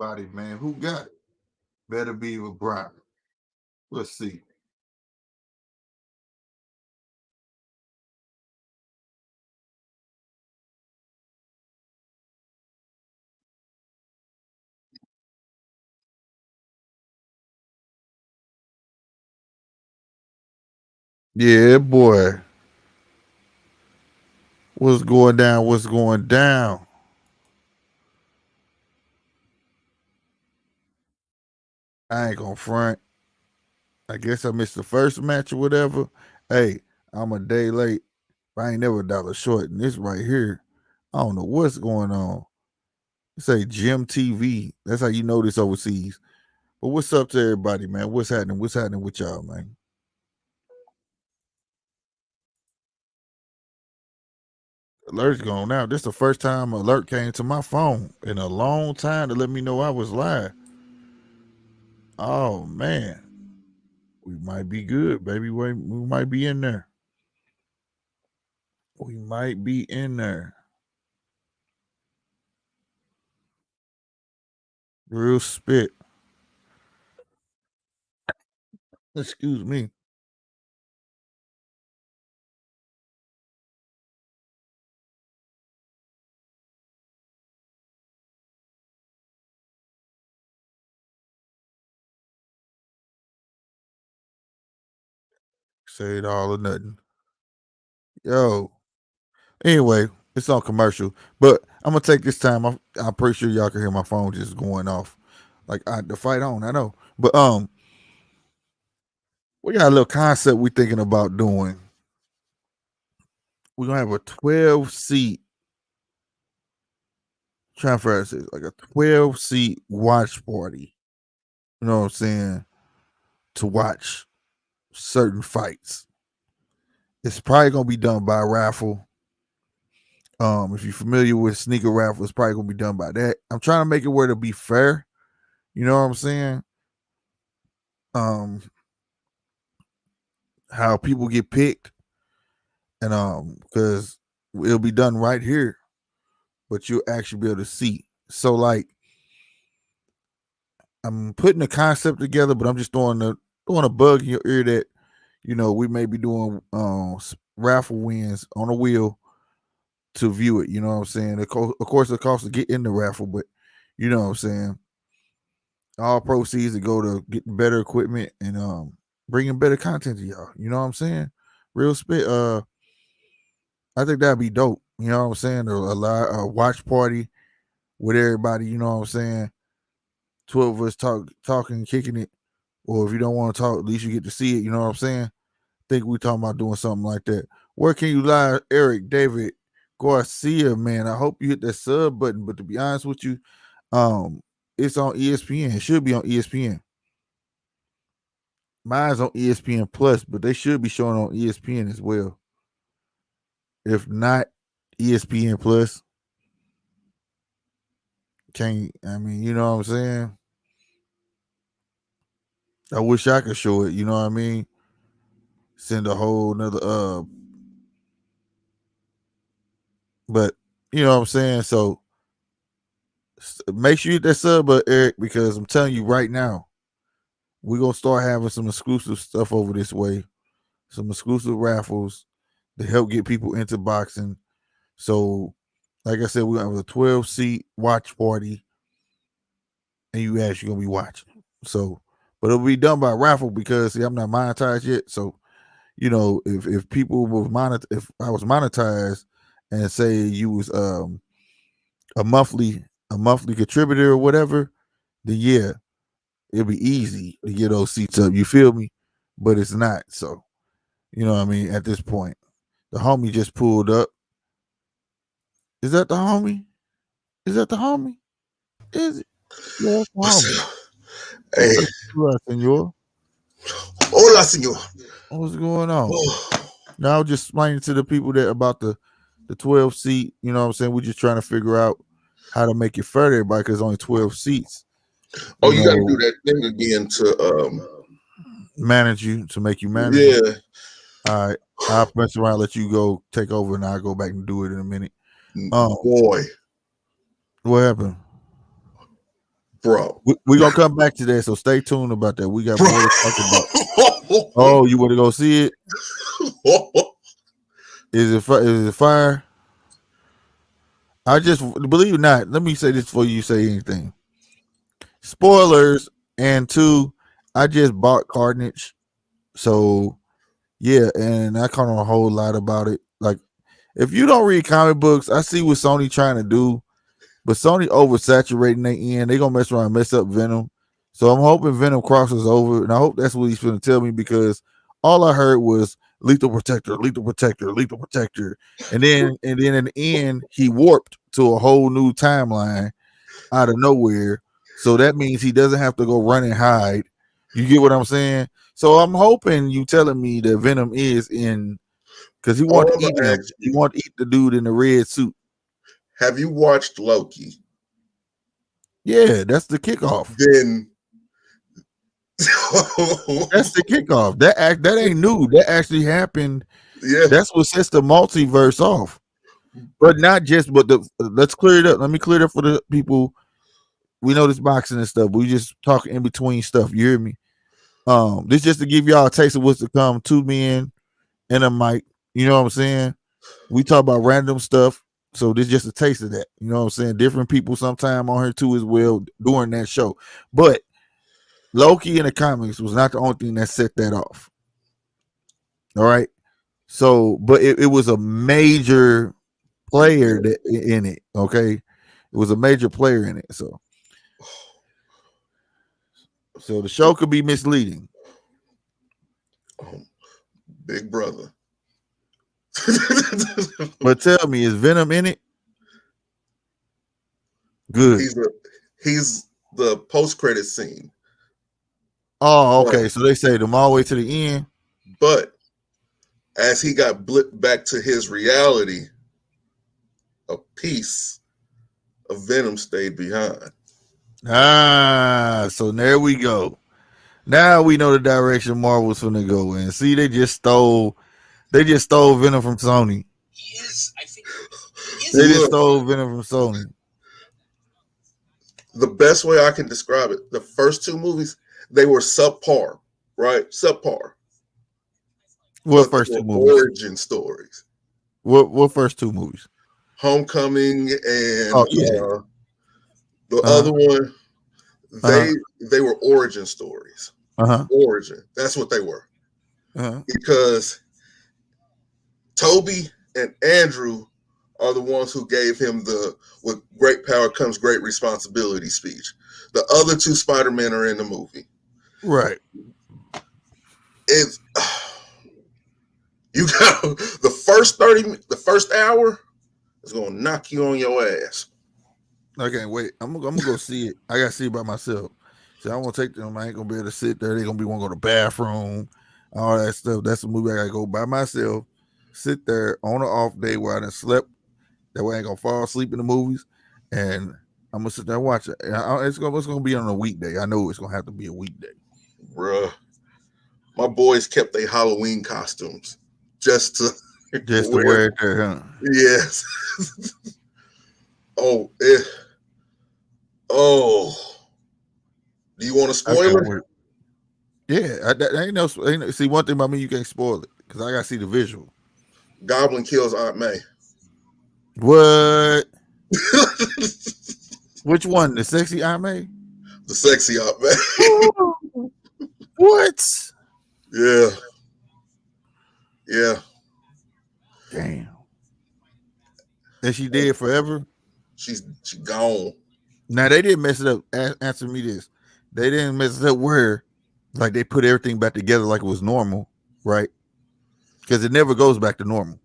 everybody, man. Who got it? Beterbiev or Browne? Let's see. Yeah, boy. What's going down? What's going down? I ain't gonna front. I guess I missed the first match or whatever. Hey, I'm a day late. I ain't never a dollar short. And this right here, I don't know what's going on. It say Gym TV. That's how you know this overseas. But what's up to everybody, man? What's happening? What's happening with y'all, man? Alert's gone now. This is the first time alert came to my phone in a long time to let me know I was live. Oh man, we might be good, baby. We might be in there. We might be in there. Real spit. Excuse me. Say it all or nothing. Yo. Anyway, it's on commercial, but I'm gonna take this time. I'm pretty sure y'all can hear my phone just going off. Like the fight on. I know, but we got a little concept we thinking about doing. We're gonna have a 12 seat transfer, like a 12 seat watch party. You know what I'm saying? To watch certain fights. It's probably gonna be done by raffle. If you're familiar with sneaker raffle, it's probably gonna be done by that. I'm trying to make it where to be fair. You know what I'm saying? Um, how people get picked, and because it'll be done right here, but you'll actually be able to see. So like, I'm putting the concept together, but I'm just throwing a bug in your ear that we may be doing raffle wins on a wheel to view it. You know what I'm saying? Of course, it costs to get in the raffle, but you know what I'm saying. All proceeds to go to getting better equipment and bringing better content to y'all. You know what I'm saying? Real spit. I think that'd be dope. You know what I'm saying? A watch party with everybody. You know what I'm saying? 12 of us talking, kicking it. Or if you don't want to talk, at least you get to see it. You know what I'm saying? Think we talking about doing something like that. Where can you lie, Eric David Garcia, man? I hope you hit that sub button. But to be honest with you, it's on ESPN. It should be on ESPN. Mine's on ESPN Plus, but they should be showing on ESPN as well. If not ESPN Plus, can't. I mean, you know what I'm saying? I wish I could show it. You know what I mean? Send a whole nother but you know what I'm saying. So make sure you hit that sub, Eric, because I'm telling you right now, we're gonna start having some exclusive stuff over this way, some exclusive raffles to help get people into boxing. So, like I said, we're gonna have a 12-seat watch party, and you actually gonna be watching. So, but it'll be done by raffle because see, I'm not monetized yet. So, if people was if I was monetized and say you was a monthly contributor or whatever, then yeah, it'll be easy to get those seats up. You feel me? But it's not. So, you know what I mean? At this point, the homie just pulled up. Is that the homie? Is that the homie? Is it? Yeah, that's the homie. What's up? Hey, Hola, senor. hola, señor. What's going on? Oh, Now, I'll just explain to the people that about the 12 seat. You know what I'm saying? We're just trying to figure out how to make it fair to everybody because only 12 seats. oh, You you got to know, do that thing again to manage you to make you manager. yeah. All right. I'll mess around, let you go take over, and I'll go back and do it in a minute. Boy, What happened? bro. We're gonna come back to that, so stay tuned about that. We got Bro. more to talk about. Oh, you want to go see it? Is it fire? I just believe it or not. Let me say this before you say anything. Spoilers, and two, I just bought Carnage, so yeah, and I caught on a whole lot about it. Like, if you don't read comic books, I see what Sony trying to do, but Sony oversaturating their end. They gonna mess around and mess up Venom. So I'm hoping Venom crosses over, and I hope that's what he's gonna tell me because all I heard was lethal protector, lethal protector, lethal protector, and then in the end he warped to a whole new timeline out of nowhere. So that means he doesn't have to go run and hide. You get what I'm saying? So I'm hoping you telling me that Venom is in because he want All I'm to eat gonna him. ask He you, want to eat the dude in the red suit. have you watched Loki? Yeah, that's the kickoff. Then That's the kickoff. That ain't new. That actually happened. yeah, That's what sets the multiverse off. But not just. But let's clear it up. Let me clear it up for the people. We know this boxing and stuff. We just talking in between stuff. You hear me? This just to give y'all a taste of what's to come. 2 men and a mic. You know what I'm saying? We talk about random stuff. So this is just a taste of that. You know what I'm saying? Different people sometime on here too as well during that show. But Loki in the comics was not the only thing that set that off. All right. So, but it was a major player that in it. Okay. It was a major player in it. So the show could be misleading. Big brother. But tell me, is Venom in it? Good. He's the post credit scene. Oh, okay. So they say them all the way to the end. But as he got blipped back to his reality, a piece of Venom stayed behind. So there we go. Now we know the direction Marvel's gonna go in. See, they just stole Venom from Sony. They just stole Venom from Sony. The best way I can describe it, the first 2 movies, they were subpar, right? Subpar. What first 2 movies? Origin stories. What first 2 movies? Homecoming and yeah. The other one, they were origin stories. Origin. That's what they were. Because Toby and Andrew are the ones who gave him the "with great power comes great responsibility" speech. The other 2 Spider-Men are in the movie. Right. It's you got the first hour is gonna knock you on your ass. I can't wait. I'm gonna go see it. I gotta see it by myself. So I won't take them. I ain't gonna be able to sit there. They're gonna be want to go to the bathroom, all that stuff. That's a movie I gotta go by myself. Sit there on an off day where I done slept. That way I ain't gonna fall asleep in the movies, and I'm gonna sit there and watch it. It's gonna be on a weekday. I know it's gonna have to be a weekday. Bruh, my boys kept their Halloween costumes just to wear it there, huh? Yes. Oh. Do you want a spoiler? Yeah, ain't no. See, one thing about me, you can't spoil it because I gotta see the visual. Goblin kills Aunt May. What? Which one? The sexy Aunt May? The sexy Aunt May. What? Yeah. Yeah. Damn. And she dead forever? She gone. Now they didn't mess it up. Answer me this. They didn't mess it up where like they put everything back together like it was normal, right? Because it never goes back to normal.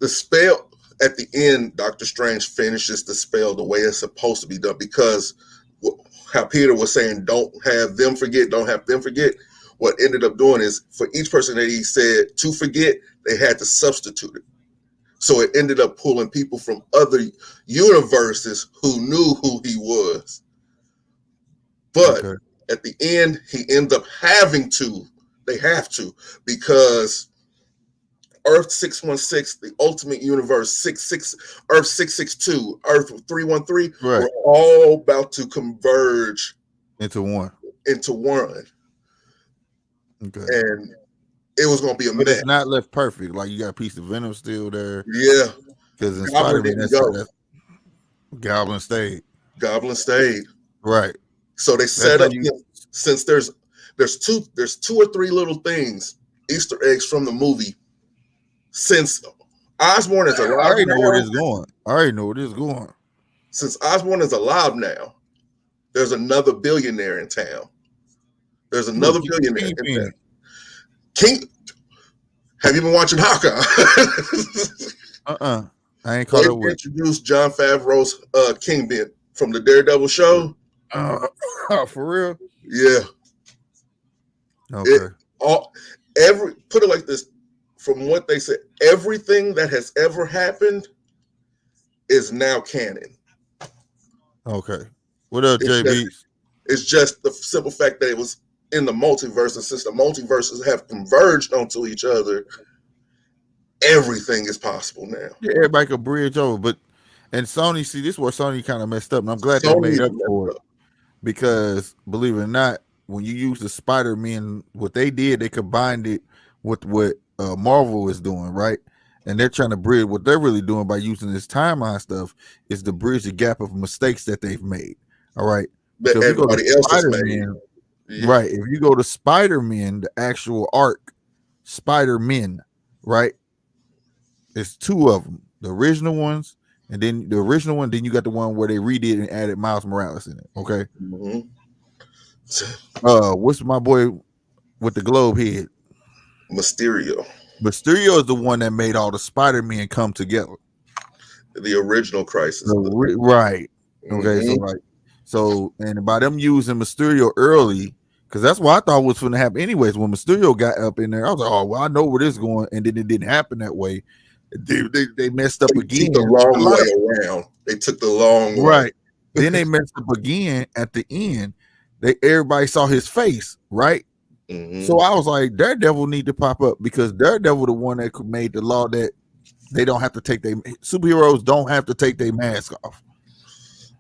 The spell at the end, Doctor Strange finishes the spell the way it's supposed to be done because how Peter was saying, don't have them forget, don't have them forget. What ended up doing is for each person that he said to forget, they had to substitute it. So it ended up pulling people from other universes who knew who he was. But at the end, he ends up having to, they have to, because Earth 616, the Ultimate Universe 66, Earth 662, Earth 313 Right. were all about to converge Into one. into one, Okay. and it was going to be a But mess. it's not left perfect. Like you got a piece of Venom still there. Yeah, Because in Goblin Spider-Man, didn't go. that's Goblin stayed. Goblin stayed. Right. So they That's set how up, you since there's two or three little things, Easter eggs from the movie. Since Osborn is I alive already know where now, this is going. I already know where this is going. since Osborn is alive now, there's another billionaire in town. There's Look, another billionaire in town. Kingpin. King, have you been watching Hawkeye? I ain't They caught up with. introduced John Favreau's Kingpin from the Daredevil show. For real? Yeah, it Okay. all every put it like this. From what they said, everything that has ever happened is now canon. Okay. What up, It's just, JB? it's just the simple fact that it was in the multiverse, and since the multiverses have converged onto each other, everything is possible now. Yeah, everybody could bridge over, but and Sony, see, this is where Sony kind of messed up, and I'm glad they Sony made is up for it. messed up. Because believe it or not, when you use the Spider-Man, what they did, they combined it with what Marvel is doing, right? And they're trying to bridge what they're really doing by using this timeline stuff is to bridge the gap of mistakes that they've made. All right. that So if you go to everybody else has made. Spider-Man, Yeah. right? If you go to Spider-Man, the actual arc, Spider-Man, right? It's two of them, the original ones, and then the original one. Then you got the one where they redid and added Miles Morales in it. Okay. Mhm. What's my boy with the globe head? Mysterio, Mysterio is the one that made all the Spider-Man come together. the original Crisis. Right. Okay. So Mhm. like, and by them using Mysterio early, because that's what I thought was going to happen anyways. When Mysterio got up in there, I was like, oh well, I know where this is going, and then it didn't happen that way. They messed up They again. took the A long lot way of around. They took the long way. right. Then they messed up again at the end. Everybody saw his face, right? Mhm. So I was like, Daredevil need to pop up because Daredevil the one that made the law that they don't have to take their superheroes don't have to take their mask off.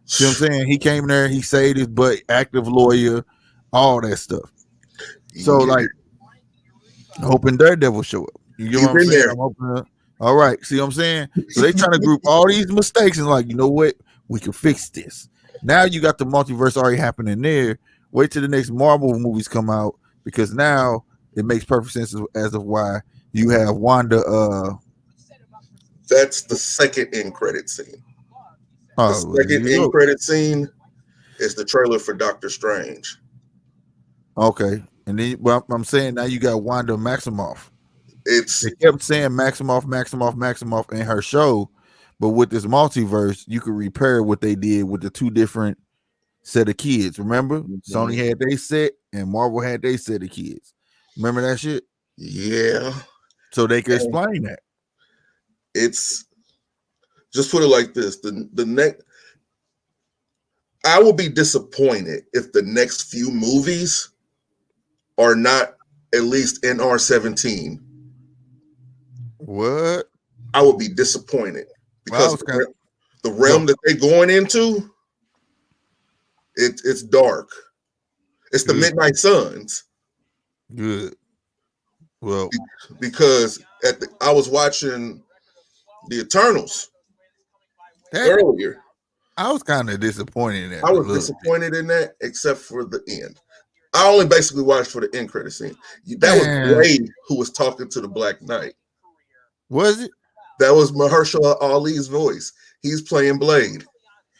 See what I'm saying? He came there, he saved his butt, active lawyer, all that stuff. So Yeah. like, hoping Daredevil show up. You get He's what I'm in saying? there. I'm hoping. All right, see what I'm saying? So they trying to group all these mistakes and like, you know what? We can fix this. Now you got the multiverse already happening there. Wait till the next Marvel movies come out because now it makes perfect sense as of why you have Wanda. That's the second end credit scene. The There second you end go. credit scene is the trailer for Doctor Strange. Okay, and then well, I'm saying now you got Wanda Maximoff. It's They kept saying Maximoff, Maximoff, Maximoff in her show, but with this multiverse, you could repair what they did with the two different set of kids. Remember, Sony had they set and Marvel had they set of kids. Remember that shit? yeah. So they could And explain that. it's just put it like this: the next, I will be disappointed if the next few movies are not at least NR-17. What? I would be disappointed Well, I because was kind of the realm that they're going into, it's dark. It's the good. Midnight Suns. Good. Well, Because I was watching the Eternals that earlier. I was kind of disappointed in that. I A was little. disappointed in that, except for the end. I only basically watched for the end credit scene. That was Man, Blade who was talking to the Black Knight. was it? That was Mahershala Ali's voice. He's playing Blade.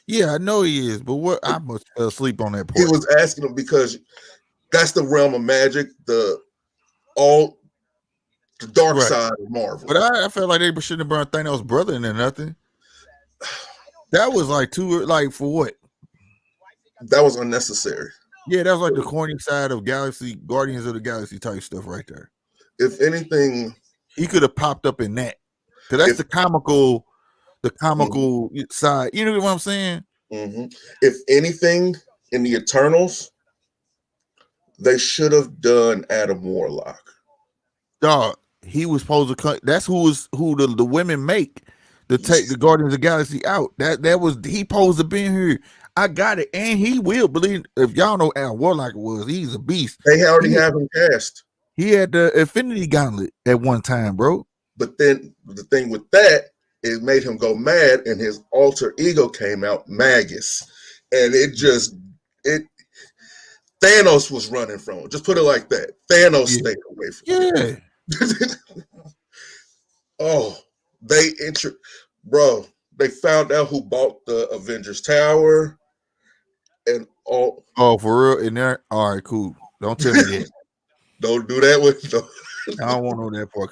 Yeah, I know he is, but what I must fell asleep on that He part. was asking him because that's the realm of magic, the dark Right. side of Marvel. But I felt like they shouldn't have brought Thanos' brother into nothing. That was like for what? That was unnecessary. Yeah, that was like the corny side of Galaxy Guardians of the Galaxy type stuff right there. If anything, He could have popped up in that because that's if the comical side. You know what I'm saying? if anything in the Eternals, they should have done Adam Warlock. Dog, he was supposed to. That's who the women make to take the Guardians of the Galaxy out. That was he supposed to be in here. I got it, and he will believe. If y'all know Al Warlock was, he's a beast. They already have him cast. He had the Infinity Gauntlet at one time, bro. But then the thing with that, it made him go mad, and his alter ego came out, Magus, and it Thanos was running from him. Just put it like that. Thanos stayed away from him. Oh, they found out who bought the Avengers Tower and all. Oh, for real? In there? All right, cool. Don't tell me that. Don't do that with. I don't want to know that part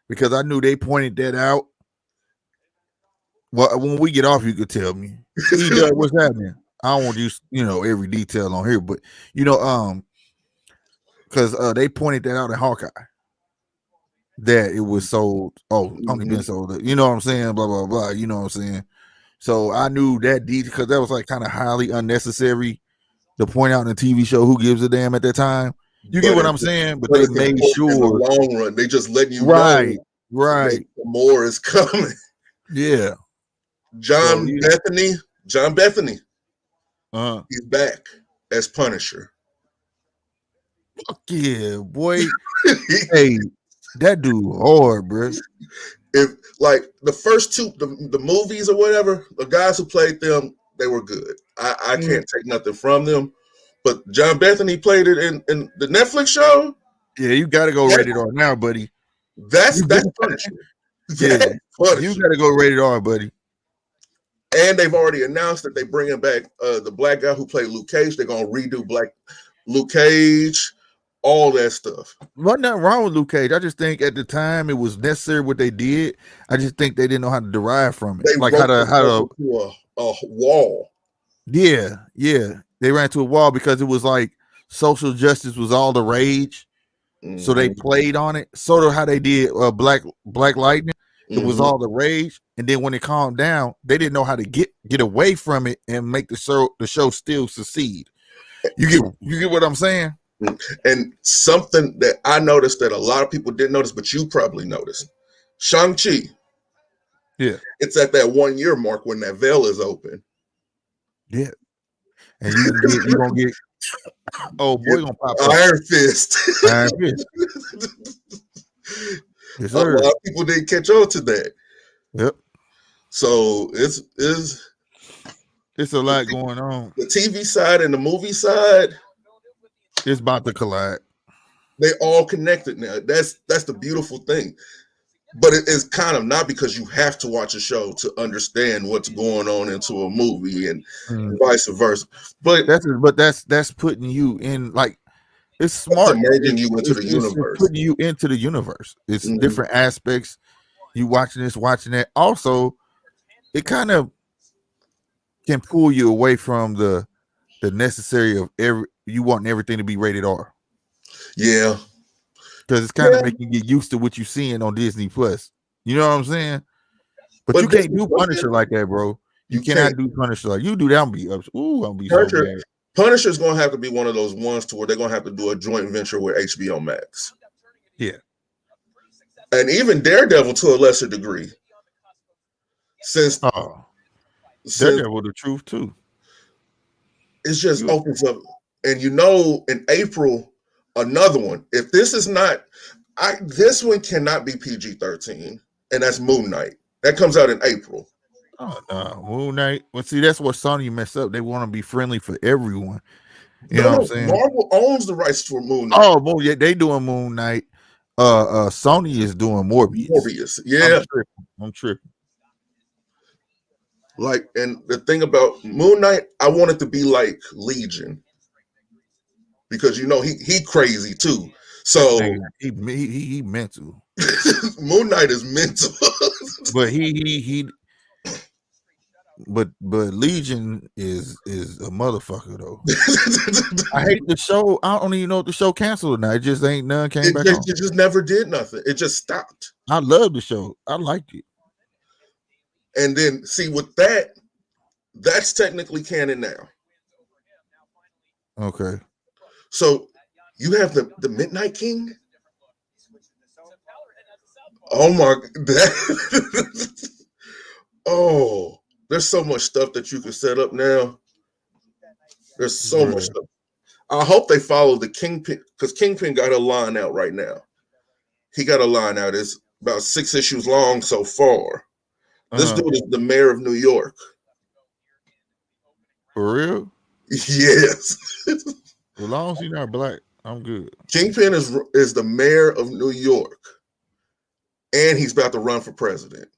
because I knew they pointed that out. Well, when we get off, you could tell me. What's happening? I don't want to use every detail on here, but because they pointed that out in Hawkeye that it was sold. Oh, only been sold. You know what I'm saying? Blah blah blah. You know what I'm saying? So I knew that because that was like kind of highly unnecessary to point out in a TV show. Who gives a damn at that time? You get what I'm saying? But they made sure in the long run, they just letting you know more is coming. Yeah. John Bethany, he's back as Punisher. Fuck yeah, boy. Hey, that dude hard, bro. If like the first two, the movies or whatever, the guys who played them, they were good. I can't take nothing from them. But John Bethany played it in the Netflix show. Yeah, you got to go rated R now, buddy. That's Punisher. Yeah, you got to go rated R, buddy. And they've already announced that they're bringing back the black guy who played Luke Cage. They're going to redo Luke Cage, all that stuff. Wasn't nothing wrong with Luke Cage. I just think at the time it was necessary what they did. I just think they didn't know how to derive from it. They like how to a wall. Yeah. They ran to a wall because it was like social justice was all the rage. Mm-hmm. So they played on it. Sort of how they did Black Lightning. It was all the rage, and then when it calmed down, they didn't know how to get away from it and make the show still succeed. You get what I'm saying? And something that I noticed that a lot of people didn't notice, but you probably noticed, Shang-Chi. Yeah, it's at that 1 year mark when that veil is open. Yeah, and you gonna get oh boy gonna pop up. Iron Fist. Iron Fist. Yes, a lot of people didn't catch on to that. Yep. So it's a lot going on. The TV side and the movie side, it's about to collide. They all connected now. That's the beautiful thing. But it is kind of not, because you have to watch a show to understand what's going on into a movie and vice versa. But that's putting you in, like, it's smart. Merging you into the universe. It's putting you into the universe. It's different aspects. You watching this, watching that. Also, it kind of can pull you away from the necessary of you wanting everything to be rated R. Yeah. Because it's kind of making you get used to what you're seeing on Disney Plus. You know what I'm saying? But you can't do Punisher like that, bro. You cannot do Punisher like you do that. I'll be so bad. Punisher's gonna have to be one of those ones to where they're gonna have to do a joint venture with HBO Max. Yeah. And even Daredevil to a lesser degree. Daredevil the truth too. It just opens up. And in April, another one. If this is not, this one cannot be PG-13, and that's Moon Knight. That comes out in April. Oh no, Moon Knight. Well, see, that's what Sony messed up. They want to be friendly for everyone. You know what I'm saying? Marvel owns the rights for Moon Knight. Oh, yeah, they doing Moon Knight. Sony is doing Morbius. Yeah, I'm tripping. Like, and the thing about Moon Knight, I want it to be like Legion, because he crazy too. So he mental. Moon Knight is mental, but but Legion is a motherfucker though. I hate the show. I don't even know if the show canceled or not. It just ain't none came back. It just never did nothing. It just stopped. I love the show. I liked it. And then see with that's technically canon now. Okay. So you have the Midnight King. Oh my, that, oh, there's so much stuff that you can set up now. There's so much Bruh. stuff. I hope they follow the Kingpin because Kingpin got a line out right now. He got a line out. It's about 6 issues long so far. This Uh, dude is the mayor of New York. for real? Yes. As long as you're not black, I'm good. Kingpin is the mayor of New York, and he's about to run for president.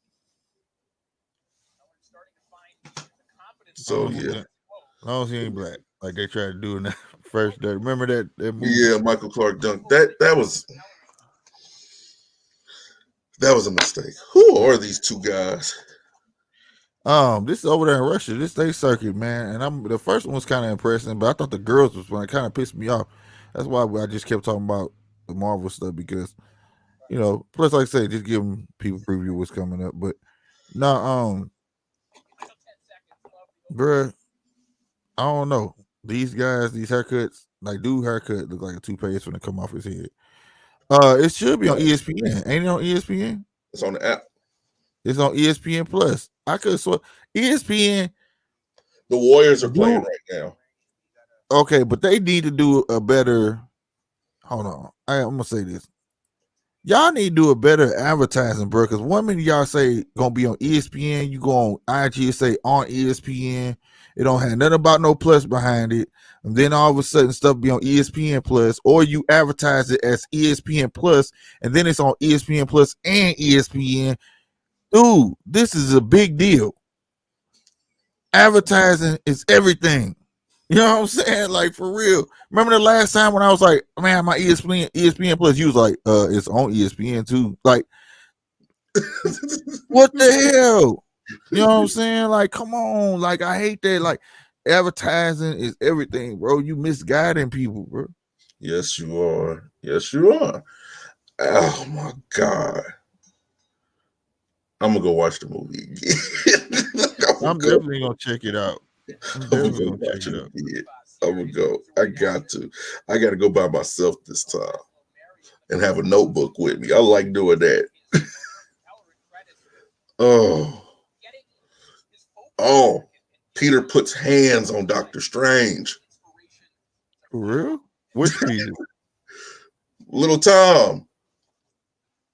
As long So as, yeah, as long as he ain't black, like they tried to do in that first day. Remember that movie? yeah, Michael Clark Duncan. That was a mistake. Who are these two guys? This is over there in Russia. This day circuit, man. And the first one was kind of impressive, but I thought the girls was one. It kind of pissed me off. That's why I just kept talking about the Marvel stuff because plus like I say, just give them people preview what's coming up. But no, bruh, I don't know. These guys, these haircuts, like dude haircut look like a toupee when it come off his head. It should be on ESPN. Ain't it on ESPN? It's on the app. It's on ESPN Plus. I could swear ESPN. The Warriors are playing Dude, right now. okay, but they need to do a better. Hold on, I'm gonna say this. Y'all need to do a better advertising, bro. Because one minute y'all say gonna be on ESPN, you go on IG and say on ESPN. It don't have nothing about no plus behind it, and then all of a sudden stuff be on ESPN Plus, or you advertise it as ESPN Plus, and then it's on ESPN Plus and ESPN. Dude, this is a big deal. Advertising is everything. You know what I'm saying? Like for real. Remember the last time when I was like, man, my ESPN Plus, you was like, it's on ESPN too. Like, what the hell? You know what I'm saying? Like, come on. Like, I hate that. Like, advertising is everything, bro. You misguiding people, bro. Yes, you are. Yes, you are. Oh my God. I'm gonna go watch the movie again. I'm definitely gonna check it out. I'm I'm gonna definitely go gonna check watch it it out. again. I'm gonna go. I got to. I got to go by myself this time and have a notebook with me. I like doing that. Oh, oh. Peter puts hands on Doctor Strange. For real? Which Peter? Little Tom,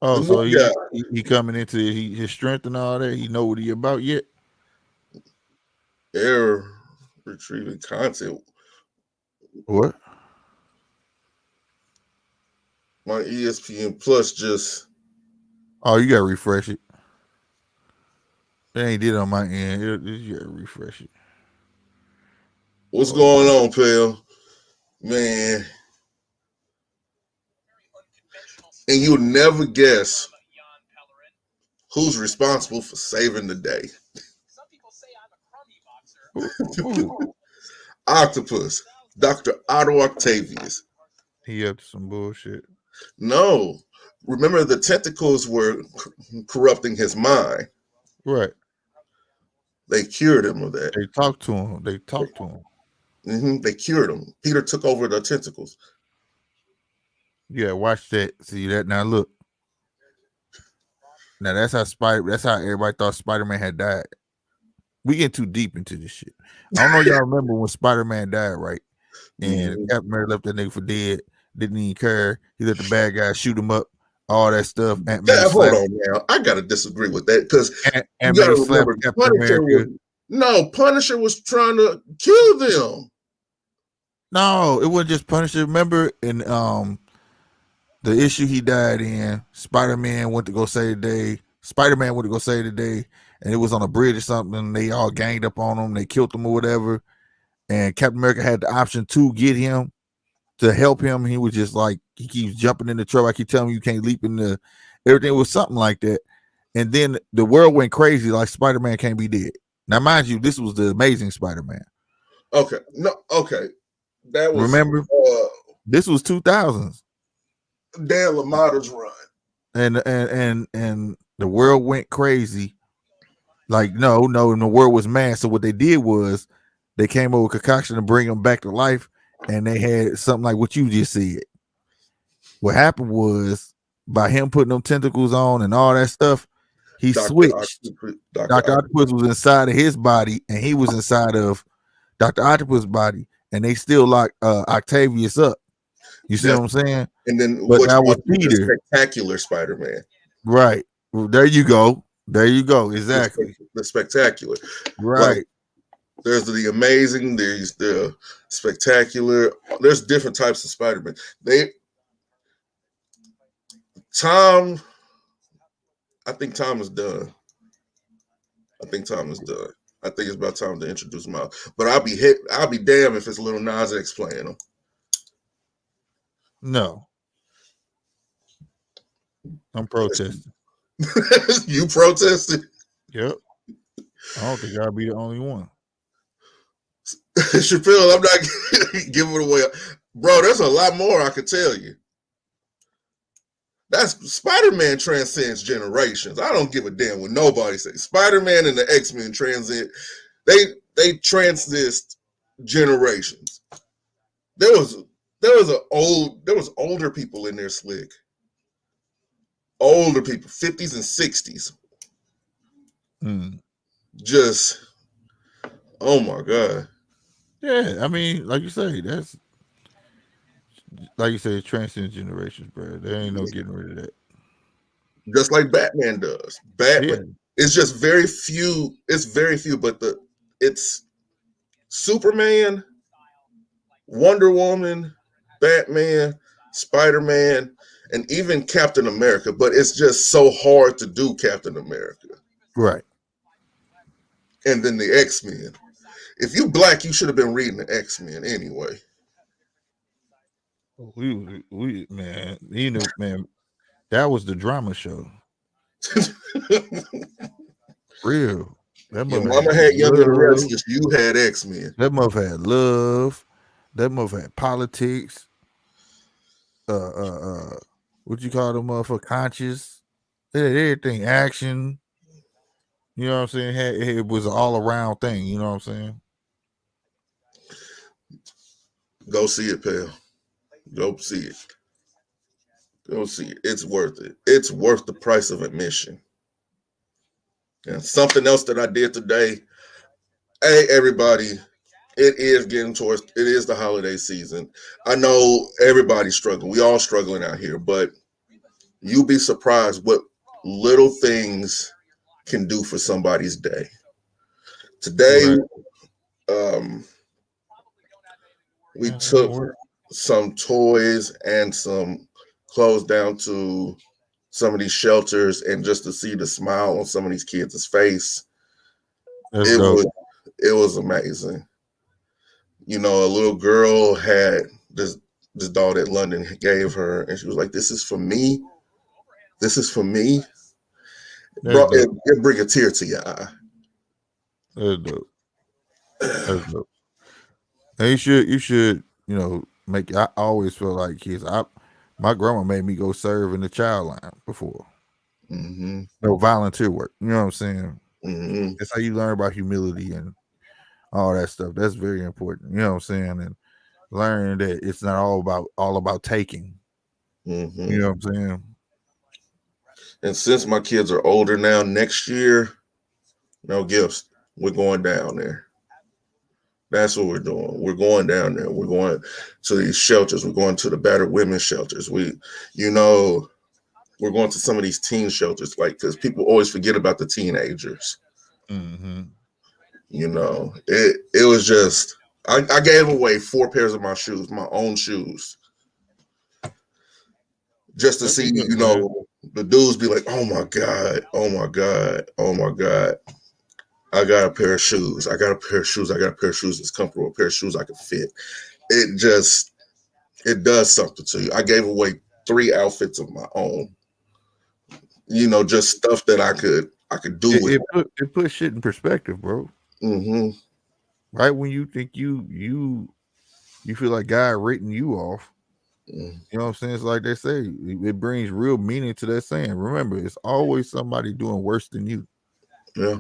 the Oh, new so guy. he coming into his strength and all that. He know what he about yet? Error retrieving content. What? My ESPN Plus just. Oh, you gotta refresh it. They ain't did it on my end. You gotta refresh it. What's going on, pal? Man. And you'll never guess who's responsible for saving the day. Ooh. Octopus, Dr. Otto Octavius. He up to some bullshit. No, remember the tentacles were corrupting his mind. Right. They cured him of that. They talked to him. They talked to him. They cured him. Peter took over the tentacles. Yeah, watch that. See that now look. Now that's how everybody thought Spider-Man had died. We get too deep into this shit. I don't know y'all remember when Spider-Man died, right? And Captain America left that nigga for dead. Didn't even care. He let the bad guy shoot him up. All that stuff. Ant-Man Hold slapped. on now. I gotta disagree with that because you Ant-Man gotta slapped remember Captain America. Punisher was trying to kill them. No, it wasn't just Punisher. Remember in the issue he died in, Spider-Man went to go save the day. Spider-Man went to go save the day, and it was on a bridge or something. And they all ganged up on him. They killed him or whatever. And Captain America had the option to get him to help him. He was just like, he keeps jumping in the truck. I keep telling him you can't leap in the everything was something like that. And then the world went crazy, like Spider-Man can't be dead. Now, mind you, this was the Amazing Spider-Man. Okay. No, okay. That was remember this was 2000s. Dan LaMotta's run. And the world went crazy. Like, no, and the world was mad. So what they did was they came up with a concoction to bring him back to life, and they had something like what you just said. What happened was by him putting them tentacles on and all that stuff, he switched. Dr. Octopus was inside of his body, and he was inside of Dr. Octopus' body, and they still locked Octavius up. You see what I'm saying? And then but which that was one is the Peter. spectacular Spider-Man? Right. Well, there you go. There you go. Exactly. The spectacular. Right. Like, there's the amazing, there's the spectacular. There's different types of Spider-Man. I think Tom is done. I think it's about time to introduce Miles. But I'll be damned if it's Little Nas X playing him. No. I'm protesting. You protested? Yep. I don't think I'll be the only one. Chappelle, I'm not giving it away. Bro, there's a lot more I could tell you. That's Spider-Man transcends generations. I don't give a damn what nobody says. Spider-Man and the X-Men transcend. They transcend generations. There was older people in there, Slick. Older people, 50s and 60s. Just, oh my God. Yeah, I mean, like you say, that's like you say, it transcends generations, bro. There ain't no getting rid of that. Just like Batman does. Batman. It's just very few. It's very few, but it's Superman, Wonder Woman, Batman, Spider-Man, and even Captain America. But it's just so hard to do Captain America. Right. And then the X-Men. If you black, you should have been reading the X-Men anyway. We man, you know, man, that was the drama show. Real. That Your mama had Young and the Restless. You had X-Men. That mother had love. That mother had politics. What you call them motherfucker? Conscious. It had everything. Action. You know what I'm saying? It was an all around thing. You know what I'm saying? Go see it, pal. Go see it. Go see it. It's worth it. It's worth the price of admission. And something else that I did today. Hey, everybody. It is the holiday season. I know everybody's struggling. We all struggling out here, but you'll be surprised what little things can do for somebody's day. Today, we took some toys and some clothes down to some of these shelters, and just to see the smile on some of these kids' face, it was amazing. You know, a little girl had this doll that London gave her, and she was like, "This is for me. This is for me." Bro, it bring a tear to your eye. That's dope. That's dope. And you should, you know, I always feel like kids. My grandma made me go serve in the child line before. No volunteer work. You know what I'm saying? That's how you learn about humility and all that stuff. That's very important. You know what I'm saying? And learn that it's not all about taking. You know what I'm saying? And since my kids are older now, next year, no gifts. We're going down there. That's what we're doing. We're going down there. We're going to these shelters. We're going to the battered women's shelters. We're going to some of these teen shelters, like, because people always forget about the teenagers. You know, it was just, I gave away 4 pairs of my shoes, my own shoes, just to see, you know, the dudes be like, "Oh my God, oh my God, oh my God. I got a pair of shoes. I got a pair of shoes. I got a pair of shoes that's comfortable, a pair of shoes I can fit." It does something to you. I gave away 3 outfits of my own. You know, just stuff that I could do with it. It puts shit in perspective, bro. Right when you think you feel like God written you off. You know what I'm saying? It's like they say, it brings real meaning to that saying. Remember, it's always somebody doing worse than you. Yeah.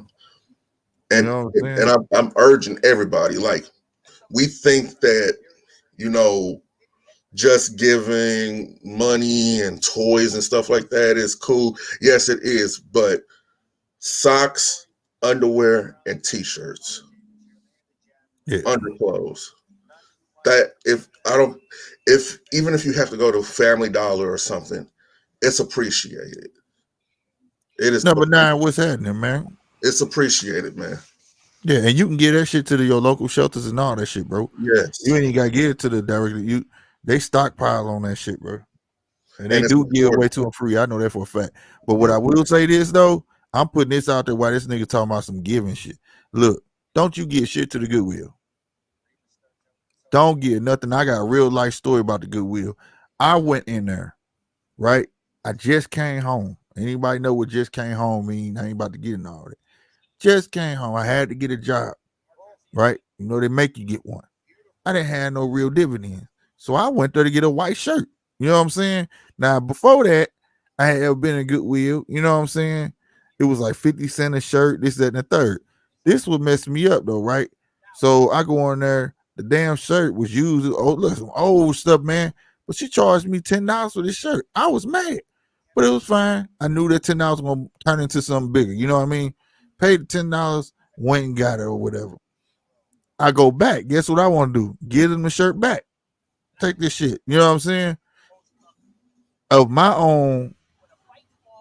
And, you know, I'm urging everybody, like, we think that, you know, just giving money and toys and stuff like that is cool. Yes, it is, but socks, underwear, and t-shirts, Yeah. underclothes. That if I don't, if even if you have to go to Family Dollar or something, it's appreciated. It is. Number nine, what's happening, man? It's appreciated, man. Yeah, and you can get that shit to your local shelters and all that shit, bro. You Yes, ain't even gotta get it to the directly. They stockpile on that shit, bro. And they and it's do give away affordable. to them free. I know that for a fact. But what Yeah. I will say this though, I'm putting this out there while this nigga talking about some giving shit. Look, don't you get shit to the Goodwill. Don't get nothing. I got a real life story about the Goodwill. I went in there, right? I just came home. Anybody know what just came home mean? I ain't about to get in all that. Just came home. I had to get a job, right? You know, they make you get one. I didn't have no real dividends. So I went there to get a white shirt. You know what I'm saying? Now, before that, I had ever been in Goodwill. You know what I'm saying? It was like 50 cents a shirt, this, that, and the third. This would mess me up though, right? So I go in there, the damn shirt was used. Oh, look, some old stuff, man. But she charged me $10 for this shirt. I was mad, but it was fine. I knew that $10 was gonna turn into something bigger. You know what I mean? Paid the $10, went and got it or whatever. I go back. Guess what I want to do? Give them the shirt back. Take this shit. You know what I'm saying? Of my own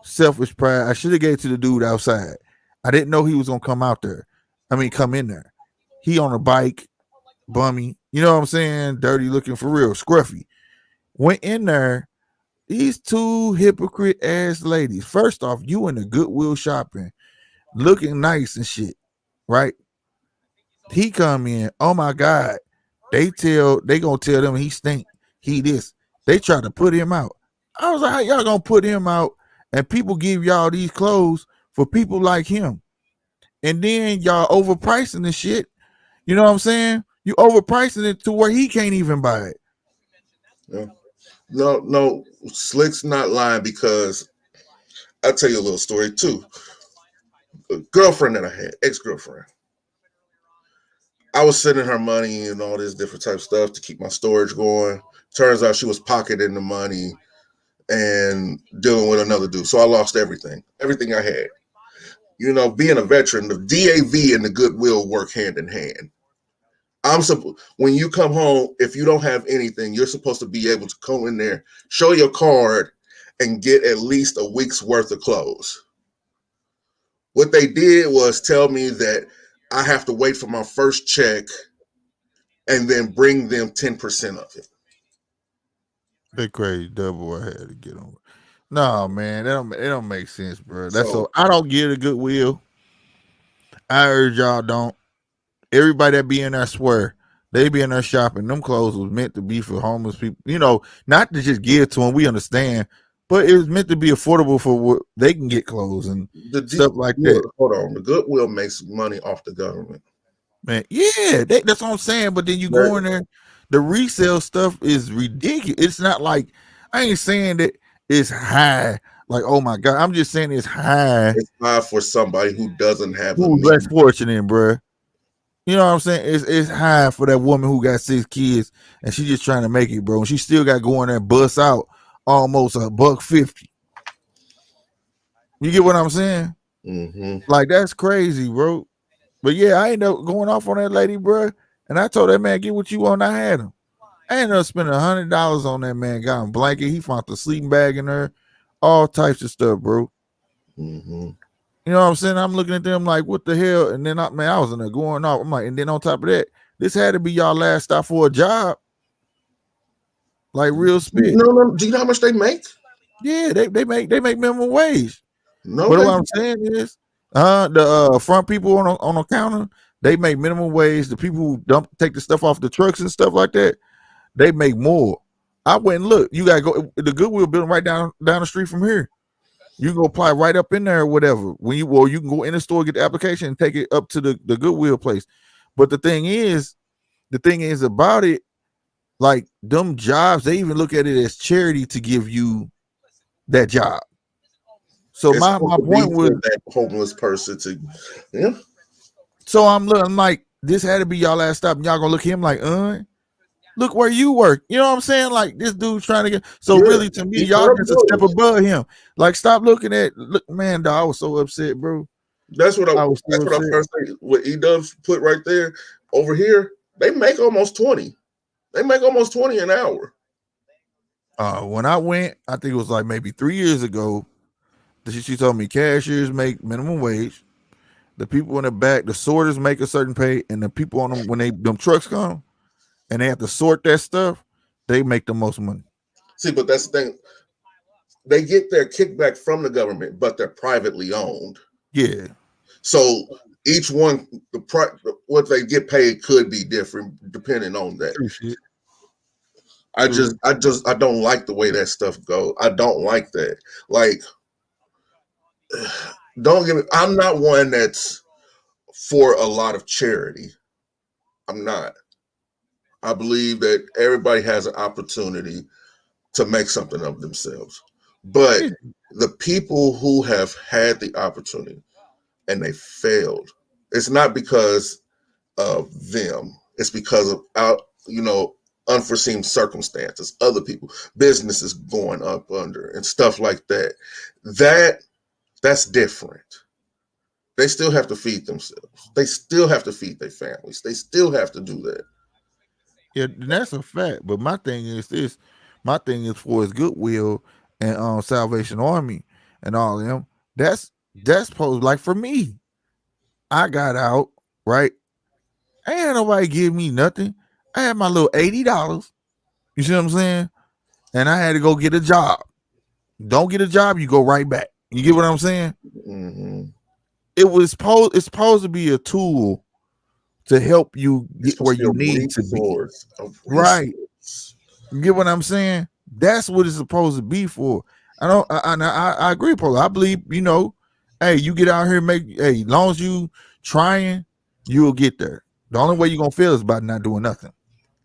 selfish pride, I should have gave it to the dude outside. I didn't know he was gonna come out there. I mean, come in there. He on a bike, bummy. You know what I'm saying? Dirty looking for real, scruffy. Went in there. These two hypocrite ass ladies. First off, you in the Goodwill shopping, looking nice and shit, right? He come in. Oh my god, they gonna tell them he stink. He this. They try to put him out. I was like, how y'all gonna put him out? And people give y'all these clothes for people like him. And then y'all overpricing the shit. You know what I'm saying? You overpricing it to where he can't even buy it. Yeah. No, no, Slick's not lying because I'll tell you a little story too. A girlfriend that I had, ex-girlfriend. I was sending her money and all this different type of stuff to keep my storage going. Turns out she was pocketing the money and dealing with another dude. So I lost everything I had. You know, being a veteran, the DAV and the Goodwill work hand in hand. When you come home, if you don't have anything, you're supposed to be able to come in there, show your card, and get at least a week's worth of clothes. What they did was tell me that I have to wait for my first check and then bring them 10% of it. That crazy double I had to get on. No, man, it don't make sense, bro. That's So so I don't get a Goodwill. I urge y'all don't. Everybody that be in there swear they be in there shopping. Them clothes was meant to be for homeless people. You know, not to just give to them. We understand, but it was meant to be affordable for what they can get clothes and stuff like that. hold on, the Goodwill makes money off the government. Man, yeah, that's what I'm saying. But then you go in there, the resale stuff is ridiculous. It's not like I ain't saying that it's high. Like, oh my god, I'm just saying it's high. It's high for somebody who doesn't have the Who's means. less fortunate, bro? You know what I'm saying? It's high for that woman who got 6 kids and she just trying to make it, bro. And she still got going there and bust out almost $1.50. You get what I'm saying? Mm-hmm. Like that's crazy, bro. But yeah, I ended up going off on that lady, bro. And I told that man, get what you want. I had him. I ended up spending $100 on that man. Got him blanket. He found the sleeping bag in there, all types of stuff, bro. Mm-hmm. You know what I'm saying? I'm looking at them like, what the hell? And then I was in there going off. I'm like, and then on top of that, this had to be y'all last stop for a job. Like real spit. No. Do you know how much they make? Yeah, they make minimum wage. No, But they what I'm saying is, the front people on the counter, they make minimum wage. The people who take the stuff off the trucks and stuff like that, they make more. I went and look. You gotta go the Goodwill building right down the street from here. You can go apply right up in there or whatever. You can go in the store, get the application, and take it up to the Goodwill place. But the thing is about it, like them jobs, they even look at it as charity to give you that job. So it's my point was that homeless person to, yeah. so I'm like, this had to be y'all last stop, and y'all gonna look at him like, Look where you work. You know what I'm saying? Like this dude's trying to get. So Yeah, really, to me, he y'all corrupt just a step voters. above him. Like stop looking at. Look, man, dog, I was so upset, bro. That's what I. I was so That's what I upset. first say. What E-Dubs put right there over here, they make almost 20. They make almost 20 an hour. When I went, I think it was like maybe 3 years ago. She told me cashiers make minimum wage. The people in the back, the sorters make a certain pay, and the people on them when them trucks come and they have to sort that stuff, they make the most money. See, but that's the thing. They get their kickback from the government, but they're privately owned. Yeah. So each one, what they get paid could be different depending on that. True shit. I don't like the way that stuff goes. I don't like that. Like, don't get me. I'm not one that's for a lot of charity. I'm not. I believe that everybody has an opportunity to make something of themselves. But Yeah. the people who have had the opportunity and they failed, it's not because of them. It's because of unforeseen circumstances, other people, businesses going up under and stuff like that. That's different. They still have to feed themselves. They still have to feed their families. They still have to do that. Yeah, that's a fact. But my thing is this. My thing is for his goodwill and Salvation Army and all of them. That's supposed like for me. I got out, right? Ain't nobody give me nothing. I had my little $80. You see what I'm saying? And I had to go get a job. Don't get a job, you go right back. You get what I'm saying? Mm-hmm. It's supposed to be a tool to help you It's get supposed where to be you need to be. a Right. resource. You get what I'm saying? That's what it's supposed to be for. I don't. I agree, Paul. I believe Hey, you get out here, make. Hey, as long as you trying, you'll get there. The only way you're gonna fail is by not doing nothing.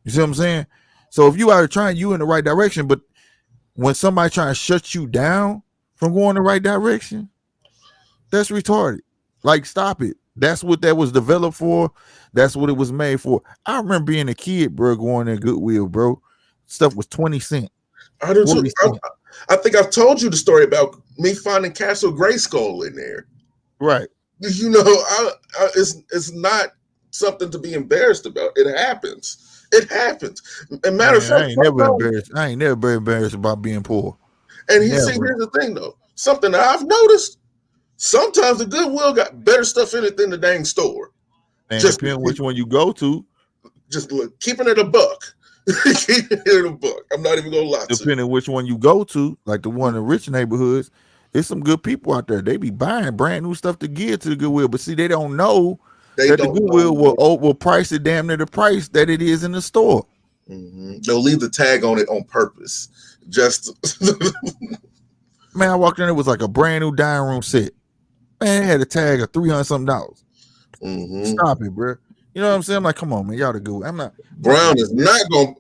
You see what I'm saying? So if you out here trying, you in the right direction. But when somebody trying to shut you down from going the right direction, that's retarded. Like, stop it. That's what that was developed for. That's what it was made for. I remember being a kid, bro, going to Goodwill, bro. Stuff was 20 cents, I do too. 40 cents. I think I've told you the story about me finding Castle Grayskull in there. Right. It's not something to be embarrassed about. It happens. It happens. And matter of Man, fact, sometimes, I ain't never been embarrassed about being poor. and Never. here's the thing though. Something that I've noticed. Sometimes the Goodwill got better stuff in it than the dang store. And Just depending which one you go to, keeping it a buck. Keeping it a buck. I'm not even gonna lie to you. depending which one you go to, like the one in rich neighborhoods, it's some good people out there. They be buying brand new stuff to give to the Goodwill, but see, they don't know They that the don't know. Goodwill will price it damn near the price that it is in the store. Mm-hmm. They'll leave the tag on it on purpose. Just Man, I walked in, it was like a brand new dining room set. Man, it had a tag of $300 something. mm-hmm. Stop it, bro. You know what I'm saying? I'm like, come on, man, y'all the good. I'm not. Browne is not gonna.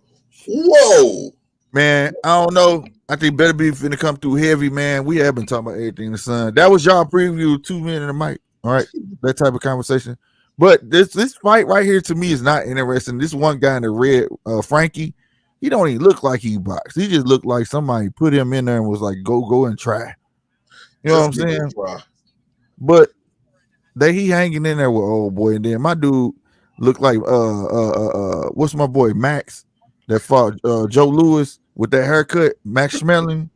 Whoa, Man, I don't know. I think Beterbiev finna come through heavy, man. We have been talking about everything in the sun. That was y'all preview, 2 men in the mic. All right, that type of conversation. But this fight right here to me is not interesting. This one guy in the red, Frankie, he don't even look like he boxed. He just looked like somebody put him in there and was like, go and try. You know what I'm saying? But he hanging in there with old boy, and then my dude looked like what's my boy Max that fought Joe Louis with that haircut, Max Schmeling.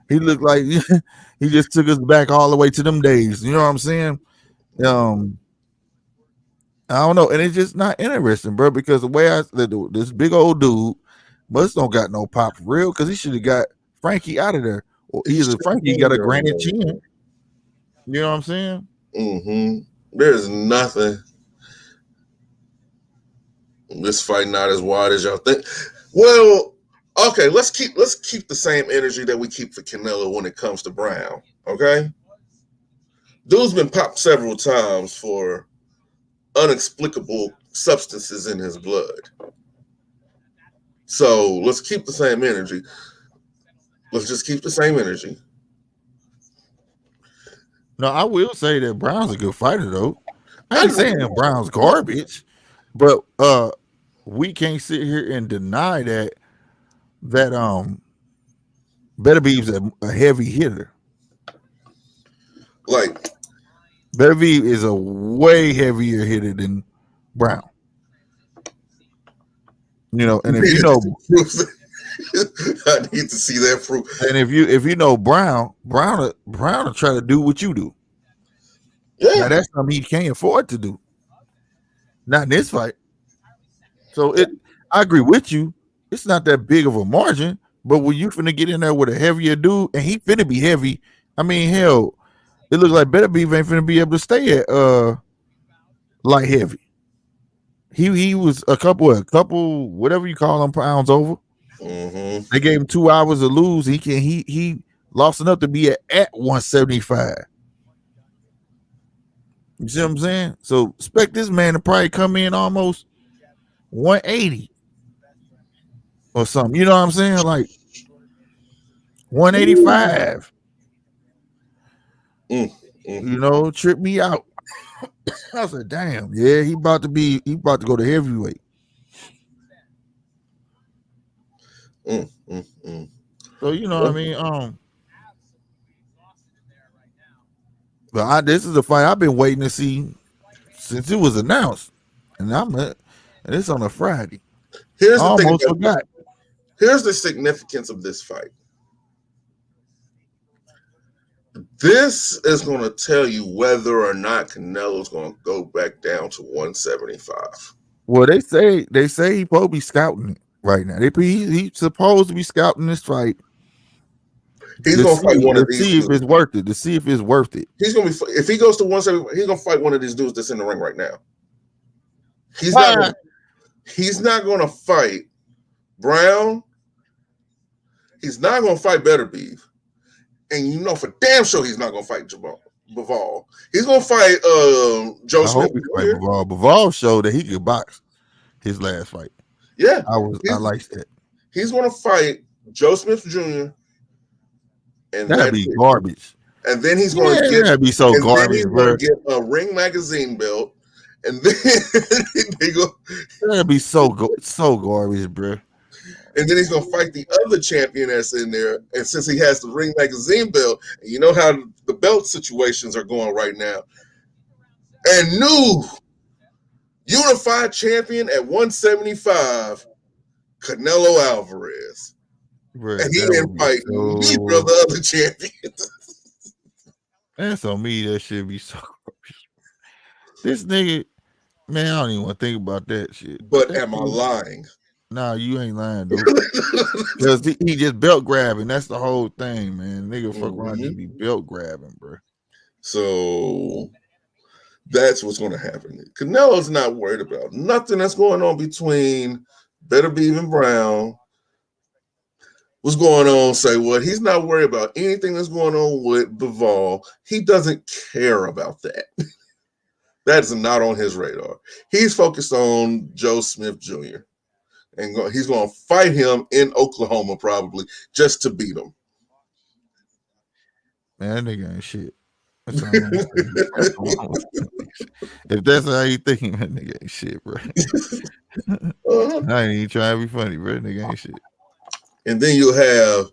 He looked like he just took us back all the way to them days. You know what I'm saying? I don't know, and it's just not interesting, bro. Because the way this big old dude, Bus don't got no pop for real, because he should have got Frankie out of there, or either Frankie got a granite chin. You know what I'm saying? Mm-hmm. There's nothing. This fight not as wide as y'all think. Well, okay, let's keep the same energy that we keep for Canelo when it comes to Browne. Okay, dude's been popped several times for inexplicable substances in his blood. So let's keep the same energy. Let's just keep the same energy. No, I will say that Browne's a good fighter, though. I ain't saying Browne's garbage, but we can't sit here and deny that Beterbiev's a heavy hitter. Like, Beterbiev is a way heavier hitter than Browne. You know, and if you know, I need to see that proof. and if you know Browne will try to do what you do. Yeah. Now that's something he can't afford to do. Not in this fight. So I agree with you. It's not that big of a margin, but when you finna get in there with a heavier dude, and he finna be heavy, I mean, hell, it looks like Beterbiev ain't finna be able to stay at light heavy. He was a couple whatever you call them pounds over. Mm-hmm. They gave him 2 hours to lose. He lost enough to be at 175. You see what I'm saying? So expect this man to probably come in almost 180 or something. You know what I'm saying? Like 185. Mm. You know, trip me out. I said, damn, yeah, he about to go to heavyweight. So you know what I mean? But this is a fight I've been waiting to see since it was announced. And and it's on a Friday. Here's I the thing almost about forgot. Here's the significance of this fight. This is going to tell you whether or not Canelo's going to go back down to 175. Well, they say he's supposed to be scouting it right now. He's supposed to be scouting this fight. He's going to fight one of these see if dudes. it's worth it. To see if it's worth it. He's going to be, if he goes to 175, he's going to fight one of these dudes that's in the ring right now. He's not going to fight Browne. He's not going to fight Beterbiev. And you know for damn sure he's not going to fight Bivol. He's going to fight Joe Smith. Bivol showed that he could box his last fight. Yeah. I like that. He's going to fight Joe Smith Jr. And that'd be garbage. And then he's going to get that'd be so garbage. Then he's going to get a Ring magazine belt. And then they go. That'd be so garbage, bro. And then he's going to fight the other champion that's in there. And since he has the Ring magazine belt, and you know how the belt situations are going right now, and new unified champion at 175, Canelo Alvarez. Bruh, and he didn't fight neither of the other champions. That's on me. That should be so garbage. This nigga, man, I don't even want to think about that shit. But am I lying? Nah, you ain't lying, dude. Because he just belt grabbing. That's the whole thing, man. Nigga fuck around just be belt grabbing, bro. So that's what's going to happen. Canelo's not worried about nothing that's going on between Beterbiev and Browne. What's going on? Say what? He's not worried about anything that's going on with Bivol. He doesn't care about that. That is not on his radar. He's focused on Joe Smith Jr. And he's going to fight him in Oklahoma probably just to beat him. Man, that nigga ain't shit. If that's how you thinking, that nigga ain't shit, bro. I ain't even trying to be funny, bro. That nigga ain't shit. And then you have,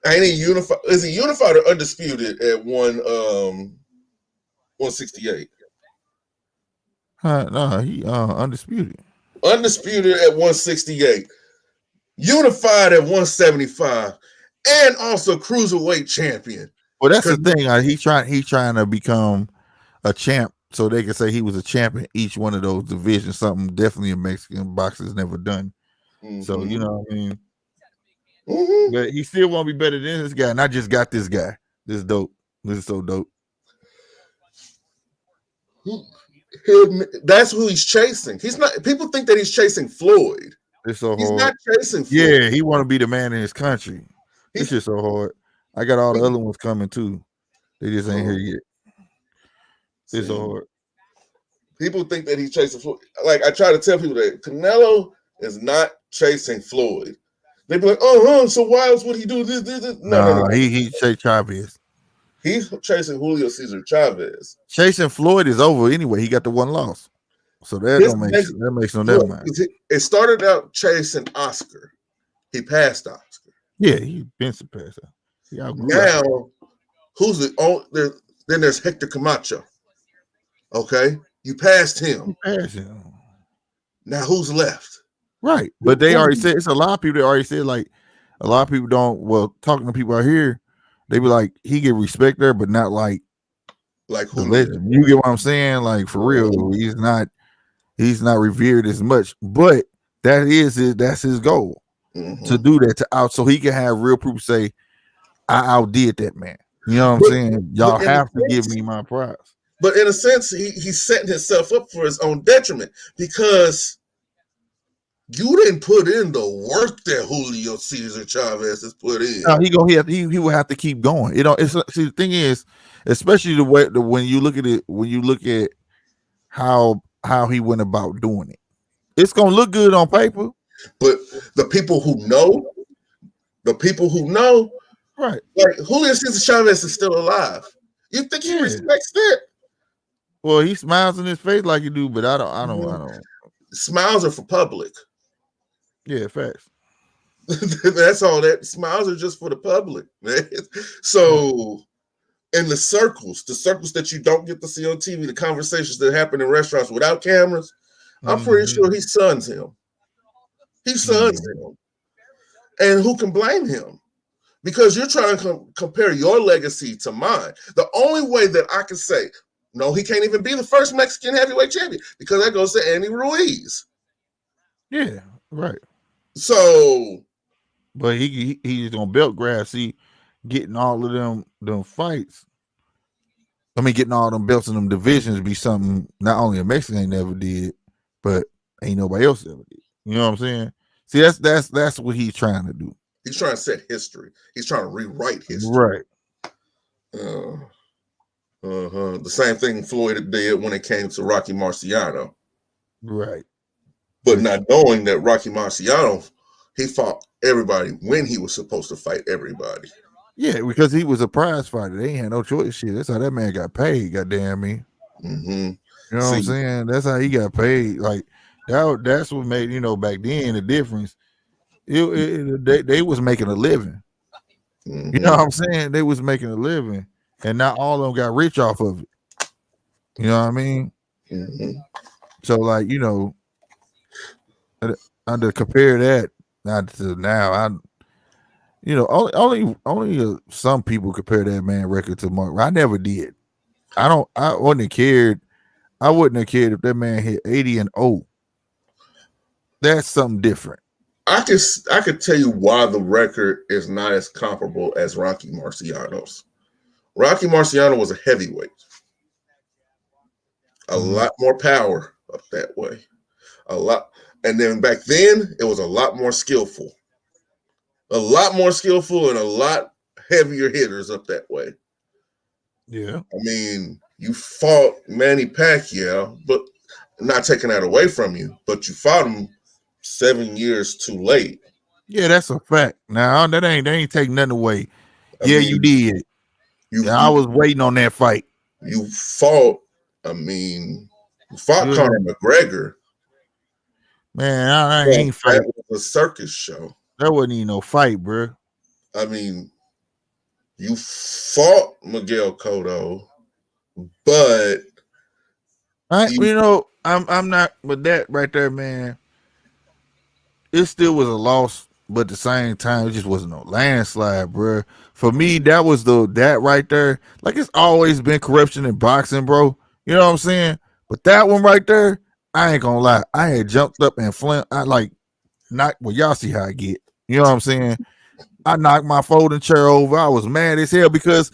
ain't he unified? Is he unified or undisputed at 168? No, he undisputed. Undisputed at 168, unified at 175, and also cruiserweight champion. Well, that's the thing. He trying to become a champ, so they can say he was a champ in each one of those divisions. Something definitely a Mexican boxer's never done. So you know what I mean. But he still won't be better than this guy. And I just got this guy. This is dope. This is so dope. That's who he's chasing. He's not. People think that he's chasing Floyd. It's so he's hard. Not chasing Floyd. Yeah, he want to be the man in his country. This shit's so hard. I got all the other ones coming too. They just ain't here yet. It's so hard. People think that he's chasing Floyd. Like I try to tell people that Canelo is not chasing Floyd. They be like, so why else would he do this? No. He chased Chavez. He's chasing Julio Cesar Chavez. Chasing Floyd is over anyway. He got the one loss. So that His don't make next, that makes no look, damn mind. it started out chasing Oscar. He passed Oscar. Yeah, he been surpassed. He outgrew Now, out. who's the oh there? Then there's Hector Camacho. Okay, you passed He him. passed him. Now who's left? Right. But they already said it's a lot of people that already said like a lot of people don't talking to people out here, they be like he get respect there, but not like Like the Julio. legend. You get what I'm saying? Like for real, he's not revered as much. But that's his goal to do that to out so he can have real proof to say I outdid that man. You know what I'm But, saying? Y'all but in a have to give sense, me my prize. but in a sense, he's setting himself up for his own detriment because you didn't put in the work that Julio Cesar Chavez has put in. No, he will have to keep going. You know, see the thing is, especially the way when you look at it, when you look at how he went about doing it, it's gonna look good on paper. But the people who know, Right. like Julio Cesar Chavez is still alive. You think he Yeah. respects that? Well, he smiles in his face like you do, but I don't. Smiles are for public. Yeah, facts. That's all that smiles are just for the public. Man. So in the circles that you don't get to see on TV, the conversations that happen in restaurants without cameras, I'm pretty sure he sons him. He sons him. And who can blame him? Because you're trying to compare your legacy to mine. The only way that I can say, no, he can't even be the first Mexican heavyweight champion because that goes to Andy Ruiz. Yeah, right. So, but he's gonna belt grab. See, getting all of them fights. I mean, getting all them belts in them divisions be something not only a Mexican ain't never did, but ain't nobody else ever did. You know what I'm saying? See, that's what he's trying to do. He's trying to set history. He's trying to rewrite history. Right. The same thing Floyd did when it came to Rocky Marciano. Right. But not knowing that Rocky Marciano, he fought everybody when he was supposed to fight everybody. Yeah, because he was a prize fighter. They ain't had no choice. Shit, that's how that man got paid. Goddamn me. Mm-hmm. You know what I'm saying? That's how he got paid. Like that's what made back then the difference. They was making a living. Mm-hmm. You know what I'm saying? They was making a living, and not all of them got rich off of it. You know what I mean? Mm-hmm. So like under compare that not to now, only some people compare that man record to Mark. I never did. I wouldn't have cared. I wouldn't have cared if that man hit 80-0. That's something different. I could tell you why the record is not as comparable as Rocky Marciano's. Rocky Marciano was a heavyweight. A lot more power up that way. A lot. And then back then, it was a lot more skillful. A lot more skillful and a lot heavier hitters up that way. Yeah. I mean, you fought Manny Pacquiao, but not taking that away from you, but you fought him 7 years too late. Yeah, that's a fact. Now they ain't taking nothing away. I mean, you did. I was waiting on that fight. You fought. You fought Conor McGregor. Man, I ain't fight. That was a circus show. That wasn't even no fight, bro. I mean, you fought Miguel Cotto, but I'm not with that right there, man. It still was a loss, but at the same time, it just wasn't no landslide, bro. For me, that was that right there. Like it's always been corruption in boxing, bro. You know what I'm saying? But that one right there, I ain't gonna lie. I had jumped up and flint. I like knocked. Well, y'all see how I get. You know what I'm saying? I knocked my folding chair over. I was mad as hell because,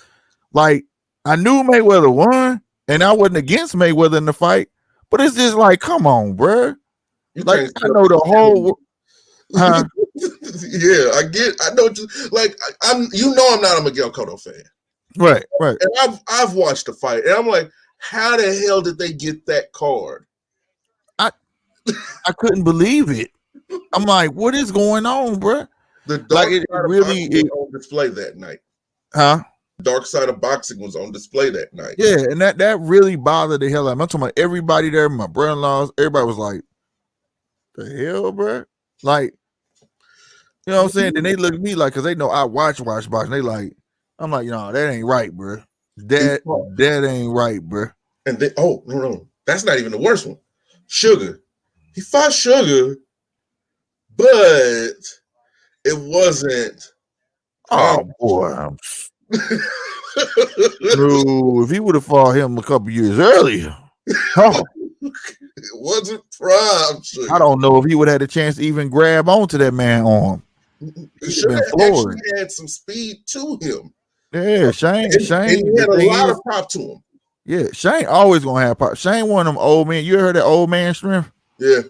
like, I knew Mayweather won, and I wasn't against Mayweather in the fight. But it's just like, come on, bro. Like, I know the whole. Huh? Yeah, I know. I'm not a Miguel Cotto fan. Right. And I've watched the fight, and I'm like, how the hell did they get that card? I couldn't believe it. I'm like, what is going on, bro? The dark it really is on display that night. Huh? dark side of boxing was on display that night. Yeah, and that really bothered the hell out of me. I'm talking about everybody there, my brother-in-laws, everybody was like, the hell, bro? Like, you know what I'm saying? Then they look at me like, because they know I watch boxing. They like, I'm like, no, that ain't right, bro. That ain't right, bro. And then, no, that's not even the worst one. Sugar. He fought Sugar, but it wasn't. Oh, boy. No, if he would have fought him a couple years earlier, it wasn't prime Sugar. I don't know if he would have had a chance to even grab onto that man's arm. Sugar actually had some speed to him. Yeah, Shane. And he had a lot of pop to him. Yeah, Shane always gonna have pop. Shane one of them old men. You heard that old man strength? Yeah,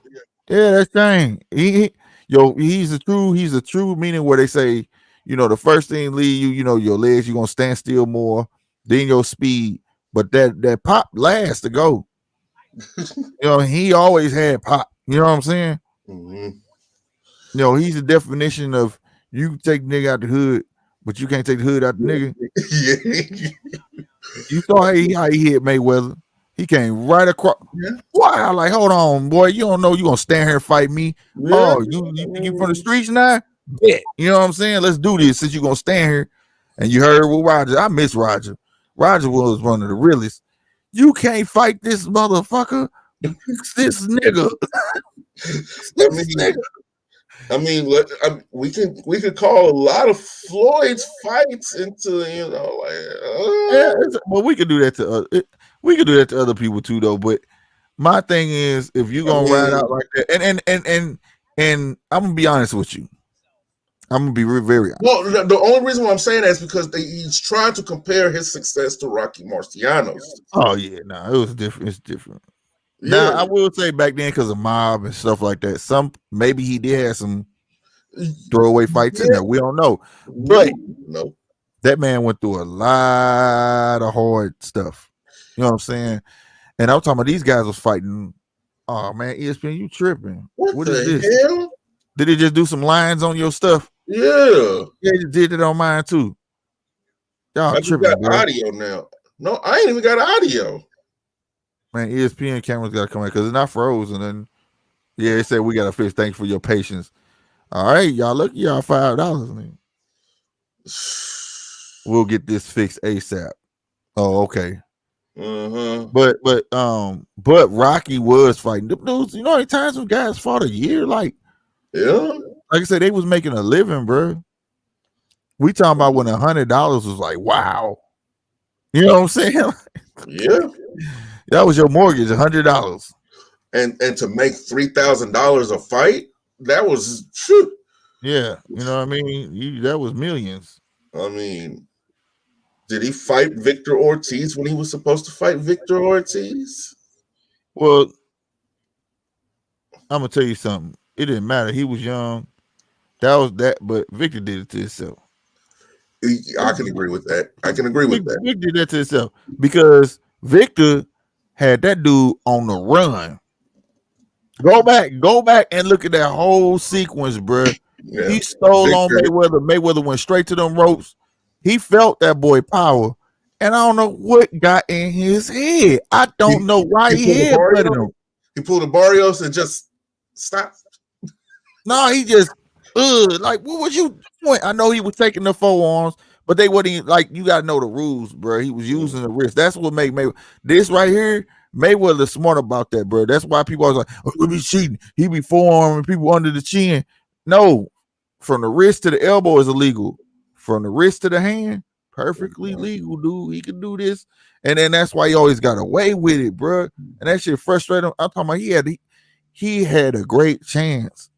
that's Shane. He's a true meaning where they say, the first thing lead you, your legs, you're gonna stand still more, then your speed. But that pop lasts to go. He always had pop. You know what I'm saying? Mm-hmm. He's the definition of you take the nigga out the hood, but you can't take the hood out the nigga. Yeah. You saw how he hit Mayweather. He came right across. Yeah. Wow, like, hold on, boy. You don't know you gonna stand here and fight me. Yeah. Oh, you from the streets now? Yeah. You know what I'm saying? Let's do this since you gonna stand here. And you heard with Roger. I miss Roger. Roger was one of the realest. You can't fight this motherfucker. This nigga. I mean, we could call a lot of Floyd's fights into well, we could do that to other people too, though. But my thing is, if you're gonna ride out like that, and I'm gonna be honest with you, I'm gonna be very honest. Well, the only reason why I'm saying that is because he's trying to compare his success to Rocky Marciano's. Oh yeah, it was different. It's different. Yeah. Now I will say back then because of mob and stuff like that, maybe he did have some throwaway fights in there. We don't know, but no, that man went through a lot of hard stuff. You know what I'm saying? And I'm talking about these guys was fighting. Oh man, ESPN, you tripping? What is this? Hell? Did they just do some lines on your stuff? Yeah, they did it on mine too. Y'all tripping? Got audio now. No, I ain't even got audio. Man, ESPN cameras got to come in because it's not frozen. And yeah, they said we got to fix. Thanks for your patience. All right, y'all. Look, y'all $5. We'll get this fixed ASAP. Oh, okay. But Rocky was fighting them dudes. You know how many times when guys fought a year? Like I said, they was making a living, bro. We talking about when $100 was like, wow. You know what I'm saying? Yeah. That was your mortgage, $100. And to make $3,000 a fight, that was yeah. You know what I mean? That was millions. I mean, did he fight Victor Ortiz when he was supposed to fight Victor Ortiz? Well, I'm gonna tell you something. It didn't matter. He was young. That was that, but Victor did it to himself. I can agree with that. Victor did that to himself because Victor had that dude on the run. Go back and look at that whole sequence, bro. Yeah. He stole on Mayweather. Mayweather went straight to them ropes. He felt that boy power, and I don't know what got in his head. I don't know why he headbutted him. He pulled a Barrios and just stopped. No, he just like, what was you doing? I know he was taking the forearms, but they wouldn't like. You gotta know the rules, bro. He was using the wrist. That's what made Mayweather. This right here, Mayweather's smart about that, bro. That's why people always like, oh, he be cheating. He be forearming people under the chin. No, from the wrist to the elbow is illegal. From the wrist to the hand, perfectly legal, dude. He can do this, and then that's why he always got away with it, bro. And that shit frustrated him. I'm talking about he had a great chance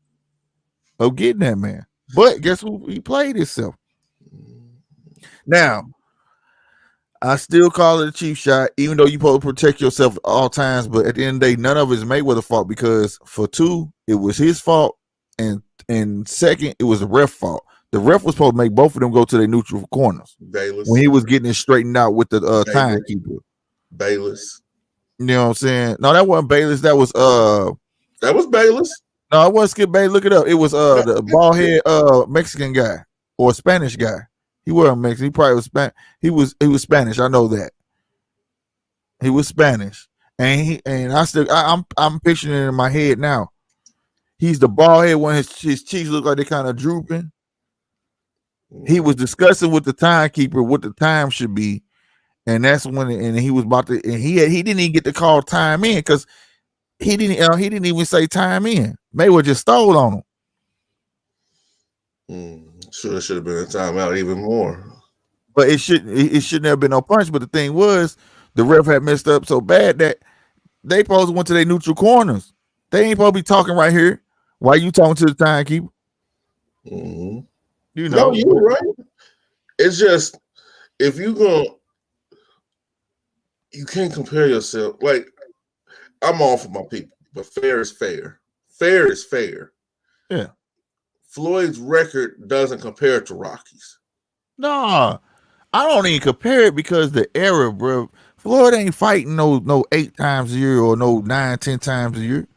of getting that man, but guess who? He played himself. Now, I still call it a cheap shot, even though you supposed to protect yourself at all times. But at the end of the day, none of it is Mayweather's fault because for two, it was his fault, and second, it was the ref fault. The ref was supposed to make both of them go to their neutral corners Bayless. When he was getting it straightened out with the timekeeper. Bayless. You know what I'm saying? No, that wasn't Bayless. That was Bayless. No, I wasn't Skip Bayless. Look it up. It was the bald head Mexican guy or Spanish guy. He wasn't Mexican. He probably was Spanish. He was Spanish. I know that. He was Spanish. And I'm picturing it in my head now. He's the bald head when his cheeks look like they kind of drooping. He was discussing with the timekeeper what the time should be, and that's when and he was about to and he didn't even get to call time in because he didn't even say time in. Mayweather just stole on him. Should have been a timeout even more. But it shouldn't have been no punch. But the thing was, the ref had messed up so bad that they supposed to went to their neutral corners. They ain't supposed to be talking right here. Why you talking to the timekeeper? Mm-hmm. You know, no, you're right. It's just if you can't compare yourself. Like I'm all for my people, but fair is fair. Fair is fair. Yeah. Floyd's record doesn't compare to Rocky's. Nah, I don't even compare it because the era, bro. Floyd ain't fighting no 8 times a year or no 9, 10 times a year.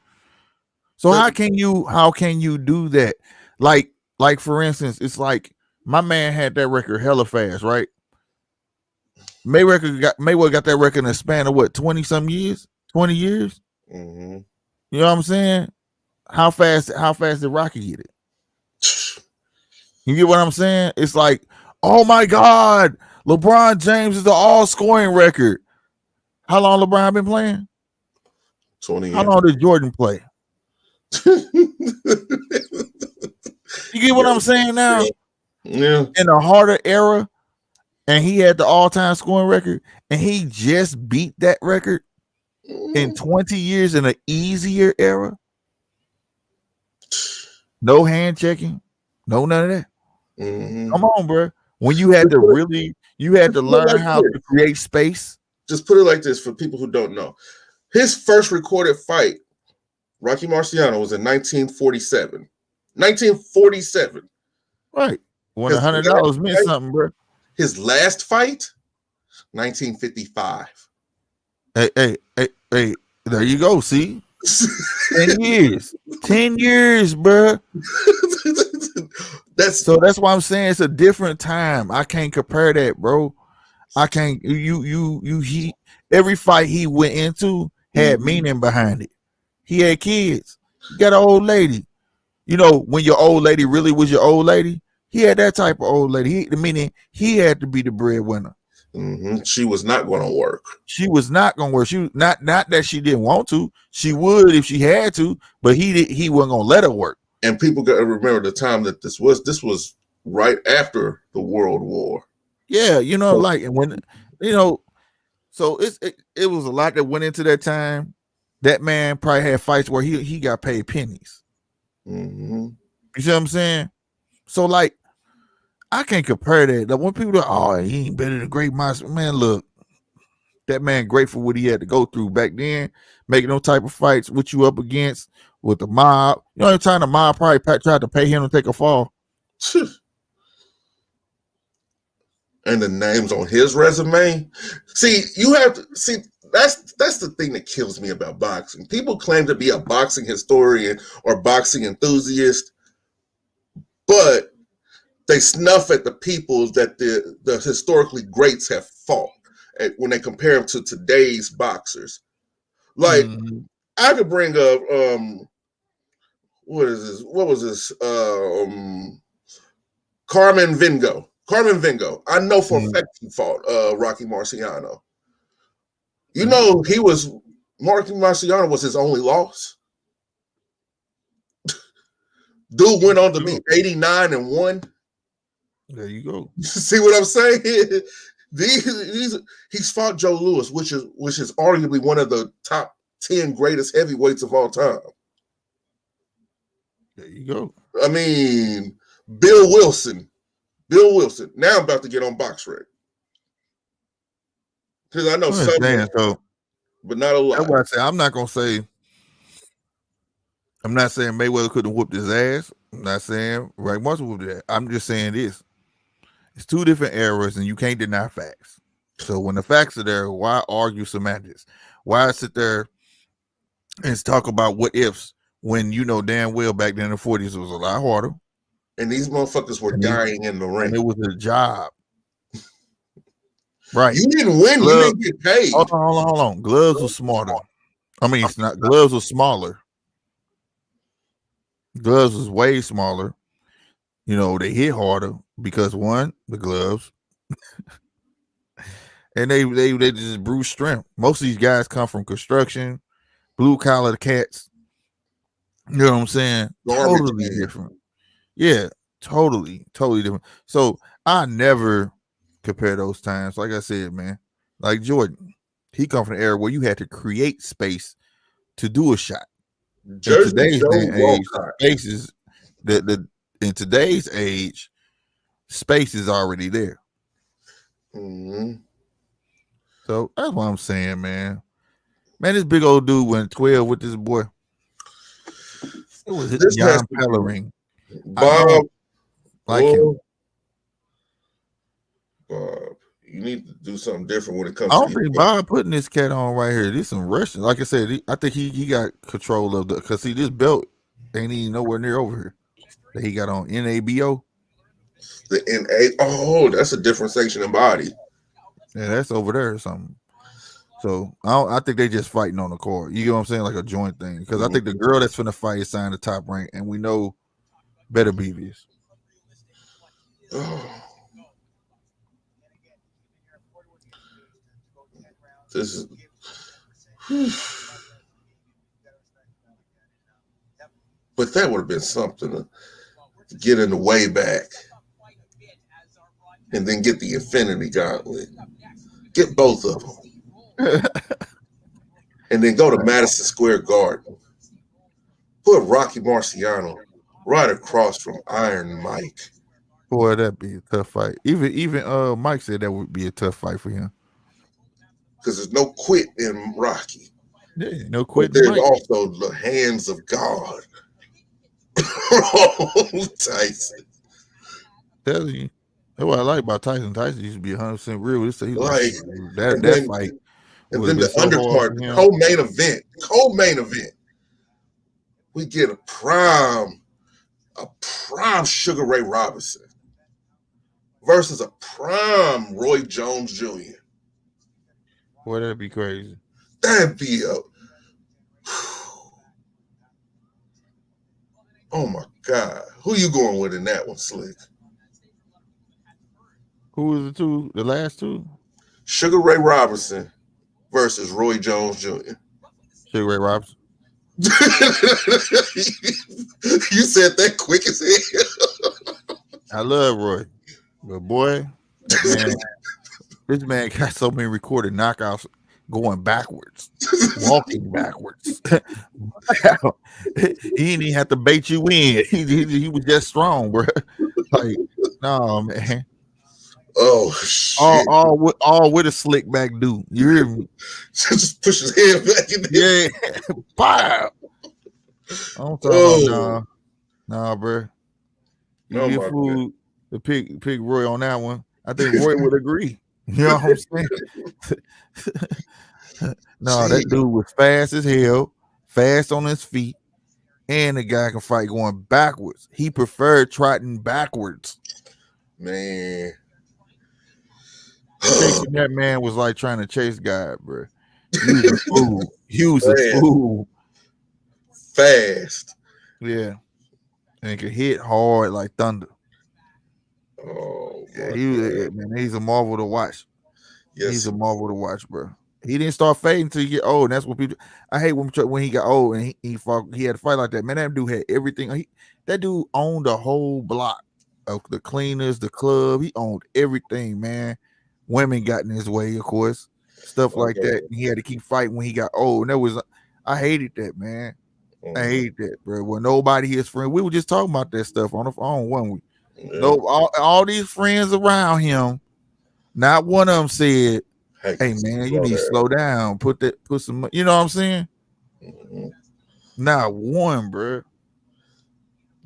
So how can you do that? Like for instance, it's like my man had that record hella fast, right? Mayweather got that record in a span of what, 20 some years? 20 years? Mm-hmm. You know what I'm saying? How fast did Rocky get it? You get what I'm saying? It's like, oh my God, LeBron James is the all-scoring record. How long LeBron been playing? 20 years. How long did Jordan play? You get what I'm saying now? Yeah. In a harder era, and he had the all-time scoring record, and he just beat that record in 20 years in an easier era. No hand checking, no none of that. Mm-hmm. Come on, bro. When you had to learn how to create space. Just put it like this for people who don't know. His first recorded fight, Rocky Marciano, was in 1947. 1947. Right. When $100 meant something, bro. His last fight, 1955. Hey. There you go. See? 10 years. 10 years, bro. That's why I'm saying it's a different time. I can't compare that, bro. I can't. He every fight he went into had meaning behind it. He had kids. He got an old lady. You know, when your old lady really was your old lady, he had that type of old lady. Meaning he had to be the breadwinner. Mm-hmm. She was not going to work. She was not going to work. She not that she didn't want to. She would if she had to, but he wasn't going to let her work. And people got to remember the time that this was right after the World War. Yeah, you know, like, and when, you know, so it was a lot that went into that time. That man probably had fights where he got paid pennies. Mm-hmm. You see what I'm saying? So like, I can't compare that. Like when people are, oh, he ain't better than Great Monster. Man, look, that man grateful what he had to go through back then, making those type of fights, what you up against with the mob. You know, every time the mob probably tried to pay him to take a fall. And the names on his resume. See, you have to see that's the thing that kills me about boxing. People claim to be a boxing historian or boxing enthusiast, but they snuff at the people that the historically greats have fought when they compare them to today's boxers. Like I could bring up what was this? Carmen Vingo. I know for a fact he fought Rocky Marciano. You know, Rocky Marciano was his only loss. Dude went on to be 89-1. There you go. See what I'm saying? He's fought Joe Louis, which is arguably one of the top 10 greatest heavyweights of all time. There you go. I mean, Bill Wilson. Now I'm about to get on BoxRec. Because I know some, but not a lot. That's why I say I'm not saying Mayweather couldn't have whooped his ass. I'm not saying Ray Marshall whooped his ass. I'm just saying this. It's two different eras and you can't deny facts. So when the facts are there, why argue semantics? Why sit there and talk about what ifs when you know damn well back then in the 40s it was a lot harder. And these motherfuckers were And dying in the and ring. it was a job. Right. You didn't win. You Gloves, didn't get paid. hold on. Gloves was smarter. I mean, it's not. Gloves was smaller. Gloves was way smaller. You know, they hit harder because one, the gloves, and they just brute strength. Most of these guys come from construction, blue collar cats. You know what I'm saying? Garbage Totally man. different. Yeah, totally different. So I never compare those times. Like I said, man, like Jordan, he come from the era where you had to create space to do a shot. In Jersey today's day Joe and age, Walcott. spaces the in today's age, space is already there. Mm-hmm. So that's what I'm saying, man. Man, this big old dude went 12 with this boy. It was This has Jan to Pellerin. be I Bob. don't like him. Bob, you need to do something different when it I comes to don't these. think Bob putting this cat on right here. This some Russian. Like I said, I think he got control of the because see this belt ain't even nowhere near over here that he got on NABO. The NA. Oh, that's a different section of body. Yeah, that's over there or something. So I think they just fighting on the court. You know what I'm saying, like a joint thing. Because I think the girl that's finna fight is signed the top rank, and we know Beterbiev. Oh, this is. But that would have been something to get in the way back, and then get the Infinity Gauntlet. Get both of them, and then go to Madison Square Garden. Put Rocky Marciano right across from Iron Mike. Boy, that'd be a tough fight. Even Mike said that would be a tough fight for him. Because there's no quit in Rocky. Yeah, no But quitting there's Mike. also the hands of God. Tyson. Tell you. That's what I like about Tyson. Tyson used to be 100% real. He was like, Like, and that then fight and would have then been the so hard undercard, for the him. co-main event. We get a prime Sugar Ray Robinson versus a prime Roy Jones Jr. Boy, that'd be crazy. That'd be a oh my God. Who you going with in that one, Slick? Who was the last two? Sugar Ray Robinson versus Roy Jones Jr. Sugar Ray Robinson. You said that quick as hell. I love Roy. But boy, this man got so many recorded knockouts going backwards, walking backwards. He didn't even have to bait you in. He was just strong, bro. Like, no, man. Oh shit! All with a slick back dude. You hear me? Just push his head back in there. Yeah. Pow. I'm talking about nah, bro. You Oh get my food to pick Roy on that one. I think Roy would agree. You know what I'm saying? No, that dude was fast as hell, fast on his feet, and the guy can fight going backwards. He preferred trotting backwards. Man. Chasing that man was like trying to chase God, bro. You was a fool. You was a fool. Fast. Yeah. And could hit hard like thunder. Oh, Yeah, he's a marvel to watch. Yes, he's a marvel to watch, bro. He didn't start fading until you get old. And that's what people. I hate when he got old and he fought. He had to fight like that. Man, that dude had everything. That dude owned the whole block of the cleaners, the club. He owned everything, man. Women got in his way, of course, stuff like that. And he had to keep fighting when he got old. And that was, I hated that, man. I hate that, bro. When nobody his friend, we were just talking about that stuff on the phone, weren't we? Yeah. No, all these friends around him, not one of them said, "Hey man, you need to slow down. Put some, you know what I'm saying?" Mm-hmm. Not one, bro.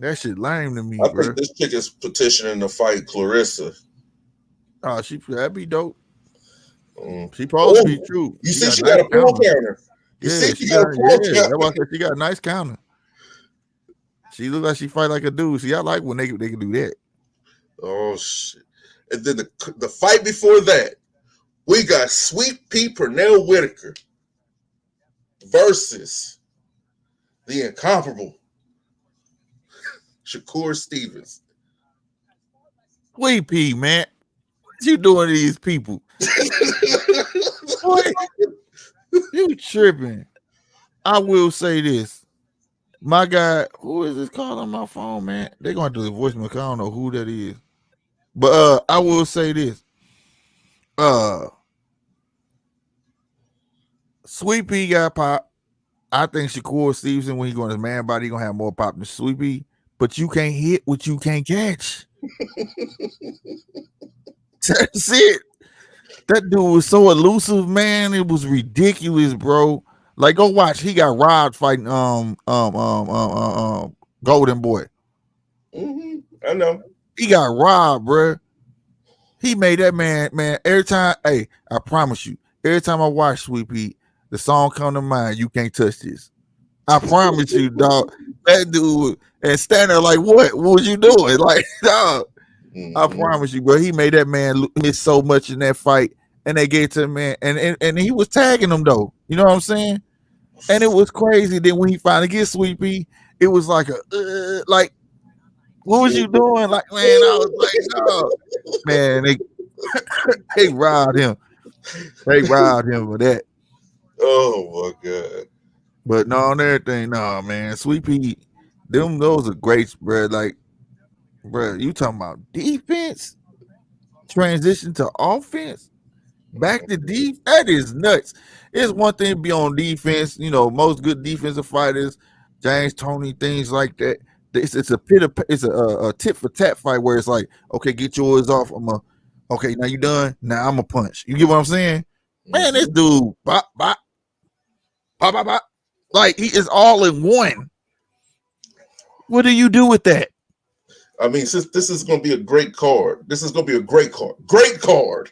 That shit lame to me, I bro. think this chick is petitioning to fight Clarissa. Oh, that'd be dope. She probably be true. You see, she got a pull counter. Yeah, she got a pull counter. That's why I said she got a nice counter. She look like she fight like a dude. See, I like when they can do that. Oh shit! And then the fight before that, we got Sweet Pea Pernell Whitaker versus the incomparable Shakur Stevens. Sweet Pea, man. What you doing to these people? Boy, you tripping. I will say this. My guy, who is this calling on my phone, man? They're gonna do the voicemail. I don't know who that is. But I will say this. Sweet Pea got pop. I think Shakur Stevenson, when he go in his man body, he gonna have more pop than Sweet Pea. But you can't hit what you can't catch. That's it. That dude was so elusive, man. It was ridiculous, bro. Like, go watch. He got robbed fighting Golden Boy. I know. He got robbed, bro. He made that man. Every time, hey, I promise you, every time I watch Sweet Pea, the song come to mind. You can't touch this. I promise you, dog. That dude and stand there like, what? What was you doing? Like, dog. I promise you, bro. He made that man miss so much in that fight, and they gave it to the man, and he was tagging him though. You know what I'm saying? And it was crazy. Then when he finally gets Sweet Pea, it was like like, what was you doing? Like, man, I was like, no, man, they robbed him. They robbed him for that. Oh my god! But no, on everything, no, man. Sweet Pea, those are greats, bro. Like, bro, you talking about defense, transition to offense, back to defense. That is nuts. It's one thing to be on defense. You know, most good defensive fighters, James Toney, things like that. It's a tit for tat fight where it's like, okay, get yours off. Okay, now you done. Now I'm a punch. You get what I'm saying? Man, this dude, bop, bop, bop, bop, bop. Like, he is all in one. What do you do with that? I mean, since this is going to be a great card, this is going to be a great card. Great card.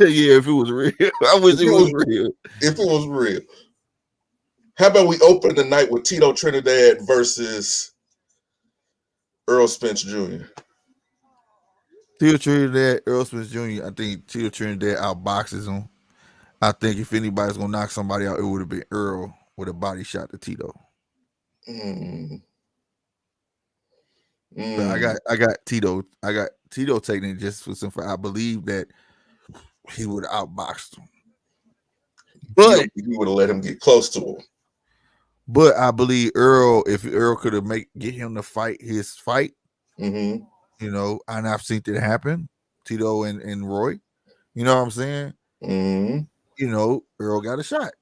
Yeah, if it was real. I wish it was real. If it was real. How about we open the night with Tito Trinidad versus Earl Spence Jr.? Tito Trinidad, Earl Spence Jr., I think Tito Trinidad outboxes him. I think if anybody's going to knock somebody out, it would have been Earl with a body shot to Tito. But I got Tito taking it just for simple. I believe that he would have outboxed him. But you would have let him get close to him. But I believe if Earl could have get him to fight his fight, you know, and I've seen it happen, Tito and Roy. You know what I'm saying? You know, Earl got a shot.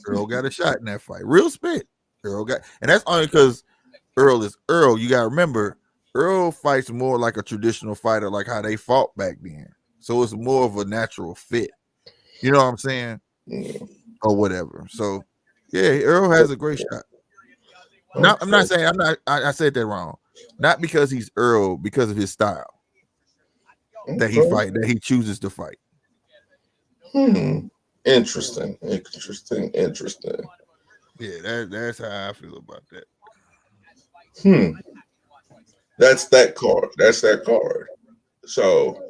Earl got a shot in that fight. Real spit. And that's only because Earl is Earl. You gotta remember, Earl fights more like a traditional fighter, like how they fought back then. So it's more of a natural fit. You know what I'm saying? Or whatever. So yeah, Earl has a great shot. Now, I'm not saying I said that wrong. Not because he's Earl, because of his style that he chooses to fight. Interesting. Yeah, that's how I feel about that. That's that card. So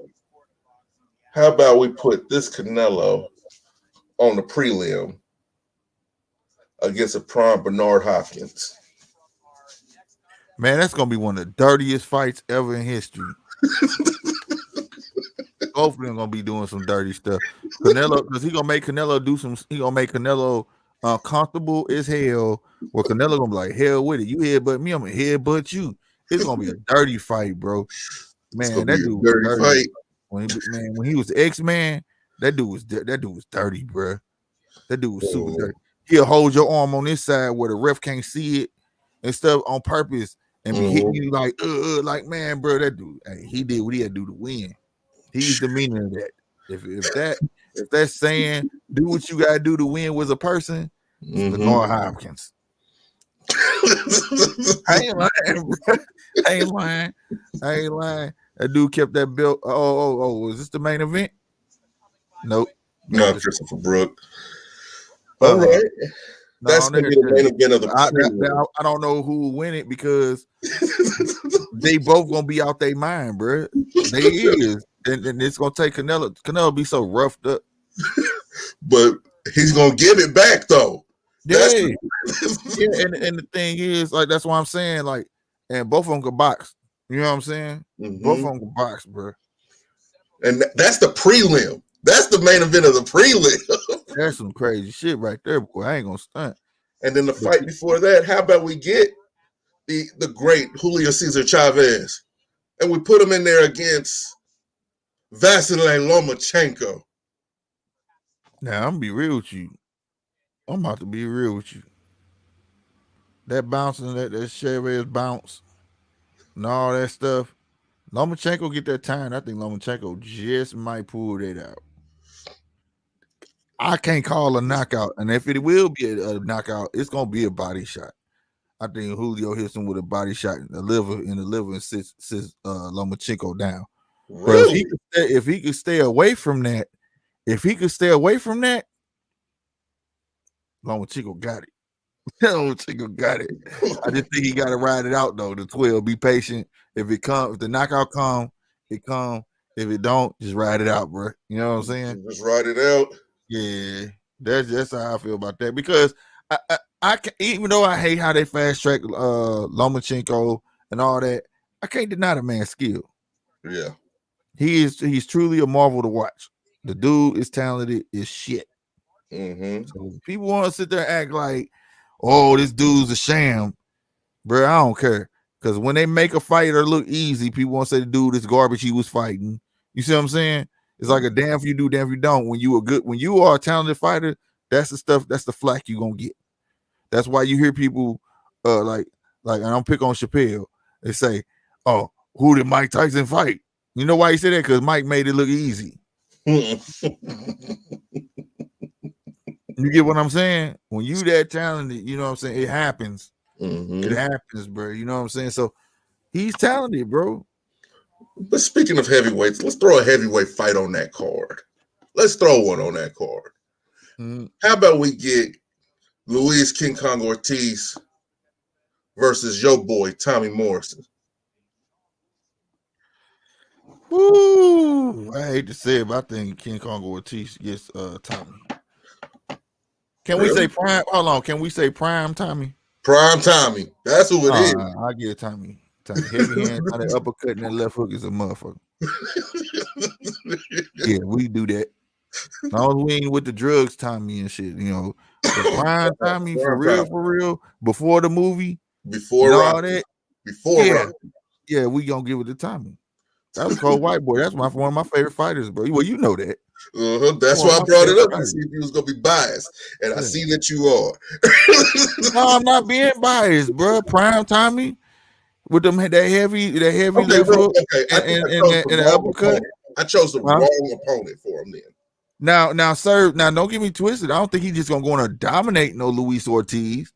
how about we put this Canelo on the prelim against a prime Bernard Hopkins? Man, that's gonna be one of the dirtiest fights ever in history. Both of them gonna be doing some dirty stuff. Canelo, because he gonna make Canelo comfortable as hell. Where Canelo gonna be like, hell with it. You headbutt me, I'm gonna headbutt you. It's gonna be a dirty fight, bro. Man, that dude was dirty. Fight. When he was the X-Man, that dude was dirty, bro. That dude was super dirty. He'll hold your arm on this side where the ref can't see it and stuff on purpose and be hitting you like man, bro. That dude, hey, he did what he had to do to win. He's the meaning of that. If that's saying do what you gotta do to win was a person, it's Bernard Hopkins. I ain't lying, bro. I ain't lying. That dude kept that belt. Oh, is this the main event? Nope. No, Christopher Brook. All right. That's No, gonna nigga, be the main event of the prelim. I don't know who will win it because they both gonna be out their mind, bro. They is, and it's gonna take Canelo. Canelo be so roughed up. But he's gonna give it back though. That's Yeah, yeah. And the thing is, like, that's why I'm saying, like, and both of them can box. You know what I'm saying? Both of them can box, bro. And that's the prelim. That's the main event of the prelim. That's some crazy shit right there, boy. I ain't gonna stunt. And then the But fight before that, how about we get the great Julio Cesar Chavez, and we put him in there against Vasily Lomachenko. now I'm gonna be real with you. I'm about to be real with you. That bouncing, that Chavez bounce, and all that stuff. Lomachenko get that time. I think Lomachenko just might pull that out. I can't call a knockout, and if it will be a knockout, it's gonna be a body shot. I think Julio hits him with a body shot in the liver, and sits Lomachenko down. But Really? if he could stay away from that, Lomachenko got it. Lomachenko got it. I just think he got to ride it out though. The 12, be patient. If the knockout come, it come. If it don't, just ride it out, bro. You know what I'm saying? Just ride it out. Yeah, that's how I feel about that. Because I can, even though I hate how they fast track Lomachenko and all that, I can't deny the man's skill. Yeah, he's truly a marvel to watch. The dude is talented as shit. So people want to sit there and act like, oh, this dude's a sham, bro. I don't care. Because when they make a fighter look easy, people want to say the dude is garbage he was fighting. You see what I'm saying? It's like a damn if you do, damn if you don't. When you are a talented fighter, that's the stuff, that's the flack you gonna get. That's why you hear people like and I'm pick on Chappelle. They say, oh, who did Mike Tyson fight? You know why he said that? Because Mike made it look easy. You get what I'm saying? When you that talented, you know what I'm saying? It happens. It happens, bro. You know what I'm saying? So he's talented, bro. But speaking of heavyweights, let's throw a heavyweight fight on that card. Let's throw one on that card. How about we get Luis King Kong Ortiz versus your boy Tommy Morrison? Woo! I hate to say it, but I think King Kong Ortiz gets Tommy. Can we say prime? Hold on. Can we say prime Tommy? Prime Tommy. That's who it is. I get Tommy. Heavy hand, that uppercut, and that left hook is a motherfucker. Yeah, we do that. No, we ain't with the drugs, Tommy and shit. You know, the prime Tommy for real. Before the movie, before all that, before yeah, we gonna give it to Tommy. That was called White Boy. That's one of my favorite fighters, bro. Well, you know that. That's why I brought it up to see if you was gonna be biased, and I see that you are. No, I'm not being biased, bro. Prime Tommy with them that heavy left hook and the uppercut. I chose the wrong opponent for him then. Now, sir, don't get me twisted. I don't think he's just gonna go in there and dominate no Luis Ortiz.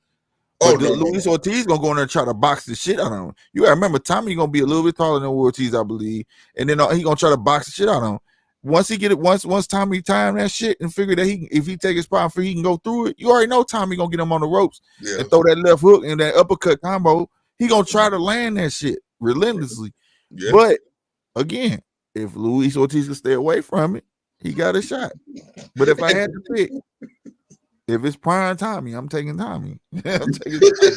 Luis Ortiz gonna go in there and try to box the shit out of him. You gotta remember, Tommy gonna be a little bit taller than Ortiz, I believe, and then he gonna try to box the shit out of him. Once he get it, once Tommy time that shit and figure that if he take his spot he can go through it. You already know Tommy gonna get him on the ropes and throw that left hook and that uppercut combo. He gonna try to land that shit relentlessly. Yeah. But again, if Luis Ortiz can stay away from it, he got a shot. But if I had to pick, if it's prime Tommy, I'm taking Tommy. I'm taking Tommy.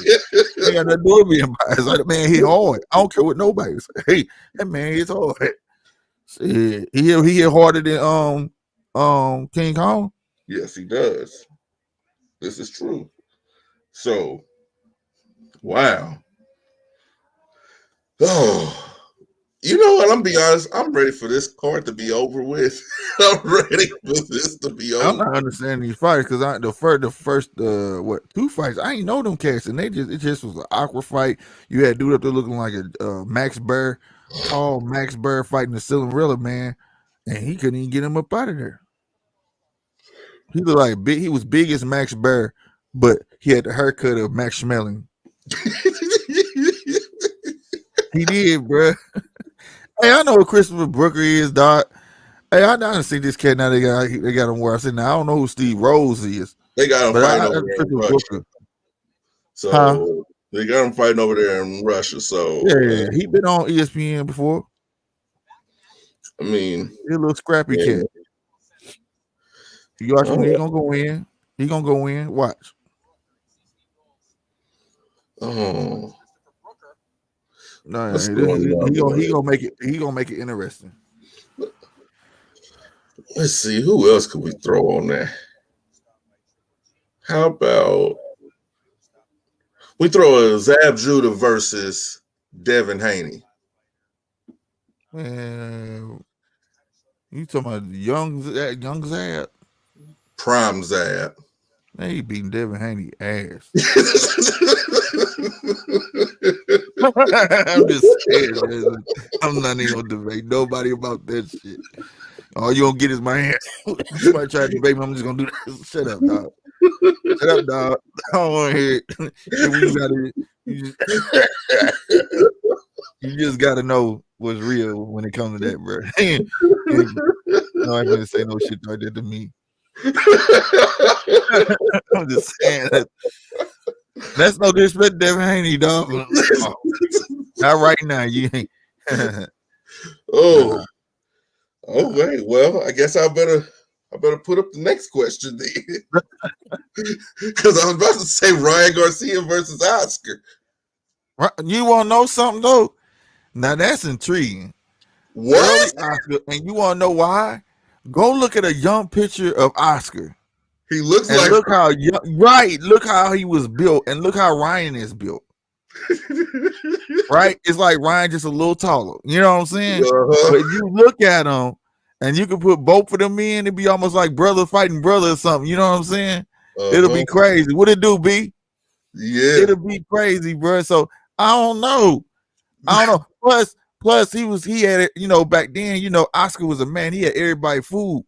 He got nothing to do with being biased. Like, man, he hard. I don't care what nobody say. Hey, that man is hard. Shit. He hit harder than King Kong. Yes, he does. This is true. So, wow. Oh, you know what? I'm be honest. I'm ready for this card to be over with. I'm ready for this to be over. I'm not understanding these fights because the first 2 fights I ain't know them cats, and it just was an awkward fight. You had dude up there looking like a Max Burr, tall Max Burr fighting the Cinderella man, and he couldn't even get him up out of there. He looked like big. He was big as Max Burr, but he had the haircut of Max Schmeling. He did, bro. Hey, I know who Christopher Brooker is, dog. Hey, I done see this cat now. They got him where I said, now I don't know who Steve Rose is. They got him But fighting I over there in Christian Russia. Booker, huh? So they got him fighting over there in Russia. So Yeah, he been on ESPN before. I mean, He a little scrappy yeah. cat. You watch him, he Oh, gonna go in. He gonna go in. Watch. oh, No, let's he, throw he another. gonna make it. He gonna make it interesting. Let's see, who else could we throw on there? How about we throw a Zab Judah versus Devin Haney? Man, you talking about young Zab? Prime Zab. Man, he beating Devin Haney ass. I'm just saying, man. I'm not even gonna debate nobody about that shit. All you gonna get is my hand. Somebody try to debate me, I'm just gonna do that. Shut up, dog. Shut up, dog. I don't want to hear it. You gotta, you just gotta know what's real when it comes to that, bro. No, I'm gonna say no shit like that to me. I'm just saying that. That's no disrespect, Devin Haney, dog. No, not right now. You ain't. Oh, Nah. okay. Well, I guess I better put up the next question then, because I was about to say Ryan Garcia versus Oscar. You want to know something though? Now that's intriguing. Early What? Oscar, and you want to know why? Go look at a young picture of Oscar He looks and like. look how young, right? Look how he was built, and look how Ryan is built. Right? It's like Ryan just a little taller. You know what I'm saying? But if you look at him, and you can put both of them in, it'd be almost like brother fighting brother or something. You know what I'm saying? It'll be crazy. What it do, B? Yeah. It'll be crazy, bro. So I don't know. I don't know. Plus he had it, back then, Oscar was a man. He had everybody food.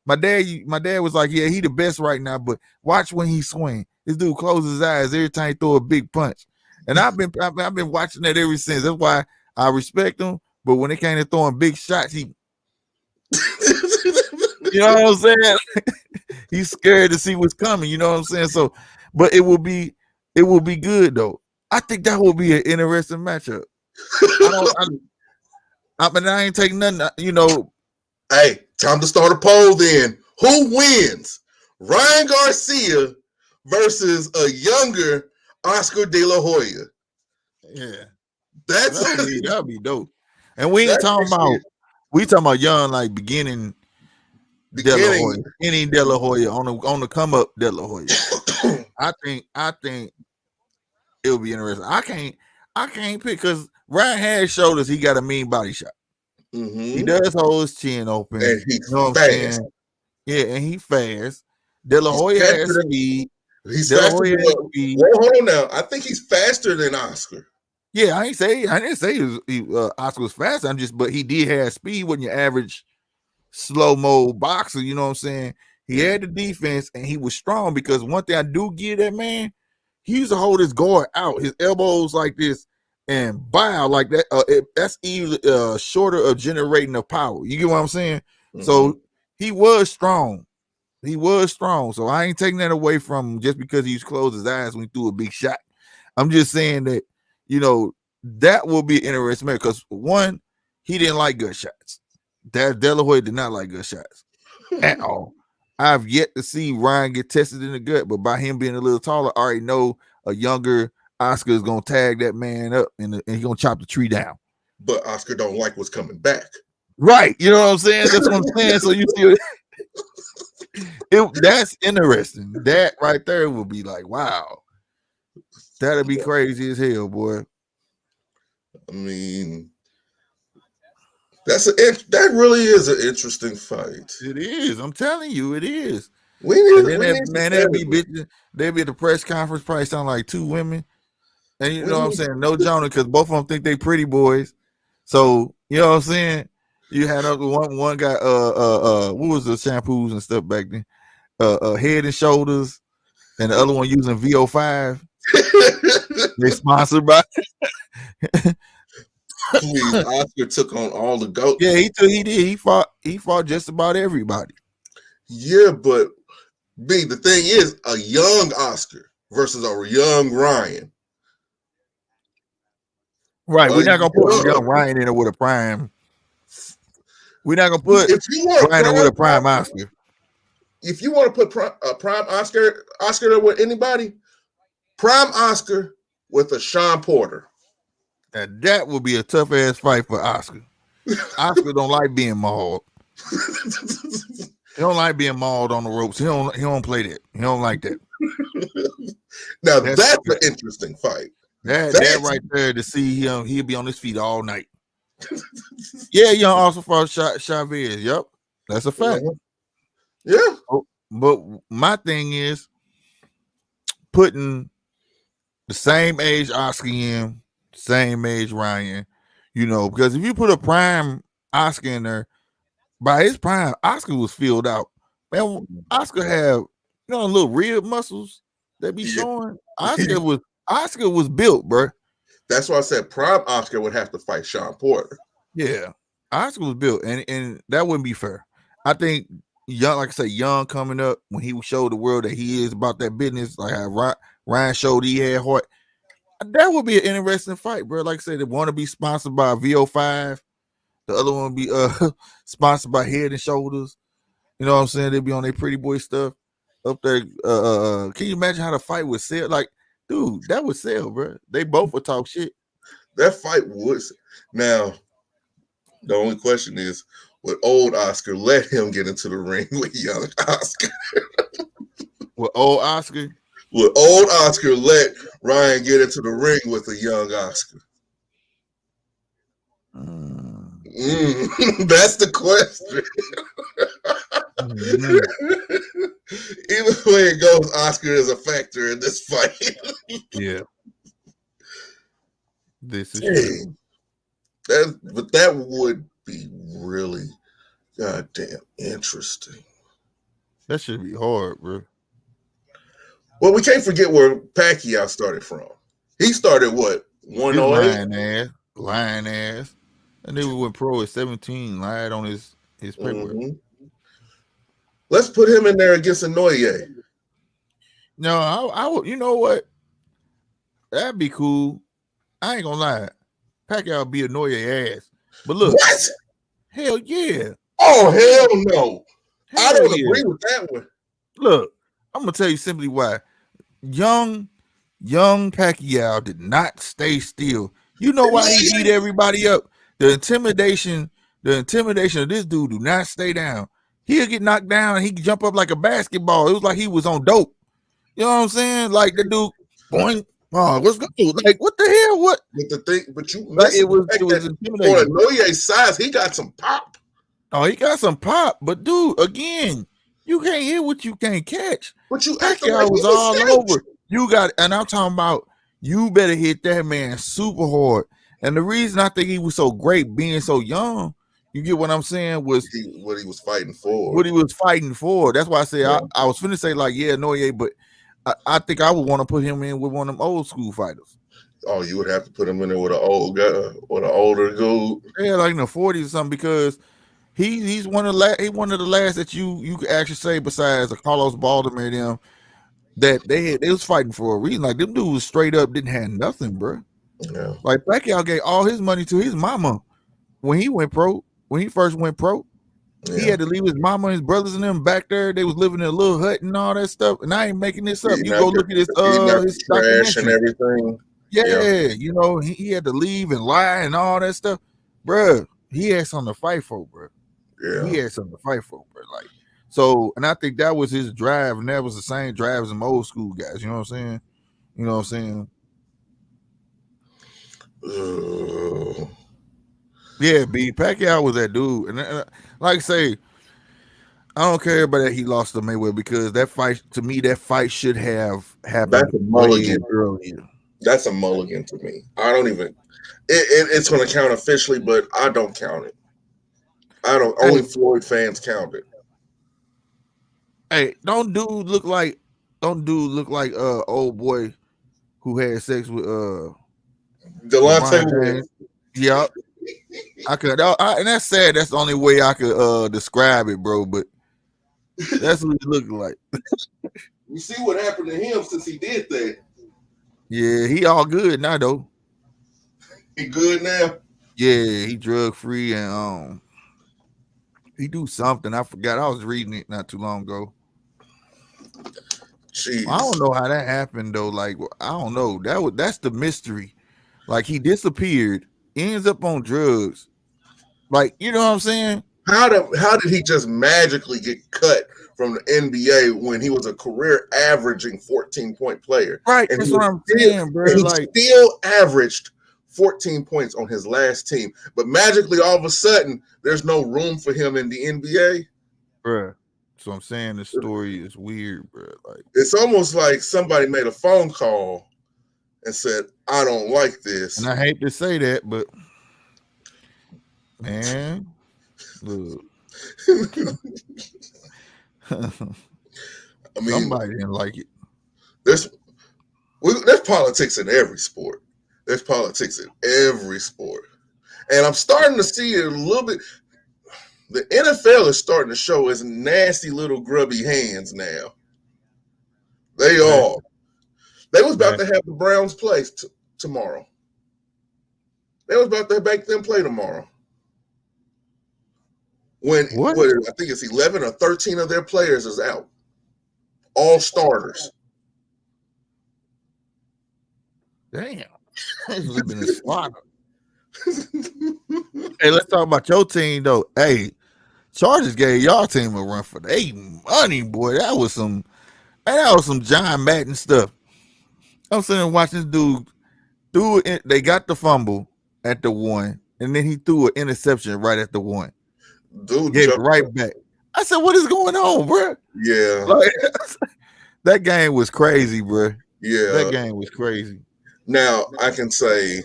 My dad was like, yeah, he the best right now, but watch when he swing. This dude closes his eyes every time he throw a big punch. And I've been watching that ever since. That's why I respect him. But when it came to throwing big shots, you know what I'm saying? He's scared to see what's coming. You know what I'm saying? So, but it will be good though. I think that will be an interesting matchup. I ain't taking nothing. Hey, time to start a poll then. Who wins? Ryan Garcia versus a younger Oscar De La Hoya. Yeah, That's that'll be dope. And we ain't talking about young, like beginning De La Hoya, beginning De La Hoya on the come up De La Hoya. I think it'll be interesting. I can't pick because Ryan has showed us he got a mean body shot. Mm-hmm. He does hold his chin open. And he's you know what fast. I'm saying? Yeah, and he fast. De La Hoya has speed. He's faster than. Well, hold on now. I think he's faster than Oscar. Yeah, I didn't say Oscar was fast. But he did have speed. Wasn't your average slow mo boxer. You know what I'm saying? He had the defense and he was strong because one thing I do give that man, he used to hold his guard out, his elbows like this, and bow like that. That's even shorter of generating of power. You get what I'm saying? Mm-hmm. So he was strong. He was strong. So I ain't taking that away from him just because he closed his eyes when he threw a big shot. I'm just saying that, that will be interesting because one, he didn't like good shots. That De La Hoya did not like good shots at all. I've yet to see Ryan get tested in the gut, but by him being a little taller, I already know a younger Oscar is gonna tag that man up and he's gonna chop the tree down. But Oscar don't like what's coming back. Right. You know what I'm saying? That's what I'm saying. So you see that's interesting. That right there will be like, wow. That'll be crazy as hell, boy. I mean, that really is an interesting fight. It is. I'm telling you, it is. They'll be at the press conference, probably sound like two women. And you know what I'm saying? No Jonah, because both of them think they pretty boys. So, you know what I'm saying? You had one guy, what was the shampoos and stuff back then? Head and Shoulders, and the other one using VO5. They sponsored by. Please, Oscar took on all the goats. Yeah, he did. He fought just about everybody. Yeah, but B, the thing is, a young Oscar versus a young Ryan. Right. We're not gonna put young Young, Ryan in there with a prime. We're not gonna put if you want Ryan in with a prime Oscar, Oscar. if you want to put a prime Oscar with anybody, prime Oscar with a Sean Porter. And that would be a tough ass fight for Oscar. Oscar don't like being mauled. He don't like being mauled on the ropes. He don't play that. He don't like that. Now that's an interesting fight. That right there to see him, he'll be on his feet all night. Yeah, young also fought Chavez. Yep, that's a fact. Yeah. But my thing is putting the same age Oscar in, same age Ryan, because if you put a prime Oscar in there, by his prime, Oscar was filled out. Man, Oscar have little rib muscles that be showing. Oscar was built, bro. That's why I said prime Oscar would have to fight Sean Porter. Yeah, Oscar was built, and that wouldn't be fair. I think young, like I say, young coming up when he showed the world that he is about that business, like how Ryan showed he had heart. That would be an interesting fight, bro. Like I said, they want to be sponsored by VO5. The other one be sponsored by Head and Shoulders. You know what I'm saying? They be on their pretty boy stuff up there. Can you imagine how the fight would sell? Like, dude, that would sell, bro. They both would talk shit. That fight would. Now, the only question is, would old Oscar let him get into the ring with young Oscar? With old Oscar? Would old Oscar let Ryan get into the ring with a young Oscar? That's the question. Either way it goes, Oscar is a factor in this fight. Yeah. This is true. But that would be really goddamn interesting. That should be hard, bro. Well, we can't forget where Pacquiao started from. He started what? 108? Lying ass. And then we went pro at 17, lied on his paperwork. Let's put him in there against Inoue. No, I would. You know what? That'd be cool. I ain't gonna lie. Pacquiao be Inoue ass. But look, what? Hell yeah. Oh hell no! I don't agree with that one. Look, I'm gonna tell you simply why. Young Pacquiao did not stay still. You know why he beat everybody up? The intimidation of this dude do not stay down. He'll get knocked down and he can jump up like a basketball. It was like he was on dope. You know what I'm saying? Like the dude, boing, oh, what's going on? Like, what the hell? What? But you like, it was intimidating. For Inoye's size, he got some pop. Oh, he got some pop, but dude, again, you can't hit what you can't catch. But you Pacquiao was all over. You got, and I'm talking about you better hit that man super hard. And the reason I think he was so great being so young, you get what I'm saying, was what he was fighting for. What he was fighting for. That's why I say I was finna say like, yeah, Noye, but I think I would want to put him in with one of them old school fighters. Oh, you would have to put him in there with an old guy or an older dude. Yeah, like in the 40s or something, because he's one of the last that you could actually say besides Carlos Baldomir them that they was fighting for a reason. Like them dudes straight up didn't have nothing, bro. Yeah. Like Pacquiao gave all his money to his mama when he went pro. When he first went pro, he had to leave his mama and his brothers and them back there. They was living in a little hut and all that stuff. And I ain't making this up. You go look at his trash and everything. Yeah, you know, he had to leave and lie and all that stuff. Bruh, he had something to fight for, bro. Yeah. He had something to fight for, bro. Like, so, and I think that was his drive, and that was the same drive as some old school guys. You know what I'm saying? Yeah, B. Pacquiao was that dude. And like I say, I don't care about that he lost to Mayweather, because that fight, to me, should have happened. That's a mulligan earlier. That's a mulligan to me. I don't even. It's going to count officially, but I don't count it. Only Floyd fans count it. Hey, don't dude look like old boy who had sex with Delonte? Yep. I could, and that's sad. That's the only way I could describe it, bro. But That's what he looked like. You see what happened to him since he did that. Yeah, he all good now though. He good now. Yeah, he drug free and he do something. I forgot. I was reading it not too long ago. I Jeez. don't know how that happened though. Like I don't know. That's the mystery. Like he disappeared, ends up on drugs. Like you know what I'm saying? How did he just magically get cut from the NBA when he was a career averaging 14-point player? Right. And That's what I'm saying, bro. he Like, still averaged 14 points on his last team. But magically, all of a sudden, there's no room for him in the NBA. bro. So I'm saying the story is weird, bro. Like It's almost like somebody made a phone call and said, I don't like this. and I hate to say that, but man, look. I mean, Somebody didn't like it. there's politics in every sport. There's politics in every sport. And I'm starting to see it a little bit. The NFL is starting to show its nasty little grubby hands now. They Man, are. They was about man. to have the Browns play tomorrow. They was about to make them play tomorrow. When What? I think it's 11 or 13 of their players is out. All starters. Damn. This has been a slaughter. Hey, let's talk about your team though. Hey, Chargers gave y'all team a run for their money, boy. That was some John Madden stuff. I'm sitting there watching this dude threw it. They got the fumble at the 1, and then he threw an interception right at the 1. Dude Gave it jumped right up. back. I said, "What is going on, bro?" Yeah. Like, that game was crazy, bro. Yeah. That game was crazy. Now, I can say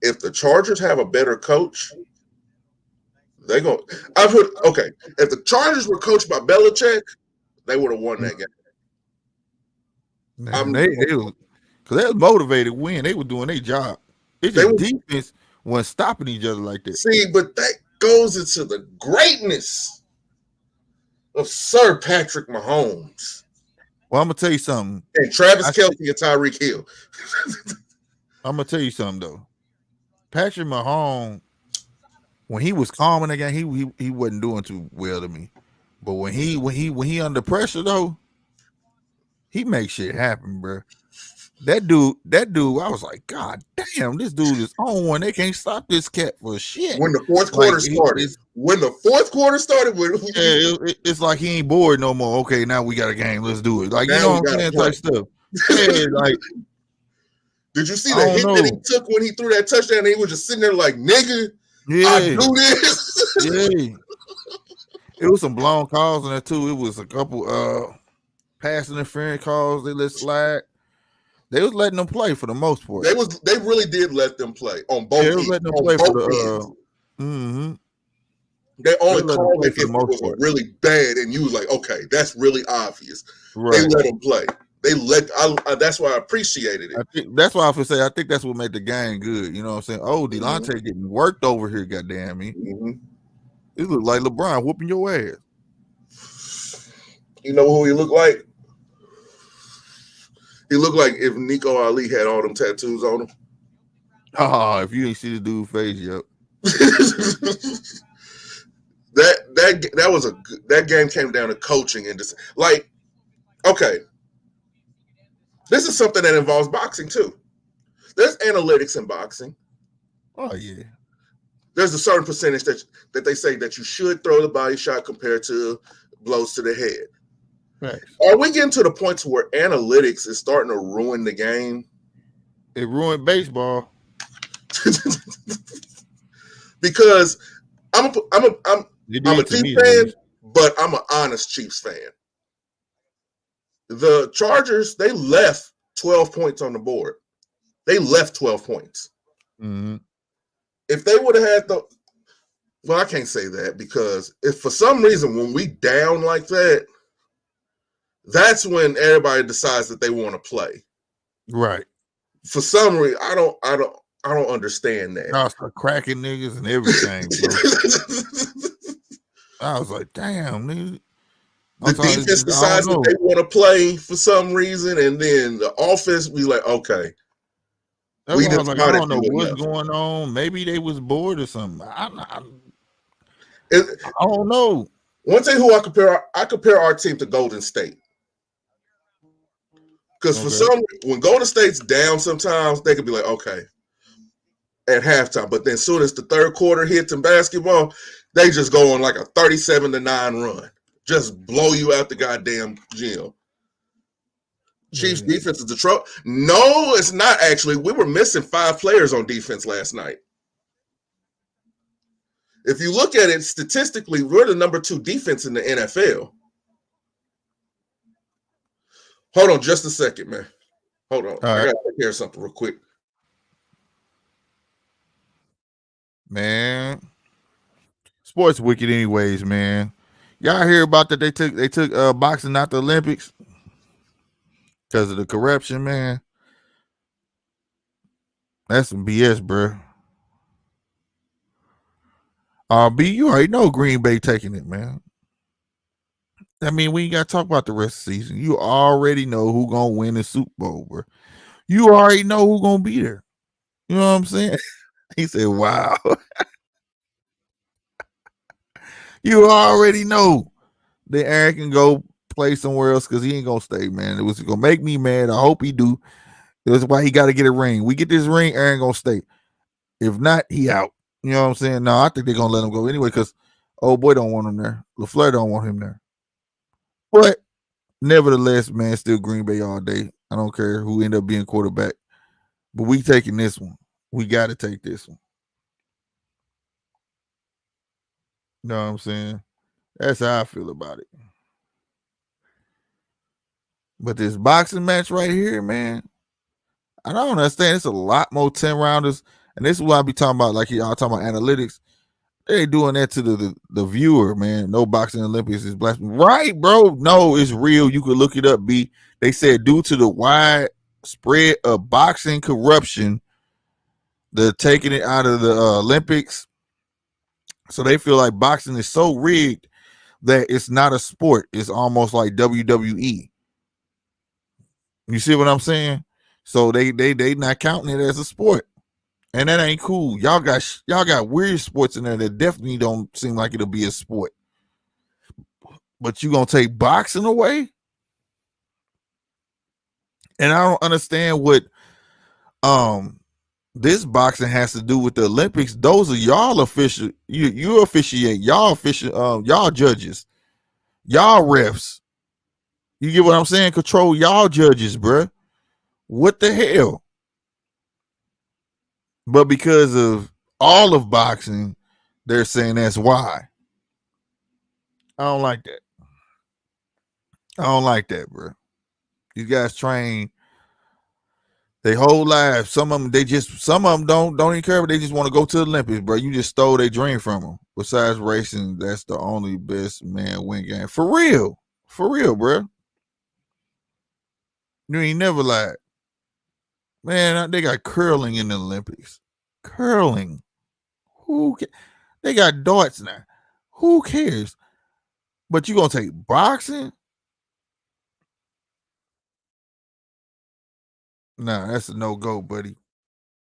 if the Chargers have a better coach, they're going to. Okay, if the Chargers were coached by Belichick, they would have won that game. Man, they was because they was motivated to win. They were doing their job. It's just defense wasn't stopping each other like that. See, but that goes into the greatness of Sir Patrick Mahomes. Well, I'm gonna tell you something. And Travis Kelce and Tyreek Hill. I'm gonna tell you something though. Patrick Mahomes, when he was calm in the game, he wasn't doing too well to me. But when he under pressure though, he makes shit happen, bro. That dude, I was like, God damn, this dude is on one. They can't stop this cat for shit. When the fourth quarter started, it's like he ain't bored no more. Okay, now we got a game. Let's do it. Like, now you know what I'm saying? Type stuff. Yeah, like. Did you see the hit that he took when he threw that touchdown? And he was just sitting there like, nigga, I do this. Yeah. It was some blown calls in there too. It was a couple pass interference calls they let slide. They was letting them play for the most part. They really did let them play on both. They was letting them play for the They only called it if it was really bad, and you was like, okay, that's really obvious. Right. They let them play. That's why I appreciated it. I think that's why I would say I think that's what made the game good. You know what I'm saying? Oh, Delonte getting worked over here, goddamn me. It looked like LeBron whooping your ass. You know who he looked like? He looked like if Nico Ali had all them tattoos on him. Oh, if you ain't see the dude's face yet. that game came down to coaching and just like, okay, this is something that involves boxing too. There's analytics in boxing. Oh yeah. There's a certain percentage that they say that you should throw the body shot compared to blows to the head. Right. Are we getting to the point where analytics is starting to ruin the game? It ruined baseball. Because I'm a Chiefs fan, but I'm an honest Chiefs fan. The Chargers, they left 12 points on the board. They left 12 points. Mm-hmm. If they would have had well, I can't say that because if for some reason when we down like that, that's when everybody decides that they want to play. Right. For some reason, I don't understand that. Y'all start cracking niggas and everything. I was like, damn, nigga. The I'm talking, defense I don't decides that know. they want to play for some reason, and then the offense be like, okay, That's we why I done was like, I started don't know you what's enough. going on. Maybe they was bored or something. It, I don't know. one thing who I compare our team to Golden State. Because for Okay. some, when Golden State's down, sometimes they could be like, okay, at halftime. But then as soon as the third quarter hits in basketball, they just go on like a 37-9 run. Just blow you out the goddamn gym. Chiefs Yeah. defense is the trouble. No, it's not actually. We were missing 5 players on defense last night. If you look at it statistically, we're the number 2 defense in the NFL. Hold on just a second, man. Hold on. All I right. got to take care of something real quick. Man. Sports wicked anyways, man. Y'all hear about that they took boxing out the Olympics because of the corruption, man. That's some BS, bro. B, you already know Green Bay taking it, man. I mean, we ain't got to talk about the rest of the season. You already know who gonna win the Super Bowl, bro. You already know who gonna be there. You know what I'm saying? He said, "Wow." You already know that Aaron can go play somewhere else because he ain't gonna stay, man. It was gonna make me mad. I hope he do. That's why he got to get a ring. We get this ring, Aaron gonna stay. If not, he out. You know what I'm saying? No, I think they're gonna let him go anyway because old boy don't want him there. LaFleur don't want him there. But nevertheless, man, still Green Bay all day. I don't care who end up being quarterback. But we taking this one. We got to take this one. You know what I'm saying? That's how I feel about it. But this boxing match right here, man, I don't understand. It's a lot more 10 rounders. And this is what I be talking about, like y'all talking about analytics. They ain't doing that to the viewer, man. No boxing Olympics is blasphemy. Right, bro. No, it's real. You could look it up, B. They said due to the wide spread of boxing corruption, they're taking it out of the Olympics. So they feel like boxing is so rigged that it's not a sport. It's almost like WWE. You see what I'm saying? So they not counting it as a sport. And that ain't cool. Y'all got weird sports in there that definitely don't seem like it'll be a sport. But you gonna take boxing away? And I don't understand what um this boxing has to do with the Olympics. Those are y'all official. You officiate. Y'all official. Y'all judges. Y'all refs. You get what I'm saying? Control y'all judges, bruh. What the hell? But because of all of boxing, they're saying that's why. I don't like that. I don't like that, bro. These guys train they whole lives. Some of them don't even care, but they just want to go to the Olympics, bro. You just stole their dream from them. Besides racing, that's the only best man win game. For real, bro. You ain't never lied. Man, they got curling in the Olympics. Curling. They got darts now. Who cares? But you gonna take boxing? Nah, that's a no go, buddy.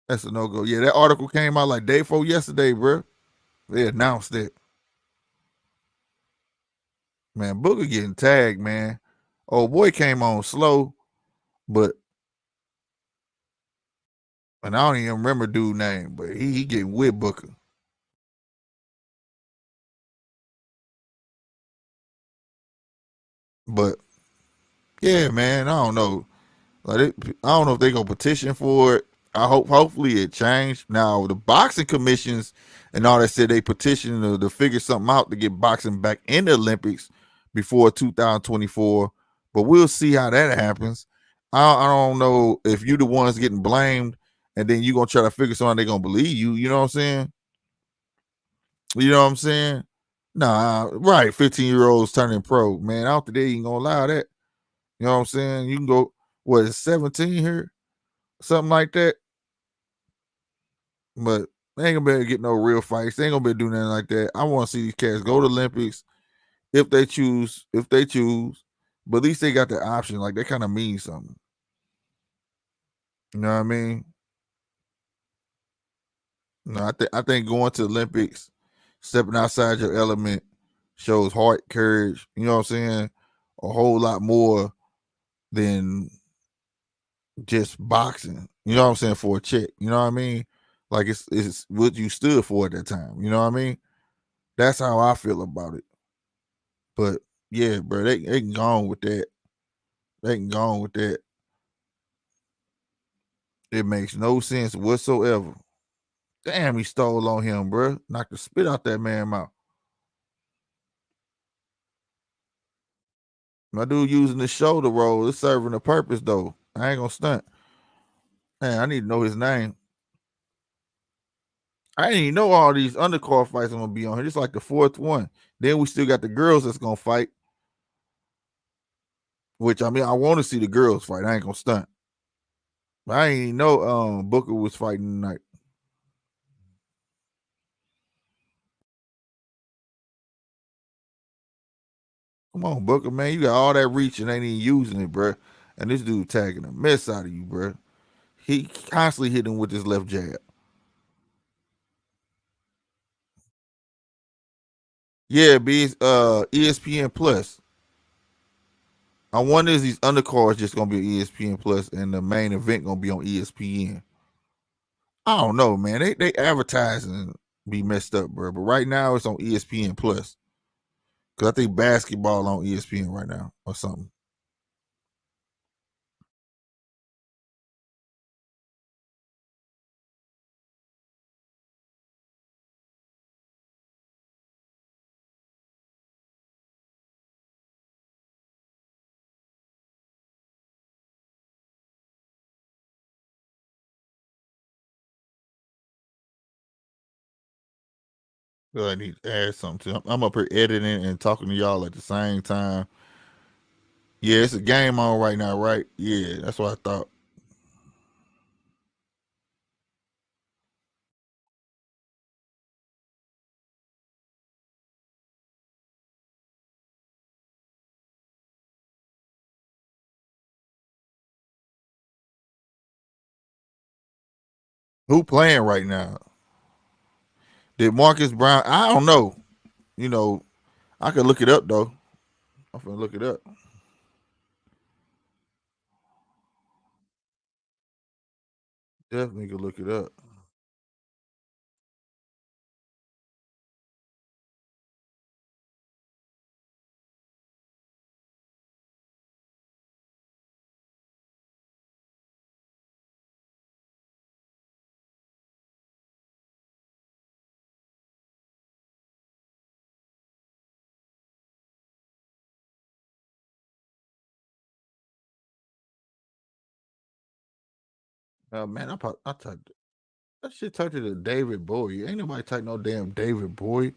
That's a no go. Yeah, that article came out like day before yesterday, bro. They announced it. Man, Booker getting tagged, man. Old boy came on slow, but and I don't even remember dude name, but he getting with Booker. But yeah, man, I don't know. I don't know if they gonna petition for it. Hopefully it changed. Now the boxing commissions and all that said they petitioned to figure something out to get boxing back in the Olympics before 2024. But we'll see how that happens. I don't know if you the ones getting blamed and then you gonna try to figure something they gonna believe you. You know what I'm saying? You know what I'm saying? Nah, right. 15-year-olds turning pro, man. I don't think they ain't gonna allow that. You know what I'm saying? You can go, what, 17 here? Something like that. But They ain't gonna be able to get no real fights. They ain't gonna be able to do nothing like that. I want to see these cats go to Olympics if they choose. If they choose, but at least they got the option. Like that kind of means something. You know what I mean? No, I think going to Olympics, stepping outside your element, shows heart, courage. You know what I'm saying? A whole lot more than just boxing. You know what I'm saying? For a check. You know what I mean? Like it's what you stood for at that time. You know what I mean? That's how I feel about it. But yeah, bro, they can go on with that. They can go on with that. It makes no sense whatsoever. Damn, he stole on him, bro. Knocked the spit out that man mouth. My dude using the shoulder roll. It's serving a purpose though. I ain't gonna stunt. Man, I need to know his name. I didn't even know all these undercard fights I'm gonna be on here. It's like the fourth one. Then we still got the girls that's gonna fight. Which I mean, I want to see the girls fight. I ain't gonna stunt. But I ain't even know Booker was fighting tonight. Come on, Booker, man. You got all that reach and ain't even using it, bro. And this dude tagging the mess out of you, bro. He constantly hitting with his left jab. Yeah, be ESPN Plus. I wonder is these undercards just gonna be ESPN Plus and the main event gonna be on ESPN. I don't know, man. They advertising be messed up, bro. But right now it's on ESPN Plus. Cause I think basketball on ESPN right now or something. So I need to add something to. I'm up here editing and talking to y'all at the same time. Yeah, it's a game on right now, right? Yeah, that's what I thought. Who playing right now? Did Marcus Brown? I don't know. You know, I could look it up though. I'm gonna look it up. Definitely could look it up. Man, I typed that shit typed it to David Bowie. Ain't nobody type no damn David Bowie.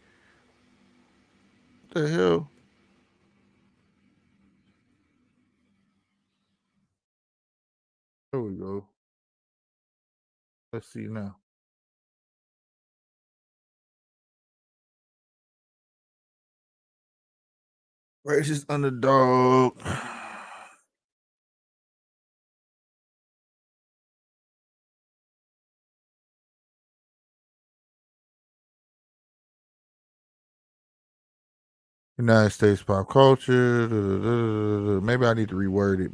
What the hell? There we go. Let's see now. Racist underdog. United States pop culture. Maybe I need to reword it.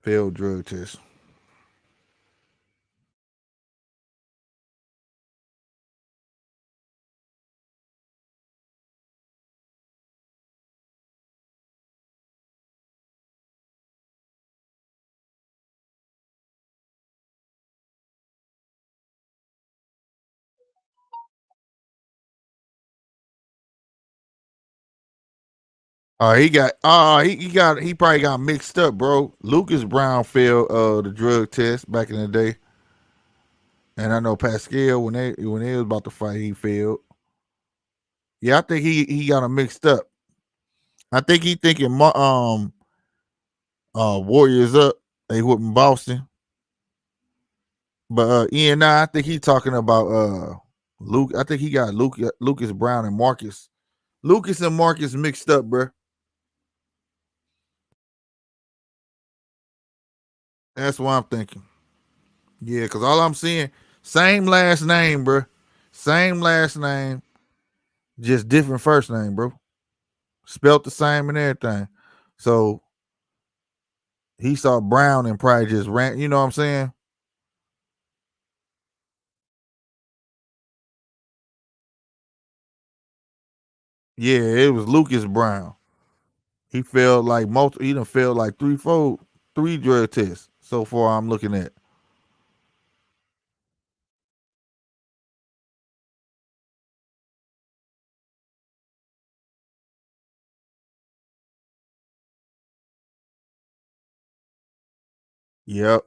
Failed drug test. He probably got mixed up, bro. Lucas Brown failed the drug test back in the day. And I know Pascal when they was about to fight, he failed. Yeah, I think he got him mixed up. I think he thinking Warriors up. They whooping Boston. But Ian, I think he's talking about Luke. I think he got Lucas Browne and Marcus. Lucas and Marcus mixed up, bro. That's what I'm thinking. Yeah, because all I'm seeing, same last name, bro. Same last name, just different first name, bro. Spelt the same and everything. So he saw Browne and probably just ran. You know what I'm saying? Yeah, it was Lucas Browne. He failed like He done failed like three drug tests so far. I'm looking at. Yep.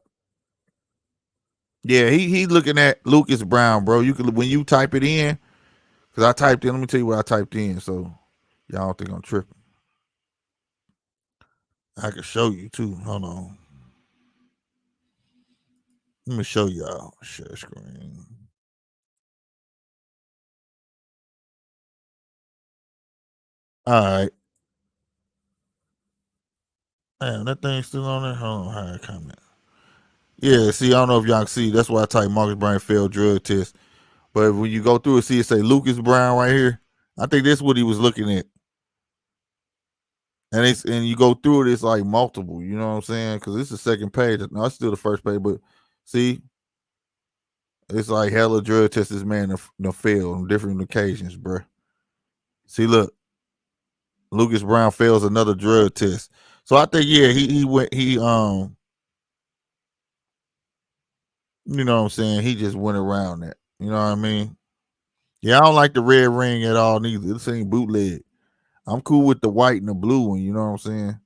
Yeah, he looking at Lucas Browne, bro. You can when you type it in, because I typed in. Let me tell you what I typed in, so y'all don't think I'm tripping. I can show you too. Hold on. Let me show y'all. Share screen. All right. Damn, that thing's still on there. Hold on. Higher comment. Yeah, see, I don't know if y'all can see. That's why I type Marcus Browne failed drug test. But when you go through it, see it say Lucas Browne right here. I think that's what he was looking at. And you go through it, it's like multiple. You know what I'm saying? Because it's the second page. No, it's still the first page. But see, it's like hella drug tests this man done failed on different occasions, bro. See, look, Lucas Browne fails another drug test. So I think he went you know what I'm saying, he just went around that. You know what I mean? Yeah, I don't like the red ring at all neither. This ain't bootleg. I'm cool with the white and the blue one, you know what I'm saying?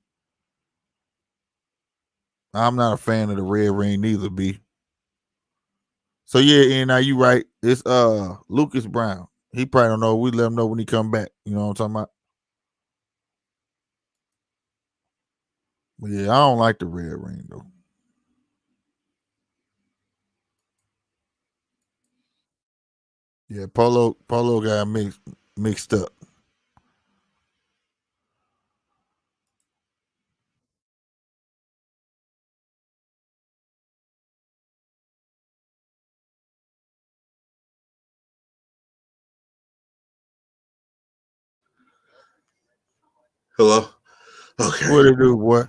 I'm not a fan of the red ring neither, B. So yeah, and now you right. It's Lucas Browne. He probably don't know. We let him know when he come back. You know what I'm talking about? But yeah, I don't like the red ring though. Yeah, Polo got mixed up. Hello. Okay. What it do, boy?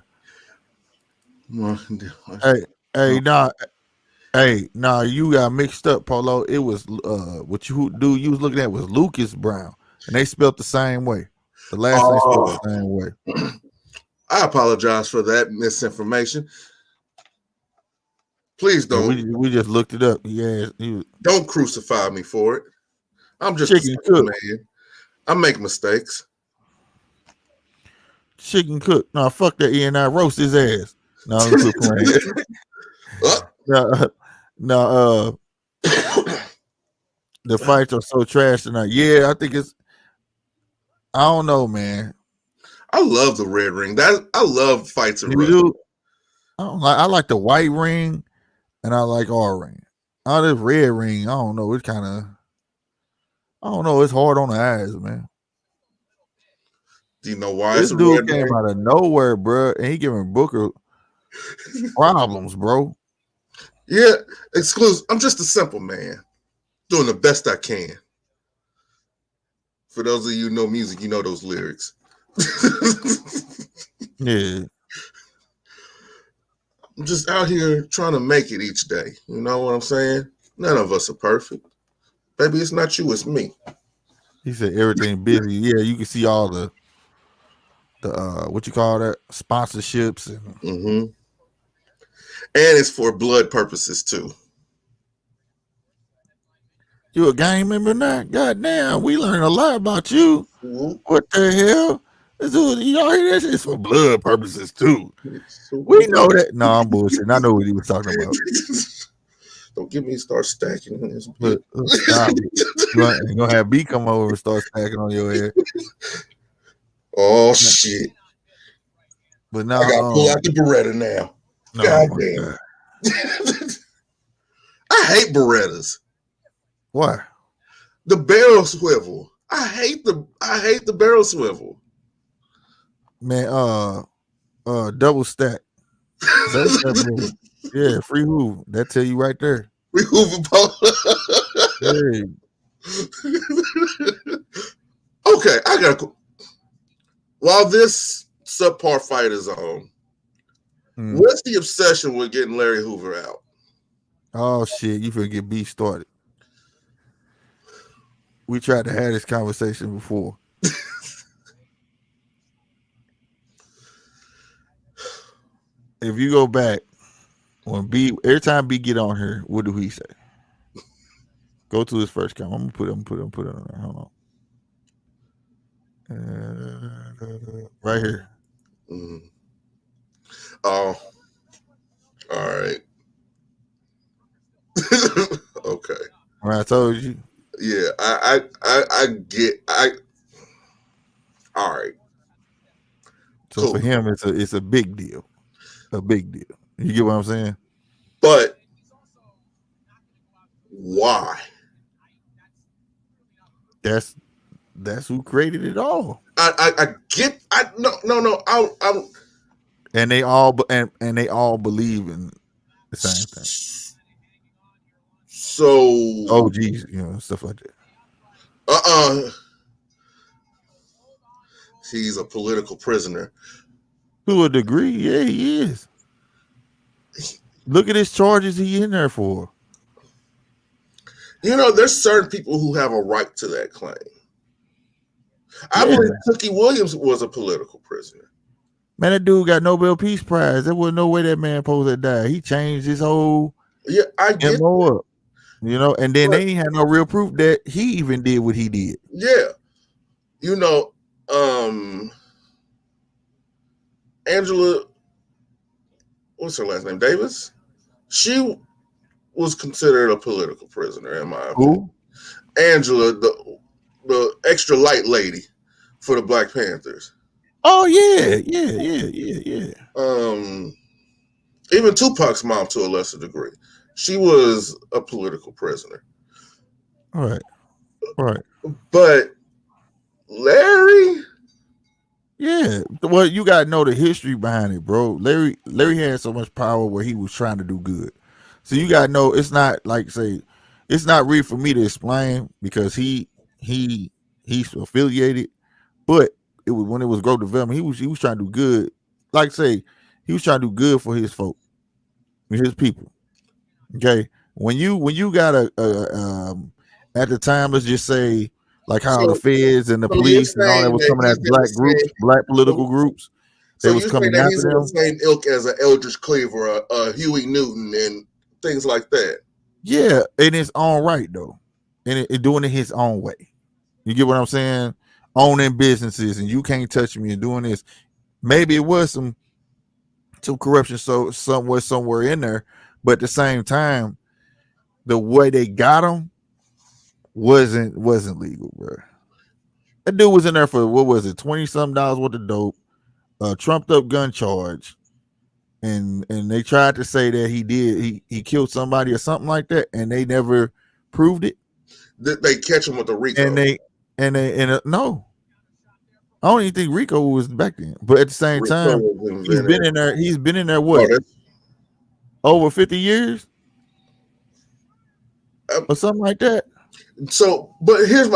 Hey, hey, nah, hey, nah, you got mixed up, Polo. It was what you dude you was looking at was Lucas Browne, and they spelled the same way. The last name spelled Oh, the same way. I apologize for that misinformation. Please Yeah, don't we just looked it up. Yeah, he was don't crucify me for it. I'm just a chicken simple cook. man. I make mistakes. Chicken cook. No, fuck that Ian. I roast his ass. No, let me quit playing. no, no, the fights are so trash tonight. Yeah, I think it's. I don't know, man. I love the red ring. I love fights in You wrestling. do? I don't like. I like the white ring, and I like our ring. Oh, this red ring. I don't know. It's kind of. I don't know. It's hard on the eyes, man. Do you know why This it's a red dude came ring? out of nowhere, bro, and he giving Booker problems, bro. Yeah, exclusive. I'm just a simple man doing the best I can. For those of you who know music, you know those lyrics. Yeah, I'm just out here trying to make it each day. You know what I'm saying? None of us are perfect. Baby, it's not you, it's me. he said everything busy. Yeah, you can see all the what you call that sponsorships and Mm-hmm. And it's for blood purposes too. you a gang member now? God damn, we learned a lot about you. Mm-hmm. What the hell? This dude, y'all hear that shit? It's for blood purposes too. We So, know that. No, I'm bullshitting. I know what he was talking about. don't get me to start stacking in this But bitch. stop it. You gonna have B come over and start stacking on your head. Oh shit. But I now, gotta pull out the Beretta now. no, God my God. damn it. I hate Berettas. Why? The barrel swivel. I hate the barrel swivel. Man, double stack. That's that boy. Yeah, free who. That tell you right there. We moving Polo. Hey. Okay, I got. While this subpar fight is on, what's the obsession with getting Larry Hoover out? Oh shit, you finna get beef started. We tried to have this conversation before. If you go back when B, every time B get on here, what do he say? Go to his first comment. I'm gonna put it on there. Hold on. Right here. Mm. Oh, all right. Okay. Right, I told you. Yeah, I get. All right. So Cool. for him, it's a big deal. A big deal. You get what I'm saying? But why? That's who created it all. I get. No. I'm. And they all and they all believe in the same thing. So. Oh geez, stuff like that. He's a political prisoner. To a degree, yeah, he is. Look at his charges he in there for. There's certain people who have a right to that claim. I believe Tookie Williams was a political prisoner. Man, that dude got Nobel Peace Prize. There was no way that man supposed to die. He changed his whole I get MO up. And then they ain't had no real proof that he even did what he did. Yeah. Angela, what's her last name? Davis? She was considered a political prisoner, in my opinion. Angela, the extra light lady for the Black Panthers. Oh yeah. Even Tupac's mom, to a lesser degree, she was a political prisoner. All right. But Larry, yeah. Well, you gotta know the history behind it, bro. Larry had so much power where he was trying to do good. So you gotta know it's not like it's not real for me to explain because he's affiliated, but it was when it was growth development, he was trying to do good. Like say, he was trying to do good for his folk, his people. Okay. When you got at the time, let's just say like how the feds and the police and all that was coming at black groups, black political groups. So you say that he's in the same ilk as an Eldridge Cleaver, a Huey Newton, and things like that. Yeah, in his own right though, and it doing it his own way. You get what I'm saying? Owning businesses and you can't touch me and doing this. Maybe it was some corruption somewhere in there, but at the same time, the way they got him wasn't legal, bro. That dude was in there for what was it, $20-something worth of dope, trumped up gun charge, and they tried to say that he killed somebody or something like that, and they never proved it. They catch him with the RICO, and no, I don't even think RICO was back then. But at the same time, he's been in there. He's been in there what over 50 years or something like that. So, but here's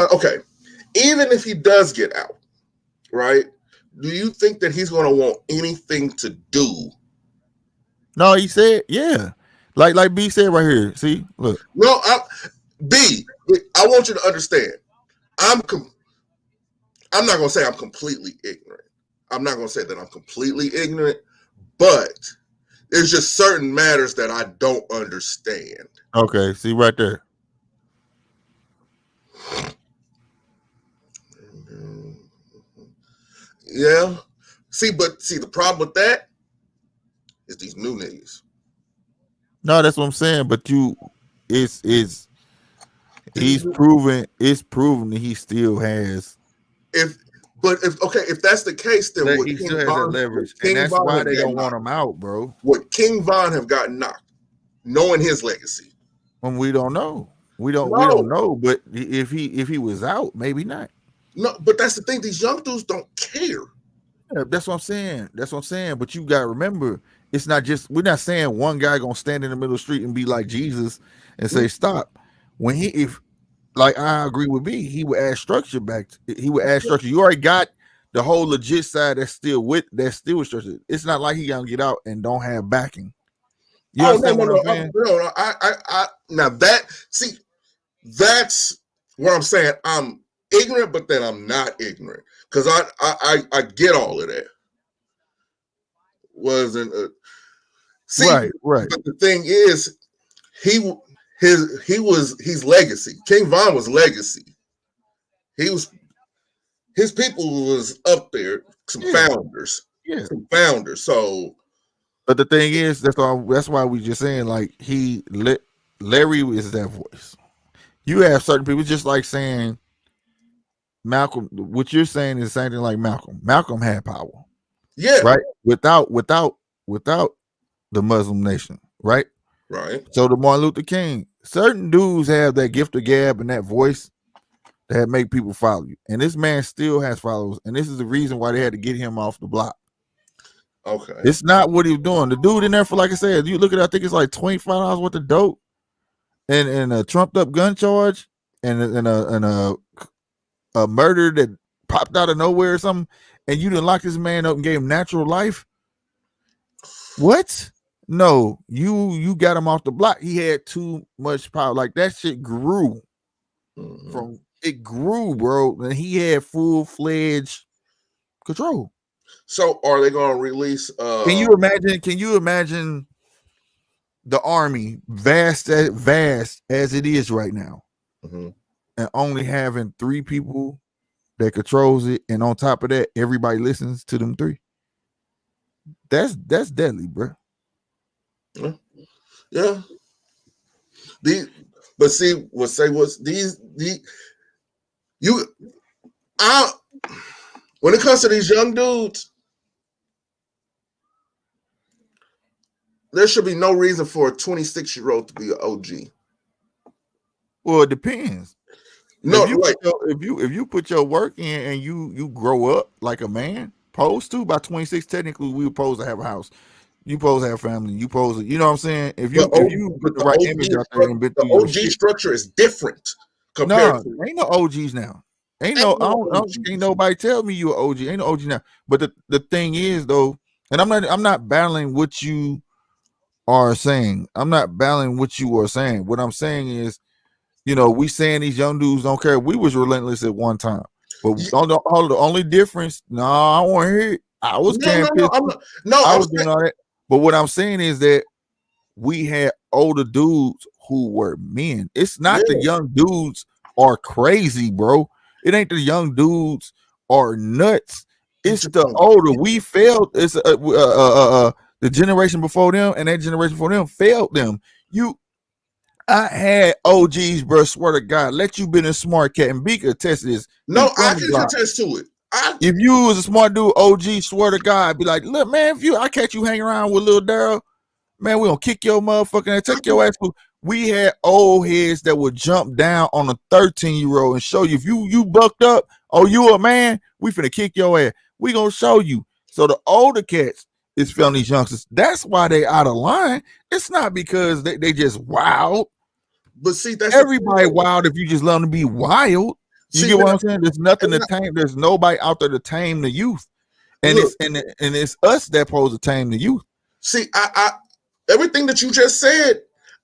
even if he does get out, right? Do you think that he's going to want anything to do? No, he said, yeah. Like B said right here. See, look. No, B, I want you to understand. I'm not going to say I'm completely ignorant. I'm not going to say that I'm completely ignorant, but there's just certain matters that I don't understand. Okay, see right there. Yeah. See, the problem with that is these new niggas. No, that's what I'm saying. But he's proven that he still has. If that's the case, then he still has that leverage, and that's why they don't want him out, bro. Would King Von have gotten knocked, knowing his legacy? When we don't know. We don't No, know. But if he was out, maybe not. no, but that's the thing. These young dudes don't care. Yeah, that's what I'm saying. That's what I'm saying. But you gotta remember, it's not just we're not saying one guy gonna stand in the middle of the street and be like Jesus and say stop. When he if like I agree with me, he would add structure back. He would add structure. You already got the whole legit side that's still structured. It's not like he gonna get out and don't have backing. You Oh no, understand no, what I'm no, saying? no! Now that see, that's what I'm saying. I'm ignorant, but then I'm not ignorant because I get all of that. Wasn't see, Right, right. but the thing is, he he's legacy. King Von was legacy. He was his people was up there. Yeah, yeah. Some founders. So But the thing is, that's why we just saying like Larry is that voice. You have certain people just like saying Malcolm. What you're saying is the same thing like Malcolm. Malcolm had power, yeah, right? Without the Muslim nation, right? right. So the Martin Luther King, certain dudes have that gift of gab and that voice that make people follow you. And this man still has followers, and this is the reason why they had to get him off the block. Okay. It's not what he was doing. The dude in there for, like I said, you look at it, I think it's like $25 worth of dope and a trumped up gun charge and a murder that popped out of nowhere or something, and you didn't lock this man up and gave him natural life. What? No, you got him off the block. He had too much power. Like that shit grew it grew, bro. And he had full-fledged control. So are they going to release? Can you imagine the army vast as it is right now, and only having 3 people that controls it, and on top of that, everybody listens to them 3? That's deadly, bro. Yeah. But see, what say was when it comes to these young dudes, there should be no reason for a 26-year-old to be an OG. Well, it depends. No, if you put your work in and you grow up like a man, supposed to by 26, technically we supposed to have a house. You supposed to have family. You supposed to, you know what I'm saying? If you put the right image out there and been through your OG shit, structure is different compared no, to ain't no OGs now. Ain't nobody tell me you an OG. Ain't no OG now. But the thing is though, and I'm not battling what you are saying. I'm not battling what you are saying. What I'm saying is, we saying these young dudes don't care. We was relentless at one time, but the only difference. No, I want to hear it. I was carrying pistols. I was doing all that. But what I'm saying is that we had older dudes who were men. It's not the young dudes are crazy, bro. It ain't the young dudes are nuts. It's the older. We failed. It's the generation before them and that generation before them failed them. I had OGs, bro. Swear to God, let you been a smart cat and B could attest this. No, I can attest to it. If you was a smart dude, OG, swear to God, be like, look, man, if I catch you hanging around with little Daryl, man, we gonna kick your motherfucking and take your ass. We had old heads that would jump down on a 13-year-old and show you if you bucked up, oh, you a man, we finna kick your ass. We gonna show you. So the older cats is feeling these youngsters. That's why they out of line. It's not because they just wild. But see, that's everybody wild if you just let them be wild. You get what I'm saying? There's nothing to tame. There's nobody out there to tame the youth, and it's us that pose to tame the youth. See, I everything that you just said,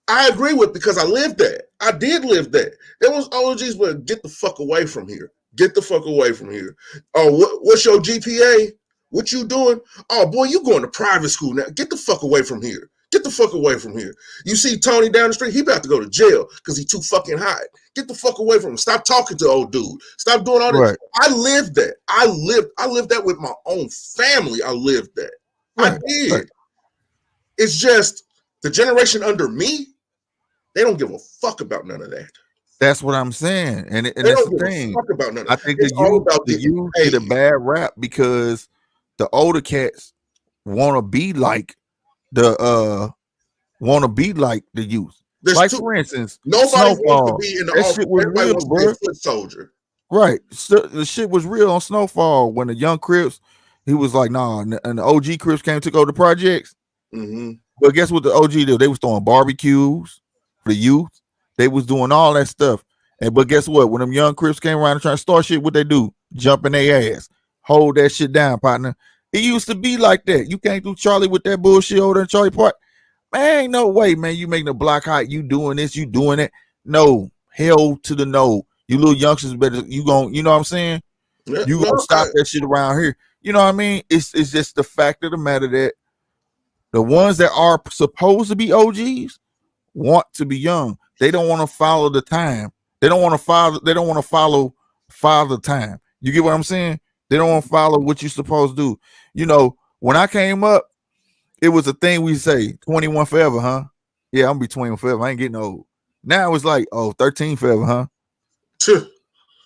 I agree with because I lived that. I did live that. There was OGs, but get the fuck away from here. Get the fuck away from here. Oh, what's your GPA? What you doing? Oh boy, you going to private school now. Get the fuck away from here. Get the fuck away from here. You see Tony down the street, he about to go to jail because he's too fucking hot. Get the fuck away from him. Stop talking to old dude. Stop doing all that. I lived that. I lived that with my own family. I lived that. I did. Right. It's just the generation under me, they don't give a fuck about none of that. That's what I'm saying. And that's the thing. I think the youth get a bad rap because the older cats want to be like the youth. There's Like two. for instance, Nobody wants to Snowfall. be in the That office. shit was Everybody real, wants to be a bro. foot soldier. Right. So, the shit was real on Snowfall when the young Crips, he was like, nah, and the OG Crips came to go to projects. Mm-hmm. But guess what the OG did? They was throwing barbecues for the youth. They was doing all that stuff. And but guess what? When them young Crips came around and trying to start shit, what they do? Jump in their ass. Hold that shit down, partner. It used to be like that. You can't do Charlie with that bullshit over there in Charlie Park. Man, ain't no way, man. You making the block hot. You doing this. You doing it. No. Hell to the no. You little youngsters better. You gon' you know what I'm saying? Yeah, You gonna stop that shit around here. You know what I mean? It's just the fact of the matter that the ones that are supposed to be OGs want to be young. They don't want to follow the time. They don't want to follow. They don't want to follow father time. You get what I'm saying? They don't want to follow what you're supposed to do. You know, when I came up, it was a thing we say 21 forever, huh? Yeah, I'm gonna be 21 forever. I ain't getting old. Now it's like, oh, 13 forever, huh?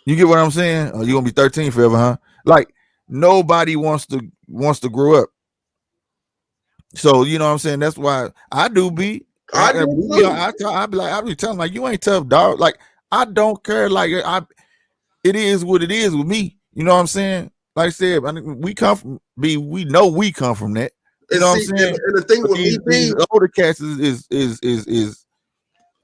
You get what I'm saying? Oh, you gonna be 13 forever, huh? Like nobody wants to grow up. So you know what I'm saying? That's why I do be. I be like, I be telling like you ain't tough, dog. Like I don't care. Like it is what it is with me. You know what I'm saying? Like I said, we come from we know we come from that. You know what I'm saying? And the thing with these older cats is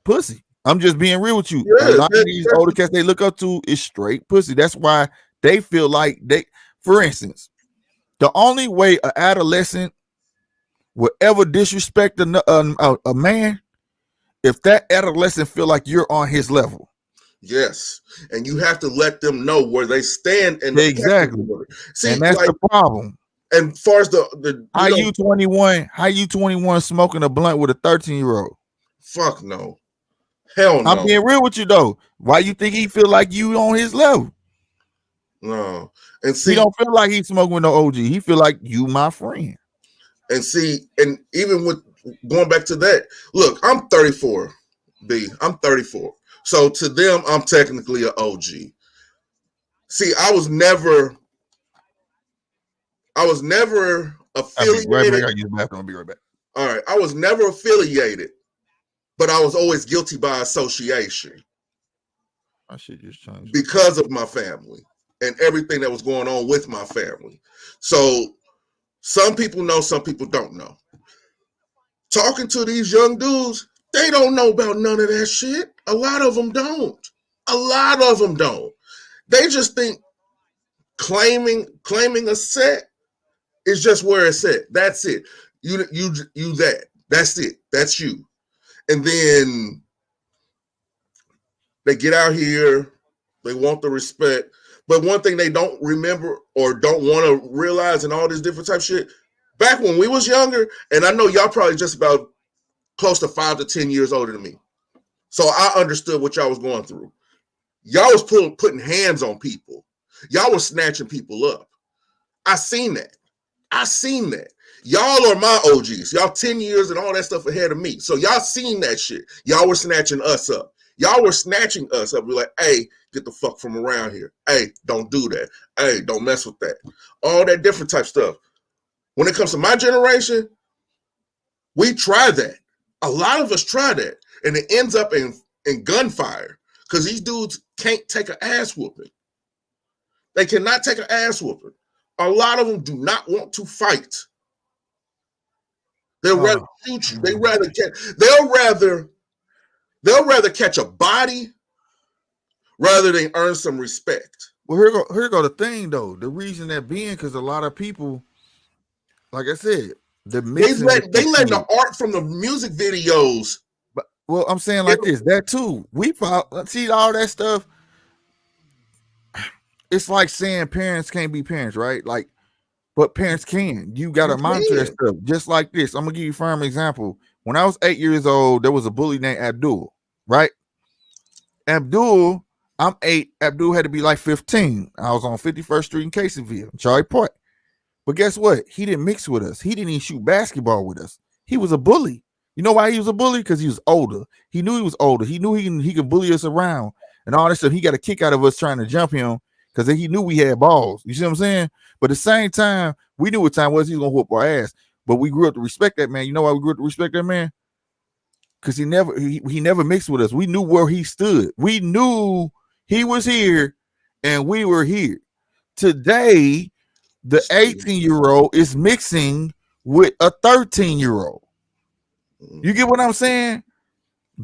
pussy. I'm just being real with you. Yeah, a lot of these older cats they look up to is straight pussy. That's why they feel like they. For instance, the only way an adolescent will ever disrespect a man if that adolescent feel like you're on his level. Yes, and you have to let them know where they stand. And exactly, see, and that's like, the problem. And as far as the how you 21, how you 21 smoking a blunt with a 13-year-old? Fuck no, hell no. I'm being real with you though. Why you think he feel like you on his level? No, and see, he don't feel like he's smoking with no OG. He feel like you my friend. And see, and even with going back to that, look, I'm 34, B. I'm 34. So to them, I'm technically an OG. See, I was never affiliated. Right back. I use the bathroom. I'll be right back. All right. I was never affiliated, but I was always guilty by association. I should just change because of my family and everything that was going on with my family. So some people know, some people don't know. Talking to these young dudes, they don't know about none of that shit. A lot of them don't. They just think claiming a set is just where it's at. That's it. You that. That's it. That's you. And then they get out here, they want the respect. But one thing they don't remember or don't want to realize and all this different type of shit, back when we was younger, and I know y'all probably just about close to 5 to 10 years older than me. So I understood what y'all was going through. Y'all was putting hands on people. Y'all was snatching people up. I seen that. Y'all are my OGs. Y'all 10 years and all that stuff ahead of me. So y'all seen that shit. Y'all were snatching us up. Y'all were snatching us up. We're like, hey, get the fuck from around here. Hey, don't do that. Hey, don't mess with that. All that different type stuff. When it comes to my generation, we try that. A lot of us try that. And it ends up in gunfire because these dudes can't take an ass whooping. They cannot take an ass whooping. A lot of them do not want to fight. They'll rather shoot you. They'll rather catch a body rather than earn some respect. Well, here go the thing though. The reason that being because a lot of people, like I said, they let the art from the music videos. But well, I'm saying like this, that too. We see all that stuff. It's like saying parents can't be parents, right? Like, but parents can. You got to monitor that stuff. Just like this. I'm gonna give you a firm example. When I was 8 years old, there was a bully named Abdul, right? Abdul, I'm 8. Abdul had to be like 15. I was on 51st Street in Caseyville, Charlie Park. But guess what? He didn't mix with us. He didn't even shoot basketball with us. He was a bully. You know why he was a bully? Because he was older. He knew he was older. He knew he could bully us around and all this stuff. He got a kick out of us trying to jump him because he knew we had balls. You see what I'm saying? But at the same time, we knew what time was he was going to whoop our ass. But we grew up to respect that man. You know why we grew up to respect that man? because he never mixed with us. We knew where he stood. We knew he was here, and we were here. Today, the 18-year-old is mixing with a 13-year-old. You get what I'm saying?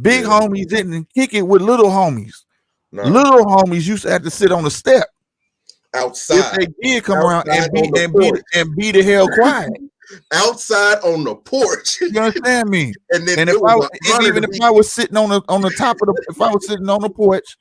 Big homies didn't kick it with little homies. No. Little homies used to have to sit on the step outside. If they did come around and be the hell quiet. Outside on the porch. You understand me? And then if I was sitting on the top of if I was sitting on the porch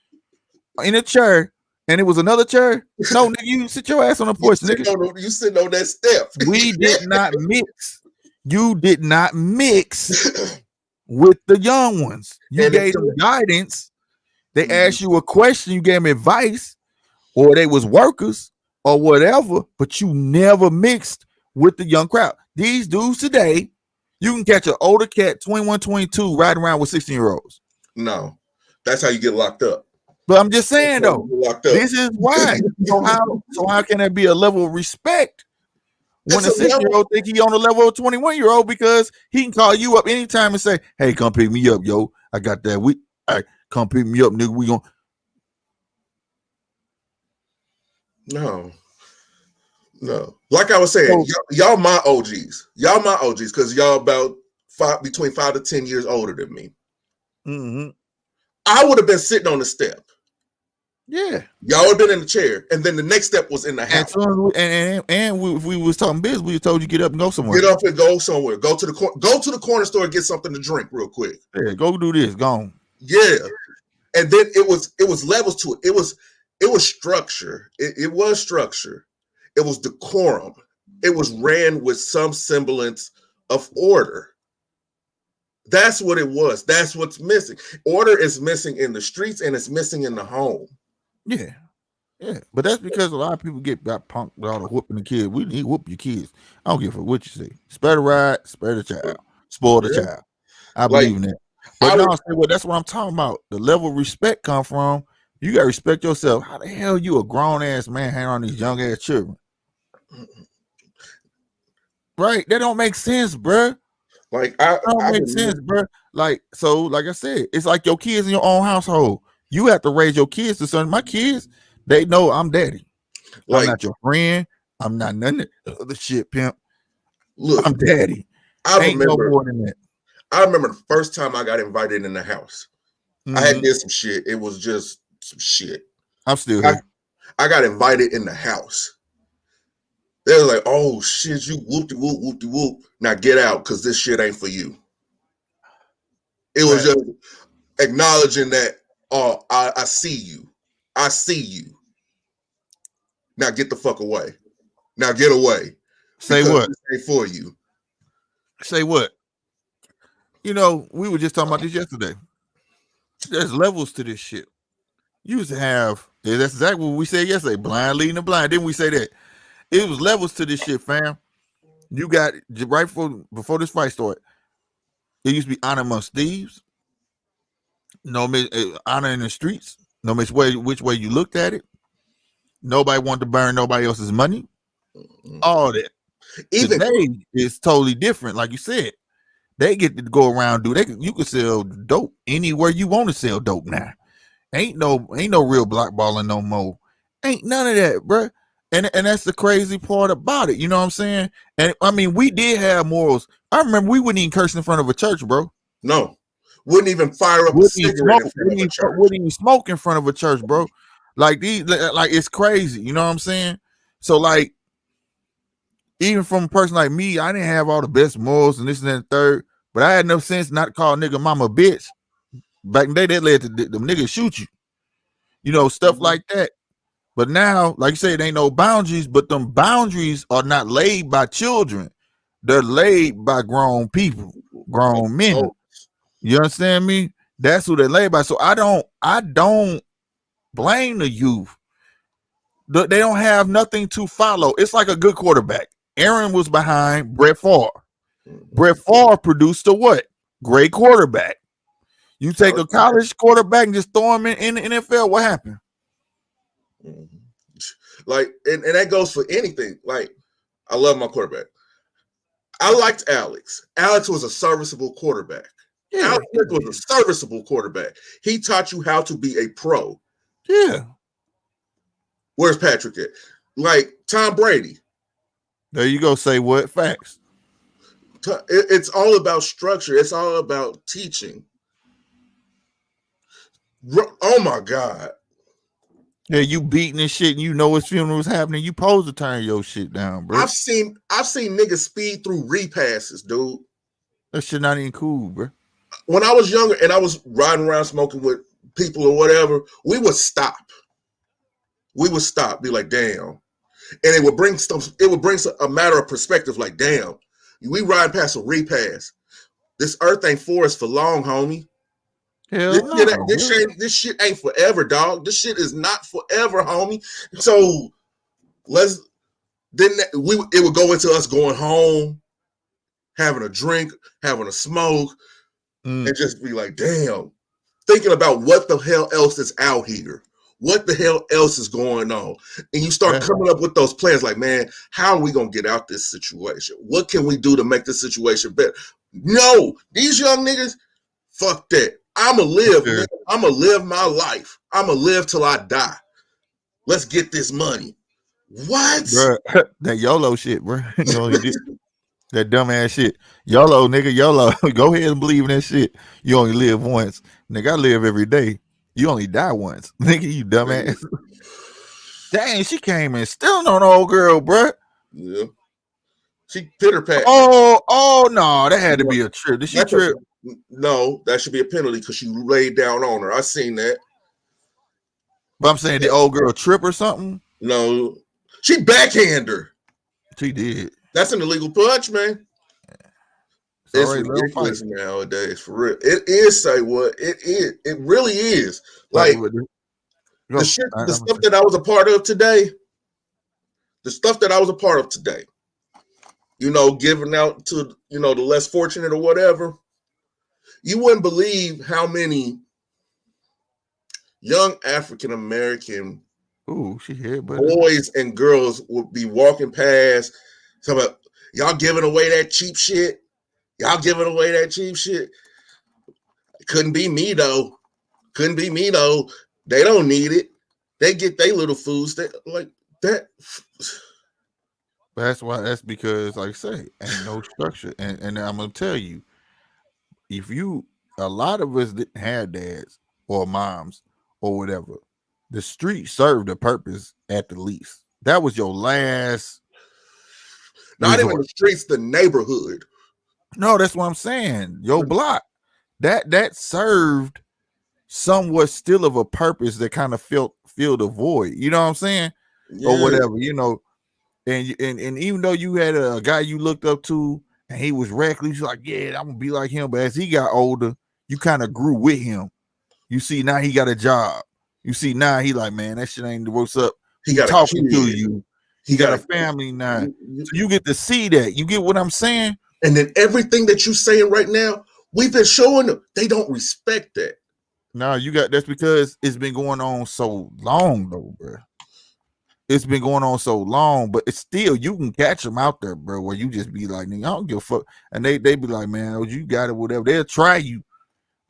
in a chair and it was another chair, no, nigga, you sit your ass on the porch, nigga. You sitting on that step. We did not mix. You did not mix with the young ones. You gave them guidance. They asked you a question, you gave them advice, or they was workers or whatever, but you never mixed with the young crowd. These dudes today, you can catch an older cat, 21, 22, riding around with 16-year-olds. No, that's how you get locked up. But I'm just saying though, this is why. So how can there be a level of respect when a 6-year-old think he on the level of a 21-year-old, because he can call you up anytime and say, "Hey, come pick me up, yo. I got that. Come pick me up, nigga. We gonna." No. Like I was saying, y'all my OGs. Y'all my OGs because y'all about between 5 to 10 years older than me. Mm-hmm. I would have been sitting on the step. Yeah. Y'all would have been in the chair, and then the next step was in the house. If we was talking business, we told you get up and go somewhere. Get up and go somewhere. Go to the corner store and get something to drink real quick. Yeah, go do this. Go on. Yeah. And then it was levels to it. It was structure. It was structure. It was decorum. It was ran with some semblance of order. That's what it was. That's what's missing. Order is missing in the streets and it's missing in the home. Yeah. Yeah. But that's because a lot of people got punked with all the whooping the kids. We need to whoop your kids. I don't give a what you say. Spare the ride, spare the child, spoil the child. I believe in that. But that's what I'm talking about. The level of respect come from, you gotta respect yourself. How the hell you a grown ass man hanging on these young ass children? Right? That don't make sense, bro. Like don't make sense, bro. Like I said, it's like your kids in your own household. You have to raise your kids to something. My kids, they know I'm daddy. I'm not your friend. I'm not none of the other shit, pimp. Look, I'm daddy. Ain't no more than that. I remember the first time I got invited in the house. Mm-hmm. I had did some shit. It was just some shit. I'm still here. I got invited in the house. They were like, "Oh shit, you whoop-de-whoop, whoop-de-whoop. Now get out, because this shit ain't for you." It was just acknowledging that, "Oh, I see you. I see you. Now get the fuck away. Now get away. Say what? This ain't for you." Say what? You know, we were just talking about this yesterday. There's levels to this shit. You used to have, that's exactly what we said yesterday, blind leading the blind. Didn't we say that? It was levels to this shit, fam. You got, right before this fight started, it used to be honor amongst thieves. No honor in the streets. No matter which way you looked at it. Nobody wanted to burn nobody else's money. All that. Even today is totally different. Like you said, they get to go around you can sell dope anywhere you want to sell dope now. Ain't no real blackballing no more. Ain't none of that, bro. And that's the crazy part about it. You know what I'm saying? And I mean, we did have morals. I remember we wouldn't even curse in front of a church, bro. No. Wouldn't even fire up a cigarette in front of a church. Wouldn't even smoke in front of a church, bro. Like it's crazy. You know what I'm saying? So like, even from a person like me, I didn't have all the best morals and this and that and third, but I had enough sense not to call nigga mama a bitch. Back in the day, that led to them niggas shoot you. You know, stuff like that. But now, like you said, ain't no boundaries, but them boundaries are not laid by children. They're laid by grown people, grown men. You understand me? That's who they're laid by. So I don't blame the youth. They don't have nothing to follow. It's like a good quarterback. Aaron was behind Brett Favre. Brett Favre produced a what? Great quarterback. You take a college quarterback and just throw him in the NFL, what happened? Like, and that goes for anything. Like, I love my quarterback. I liked Alex. Alex was a serviceable quarterback. Yeah, Alex Smith was a serviceable quarterback. He taught you how to be a pro. yeah. Where's Patrick at? Like Tom Brady. There you go. Say what? Facts. It's all about structure. It's all about teaching. Oh my God. Yeah, you beating this shit and you know his funeral is happening. You supposed to turn your shit down, bro. I've seen niggas speed through repasses, dude. That shit not even cool, bro. When I was younger and I was riding around smoking with people or whatever, we would stop. Be like, damn. And it would bring a matter of perspective, like, damn, we riding past a repass. This earth ain't for us for long, homie. Hell no. This shit ain't forever, dog. This shit is not forever, homie. So it would go into us going home, having a drink, having a smoke, and just be like, damn, thinking about what the hell else is out here. What the hell else is going on? And you start coming up with those plans like, man, how are we going to get out this situation? What can we do to make this situation better? No, these young niggas, fuck that. I'ma live, man. I'ma live my life. I'ma live till I die. Let's get this money. What? Bruh, that YOLO shit, bro. You know, that dumbass shit. YOLO, nigga, YOLO. Go ahead and believe in that shit. You only live once. Nigga, I live every day. You only die once. Nigga, you dumbass. Dang, she came in still on old girl, bruh. Yeah. She pitter pat. Oh no, that had to be a trip. Did she trip? No, that should be a penalty because she laid down on her. I seen that. But I'm saying the old girl trip or something? No. She backhand her. She did. That's an illegal punch, man. It's ridiculous nowadays, for real. It is, say what? It is. It really is. Like, the stuff that I was a part of today, you know, giving out to, you know, the less fortunate or whatever, you wouldn't believe how many young African American boys and girls would be walking past. Some of y'all giving away that cheap shit. It couldn't be me though. They don't need it. They get their little foods. They like that. That's because, like I say, ain't no structure. And I'm gonna tell you, a lot of us didn't have dads or moms or whatever. The street served a purpose at the least. That was your last. Not even the streets, the neighborhood. No, that's what I'm saying. Your block. That served somewhat still of a purpose that kind of filled the void. You know what I'm saying? Yeah. Or whatever, you know. And even though you had a guy you looked up to and he was reckless, you're like, yeah, I'm gonna be like him. But as he got older, you kind of grew with him. You see, now he got a job. You see, now he like, man, that shit ain't what's up. He got talking to you. He got a family now. So you get to see that. You get what I'm saying? And then everything that you're saying right now, we've been showing them. They don't respect that. No, that's because it's been going on so long, though, bro. It's been going on so long, but it's still, you can catch them out there, bro, where you just be like, nigga, I don't give a fuck. And they be like, man, oh, you got it, whatever. They'll try you.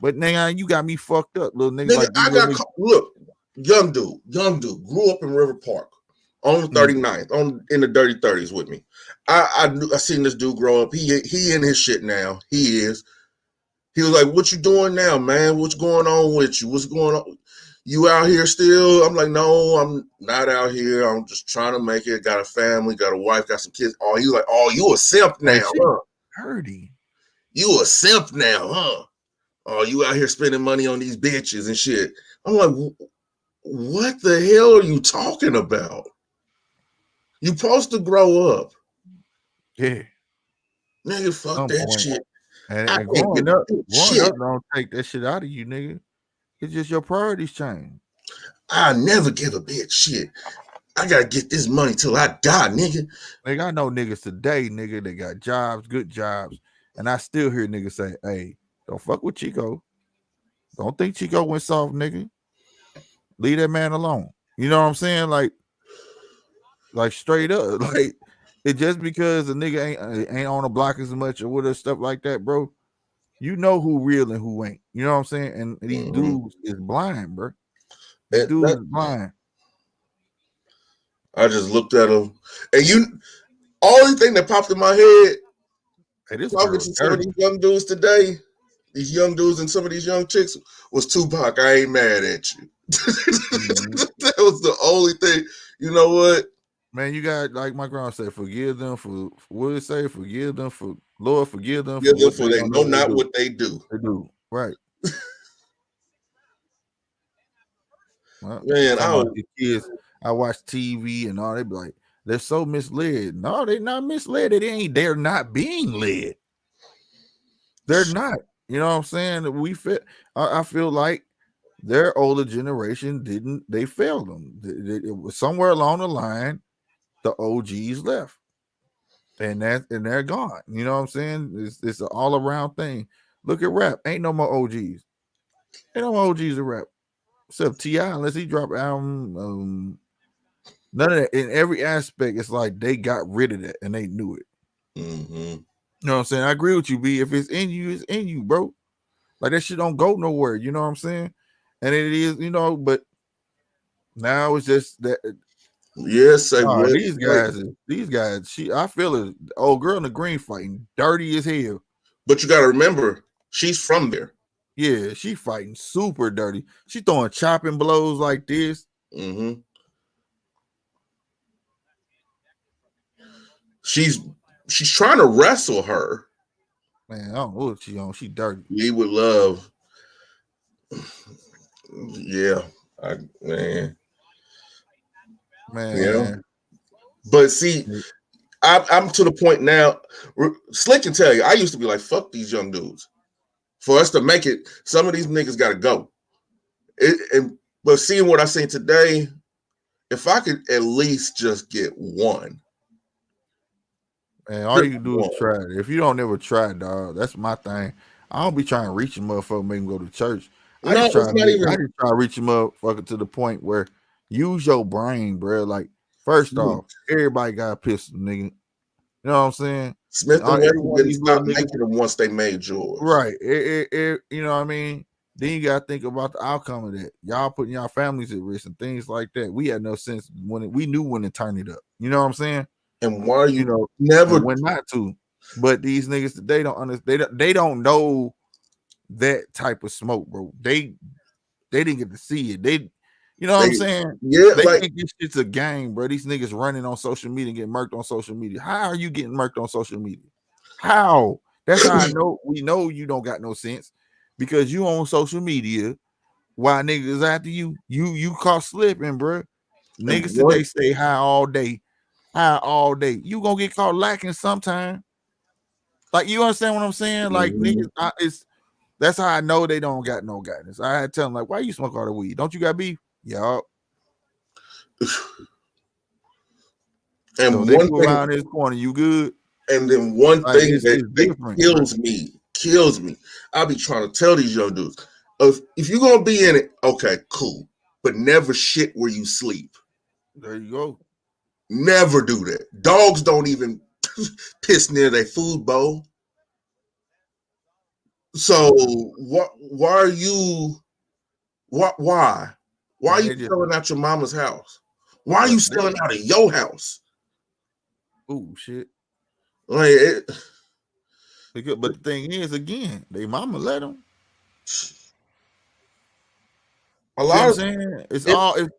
But nigga, you got me fucked up, little nigga. Look, young dude, grew up in River Park on the 39th, in the dirty 30s with me. I seen this dude grow up. He in his shit now. He was like, what you doing now, man? What's going on with you? What's going on? You out here still? I'm like, no, I'm not out here. I'm just trying to make it. Got a family, got a wife, got some kids. Oh, he's like, oh, you a simp now, huh? Hardy. You a simp now, huh? Oh, you out here spending money on these bitches and shit. I'm like, what the hell are you talking about? You supposed to grow up. Yeah. Nigga, fuck that shit. And growing up don't take that shit out of you, nigga. It's just your priorities change. I never give a bitch shit. I gotta get this money till I die, nigga. Like, I know niggas today, nigga, they got jobs, good jobs, and I still hear niggas say, hey, don't fuck with Chico. Don't think Chico went soft, nigga. Leave that man alone. You know what I'm saying? Like straight up. Like, it just because the nigga ain't on the block as much or whatever stuff like that, bro. you know who real and who ain't. You know what I'm saying? And these Mm-hmm. dudes is blind, bro. These And dudes is blind. I just looked at them, and only thing that popped in my head Hey, this talking girl to some of dirty. these young dudes today, these young dudes and some of these young chicks, was Tupac. I ain't mad at you. Mm-hmm. That was the only thing. You know what? Man, you got like my grandma said, forgive them for what it say, forgive them for Lord, forgive them for Give them what for they they don't know know they not do. what they do. They do. Right. Well, Man, talking about the kids, I watch TV and all, they be like, they're so misled. No, they're not misled. They're not being led. They're not. You know what I'm saying? I feel like their older generation they failed them. It was somewhere along the line, the OGs left. And they're gone. You know what I'm saying? It's an all around thing. Look at rap. Ain't no more OGs. Ain't no more OGs in rap. Except T.I. unless he drop album. None of that. In every aspect, it's like they got rid of that and they knew it. mm-hmm. You know what I'm saying? I agree with you, B. If it's in you, it's in you, bro. Like that shit don't go nowhere. You know what I'm saying? And it is, but now it's just that. Yes, say Nah, what? these guys. I feel it. Old girl in the green fighting dirty as hell. But you got to remember, she's from there. Yeah, she fighting super dirty. She throwing chopping blows like this. Mm-hmm. She's trying to wrestle her. Man, I don't know what she on. She dirty. We would love. Yeah, man. Yeah, Man. but see, I'm to the point now. Slick can tell you, I used to be like, fuck these young dudes. For us to make it, some of these niggas got to go. But seeing what I seen today, if I could at least just get one. Man, all Just you can do is one. try it. If you don't ever try, dog, that's my thing. I don't be trying to reach a motherfucker, make him go to church. I No, just try it's not I even. just try to reach a motherfucker to the point where use your brain, bro. Like, first off, everybody got a pistol, nigga. You know what I'm saying? Smith and Every Wesson one of didn't these little stop niggas. making them once they made yours. Right. You know what I mean? Then you gotta think about the outcome of that. Y'all putting y'all families at risk and things like that. We had no sense we knew when to turn it up. You know what I'm saying? And why are You you know, never? and when not to. But these niggas, they don't understand. They don't know that type of smoke, bro. They didn't get to see it. You know what I'm saying? They Like think this shit's a game, bro. These niggas running on social media and getting murked on social media. How are you getting murked on social media? How? That's how I know we know you don't got no sense because you on social media while niggas after you. You caught slipping, bro. and Niggas one today stay high all day. High all day. You gonna get caught lacking sometime. Like, you understand what I'm saying? Like, niggas, that's how I know they don't got no guidance. I had to tell them, like, why you smoke all the weed? Don't you got beef? Yup. So and they one go thing around this corner, you good? and then one Like, thing that, it's that different, bro. kills me. I'll be trying to tell these young dudes, if you're gonna be in it, okay, cool. But never shit where you sleep. There you go. Never do that. Dogs don't even piss near their food bowl. So why are you why are Man, you they just selling out your mama's house? Why are you selling out of your house? oh shit. Like it, But the thing is, again, they mama let them. a See what lot I'm of saying? it,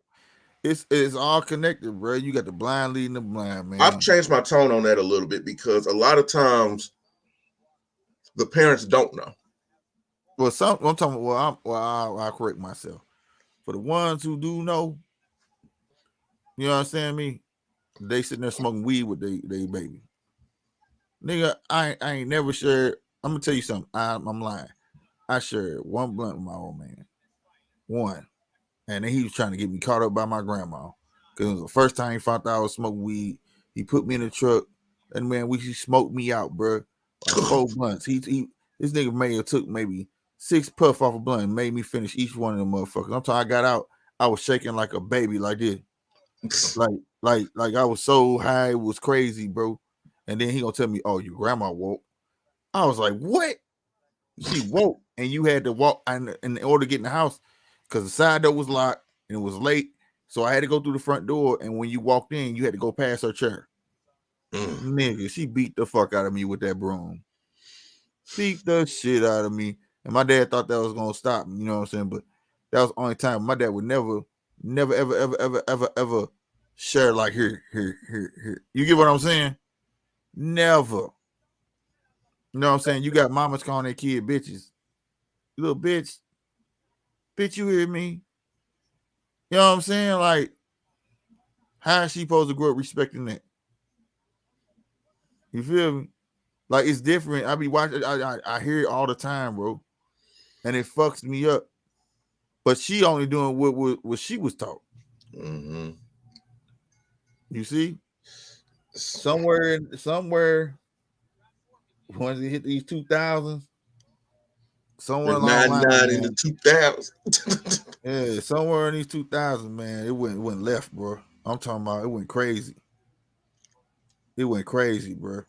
It's all connected, bro. You got the blind leading the blind, I've man. changed my tone on that a little bit because a lot of times the parents don't know. Well, I'm talking. I'll correct myself. For the ones who do know, you understand me? They sitting there smoking weed with they baby. Nigga, I ain't never shared. I'm gonna tell you something. I'm lying. I shared one blunt with my old man. One. And then he was trying to get me caught up by my grandma. Cause it was the first time he found out I was smoking weed. He put me in the truck. And man, he smoked me out, bro. Like 4 blunts. This nigga may have took maybe 6 puff off a blunt and made me finish each one of them motherfuckers. I'm talking I got out, I was shaking like a baby like this. Like I was so high, it was crazy, bro. And then he gonna tell me, oh, your grandma woke. I was like, what? She woke, and you had to walk in order to get in the house because the side door was locked and it was late. So I had to go through the front door, and when you walked in, you had to go past her chair. Nigga, she beat the fuck out of me with that broom. Beat the shit out of me. And my dad thought that was gonna stop me, you know what I'm saying? But that was the only time my dad would never, ever share like here. You get what I'm saying? Never. You know what I'm saying? You got mamas calling their kid bitches. Little bitch. Bitch, you hear me? You know what I'm saying? Like, how is she supposed to grow up respecting that? You feel me? Like, it's different. I be watching, I hear it all the time, bro. And it fucks me up. But she only doing what she was taught. Mm-hmm. You see? Somewhere, once it hit these 2000s, somewhere The along the line, 99 in the man. 2000. Yeah, somewhere in these 2000s, man, it went left, bro. I'm talking about it went crazy. It went crazy, bro.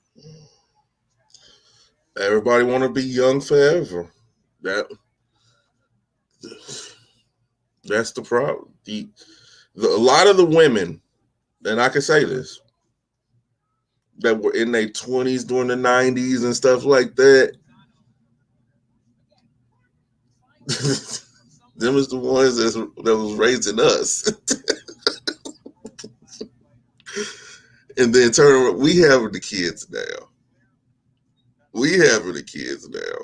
Everybody want to be young forever. That's the problem. A lot of the women, and I can say this, that were in their 20s during the 90s and stuff like that, them is the ones that was raising us. And then turn around, we having the kids now.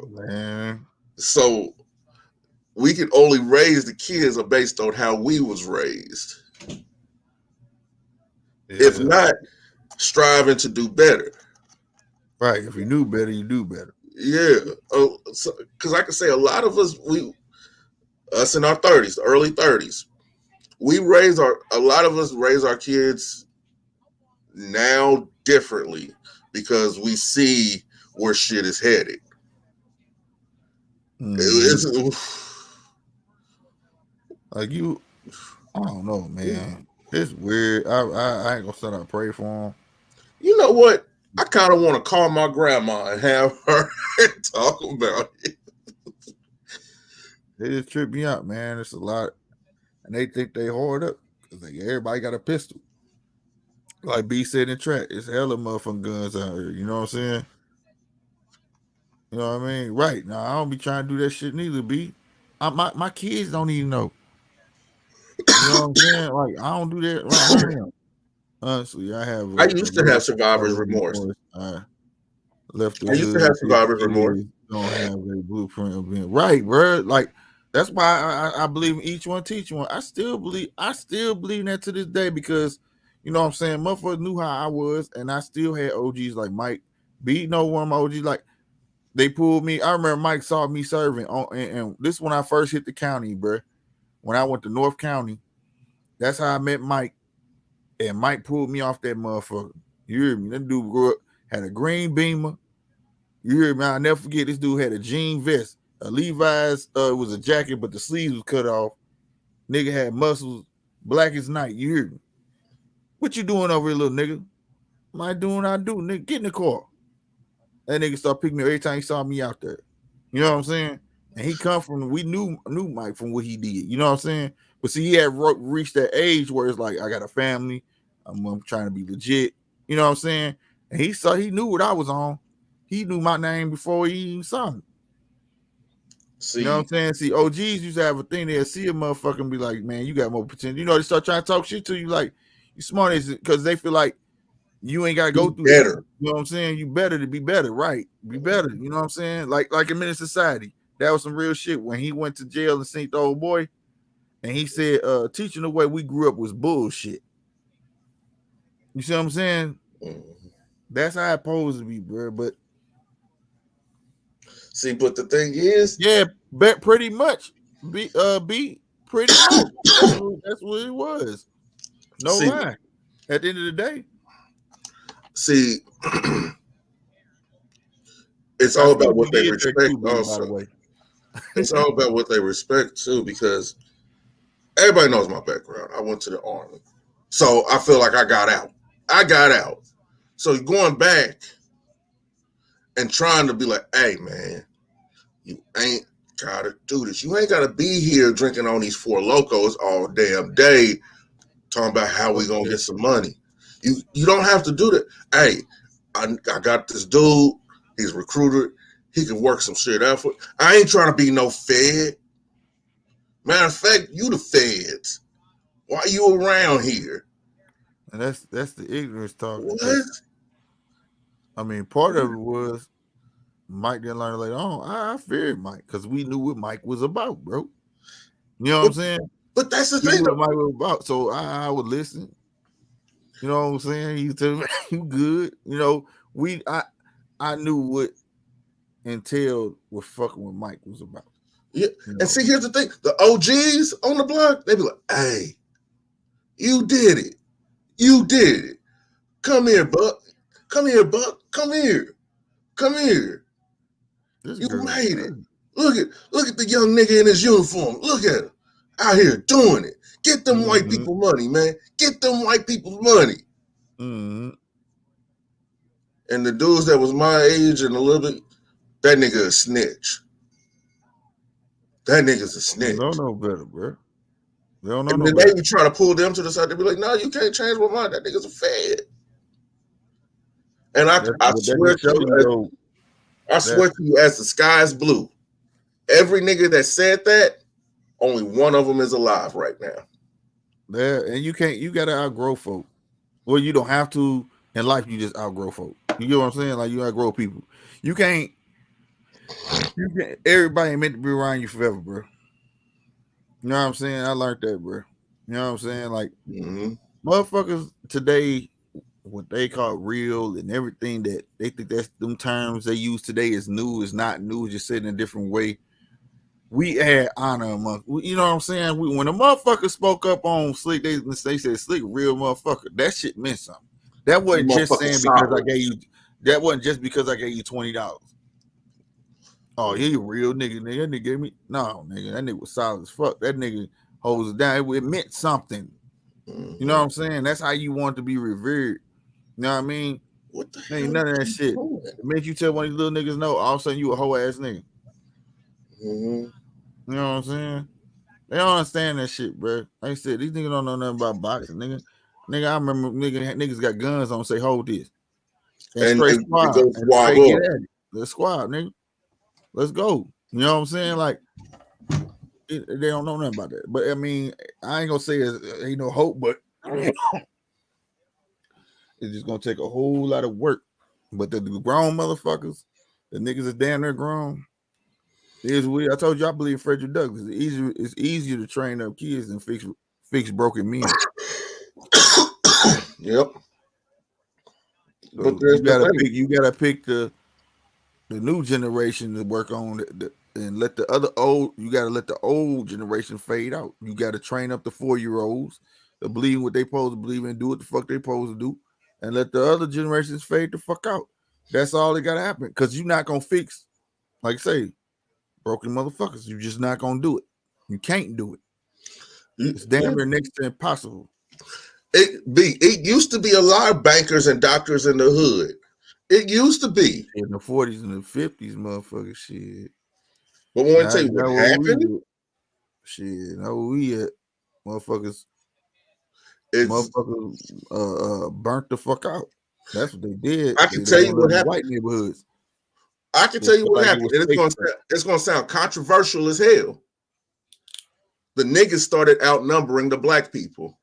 Man. So we can only raise the kids based on how we was raised. Yeah. If not, striving to do better. Right. If you knew better, you do better. Yeah. Because I can say a lot of us, us in our 30s, early 30s, a lot of us raise our kids now differently because we see where shit is headed. Like you, I don't know, man. It's weird. I ain't gonna sit out and pray for him. You know what? I kind of want to call my grandma and have her talk about it. They just trip me out, man. It's a lot, and they think they hard up because everybody got a pistol. Like B said in track, it's hella motherfucking guns out here. You know what I'm saying? You know what I mean? Right. Now I don't be trying to do that shit neither, B. My kids don't even know. You know what I'm saying? Like I don't do that around none of them. Honestly, I have I a used to have survivor's survivor's remorse. I left the I used to have hood. survivor's remorse. Don't have a blueprint of being right, bro. Like that's why I believe in each one teach one. I still believe that to this day because you know what I'm saying. Motherfuckers knew how I was, and I still had OGs like Mike. B no one of my OGs like they pulled me. I remember Mike saw me serving on, and this is when I first hit the county, bro. When I went to North County, that's how I met Mike. And Mike pulled me off that motherfucker. You hear me? That dude grew up, had a green Beamer. You hear me? I'll never forget this dude had a jean vest, a Levi's, it was a jacket, but the sleeves was cut off. Nigga had muscles, black as night. You hear me? What you doing over here, little nigga? Am I doing what I do? Nigga, get in the car. That nigga start picking me up every time he saw me out there. You know what I'm saying? And he come from, we knew Mike from what he did. You know what I'm saying? But see, he had reached that age where it's like, I got a family. I'm trying to be legit. You know what I'm saying? And he knew what I was on. He knew my name before he even saw me. You know what I'm saying? See, OGs used to have a thing. They'll see a motherfucker and be like, man, you got more potential. You know, they start trying to talk shit to you like, you smart as because they feel like you ain't got to go through that. You know what I'm saying? You better to be better, right? Be better. You know what I'm saying? Like in Menace Society. That was some real shit when he went to jail and seen the old boy. And he said, teaching the way we grew up was bullshit. You see what I'm saying? Mm-hmm. That's how it's supposed to be, bro. But see, but the thing is, yeah, bet pretty much. Be pretty much. That's what it was. No lie. At the end of the day. See, it's all about what they respect. Too, also, by the way. It's all about what they respect too, because everybody knows my background. I went to the army, so I feel like I got out. So going back and trying to be like, hey man, You ain't gotta do this. You ain't gotta be here drinking on these Four Locos all damn day, talking about how we gonna get some money. You don't have to do that. Hey, I got this dude. He's recruited. He can work some shit out for. I ain't trying to be no fed. Matter of fact, you the feds. Why you around here? And that's the ignorance talking. What? I mean, part of it was Mike didn't learn later on. I feared Mike because we knew what Mike was about, bro. You know what I'm saying? But that's the We thing. knew what Mike was about, so I would listen. You know what I'm saying? He tell me you good. You know, I knew what entailed what fucking with Mike was about. Yeah. You know? And see, here's the thing: the OGs on the block, they be like, "Hey, you did it. You did it. Come here, Buck. Come here, Buck. Come here. Come here. You made it. Look at the young nigga in his uniform. Look at him out here doing it. Get them white people money, man. Get them white people money." And the dudes that was my age and a little bit, that nigga a snitch. That nigga's a snitch. They don't know better, bro. They don't know and no then better. they be trying to pull them to the side. They be like, "No, you can't change my mind. That nigga's a fed." And I swear to you, as the sky is blue, every nigga that said that, only one of them is alive right now. There, and you gotta outgrow folk. Well, you don't have to in life. You just outgrow folk. You get what I'm saying? Like you outgrow people. You can't. Everybody ain't meant to be around you forever, bro. You know what I'm saying? I learned that, bro. You know what I'm saying? Like motherfuckers today, what they call real and everything that they think that's them terms they use today is new, is not new, just said in a different way. We had honor among, you know what I'm saying? When a motherfucker spoke up on Slick, they said Slick, real motherfucker. That shit meant something. That wasn't just saying because I gave you. That wasn't just because I gave you $20. Oh, he a real nigga. That nigga gave me no, nigga. That nigga was solid as fuck. That nigga holds it down. It meant something. You know what I'm saying? That's how you want to be revered. You know what I mean? What the Ain't none of that shit. It makes you tell one of these little niggas no, all of a sudden you a whole ass nigga. You know what I'm saying? They don't understand that shit, bro. Like I said, these niggas don't know nothing about boxing, nigga. I remember niggas got guns on, say, hold this. And straight squad. And straight get at it. Let's squad, nigga. Let's go. You know what I'm saying? Like, they don't know nothing about that. But I mean, I ain't gonna say it ain't no hope, but it's just gonna take a whole lot of work. But the grown motherfuckers, the niggas is damn near grown. Is weird. I told you I believe Frederick Douglass. It's easier to train up kids than fix broken men. Yep. So you gotta pick the new generation to work on and let the other you gotta let the old generation fade out. You gotta train up the 4-year-olds to believe what they supposed to believe in, do what the fuck they supposed to do, and let the other generations fade the fuck out. That's all that gotta happen. Cause you're not gonna fix, like I say, broken motherfuckers. You're just not gonna do it. You can't do it. It's damn near next to impossible. It used to be a lot of bankers and doctors in the hood. It used to be in the 40s and the 50s, motherfucker. Shit. But when I tell you what happened, shit, no, we at motherfuckers. Motherfuckers burnt the fuck out. That's what they did. I can tell you what happened. White neighborhoods. I can tell you what happened. It's gonna sound controversial as hell. The niggas started outnumbering the black people.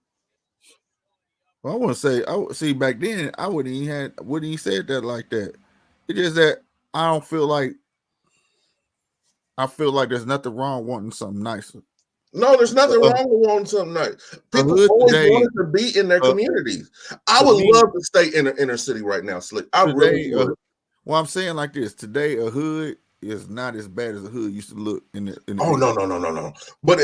Well, I want to say, see back then I wouldn't even said that like that. It's just that I feel like there's nothing wrong wanting something nicer. No, there's nothing wrong with wanting something nice. People always wanted to be in their communities. I would love to stay in the inner city right now, Slick. I really would. Well, I'm saying like this. Today, a hood is not as bad as a hood used to look in the Oh, no. But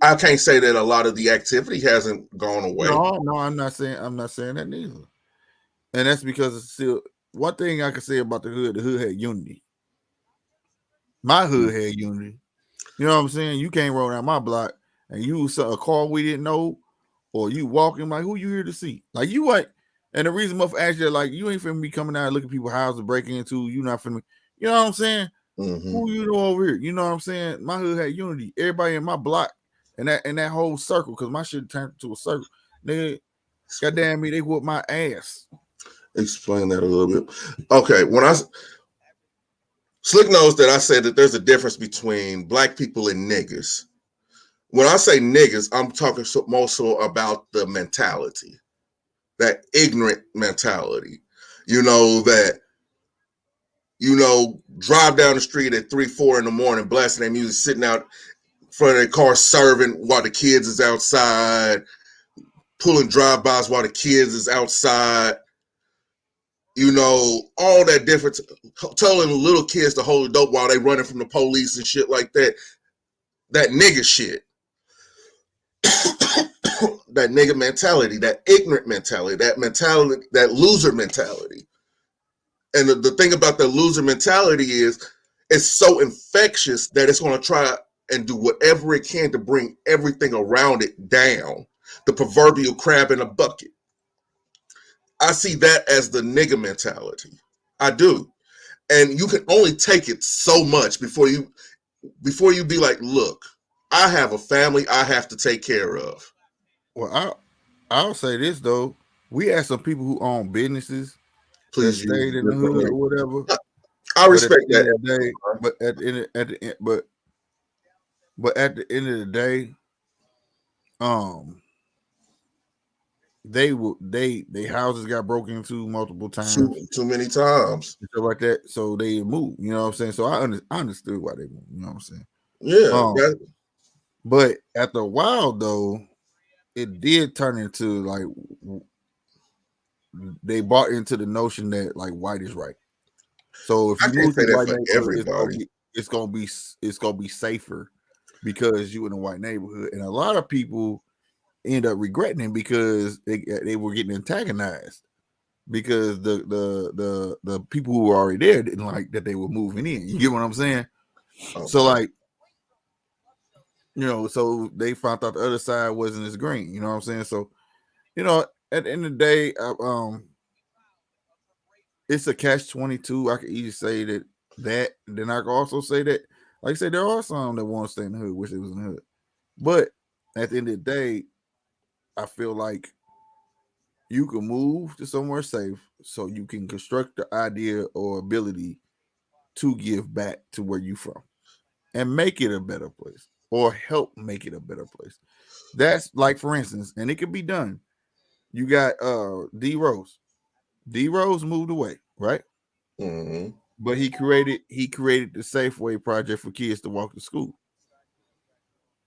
I can't say that a lot of the activity hasn't gone away. No, I'm not saying that neither. And that's because it's still one thing I can say about the hood had unity. My hood had unity. You know what I'm saying? You can't roll down my block and you saw a car we didn't know, or you walking like, who you here to see? Like you ain't. And the reason I'm asking you, like, you ain't finna be coming out and looking at people's houses breaking into. You not finna. You know what I'm saying? Mm-hmm. Who you know over here? You know what I'm saying? My hood had unity. Everybody in my block and that whole circle, because my shit turned into a circle. Nigga, goddamn me, they whooped my ass. Explain that a little bit. Okay, when I Slick knows that I said that there's a difference between black people and niggas. When I say niggas, I'm talking more so about the mentality, that ignorant mentality. You know, that, drive down the street at 3, 4 in the morning, blasting their music, sitting out in front of their car serving while the kids is outside, pulling drive-bys while the kids is outside. All that difference, telling little kids to hold the dope while they running from the police and shit like that. That nigga shit. That nigga mentality, that ignorant mentality, that loser mentality. And the thing about the loser mentality is it's so infectious that it's going to try and do whatever it can to bring everything around it down. The proverbial crab in a bucket. I see that as the nigga mentality. I do. And you can only take it so much before you be like, look, I have a family I have to take care of. Well, I'll say this though. We had some people who own businesses that Please use stayed in the different hood or language. whatever. I But at respect the end that. of the day, but at the end of the day, um, they houses got broken into multiple times Too many times. and stuff like that. So they moved. You know what I'm saying? So I understood why they moved. You know what I'm saying? Yeah. Um, but after a while though, it did turn into like they bought into the notion that like white is right. So if I you can't move to say a that white for neighborhood, everybody. it's gonna be safer because you in a white neighborhood, and a lot of people end up regretting it because they were getting antagonized because the people who were already there didn't like that they were moving in. You get what I'm saying? So Okay. like, so they found out the other side wasn't as green. You know what I'm saying? So at the end of the day, it's a catch-22. I can easily say that. Then I can also say that, like I said, there are some that want to stay in the hood, wish they was in the hood. But at the end of the day, I feel like you can move to somewhere safe so you can construct the idea or ability to give back to where you from and make it a better place or help make it a better place. That's like, for instance, and it can be done. You got D Rose. D Rose moved away, right? Mm-hmm. But he created the Safeway project for kids to walk to school.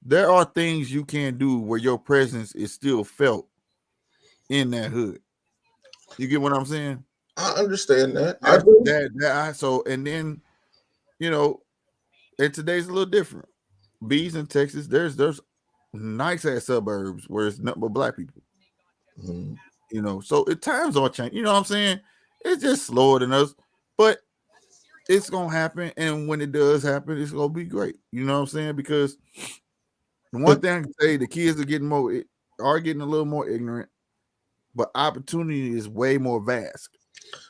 There are things you can do where your presence is still felt in that hood. You get what I'm saying? I understand that. I That's do. so, and then you know, and today's a little different. Bees in Texas, there's nice ass suburbs where it's nothing but black people. Mm-hmm. So at times all change. You know what I'm saying? It's just slower than us, but it's gonna happen. And when it does happen, it's gonna be great. You know what I'm saying? Because the one But thing I can say, the kids are getting a little more ignorant, but opportunity is way more vast.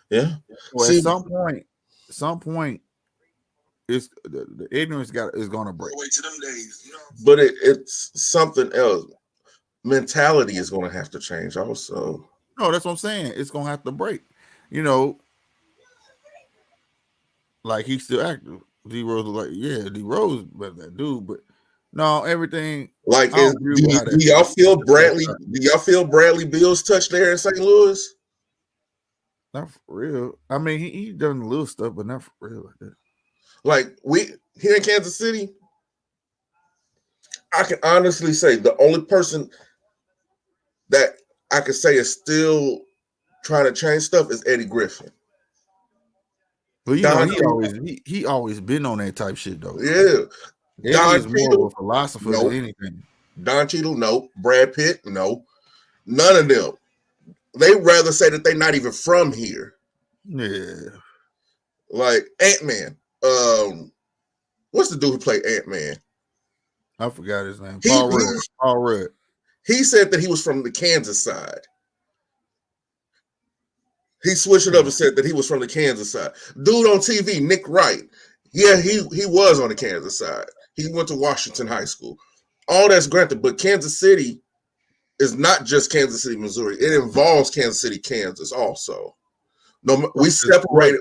yeah, So at see, some point, it's the ignorance is gonna break. but it's something else. Mentality is going to have to change also. No, that's what I'm saying. It's gonna have to break. You know, like he's still active. D Rose was like, yeah, D Rose better than that dude, but no, everything. Like, I don't agree with how do that y'all feel that Bradley? started. Do y'all feel Bradley Beal's touch there in St. Louis? Not for real. I mean, he done a little stuff, but not for real like that. Like, we here in Kansas City, I can honestly say the only person that I could say is still trying to change stuff is Eddie Griffin. But Don, he always been on that type shit though. yeah, Eddie Don is more of Cheadle, a philosopher than no. anything. Don Cheadle, no. Brad Pitt, no. None of them. They rather say that they're not even from here. Yeah, Like Ant-Man. What's the dude who played Ant-Man? I forgot his name. He Paul Rudd. Paul Rudd. he said that he was from the Kansas side. He switched it up Yeah. and said that he was from the Kansas side. Dude on TV, Nick Wright. Yeah, he was on the Kansas side. He went to Washington High School. All that's granted, but Kansas City is not just Kansas City, Missouri. It involves Kansas City, Kansas also. No, we Right, separated.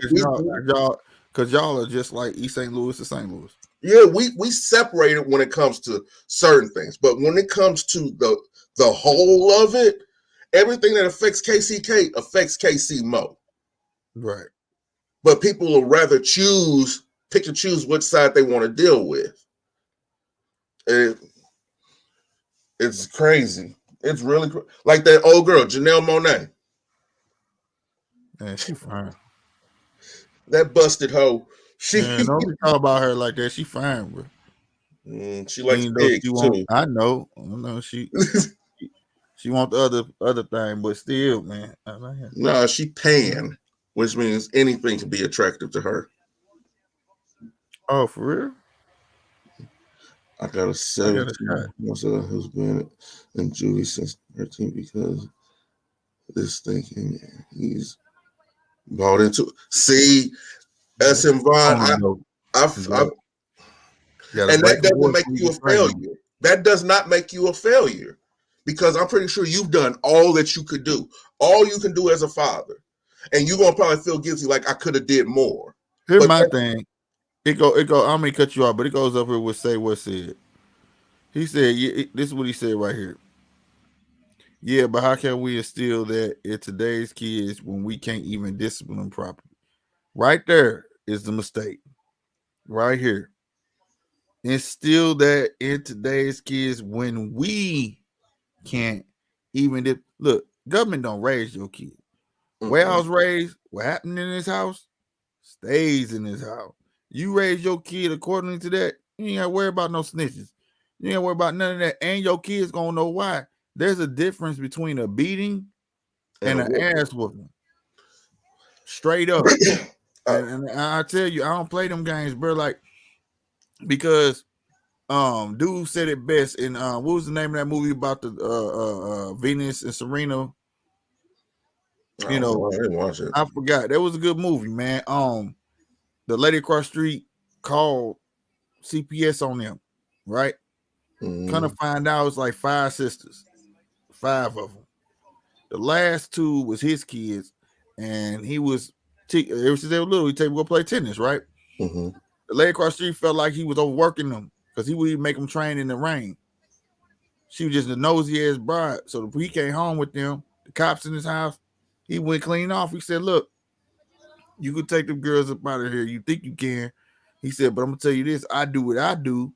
because y'all are just like East St. Louis to St. Louis. Yeah, we separated when it comes to certain things, but when it comes to the whole of it, everything that affects KCK affects KC Mo. Right. But people will rather pick and choose which side they want to deal with. It, it's crazy. It's really like that old girl, Janelle Monáe, Man, she fine. that busted hoe. She Man, don't be talking about her like that. She fine, bro. she likes Even though she pigs won't, too. I know she want the other thing, but still, man. I like her. Nah, she pan, which means anything can be attractive to her. Oh, for real? I got a I got a shot. 17 months old who's been in juvie since 13 because this thinking he's bought into. See, Yeah. SM Vaughn, Only though. I've You gotta and break that a doesn't horse make when you you a train failure. him. That does not make you a failure because I'm pretty sure you've done all that you could do, all you can do as a father, and you're gonna probably feel guilty like I could have did more. Here's But my thing. It go. I may cut you off, but it goes up here with say what said. He said, yeah, this is what he said right here. Yeah, but how can we instill that in today's kids when we can't even discipline them properly? Right there is the mistake. Right here. Instill that in today's kids when we can't even look, government don't raise your kid. Where I was raised, what happened in this house stays in this house. You raise your kid according to that, you ain't gotta worry about no snitches. You ain't gotta worry about none of that. And your kids gonna know why. There's a difference between a beating and and a an whooping. ass whooping. Straight up. And I tell you, I don't play them games, bro. Like, because dude said it best in what was the name of that movie about the Venus and Serena? I You don't know, know. I didn't watch it. I forgot. That was a good movie, man. The lady across the street called CPS on them, right? Kind of find out it's like 5 sisters, 5 of them. The last 2 was his kids, and he was ever since they were little, he take them go play tennis, right? Mm-hmm. The lady across the street felt like he was overworking them because he would even make them train in the rain. She was just a nosy ass bride. So he came home with them, the cops in his house. He went clean off. He said, "Look, you could take them girls up out of here. You think you can?" He said, "But I'm gonna tell you this: I do what I do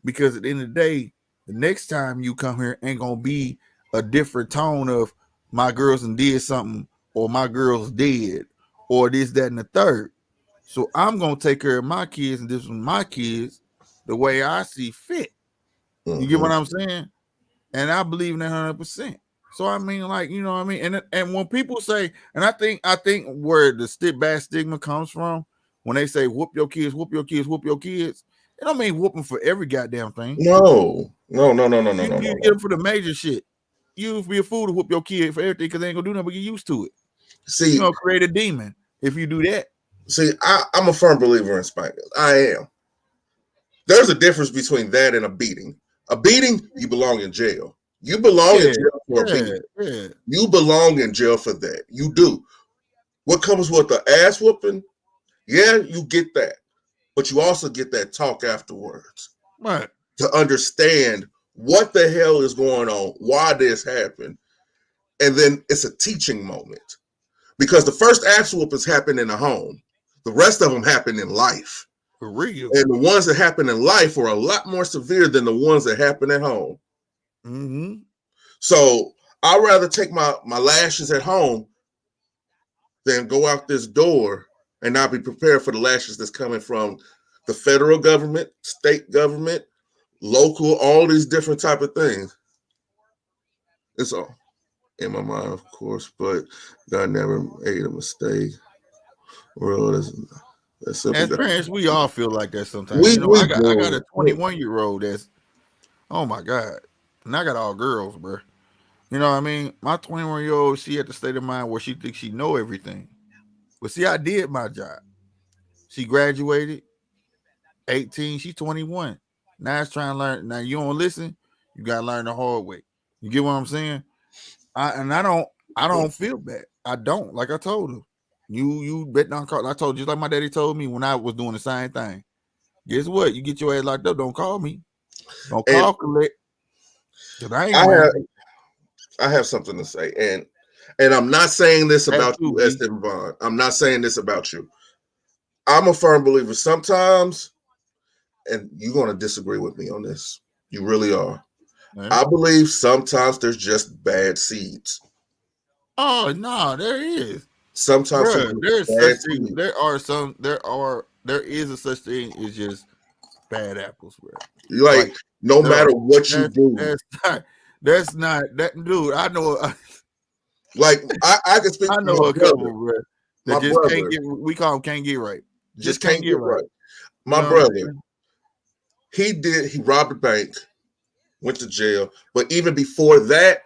because at the end of the day, the next time you come here ain't gonna be a different tone of my girls and did something or my girls dead or this, that, and the third. So I'm gonna take care of my kids and this with my kids the way I see fit. You get Mm-hmm. what I'm saying? And I believe in that 100%. So I mean, like, you know what I mean? And when people say, and I think where the bad stigma comes from, when they say whoop your kids, whoop your kids, whoop your kids, it don't mean whoop them for every goddamn thing. No, no, no, no, no, no, no, You no, get no. them for the major shit. You be a fool to whoop your kid for everything because they ain't gonna do nothing but get used to it. You See, know, create a demon if you do that. I'm a firm believer in spankings. I am. There's a difference between that and a beating. A beating, you belong in jail. You belong in Yeah, jail for a yeah, beating. yeah. You belong in jail for that. You do. What comes with the ass whooping? Yeah, you get that. But you also get that talk afterwards Right. to understand what the hell is going on, why this happened. And then it's a teaching moment. Because the first ass whoopings happen in the home. The rest of them happen in life. For real. And the ones that happen in life are a lot more severe than the ones that happen at home. Mm-hmm. So I'd rather take my lashes at home than go out this door and not be prepared for the lashes that's coming from the federal government, state government, local, all these different type of things. It's all in my mind, of course, but God never made a mistake. Well, that's simple. As parents, we all feel like that sometimes. We You know, we I got do. a 21-year-old that's, oh my God. And I got all girls, bro. You know what I mean? My 21-year-old, she at the state of mind where she thinks she know everything. But see, I did my job. She graduated. 18, she's 21. Now it's trying to learn. Now you don't listen, you gotta learn the hard way. You get what I'm saying? I don't feel bad. I don't. Like I told her. You bet not call. I told you, just like my daddy told me when I was doing the same thing. Guess what? You get your ass locked up, don't call me. Don't And call collect. Cause I ain't I around. have I have something to say, and I'm not saying this That about too, you, B. Esther Vaughn. I'm not saying this about you. I'm a firm believer. Sometimes, and you're going to disagree with me on this. You really are. Right? I believe sometimes there's just bad seeds. Oh no, there is. Sometimes there's Bruh, just there's such bad thing. seeds. There is a such thing as just bad apples, bro. Like, Like no there are. matter what you That's do, that's not that's not that dude. I know like I can speak I for know my a couple, brother. bro, that My just can't brother get. We call them can't get right. just Just can't can't get get right. right. You My know what I'm brother, saying? he robbed a bank, went to jail. But even before that,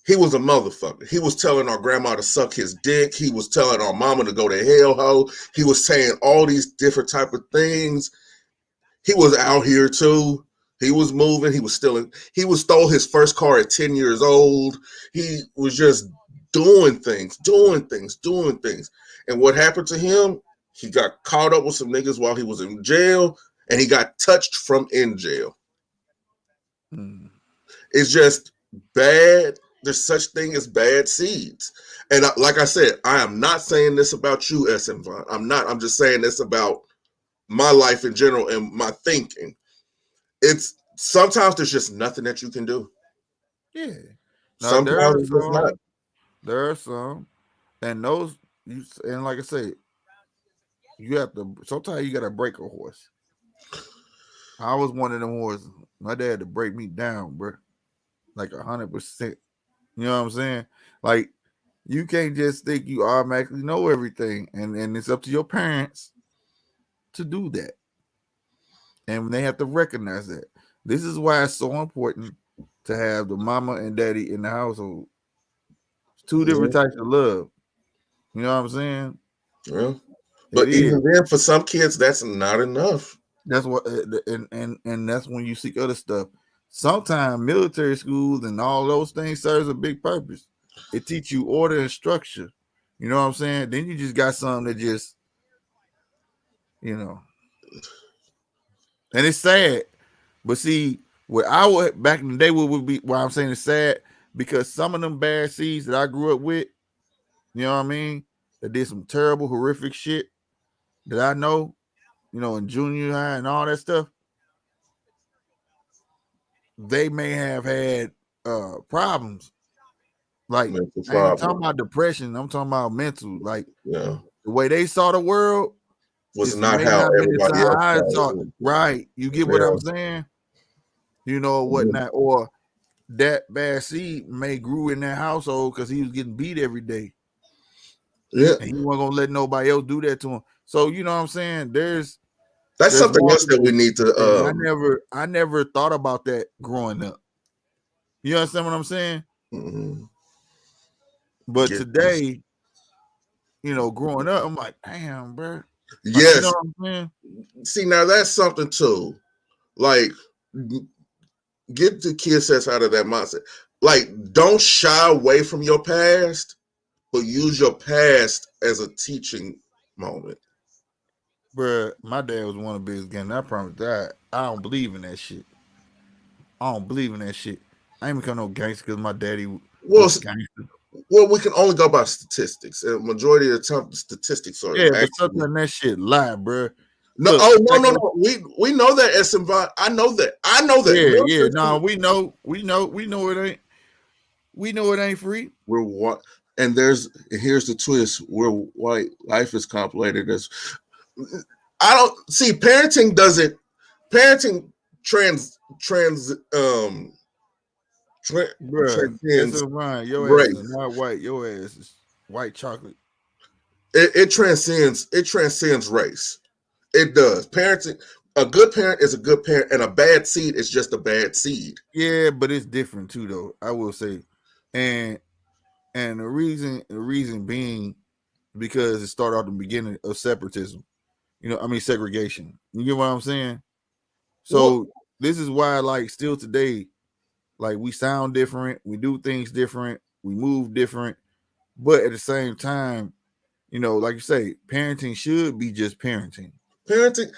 he was a motherfucker. He was telling our grandma to suck his dick. He was telling our mama to go to hell ho. He was saying all these different type of things. He was out here too. He was moving. He was stealing. He was stole his first car at 10 years old. He was just doing things, doing things, doing things. And what happened to him? He got caught up with some niggas while he was in jail, and he got touched from in jail. Mm. It's just bad. There's such thing as bad seeds. And like I said, I am not saying this about you, SM Vaughn. I'm not. I'm just saying this about my life in general and my thinking. It's sometimes there's just nothing that you can do. Yeah. Now Sometimes it's just not. there are some, and those and like I say, you have to. Sometimes you gotta break a horse. I was one of them horses. My dad had to break me down, bro, like 100%. You know what I'm saying? Like you can't just think you automatically know everything, and it's up to your parents to do that, and they have to recognize that. This is why it's so important to have the mama and daddy in the household. It's two different Mhm. types of love. You know what I'm saying? Yeah. It But is. even then, for some kids, that's not enough. That's what, and that's when you see other stuff. Sometimes military schools and all those things serves a big purpose. It teach you order and structure. You know what I'm saying? Then you just got something that just, you know, and it's sad. But see, what I would back in the day would be why I'm saying it's sad because some of them bad seeds that I grew up with, you know what I mean, that did some terrible, horrific shit that I know, in junior high and all that stuff, they may have had problems. Like Mental I ain't even talking problem. about depression. I'm talking about mental. Like Yeah. the way they saw the world Was is not may how not been the everybody how else I saw saw it. it. Right. You get what Yeah. I'm saying? Or whatnot. Or that bad seed may grew in that household because he was getting beat every day. Yeah. And he wasn't gonna let nobody else do that to him. So you know what I'm saying? That's There's something more else to that we this. need to And I never thought about that growing up. You understand what I'm saying? mhm, But get this. today, growing up, I'm like, damn, bro. Like, you know Yes. what I'm saying? See, now that's something too. Like, get the kids that's out of that mindset. Like, don't shy away from your past, but use your past as a teaching moment. Bruh, my dad was one of the biggest gangsters. I promise that. I don't believe in that shit. I don't believe in that shit. I ain't become no gangster because my daddy Well, was a gangster. well, we can only go by statistics. And majority of the time, the statistics are Yeah, but actually sometimes that shit lie, bruh. no. Look, Oh no, back no, in, no. We know that SM Vaughn. I know that. I know that. yeah. Military Nah, school. we know it ain't. We know it ain't free. We're what, and here's the twist. We're white. Life is complicated. As I don't see parenting Bruh, it's transcends a rhyme. Your ass is race. not white. Your ass is white chocolate. It transcends race. It does. Parenting, a good parent is a good parent, and a bad seed is just a bad seed. Yeah, but it's different too, though. I will say, and the reason being because it started off the beginning of separatism. segregation. You get what I'm saying? Well, So this is why, like, still today, like, we sound different, we do things different, we move different, but at the same time, like you say, parenting should be just parenting. parenting.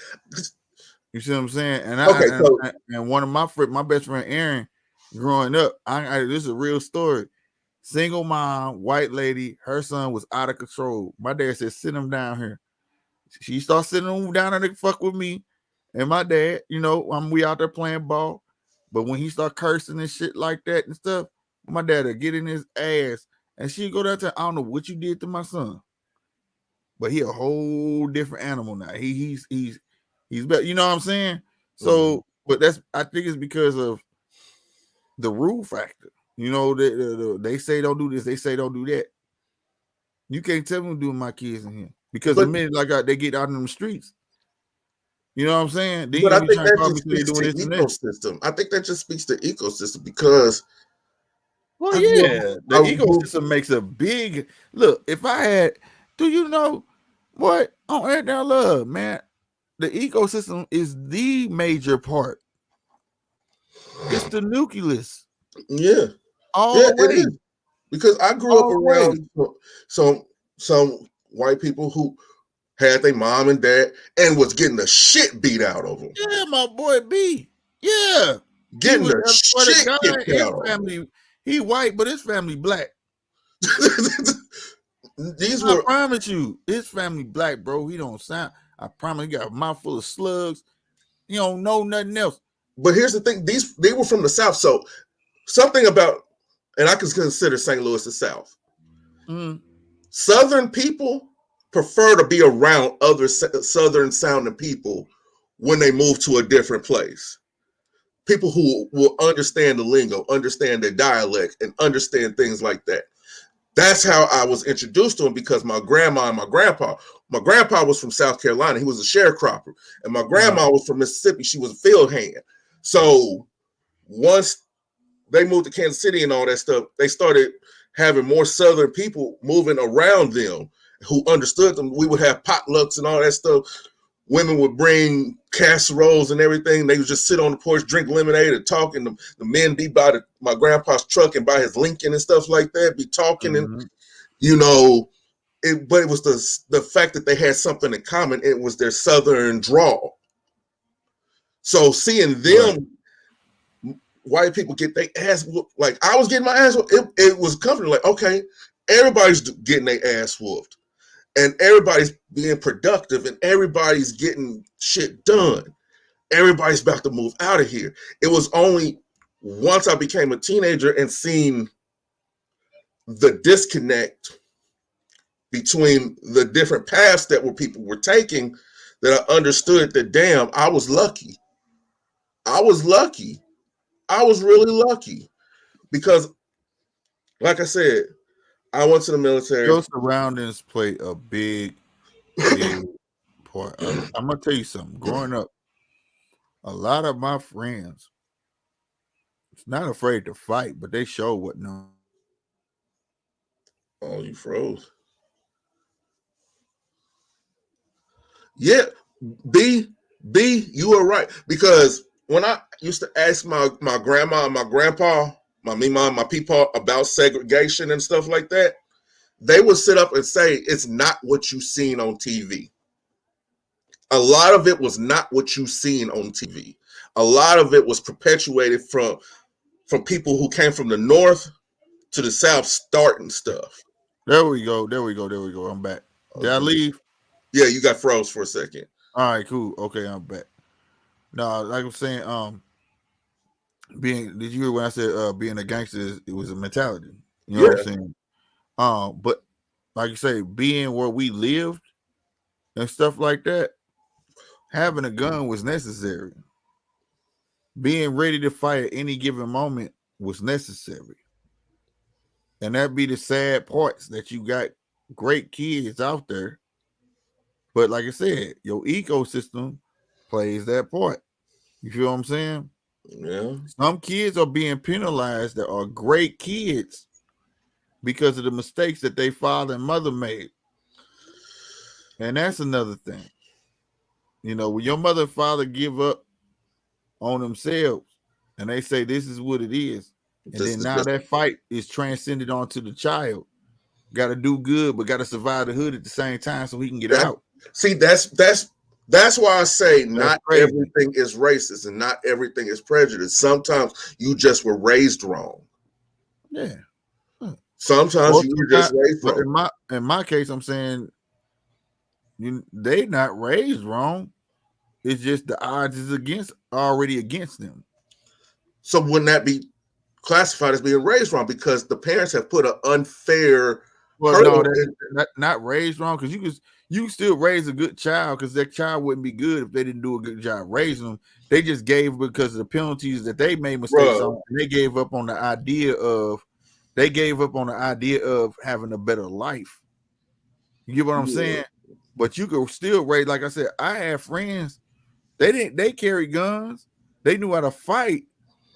You see what I'm saying? And Okay, so and one of my best friend Aaron, growing up, this is a real story. Single mom, white lady, her son was out of control. My dad said, "Sit him down here." She started sitting him down there to fuck with me and my dad. We out there playing ball, but when he start cursing and shit like that and stuff, my dad would get in his ass, and she go down to, "I don't know what you did to my son, but he a whole different animal now. He's better." You know what I'm saying? mhm. So, but I think it's because of the rule factor. They say don't do this, they say don't do that. You can't tell me to do with my kids in here, because the but minute they get out in the streets, you know what I'm saying? Then but you're I gonna be think trying to that call me just so they speaks doing to this and that. ecosystem. I think that just speaks to ecosystem because Well, I grew up. yeah, the I grew ecosystem makes a big look. If I had, do you know what on Air Down Love, man? The ecosystem is the major part. It's the nucleus Yeah, all yeah, the it way, is because I grew up all the way. around some white people who had their mom and dad and was getting the shit beat out of them, Yeah, my boy B. Yeah, he getting was. the I swear to shit God, kicked his out of family. He white, but his family black. them. These I were, promise you, his family black, bro. He don't sound. I promise. He got a mouthful of slugs. He don't know nothing else. but here's the thing: they were from the South, so something about, and I can consider St. Louis the South. Mm, Southern people prefer to be around other Southern sounding people when they move to a different place. People who will understand the lingo, understand their dialect, and understand things like that. That's how I was introduced to them because my grandma and my grandpa was from South Carolina. He was a sharecropper. And my uh, grandma was from Mississippi. She was a field hand. So once they moved to Kansas City and all that stuff, they started having more Southern people moving around them who understood them. We would have potlucks and all that stuff. Women would bring casseroles and everything. They would just sit on the porch, drink lemonade, and talk. And the men be by my grandpa's truck and by his Lincoln and stuff like that, be talking. And, mm-hmm. you know, but it was the fact that they had something in common. It was their Southern drawl. So seeing Right. them white people get their ass whooped. Like I was getting my ass whooped. It was comforting. Like, okay, everybody's getting their ass whooped. And everybody's being productive and everybody's getting shit done. Everybody's about to move out of here. It was only once I became a teenager and seen the disconnect between the different paths that people were taking that I understood that damn, I was lucky. I was lucky. I was really lucky because, like I said, I went to the military. Your surroundings play a big part. I'm gonna tell you something. Growing up, a lot of my friends not afraid to fight, but they show what no. Oh, you froze. Yeah, B you are right because when I used to ask my grandma and my grandpa, my mama, my people about segregation and stuff like that, they would sit up and say it's not what you seen on TV. A lot of it was not what you seen on TV. A lot of it was perpetuated from people who came from the north to the south starting stuff. There we go. There we go. There we go. I'm back. Did I Okay. leave? Yeah, you got froze for a second. All right, cool. Okay, I'm back. No, like I'm saying, did you hear when I said being a gangster it was a mentality? You know what I'm Yeah. saying? But like you say, being where we lived and stuff like that, having a gun was necessary. Being ready to fight at any given moment was necessary. And that be the sad parts that you got great kids out there. But like I said, your ecosystem plays that part. You feel what I'm saying? Yeah. Some kids are being penalized that are great kids because of the mistakes that their father and mother made. And that's another thing. when your mother and father give up on themselves and they say this is what it is, and This then is now just that fight is transcended onto the child. Got to do good, but got to survive the hood at the same time so he can get that. out. See, that's why I say That's not crazy. everything is racist and not everything is prejudice. Sometimes you just were raised wrong. Yeah. Sometimes Well, you were just sometimes, raised but wrong. in my case, I'm saying they not raised wrong. It's just the odds is already against them. So wouldn't that be classified as being raised wrong because the parents have put an unfair Well, no, hurdle that's in? not raised wrong because you can still raise a good child because that child wouldn't be good if they didn't do a good job raising them. They just gave because of the penalties that they made mistakes Bro, on. And they gave up on the idea of having a better life. You get what I'm yeah. saying? But you could still raise, like I said, I have friends. They carry guns. They knew how to fight,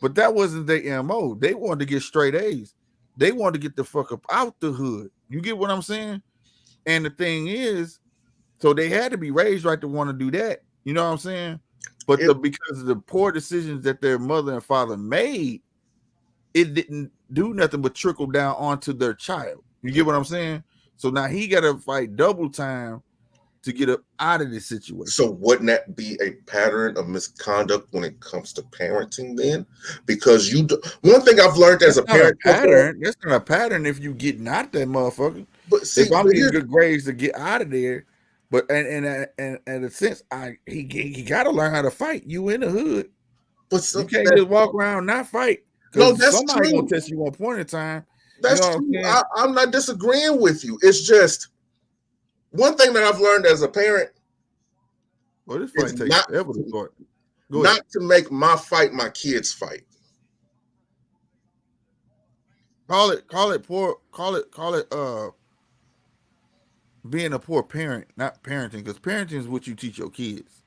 but that wasn't their MO. They wanted to get straight A's. They wanted to get the fuck up out the hood. You get what I'm saying? And the thing is, so they had to be raised right to want to do that. You know what I'm saying? But It, because of the poor decisions that their mother and father made, it didn't do nothing but trickle down onto their child. You get what I'm saying? So now he got to fight double time to get up out of this situation. so wouldn't that be a pattern of misconduct when it comes to parenting then? Because one thing I've learned as That's a not a parent so far, pattern. That's not a pattern if you getting out that motherfucker. but If see, I'm but getting here, good grades to get out of there, but and in a sense, he got to learn how to fight. You in the hood, but you some, can't that, just walk around not fight no, because that's somebody gonna true. test you one point in time. You know That's what I'm true. saying? I'm not disagreeing with you. It's just one thing that I've learned as a parent Well, this is fight take forever to start. Go ahead. not to make my fight my kids' fight. Call it poor. Call it being a poor parent, not parenting, because parenting is what you teach your kids.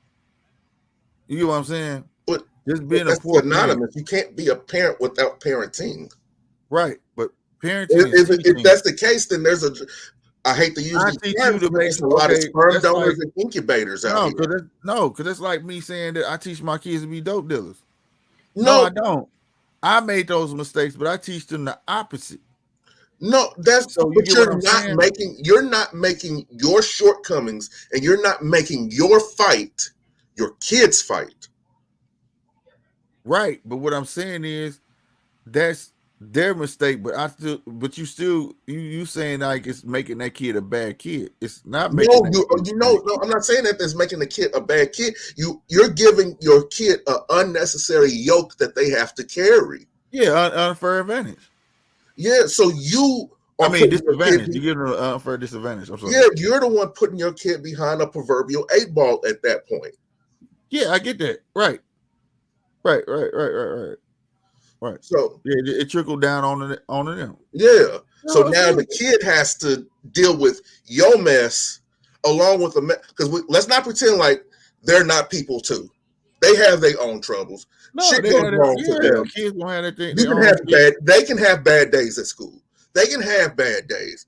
You get what I'm saying? But, Just but being a that's poor parent. synonymous. You can't be a parent without parenting. Right, but parenting is If teaching. that's the case, then there's a. I hate to use I these teach you terms, to but make there's a lot of okay. sperm That's like donors and incubators out no, here. because that's like me saying that I teach my kids to be dope dealers. No, No, I don't. I made those mistakes, but I teach them the opposite. no, that's So you but get what I'm saying, you're not making your shortcomings and you're not making your fight your kids' fight. right? But what I'm saying is that's their mistake. But you saying like it's making that kid a bad kid. It's not making No, that kid a bad no, kid. I'm not saying that that's making the kid a bad kid. You're giving your kid an unnecessary yoke that they have to carry. Yeah, unfair advantage. Yeah, so you I are mean putting your kid. disadvantage. You give them an unfair disadvantage. I'm sorry. Yeah, you're the one putting your kid behind a proverbial 8 ball at that point. Yeah, I get that. Right. Right. So Yeah, it trickled down on them. yeah, so No, now the absolutely. kid has to deal with your mess along with the mess. Because let's not pretend like they're not people too. They have their own troubles. No, Shit they goes had that. wrong to Yeah, them. kids gonna have You their can own have shit. bad. They can have bad days at school. They can have bad days,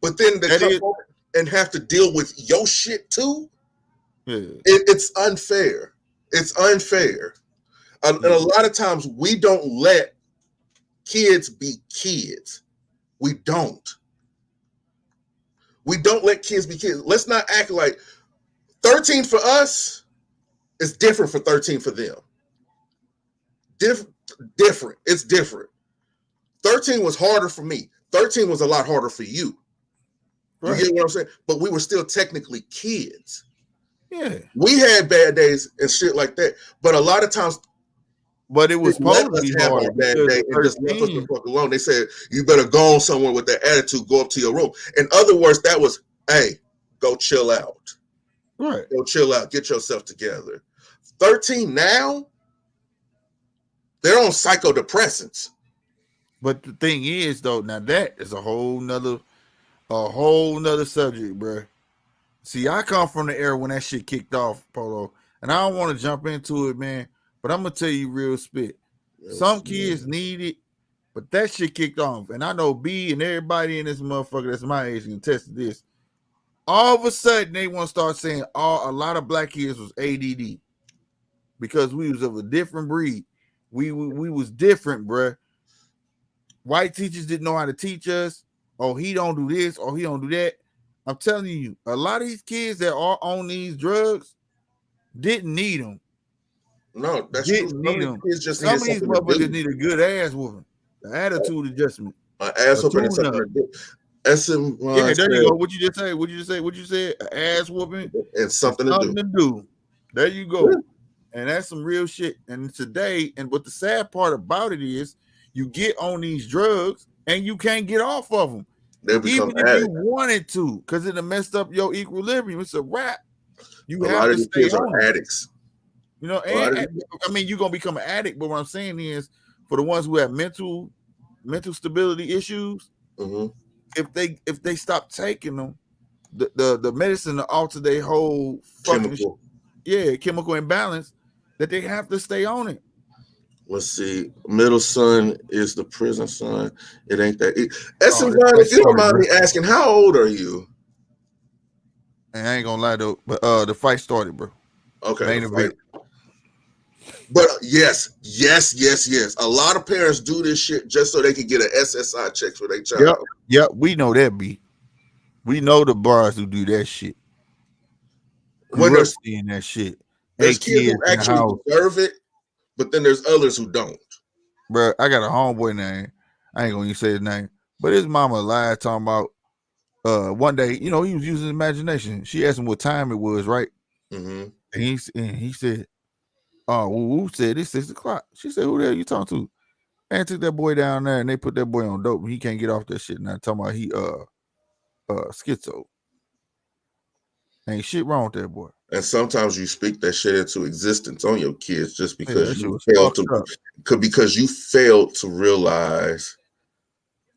but then they That come is, home and have to deal with your shit too. yeah, It's unfair. It's unfair. And a yeah. lot of times we don't let kids be kids. We don't. We don't let kids be kids. Let's not act like 13 for us is different for 13 for them. Different. It's different. 13 was harder for me. 13 was a lot harder for you. You Right. get what I'm saying? But we were still technically kids. Yeah, We had bad days and shit like that. But a lot of times but it was didn't let supposed to us be have our hard bad because day at and just left us the 13. fuck alone. They said, you better go on somewhere with that attitude, go up to your room. In other words, that was, hey, go chill out. Right. Go chill out. Get yourself together. 13 now, they're on psychodepressants. But the thing is, though, now that is a whole nother subject, bro. See, I come from the era when that shit kicked off, Polo, and I don't want to jump into it, man. But I'm gonna tell you real spit. Some kids need it, but that shit kicked off, and I know B and everybody in this motherfucker that's my age can attest to this. all of a sudden they want to start saying a lot of black kids was ADD because we was of a different breed. We was different, bruh. White teachers didn't know how to teach us. Oh, he don't do this, or he don't do that. I'm telling you, a lot of these kids that are on these drugs didn't need them. No, that's true. Didn't Some need of these them. kids just needed Some of these something to motherfuckers do. need a good ass whooping, an attitude adjustment, An ass a whooping and tune something up. to do. SM Yeah, there you said, go. What you just say? What you just say? What you said? An ass whooping and and something to something do. to do. There you Yeah. go. And that's some real shit. And today, and what the sad part about it is, you get on these drugs and you can't get off of them, They'll become even if you addicts. wanted to, because it messed up your equilibrium. It's a wrap. You A have lot of to these stay kids are on it. addicts. You know, A lot of and I mean, you're gonna become an addict. But what I'm saying is, for the ones who have mental stability issues, Mhm. if they stop taking them, the medicine to alter their whole fucking chemical imbalance, that they have to stay on it. Let's see. Middle son is the prison son. It ain't that. Oh, SM this Vine, fight if you don't started, mind bro. me asking, how old are you? And I ain't gonna lie though, but the fight started, bro. Okay, Main the fight. event. But yes. A lot of parents do this shit just so they can get an SSI check for their child. Yep. We know that, B. We know the bars who do that shit. When Grew up seeing that shit. there's Eight kids who kids in the actually house, deserve it, but then there's others who don't. bro. I got a homeboy name. I ain't gonna even say his name, but his mama lied talking about one day, he was using his imagination. She asked him what time it was, right? Mm-hmm. And he said, "Oh, who said it's 6:00?" She said, "Who the hell you talking to?" And took that boy down there, and they put that boy on dope. And he can't get off that shit. Now talking about he schizo. Ain't shit wrong with that boy. And sometimes you speak that shit into existence on your kids just Yeah, because that shit you was failed fucked up. because you failed to realize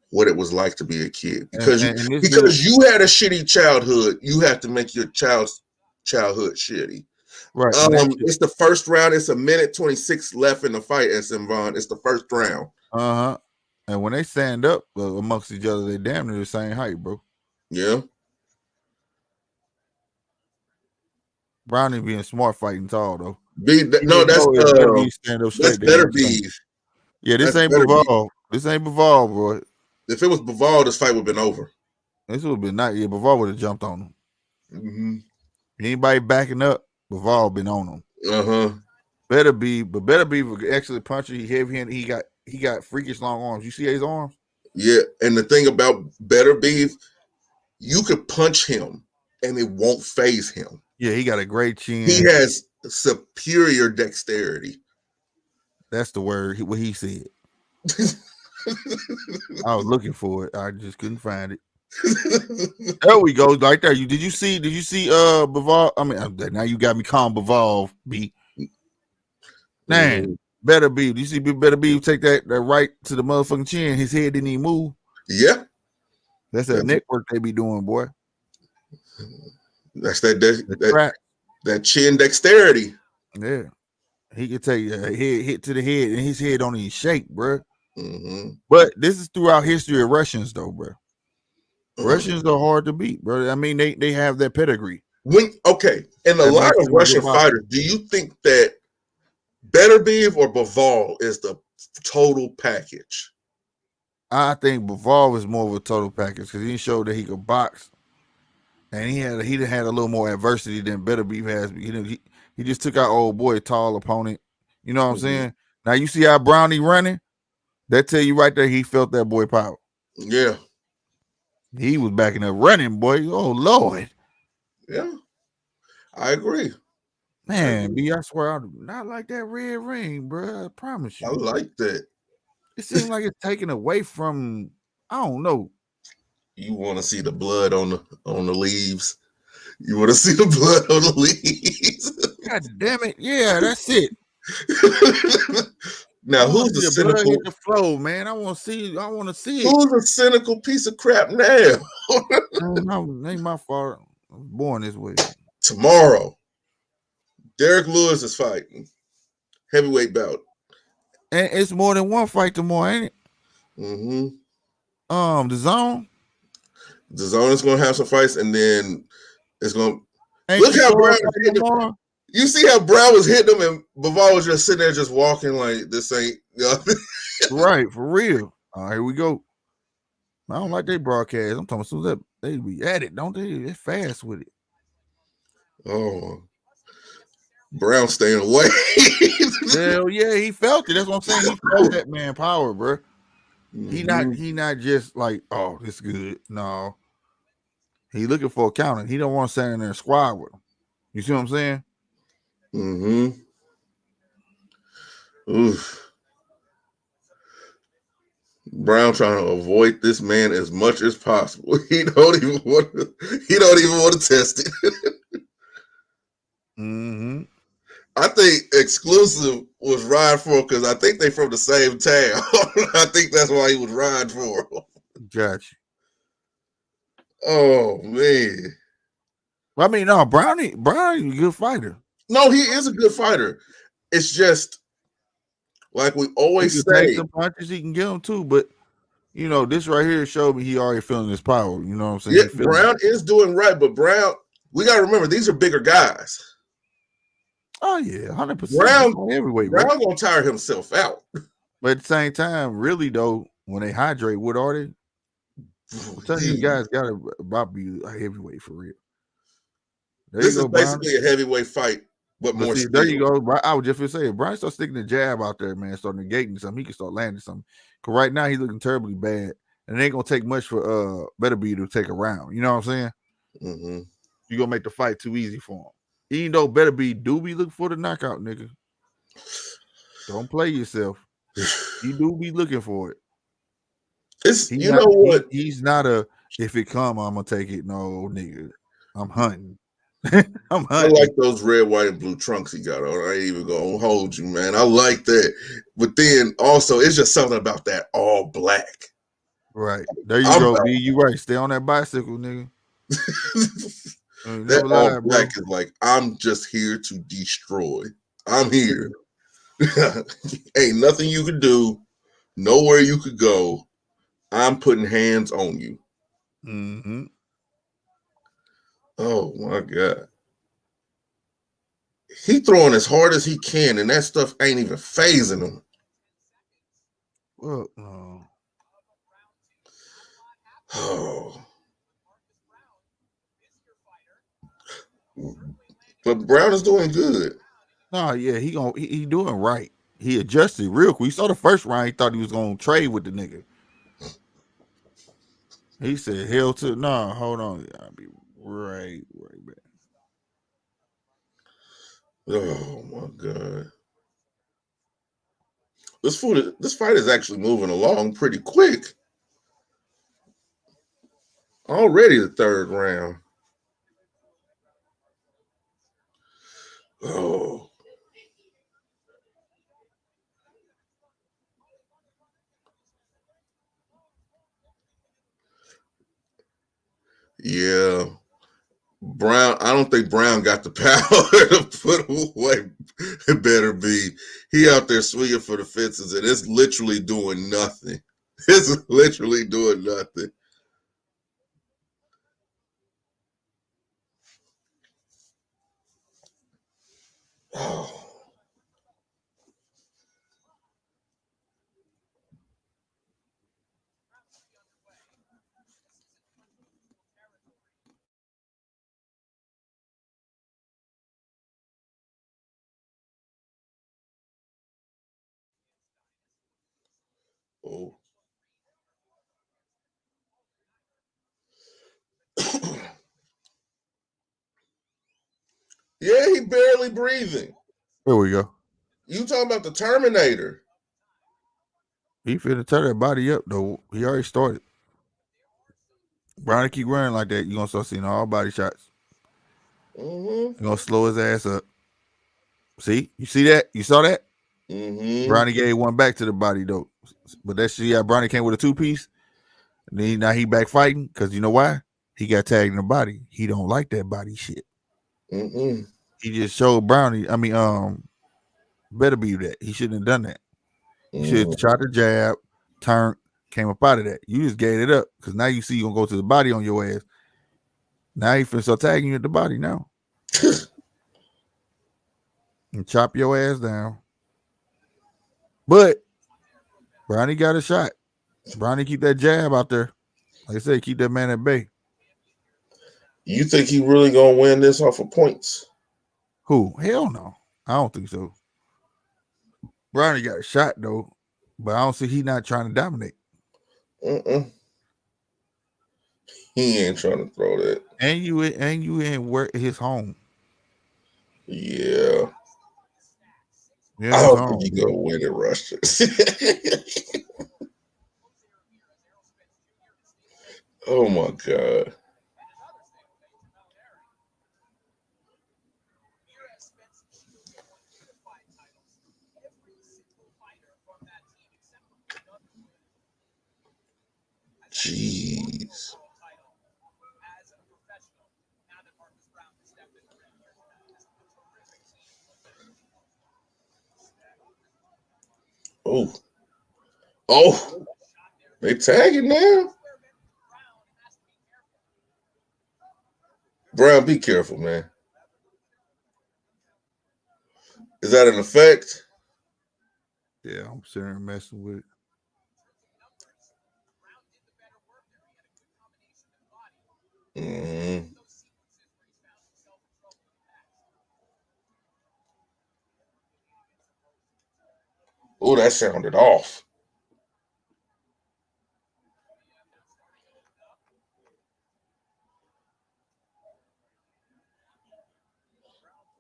what it was like to be a kid. Because And this because dude, you had a shitty childhood, you have to make your child's childhood shitty. right? And that shit, It's the first round. It's a minute 26 left in the fight, SM Vaughn. It's the first round. And when they stand up amongst each other, they damn near the same height, bro. Yeah. Browne being smart, fighting tall though. No, Even though it better be stand up that's straight, they gonna stand. Beterbiev. Yeah, this That's ain't Beterbiev. Bivol. This ain't Bivol, bro. If it was Bivol, this fight would have been over. This would have been not. Yeah, Bivol would have jumped on him. Mm-hmm. Anybody backing up, Bivol been on him. Uh-huh. Beterbiev was actually puncher. He heavy handed. He got freakish long arms. You see his arms? Yeah, and the thing about Beterbiev, you could punch him and it won't phase him. Yeah, he got a great chin. He has superior dexterity. That's the word. What he said. I was looking for it. I just couldn't find it. There we go. Right there. Did you see Bivol? I mean, now you got me calling Bivol B. Man, Beterbiev. You see Beterbiev take that right to the motherfucking chin. His head didn't even move. Yeah. That's that neck work they be doing, boy. That's that chin dexterity. Yeah. He could take a head hit to the head, and his head don't even shake, bro. Mm-hmm. But this is throughout history of Russians, though, bro. Russians are hard to beat, bro. I mean, they have that pedigree. And a lot of Russian fighters, do you think that Beterbiev or Bivol is the total package? I think Bivol is more of a total package because he showed that he could box, and he had a little more adversity than Beterbiev has. He just took out old boy, tall opponent. You know what I'm saying? Now you see how Browne running. That tell you right there he felt that boy power. Yeah. He was backing up running, boy. Oh, Lord. Yeah. I agree. Man, B, I swear I do not like that red ring, bro. I promise you. I like that. It seems like it's taken away from, I don't know. You want to see the blood on the leaves. You want to see the blood on the leaves. God damn it. Yeah, that's it. Now, who's the cynical? Hit the flow, man. I want to see it. Who's a cynical piece of crap now? Ain't my fault. I was born this way. Tomorrow, Derek Lewis is fighting heavyweight bout. And it's more than one fight tomorrow, ain't it? Mm-hmm. The zone. The zone is going to have some fights, and then it's going to Ain't look you how saw Browne her was fighting hitting him. tomorrow? You see how Browne was hitting him, and Bivol was just sitting there, just walking like this ain't. Right, for real. All right, here we go. I don't like they broadcast. I'm talking as soon as they be at it, don't they? They're fast with it. Oh, Browne staying away. Hell yeah, he felt it. That's what I'm saying. He felt that man power, bro. Mm-hmm. He not just like, oh, this good. No, he looking for a counter. He don't want to stand in there and squad with him. You see what I'm saying? Mm-hmm. Oof. Browne trying to avoid this man as much as possible. He don't even want to. He don't even want to test it. Mm-hmm. I think exclusive was riding for him because I think they from the same town. I think that's why he was riding for him. Gotcha. Oh man. Well, I mean, no, Brownie, a good fighter. No, he is a good fighter. It's just like we He always can take say. some punches. He can get them too, but you know, this right here showed me he already feeling his power. You know what I'm saying? Yeah, He feeling Browne is doing right, but Browne, we got to remember these are bigger guys. Oh yeah, 100%. This Browne, one heavyweight, bro. Browne gonna tire himself out. But at the same time, really though, when they hydrate, what are they? I'm telling you, these guys got to about be a heavyweight for real. There you This is go, Brown. basically a heavyweight fight, but But more see, there you skilled. go. I would just say, if Brian start sticking the jab out there, man, start negating something, he can start landing something. Cause right now he's looking terribly bad, and it ain't gonna take much for Beterbiev to take a round. You know what I'm saying? Mm-hmm. You're gonna make the fight too easy for him. Even though Beterbiev do be looking for the knockout, nigga. Don't play yourself. He do be looking for it. It's you know what? He's not a if it come, I'm gonna take it. No, nigga. I'm hunting. I'm I hunting. like those red, white, and blue trunks he got on. I ain't even gonna hold you, man. I like that. But then also, it's just something about that all black. Right. There you I'm go, B. You right. Stay on that bicycle, nigga. that Never all lied, black bro. is like I'm just here to destroy. I'm here. Ain't nothing you could do, nowhere you could go. I'm putting hands on you. Mm-hmm. Oh my god. He throwing as hard as he can, and that stuff ain't even phasing him. Well, no. Oh. But Browne is doing good. No, yeah, he doing right. He adjusted real quick. You saw the first round, he thought he was gonna trade with the nigga. He said, hell to nah, hold on. I'll be right back. Oh my god. This fight is actually moving along pretty quick. Already the third round. Oh. Yeah. Browne, I don't think Browne got the power to put away. It better be. He out there swinging for the fences, and it's literally doing nothing. It's literally doing nothing. Oh. Oh. Yeah, he barely breathing. There we go. You talking about the Terminator? He finna tear that body up though. He already started. Brownie keep running like that, you gonna start seeing all body shots. Mm-hmm. You gonna slow his ass up. See? You see that? You saw that? Mm-hmm. Brownie gave one back to the body though. But that shit, yeah, Brownie came with a 2-piece. Then now he back fighting because you know why? He got tagged in the body. He don't like that body shit. Mm-mm. He just showed Brownie. I mean, Beterbiev that he shouldn't have done that. He should have Mm-hmm. tried to jab, turn, came up out of that. You just gave it up because now you see you gonna go to the body on your ass. Now he finna start tagging you at the body now. And chop your ass down. But Brownie got a shot. Brownie keep that jab out there. Like I said, keep that man at bay. You think he really gonna win this off of points? Who? Hell no. I don't think so. Brownie got a shot though, but I don't see he not trying to dominate. He ain't trying to throw that. And you in work his home. Yeah. Yeah, I his don't think home. he gonna win it, Russia. Oh my God. Jeez. Oh. Oh. They tagging now. Browne, be careful, man. Is that an effect? Yeah, I'm sitting there messing with it. Mm-hmm. Oh, that sounded off.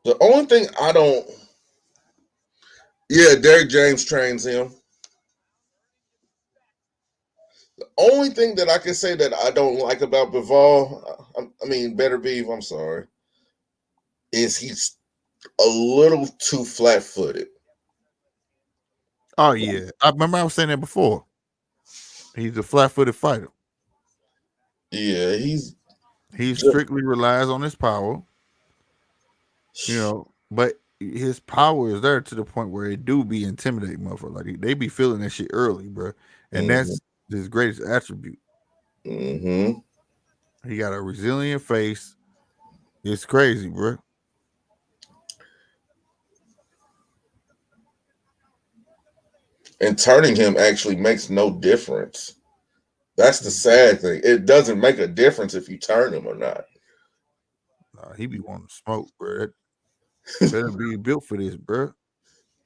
The only thing I don't. Yeah, Derek James trains him. The only thing that I can say that I don't like about Bivol, Beterbiev, I'm sorry, is he's a little too flat footed. Oh yeah. I remember I was saying that before. He's a flat footed fighter. Yeah, he's He just. strictly relies on his power. But his power is there to the point where it do be intimidating motherfucker. Like they be feeling that shit early, bro. And Mm-hmm, that's his greatest attribute. mm-hmm. He got a resilient face. It's crazy, bro. And turning him actually makes no difference. That's the sad thing. It doesn't make a difference if you turn him or not. Nah, he be wanting to smoke, bro. Better be built for this, bro.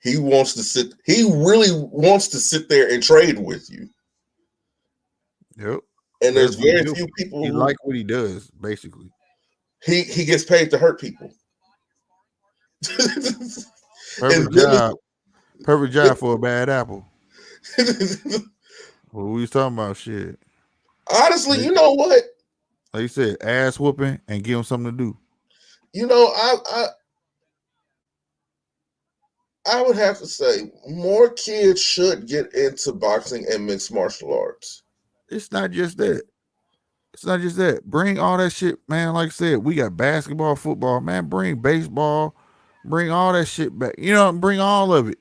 He wants to sit. He really wants to sit there and trade with you. Yep. And Better there's be very built. few people He who like what he does, basically. he gets paid to hurt people. And Perfect job. Perfect job for a bad apple. What we was talking about, shit. honestly, Like you know what? you said, ass whooping and give him something to do. You know, I would have to say more kids should get into boxing and mixed martial arts. It's not just that. It's not just that. Bring all that shit, man. Like I said, we got basketball, football, man. Bring baseball, bring all that shit back. Bring all of it.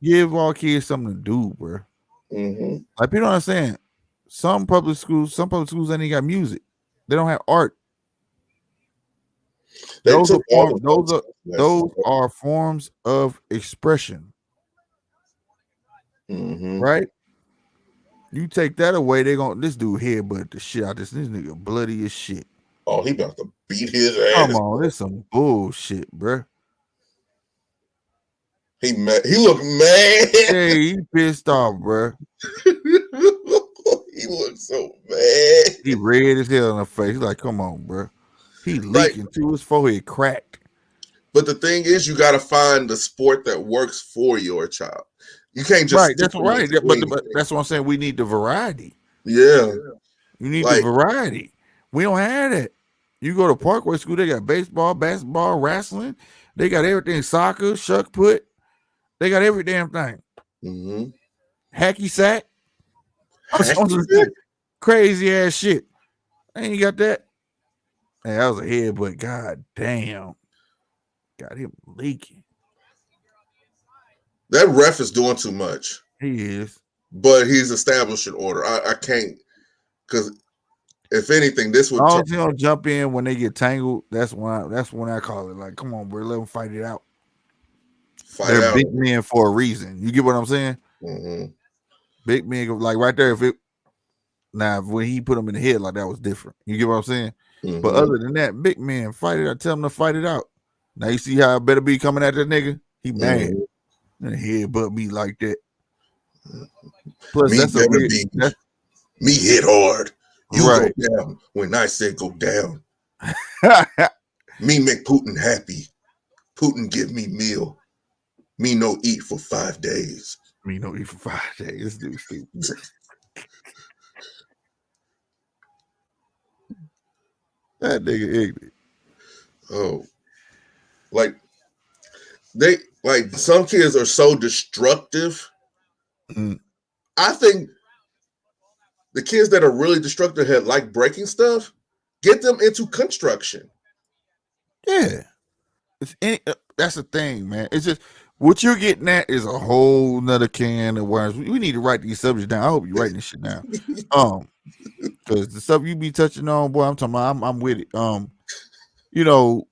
Give all kids something to do, bro. Mm-hmm. Like people don't understand. Some public schools ain't even got music. They don't have art. They Those are took all the those lessons. are forms of expression, Mm-hmm. right? You take that away, they gonna this dude headbutt the shit out this nigga bloody as shit. Oh, he about to beat his Come ass. on, this some bullshit, bro. He mad. He looked mad. Hey, he pissed off, bro. He looked so mad. He red as hell in the face. He's like, come on, bro. He Like, leaking to his forehead cracked. but the thing is, you got to find the sport that works for your child. You can't just Right, stick that's them right. into But anything. that's what I'm saying. We need the variety. Yeah, You need the like variety. We don't have that. You go to Parkway School, they got baseball, basketball, wrestling. They got everything. Soccer, shuck put. They got every damn thing. mm-hmm. Hacky sack. Hacky sack. Crazy ass shit. Ain't got that. Hey, that was a head, but god damn. Got him leaking. That ref is doing too much. He is. but he's establishing order. I can't, because if anything, this would As long turn as you don't jump in when they get tangled, that's when I call it. Like, come on, bro, let them fight it out. fight They're out. big men for a reason. You get what I'm saying? Mm-hmm. Big men, like right there. If when he put them in the head, like that was different. You get what I'm saying? But Mm-hmm. other than that, big men fight it out. Tell him to fight it out. Now you see how Beterbiev coming at that nigga? He mad and headbutt me like that. Plus, Me that's a better real. be. That's Me hit hard. You go right. down when I say go down. Me make Putin happy. Putin give me meal. Me no eat for 5 days. Me no eat for 5 days. This dude stupid. That nigga ignorant. Oh, like some kids are so destructive. Mm. I think the kids that are really destructive had like breaking stuff, get them into construction. Yeah. That's the thing, man. It's just what you're getting at is a whole nother can of worms. We need to write these subjects down. I hope you're writing this shit down. Because the stuff you be touching on, boy, I'm talking about, I'm with it. You know,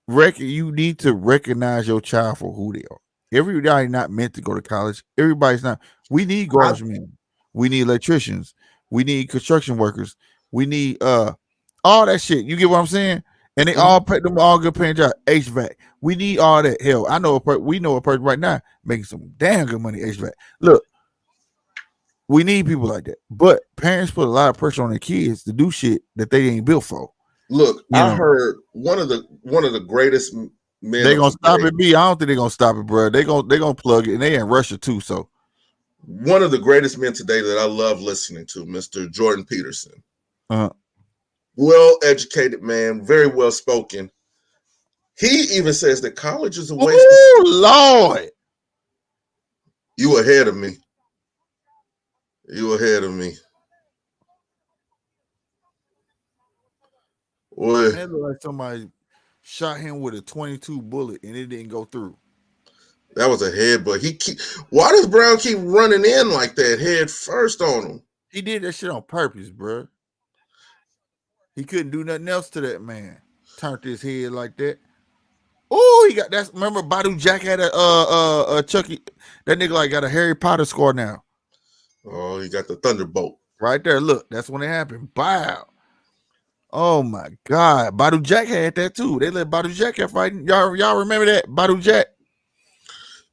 you need to recognize your child for who they are. Everybody not meant to go to college. Everybody's not. We need guardsmen. We need electricians. We need construction workers. We need all that shit. You get what I'm saying? And they all pay them all good paying job. HVAC. We need all that. Hell, I know we know a person right now making some damn good money. HVAC. Look, we need people like that. But parents put a lot of pressure on their kids to do shit that they ain't built for. Look, I heard one of the greatest men. They gonna stop it. I don't think they're gonna stop it, bro. They gonna plug it, and they in Russia too. So one of the greatest men today that I love listening to, Mr. Jordan Peterson. Well educated man, very well spoken. He even says that college is a waste. Oh Lord, you ahead of me. You ahead of me. Boy, that looked like somebody shot him with a 22 bullet and it didn't go through. That was a head, but why does Browne keep running in like that head first on him? He did that shit on purpose, bro. He couldn't do nothing else to that man. Turned his head like that. Oh, he got that. Remember, Badu Jack had a Chucky. That nigga like got a Harry Potter score now. Oh, he got the thunderbolt right there. Look, that's when it happened. Wow. Oh my God, Badu Jack had that too. They let Badu Jack have fighting. Y'all remember that Badu Jack?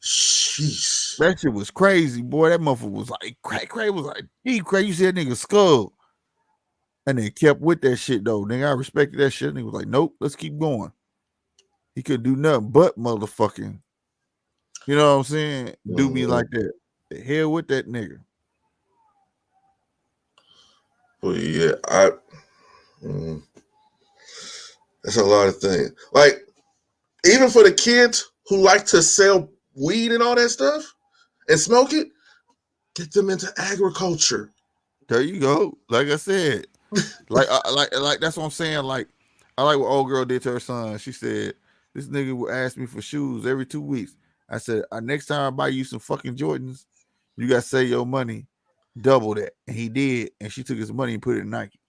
Jeez, that shit was crazy, boy. That motherfucker was like crack was like deep crazy. You see that nigga skull, and they kept with that shit though. Nigga, I respected that shit. And he was like, nope, let's keep going. He couldn't do nothing but motherfucking. You know what I'm saying? Do me like that. The hell with that nigga. Well, yeah, that's a lot of things. Like, even for the kids who like to sell weed and all that stuff and smoke it, get them into agriculture. There you go. Like I said, like that's what I'm saying. Like, I like what old girl did to her son. She said, "This nigga would ask me for shoes every 2 weeks." I said, "Next time I buy you some fucking Jordans, you got to save your money, double that." And he did. And she took his money and put it in Nike.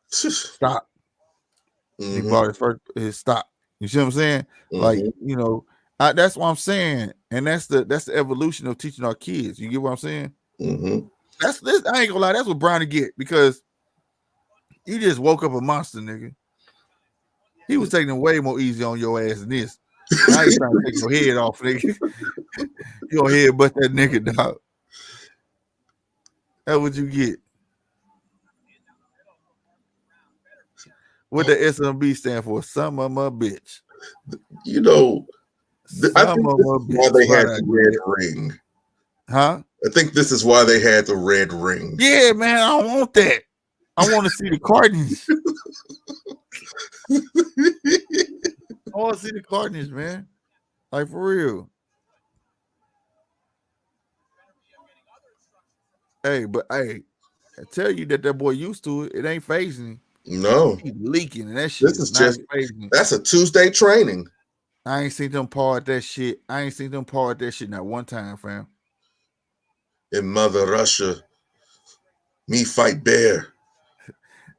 Stop. He bought his stock. You see what I'm saying? Like, you know, that's what I'm saying. And that's the evolution of teaching our kids. You get what I'm saying? That's this. I ain't gonna lie. That's what Browne get, because you just woke up a monster, nigga. He was taking way more easy on your ass than this. Now he's trying to take your head off, nigga. You gonna headbutt that nigga, dog. That's what you get. What the SMB stand for? Some of my bitch. You know, I think Some of this my is why bitch. they had the red ring. Huh? I think this is why they had the red ring. Yeah, man, I don't want that. I want to see the Cardinals. I want to see the Cardinals, man. Like, for real. Hey, but hey, I tell you that boy used to it. It ain't phasing. No. He's leaking, and that shit This is not just phasing. That's a Tuesday training. I ain't seen them part that shit. I ain't seen them part that shit not one time, fam. In Mother Russia, me fight bear.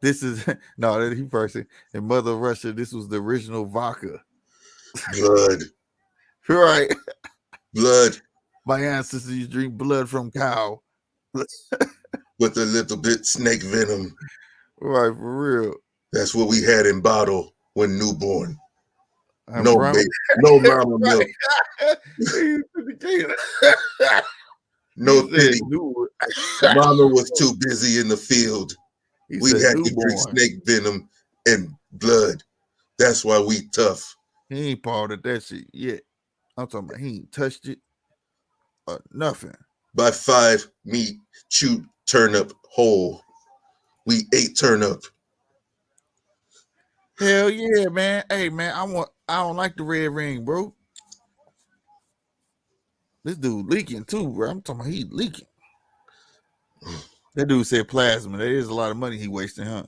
This is no, he person in Mother Russia. This was the original vodka, Blood, right? blood, My ancestors used to drink blood from cow, with a little bit snake venom. right? For real. That's what we had in bottle when newborn. And No Browne, milk, no mama milk, right? He no said titty. new. Mama was too busy in the field. He We said had to drink newborn. snake venom and blood. That's why we tough. He ain't part of that shit yet. I'm talking about he ain't touched it or nothing. By 5, meat, chewed turnip whole. We ate turnip. Hell yeah, man. Hey man, I don't like the red ring, bro. This dude leaking too, bro. I'm talking about he leaking. That dude said plasma. That is a lot of money he wasting, huh?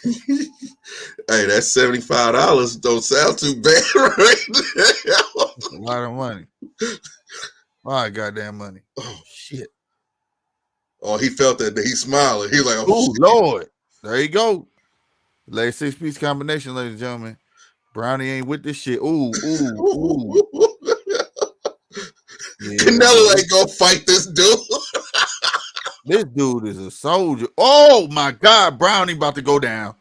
Hey, that's $75. Don't sound too bad, right now. A lot of money. All right, goddamn money. Oh shit. Oh, he felt that. He smiling. He like, oh, Oh shit. Lord. There you go. Late 6-piece combination, ladies and gentlemen. Browne ain't with this shit. Ooh. Yeah, Canelo ain't gonna fight this dude. This dude is a soldier. Oh my God, Browne about to go down.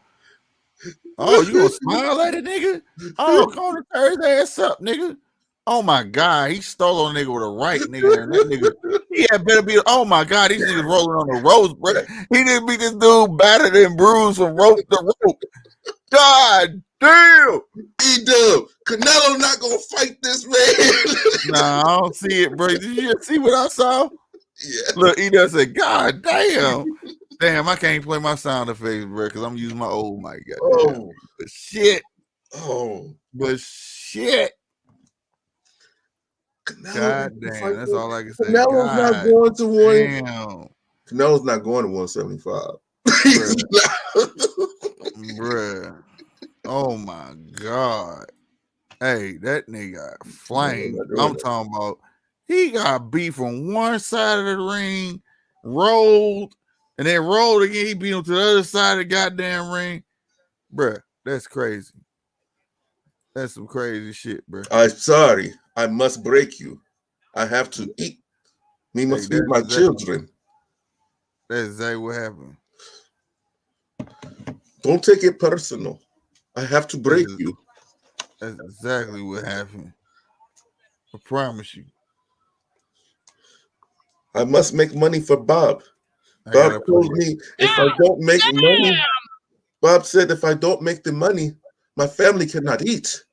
Oh, you gonna smile at it, nigga? Oh, go on and tear his ass up, nigga. Oh my God, he stole on a nigga with a right, nigga, and that nigga, he had better be. Oh my God, these niggas rolling on the ropes, bro. He didn't beat this dude battered and bruised from rope to rope. God damn. E-Dub, Canelo not gonna fight this man. Nah, I don't see it, bro. Did you just see what I saw? Yeah. Look, he does say, God damn. Damn, I can't play my sound effects, bro, because I'm using my old mic. Oh. But shit. Oh. But shit. Canelo God damn. That's all I can say. Canelo's God not going to one. damn. Canelo's not going to 175. Bruh. Oh my God. Hey, that nigga flame. I'm talking about he got beat from one side of the ring, rolled, and then rolled again. He beat him to the other side of the goddamn ring. Bruh, that's crazy. That's some crazy shit, bruh. I'm sorry. I must break you. I have to eat. Me must feed my children. That's exactly what happened. Don't take it personal. I have to break you. That's exactly what happened. I promise you. I must make money for Bob. Bob told me if I don't make money, Bob said if I don't make the money, my family cannot eat.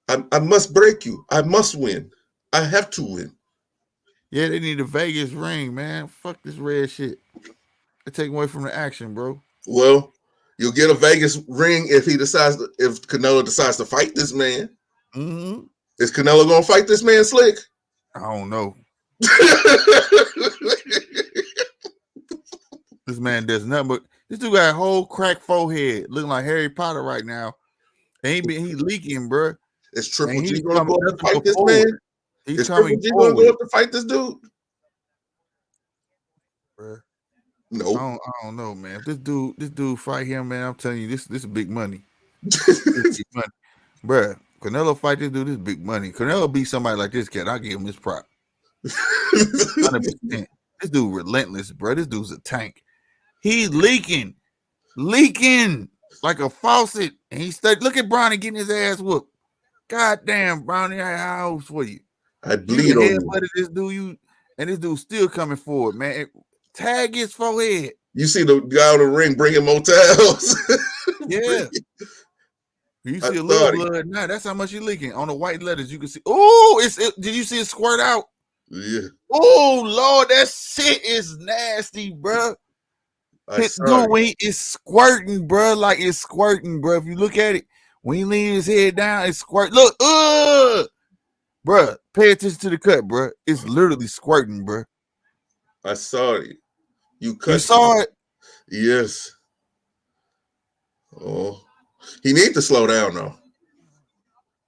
I must break you. I must win. I have to win. Yeah, they need a Vegas ring, man. Fuck this red shit. They take away from the action, bro. Well, you'll get a Vegas ring if if Canelo decides to fight this man. Mm-hmm. Is Canelo gonna fight this man, Slick? I don't know. This man does nothing but this dude got a whole cracked forehead, looking like Harry Potter right now. And he leaking, bro. Is Triple G gonna go up to fight this man? He's coming Triple G gonna go up to fight this dude? Bro. No, I don't know, man. If this dude fight him, man, I'm telling you, this is big money. This big money. Bruh, Canelo fight this dude, this is big money. Canelo beat somebody like this cat, I'll give him this prop. 100%. This dude relentless, bro. This dude's a tank. He's leaking like a faucet. And he stayed. Look at Browne getting his ass whooped. God damn, Browne, I hope for you. I bleed on you. This dude, and this dude's still coming forward, man. Tag his forehead. You see the guy on the ring bringing motels. Yeah. You see a little blood now. That's how much he's leaking. On the white letters, you can see. Oh, did you see it squirt out? Yeah. Oh, Lord, that shit is nasty, bro. Dude, when it's squirting, bro, like it's squirting, bro. If you look at it, when he leans his head down, it's squirt. Look, bro, pay attention to the cut, bro. It's literally squirting, bro. I saw it. You saw it? Yes. Oh, he needs to slow down now.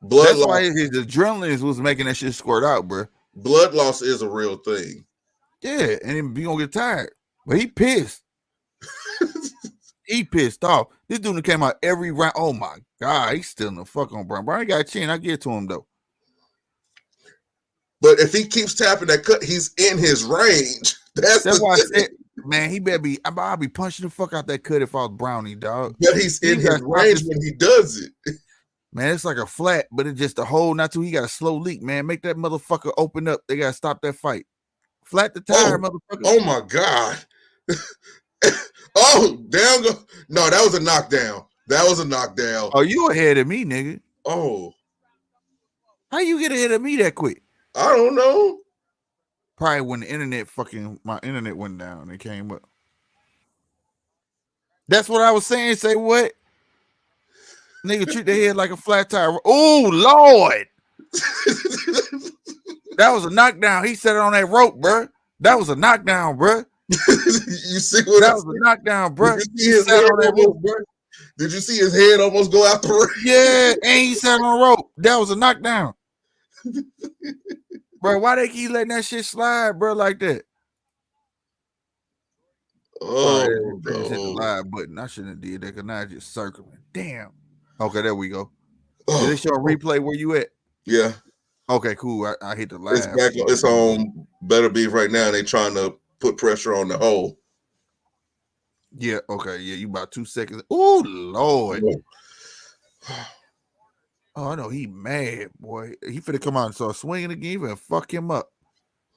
That's why his adrenaline was making that shit squirt out, bro. blood loss is a real thing. Yeah, and then he gonna get tired. But he pissed. He pissed off. This dude came out every round. Oh my God, he's stealing the fuck on Browne. Browne got a chin. I get it to him though. But if he keeps tapping that cut, he's in his range. That's why I the thing. said, man, he better be. I'll be punching the fuck out that cut if I was Brownie, dog. But he's in his gotta stop range this- when he does it. Man, it's like a flat, but it's just a hole. Not too. He got a slow leak, man. Make that motherfucker open up. They gotta stop that fight. Flat the tire, motherfucker. Oh my God. Oh, down go. No, that was a knockdown. That was a knockdown. Oh, you ahead of me, nigga. Oh, How you get ahead of me that quick? I don't know. Probably when my internet went down and it came up. That's what I was saying. Say what? Nigga treat the head like a flat tire. Oh Lord. That was a knockdown. He set it on that rope, bro. That was a knockdown, bro. You see what that was a knockdown, bro. Did you see his head almost, bro? Did you see his head almost go out the ring? Yeah, and he sat on the rope. That was a knockdown. Bro, why they keep letting that shit slide, bro, like that? Oh, hit the live button. I shouldn't have did that because now it's just circling. Damn. Okay, there we go. Did they show a replay where you at? Yeah. Okay, cool. I hit the live. It's back. It's on Beterbiev right now. They trying to put pressure on the hole. Yeah. Okay. Yeah. You about 2 seconds. Oh Lord. Oh, I know he mad, boy. He finna come out and start swinging again and fuck him up.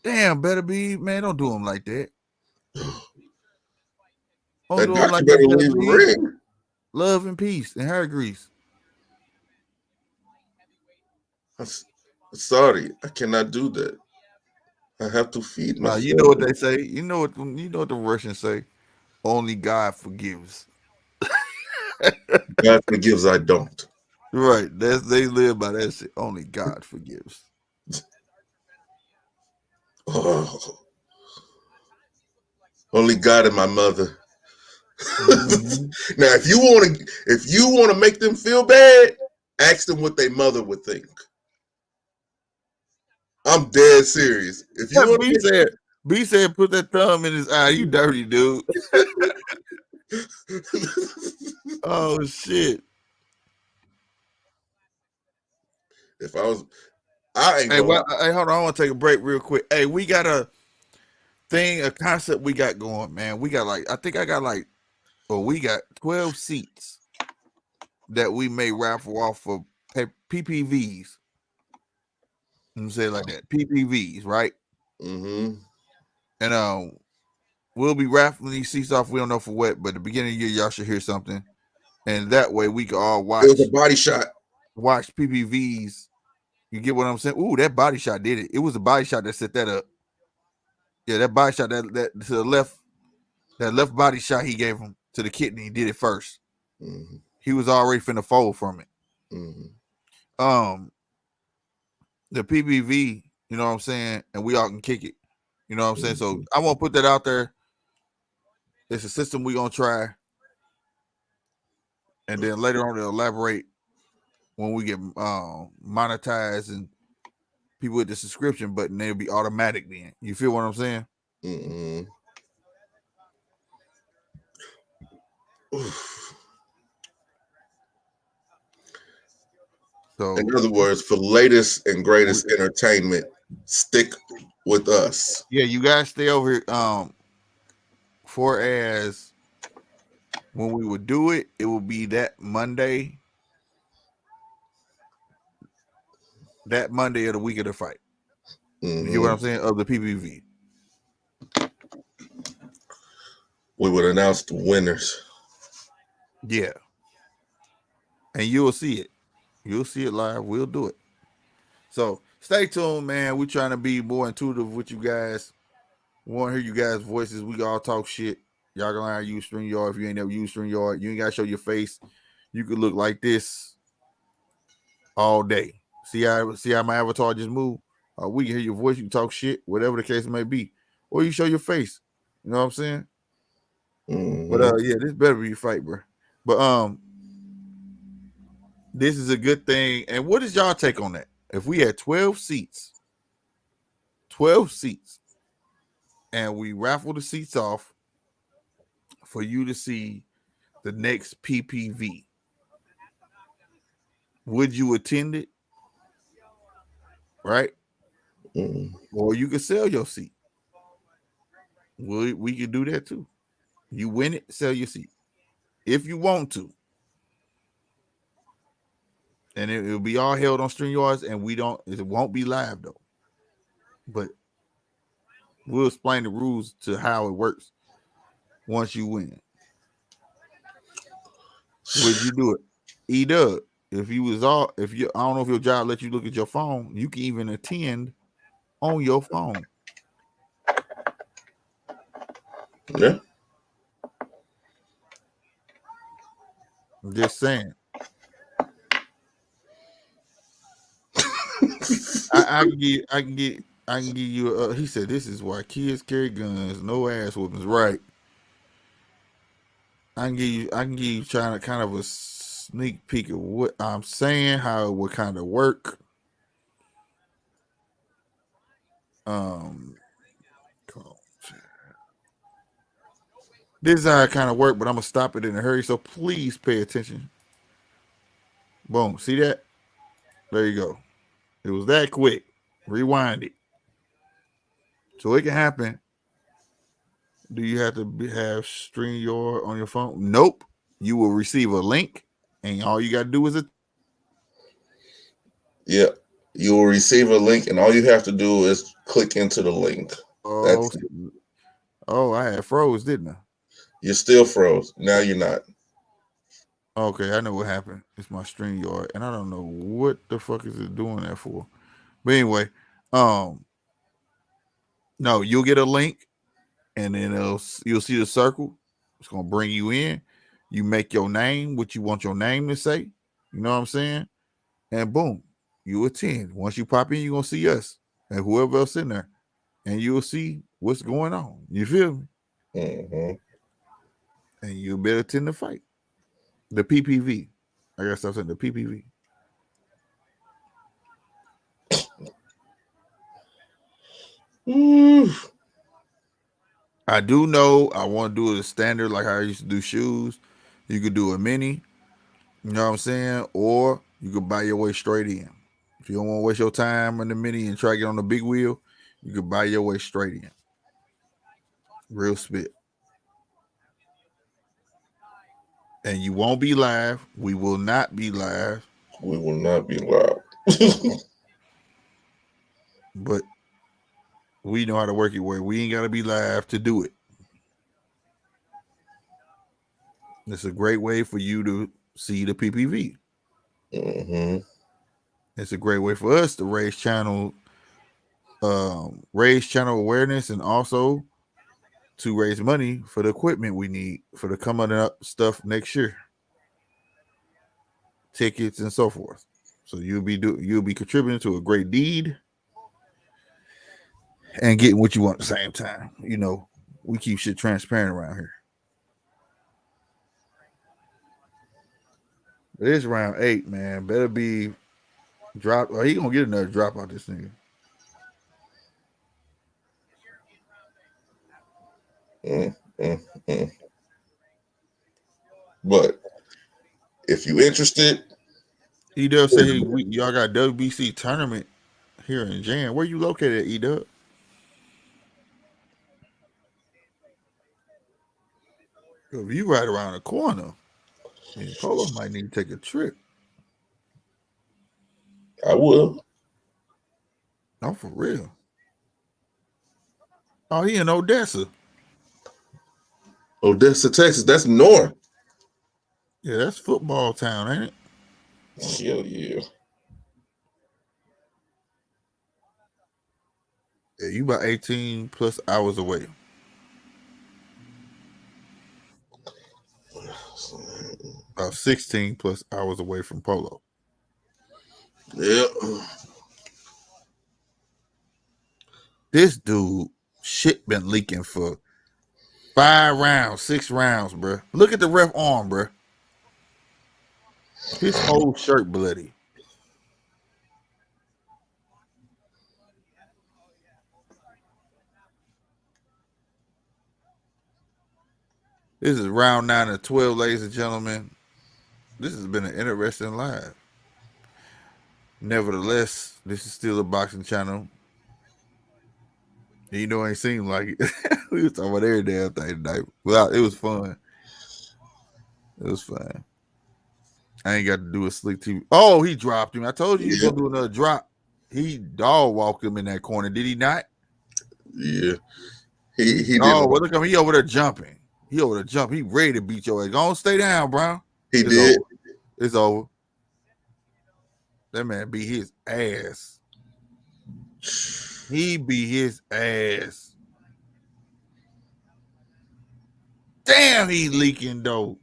Damn, Beterbiev, man. Don't do him like that. Don't do him like that. Leave the ring. Love and peace and hair grease. Sorry, I cannot do that. I have to feed myself. You know what they say. You know what the Russians say. Only God forgives. God forgives, I don't. Right. They live by that shit. Only God forgives. Oh. Only God and my mother. Mm-hmm. Now, if you want to make them feel bad, ask them what their mother would think. I'm dead serious. If you want to B said, put that thumb in his eye. You dirty dude. Oh shit. If I ain't hey, hold on. I want to take a break real quick. Hey, we got a concept we got going, man. We got we got 12 seats that we may raffle off for PPVs. Let me say it like that. PPVs, right? Mm-hmm. And we'll be raffling these seats off. We don't know for what, but at the beginning of the year, y'all should hear something. And that way we can all watch. It was a body shot. Watch PPVs. You get what I'm saying? Ooh, that body shot did it. It was a body shot that set that up. Yeah, that body shot that to the left, that left body shot he gave him to the kidney. He did it first. Mm-hmm. He was already finna fold from it. Mm-hmm. The PPV, you know what I'm saying, and we all can kick it. You know what I'm saying? So I won't put that out there. It's a system we're gonna try. And then later on they'll elaborate when we get monetized and people with the subscription button, they'll be automatic then. You feel what I'm saying? Mm-hmm. So, in other words, for latest and greatest entertainment, stick with us. Yeah, you guys stay over here. For as when we would do it, it will be that Monday. That Monday of the week of the fight. Mm-hmm. You hear what I'm saying? Of the PPV. We would announce the winners. Yeah. And you'll see it. You'll see it live. We'll do it. So stay tuned, man. We're trying to be more intuitive with you guys. We want to hear you guys' voices. We all talk shit. Y'all gonna learn how to use StreamYard. If you ain't never used StreamYard, you ain't gotta show your face. You could look like this all day. See how my avatar just moved? We can hear your voice. You can talk shit, whatever the case may be, or you show your face. You know what I'm saying? Mm-hmm. But yeah, this better be a fight, bro. But this is a good thing. And what is y'all take on that? If we had 12 seats 12 seats, and we raffle the seats off for you to see the next PPV. Would you attend it? Right? Mm. Or you could sell your seat. We could do that too. You win it, sell your seat if you want to, and it'll be all held on StreamYards, and it won't be live though. But we'll explain the rules to how it works once you win. Would you do it? E-Dub, if you I don't know if your job lets you look at your phone, you can even attend on your phone. Yeah. I'm just saying. I can give you he said this is why kids carry guns, no ass whoopings. Right. I can give you trying to kind of a sneak peek of what I'm saying, how it would kind of work. Um come on. This is how it kind of work, but I'm gonna stop it in a hurry. So please pay attention. Boom. See that? There you go. It was that quick. Rewind it. So it can happen. Do you have to have StreamYard on your phone? Nope. You will receive a link, and all you got to do is attend. Yeah. You will receive a link, and all you have to do is click into the link. Oh, That's it. I had froze, didn't I? You're still froze. Now you're not. Okay, I know what happened. It's my StreamYard, and I don't know what the fuck is it doing that for. But anyway, um, no, you'll get a link, and then you'll see the circle. It's gonna bring you in. You make your name, what you want your name to say. You know what I'm saying? And boom, you attend. Once you pop in, you're gonna see us and whoever else in there, and you'll see what's going on. You feel me? Mm-hmm. And you'll better attend the fight. The PPV. I gotta stop saying the PPV. I do know I want to do it a standard like how I used to do shoes. You could do a mini, you know what I'm saying? Or you could buy your way straight in. If you don't want to waste your time in the mini and try to get on the big wheel, you could buy your way straight in. Real spit. And you won't be live. We will not be live. We will not be loud. But we know how to work it where we ain't gotta be live to do it. It's a great way for you to see the PPV. Mm-hmm. It's a great way for us to raise channel awareness, and also to raise money for the equipment we need for the coming up stuff next year, tickets and so forth. So you'll be contributing to a great deed and getting what you want at the same time. You know, we keep shit transparent around here. It is round 8, man. Better be drop. Oh, he gonna get another drop out this nigga. Mm, mm, mm. But if you interested, E Dub say y'all got WBC tournament here in Jan. Where you located at, E Dub? If you right around the corner, then Polo might need to take a trip. I will. No, for real. Oh, he in Odessa. Odessa, Texas. That's north. Yeah, that's football town, ain't it? Hell yeah. Yeah, you about 18 plus hours away. About 16 plus hours away from Polo. Yeah. This dude shit been leaking for 5 rounds, 6 rounds, bro. Look at the ref arm, bro. His whole shirt bloody. This is round 9 of 12, ladies and gentlemen. This has been an interesting live. Nevertheless, this is still a boxing channel. And it ain't seem like it. We was talking about every damn thing tonight. Well, it was fun. It was fun. I ain't got to do a slick TV. Oh, he dropped him. I told you he was Yeah, gonna do another drop. He dog walked him in that corner. Did he not? yeah. He Oh, didn't. well, look at him. He over there jumping. He over there jumping. He ready to beat your ass. Go on, stay down, bro. He It's did. over. It's over. That man beat his ass. He beat his ass. Damn, he leaking though.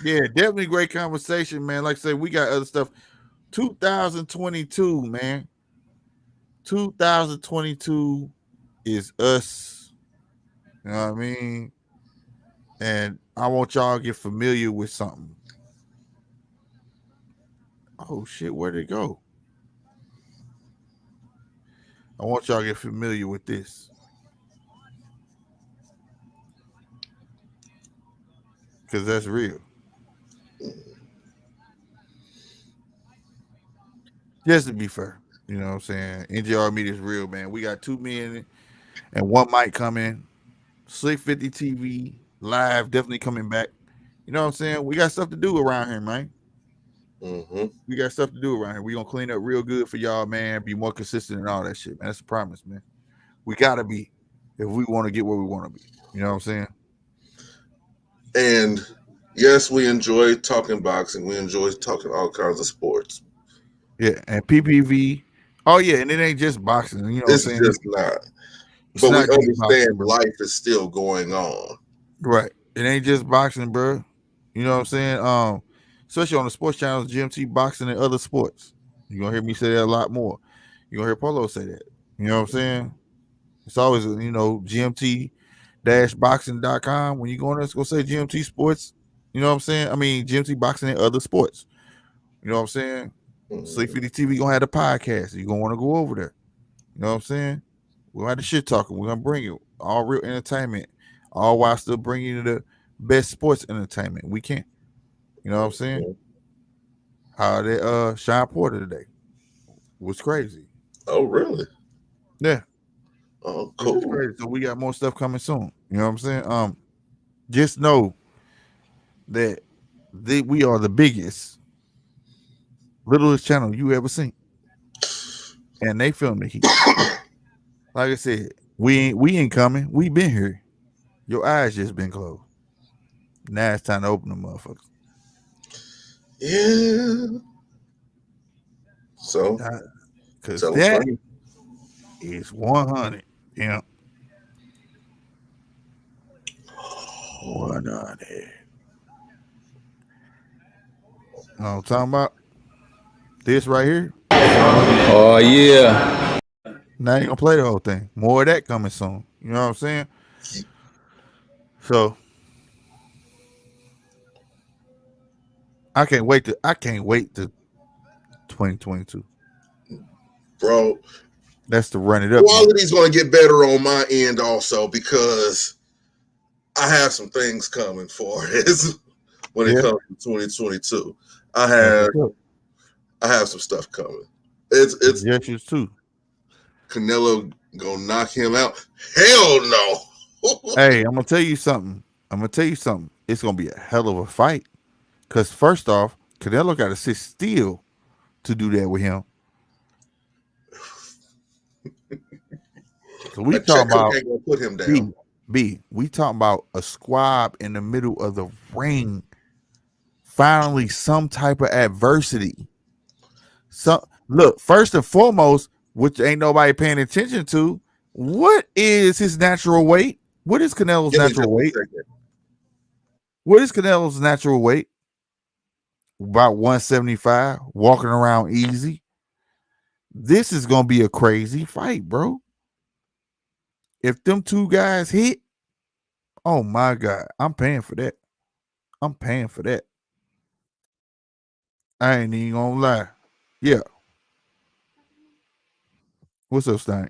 Yeah, definitely great conversation, man. Like I said, we got other stuff. 2022, man. 2022 is us. You know what I mean? And I want y'all to get familiar with something. Oh shit, where'd it go? I want y'all to get familiar with this. Because that's real. Just to be fair. You know what I'm saying? NJR Media is real, man. We got 2 men and 1 mic coming. Slick 50 TV live, definitely coming back. You know what I'm saying? We got stuff to do around here, man. Mm-hmm. We got stuff to do around here. We gonna clean up real good for y'all, man. Be more consistent and all that shit, man. That's a promise, man. We gotta be if we want to get where we want to be. You know what I'm saying? And yes, we enjoy talking boxing. We enjoy talking all kinds of sports. Yeah, and PPV. Oh yeah, and it ain't just boxing. You know what I'm It's saying? just not. It's But we not just boxing, understand bro. life is still going on. Right. It ain't just boxing, bro. You know what I'm saying? Especially on the sports channels, GMT boxing and other sports. You're gonna hear me say that a lot more. You're gonna hear Polo say that. You know what I'm saying? It's always, GMT boxing.com. When you go on there, it's gonna say GMT sports. You know what I'm saying? I mean GMT boxing and other sports. You know what I'm saying? Sleep 50 TV gonna have the podcast. You're gonna want to go over there. You know what I'm saying? We're gonna have the shit talking. We're gonna bring you all real entertainment, all while still bringing you the best sports entertainment we can. You know what I'm saying? How did Sean Porter today was crazy. Oh, really? Yeah, Oh, it was cool. crazy. So we got more stuff coming soon. You know what I'm saying? Just know that we are the biggest, littlest channel you ever seen, and they film the heat. Like I said, we ain't coming. We been here. Your eyes just been closed. Now it's time to open them motherfuckers. Yeah. So Cause tell them, that Frank. is 100. Yeah, 100. I'm talking about this right here. Oh yeah. Now you gonna play the whole thing. More of that coming soon. You know what I'm saying? So I can't wait to 2022. Bro, That's to run it up year. quality's going to get better on my end also because I have some things coming for us when it Yeah, comes to 2022. I that's have what's up. I have some stuff coming. It's Yes, you too. Canelo gonna knock him out. Hell no. Hey, I'm gonna tell you something. It's gonna be a hell of a fight. Cause first off, Canelo got to sit still to do that with him. So we A talking check cook about ain't gonna put him down. B. We talking about a squab in the middle of the ring. Finally, some type of adversity. So look, first and foremost, which ain't nobody paying attention to, what is his natural weight? What is Canelo's Give me natural just a weight? second. What is Canelo's natural weight? About 175, walking around easy. This is gonna be a crazy fight, bro. If them two guys hit, oh my God, I'm paying for that. I'm paying for that. I ain't even gonna lie. Yeah. What's up, Stank?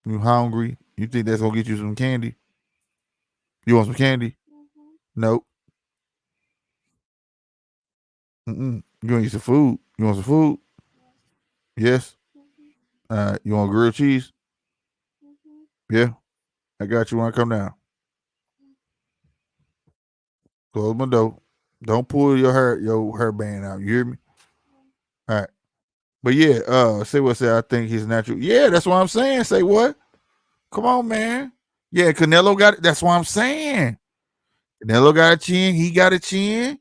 You hungry? You think that's gonna get you some candy? You want some candy? Nope. Mm-mm. You want to eat some food? You want some food? Yes. You want grilled cheese? Yeah. I got you when I come down. Close my door. Don't pull your hair band out. You hear me? All right. But yeah, say what say I think he's natural. Yeah, that's what I'm saying. Say what? Come on, man. Yeah, Canelo got it. That's what I'm saying. Canelo got a chin. He got a chin.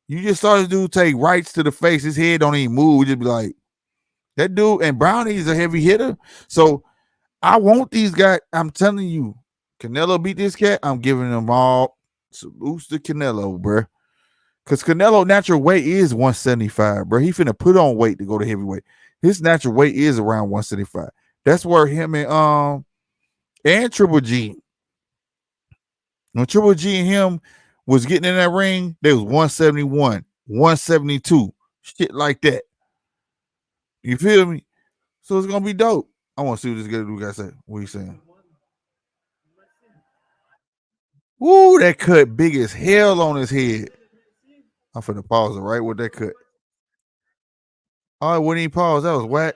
You just saw this dude take rights to the face. His head don't even move. We just be like, that dude, and Browne is a heavy hitter. So I want these guys. I'm telling you, Canelo beat this cat. I'm giving them all salutes to Canelo, bro. Because Canelo natural weight is 175, bro. He finna put on weight to go to heavyweight. His natural weight is around 175. That's where him and Triple G. When Triple G and him was getting in that ring, they was 171, 172, shit like that. You feel me? So it's gonna be dope. I want to see what this guy say. What he saying? Woo, that cut big as hell on his head. I'm finna pause it right with that cut. Oh, I wouldn't even pause. That was whack.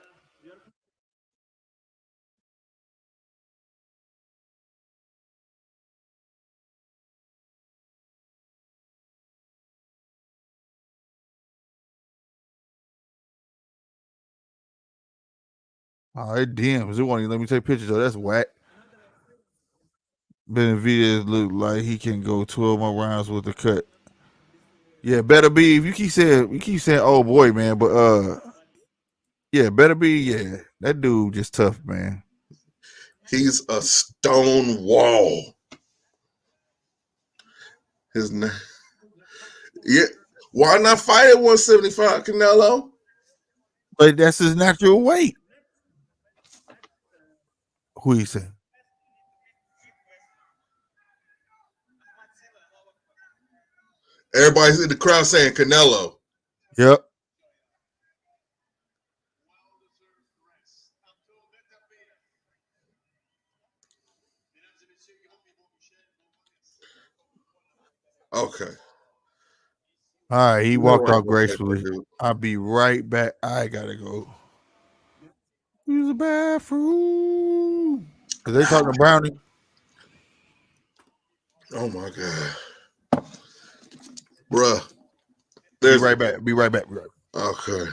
Oh, it DMs. It won't even let me take pictures of. That's whack. Benavidez look like he can go 12 more rounds with the cut. Yeah, Beterbiev. You keep saying oh boy, man, but yeah, Beterbiev, yeah. That dude just tough, man. He's a stone wall. His name. Yeah. Why not fight at 175, Canelo? But that's his natural weight. Who he saying? Everybody's in the crowd saying Canelo. Yep. Okay. All right, he No, walked I off don't like that gracefully. dude. I'll be right back. I gotta go use the bathroom. Cause they talking to Brownie. Oh my God. Bruh. Be There's right back. Be right back. okay.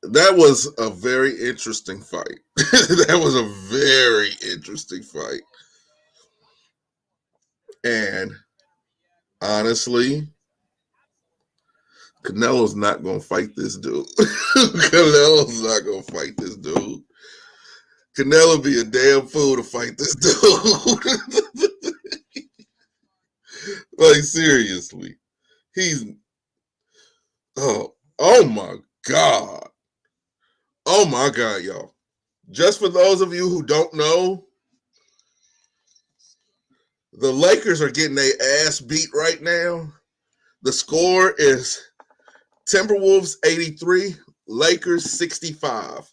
That was a very interesting fight. That was a very interesting fight. And honestly, Canelo's not gonna fight this dude. Canelo's not gonna fight this dude. Canelo be a damn fool to fight this dude. Like seriously. He's oh my God. Oh my God, y'all. Just for those of you who don't know, the Lakers are getting their ass beat right now. The score is Timberwolves 83, Lakers 65.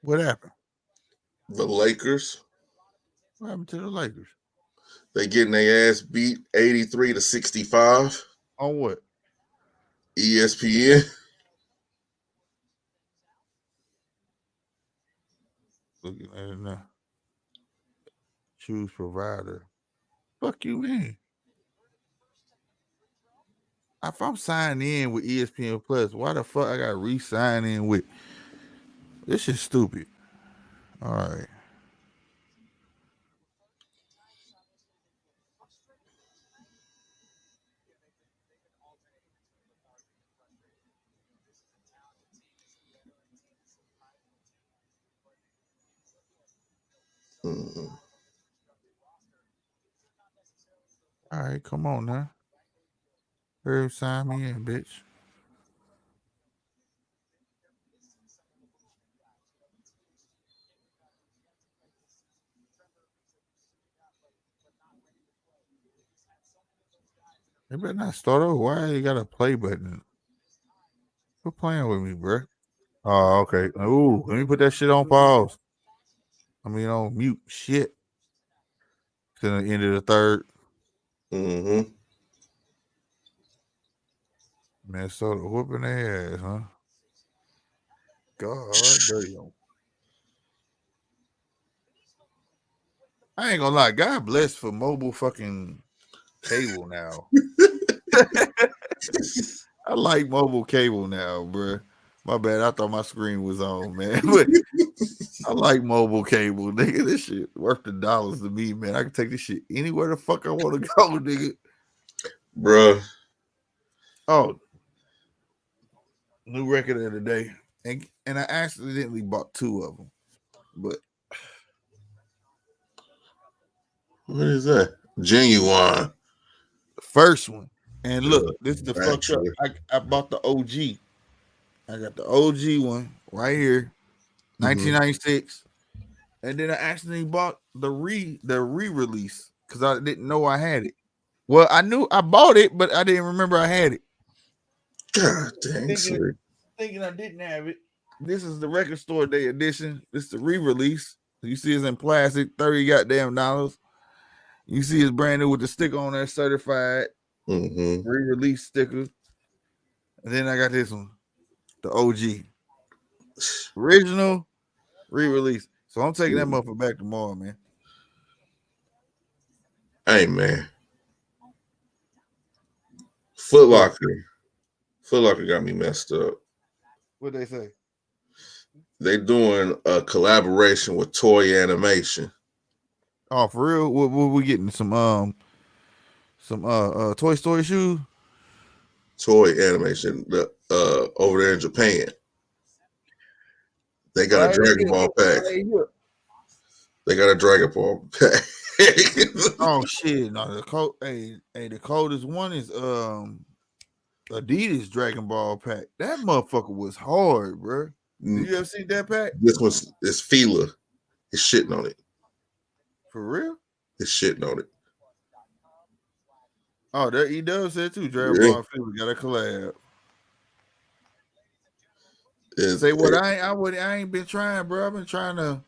What happened? The Lakers, What happened to the Lakers? they getting their ass beat 83 to 65. On what? ESPN. Looking at it now. Choose provider. Fuck you, man. If I'm signed in with ESPN Plus, why the fuck I got to re-sign in with? This is stupid. All right. Mhm. All right, come on now. Hurry, sign me in, bitch. They better not start over. Why you got a play button? Quit playing with me, bro. Oh, okay. Ooh, let me put that shit on pause. I mean, on mute. Shit. To the end of the third. Mm-hmm. Minnesota whooping their ass, huh? God damn. I ain't gonna lie. God bless for mobile fucking cable now. I like mobile cable now, bro. My bad. I thought my screen was on, man. But I like mobile cable, nigga. This shit worth the dollars to me, man. I can take this shit anywhere the fuck I want to go, nigga. Bruh. Oh, new record of the day, and I accidentally bought two of them, but What is that? Genuine. the first one, and look, Yeah, this is the fucked up. actually. I bought the OG. I got the OG one right here, Mm-hmm. 1996, and then I accidentally bought the re-release because I didn't know I had it. Well, I knew I bought it, but I didn't remember I had it. God dang, Thinking sir. thinking I didn't have it. This is the record store day edition. This is the re-release. You see it's in plastic, 30 goddamn dollars. You see it's brand new with the sticker on there, certified Mm-hmm. re-release sticker. And then I got this one, the OG. Original re-release. So I'm taking that motherfucker back tomorrow, man. Hey, man. Foot What? Locker. Foot Locker got me messed up. What they say? They doing a collaboration with Toy Animation. Oh, for real? What we getting? Some Toy Story shoes? Toy Animation over there in Japan. They got a Right Dragon here. Ball pack. Right here. They got a Dragon Ball pack. Oh shit! No, the coldest one is Adidas Dragon Ball pack. That motherfucker was hard, bro. Did you ever see that pack? This one's is Fila. It's shitting on it. For real? It's shitting on it. Oh, there E-Dub said too. Dragon Yeah. Ball Fever got a collab. It's, Say what I ain't been trying, bro. I've been trying to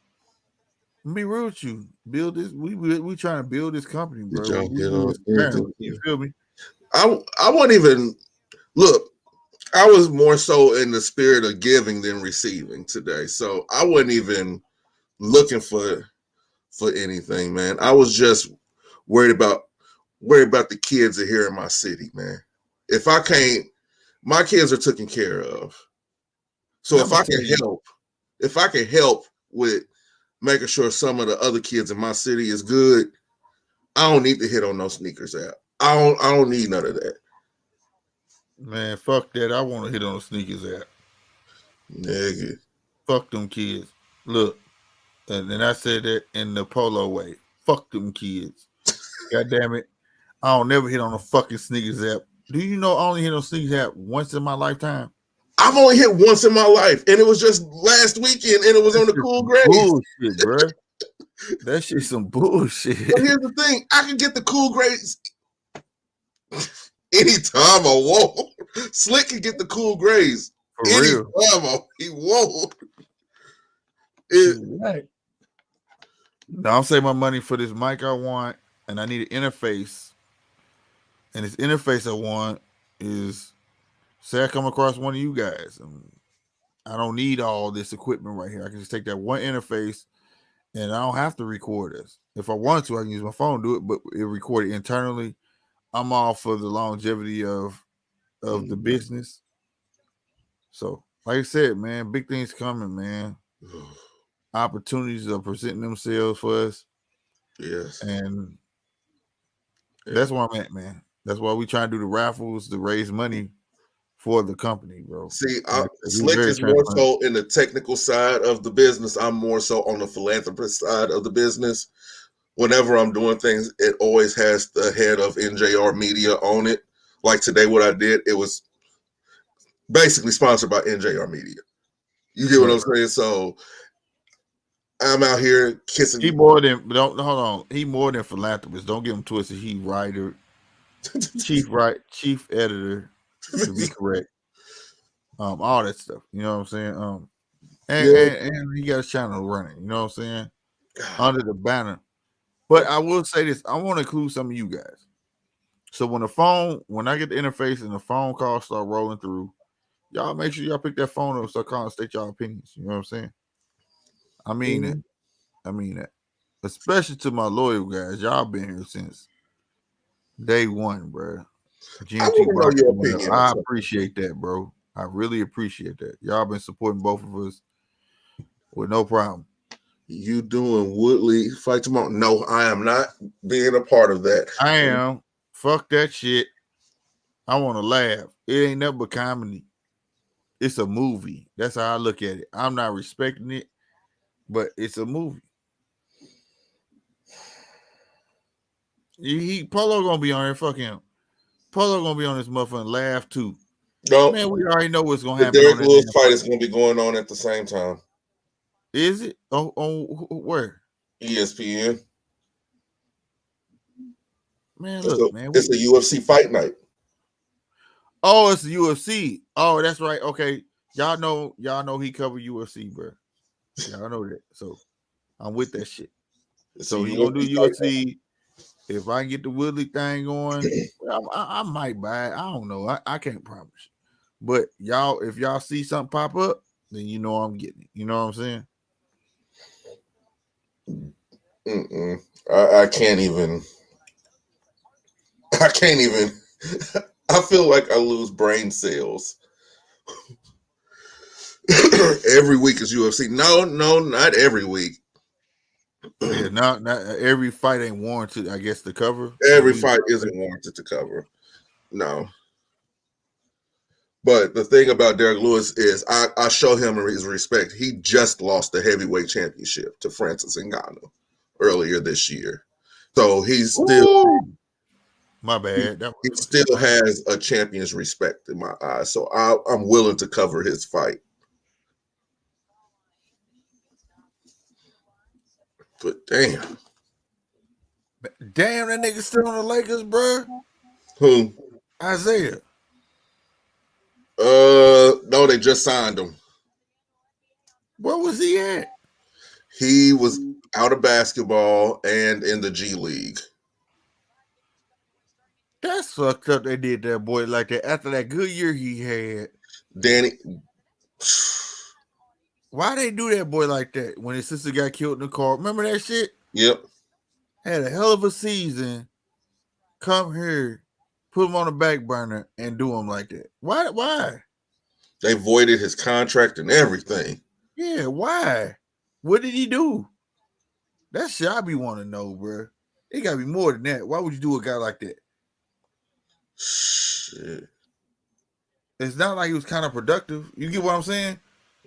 be real with you. Build this. We trying to build this company, did bro. y'all We get do on this anything? apparently. You feel me? I wasn't even look. I was more so in the spirit of giving than receiving today, so I wasn't even looking for anything, man. I was just worried about the kids that are here in my city, man. If I can't, my kids are taken care of. So I'm gonna tell you. if I can help with making sure some of the other kids in my city is good, I don't need to hit on those sneakers app. I don't need none of that. Man, fuck that. I want to hit on the sneakers app. Nigga. Fuck them kids. Look, and then I said that in the polo way. Fuck them kids. God damn it. I don't never hit on a fucking sneakers app. Do you know I only hit on sneakers app once in my lifetime? I've only hit once in my life, and it was just last weekend, and it was on the Cool Grays. Bullshit, bro. That shit's some bullshit. But here's the thing: I can get the Cool Grays anytime I want. Slick can get the Cool Grays For anytime real. he want. Right. Now I'm saving my money for this mic I want, and I need an interface. And this interface I want is, say I come across one of you guys, and I don't need all this equipment right here. I can just take that one interface, and I don't have to record this. If I want to, I can use my phone to do it, but it recorded internally. I'm all for the longevity of the business. So, like I said, man, big things coming, man. Opportunities are presenting themselves for us. Yes. And that's where I'm at, man. That's why we try to do the raffles to raise money for the company, bro. See, We're Slick very is more transparent. so in the technical side of the business. I'm more so on the philanthropist side of the business. whenever I'm doing things, it always has the head of NJR Media on it. Like today, what I did, it was basically sponsored by NJR Media. You get what I'm saying? So I'm out here kissing. He more than don't hold on. He more than philanthropist. Don't get him twisted. He writer, chief editor, to be correct. All that stuff. You know what I'm saying? And he got his channel running. You know what I'm saying? Under the banner. But I will say this: I want to include some of you guys. So when I get the interface and the phone calls start rolling through, y'all make sure y'all pick that phone up and start calling, state y'all opinions. You know what I'm saying? I mean it. I mean that. Especially to my loyal guys. Y'all been here since day one, bro. I want to know your opinion. I appreciate that, bro. I really appreciate that. Y'all been supporting both of us with no problem. You doing Woodley fight tomorrow? No, I am not being a part of that. I am. Fuck that shit. I want to laugh. It ain't nothing but comedy. It's a movie. That's how I look at it. I'm not respecting it, but it's a movie. Polo gonna be on here. Fuck him. Polo gonna be on this motherfucker and laugh too. No, man, we already know what's gonna the happen. Derek Lewis fight is gonna be going on at the same time. Is it? On where? ESPN. Man, look, man. It's a UFC fight night. Oh, it's the UFC. Oh, that's right. Okay. Y'all know he covered UFC, bro. Y'all know that. So I'm with that shit. So he gonna do UFC. If I can get the Woodley thing going, I might buy it. I don't know. I can't promise. But y'all, if y'all see something pop up, then you know I'm getting it. You know what I'm saying? I can't even. I can't even. I feel like I lose brain cells. Every week is UFC. No, not every week. Yeah, not every fight ain't warranted, I guess, to cover. Every fight isn't warranted to cover. No. But the thing about Derek Lewis is I show him his respect. He just lost the heavyweight championship to Francis Ngannou earlier this year. So he's still my bad. He still has a champion's respect in my eyes. So I'm willing to cover his fight. But damn. Damn, that nigga still on the Lakers, bro. Who? Isaiah. No, they just signed him. Where was he at? He was out of basketball and in the G League. That's fucked up. They did that boy like that after that good year he had. Danny. Why they do that boy like that when his sister got killed in the car? Remember that shit? Yep. Had a hell of a season. Come here, put him on the back burner and do him like that. Why? They voided his contract and everything. Yeah, why? What did he do? That shit I be wanting to know, bro. It gotta be more than that. Why would you do a guy like that? Shit. It's not like he was kind of productive. You get what I'm saying?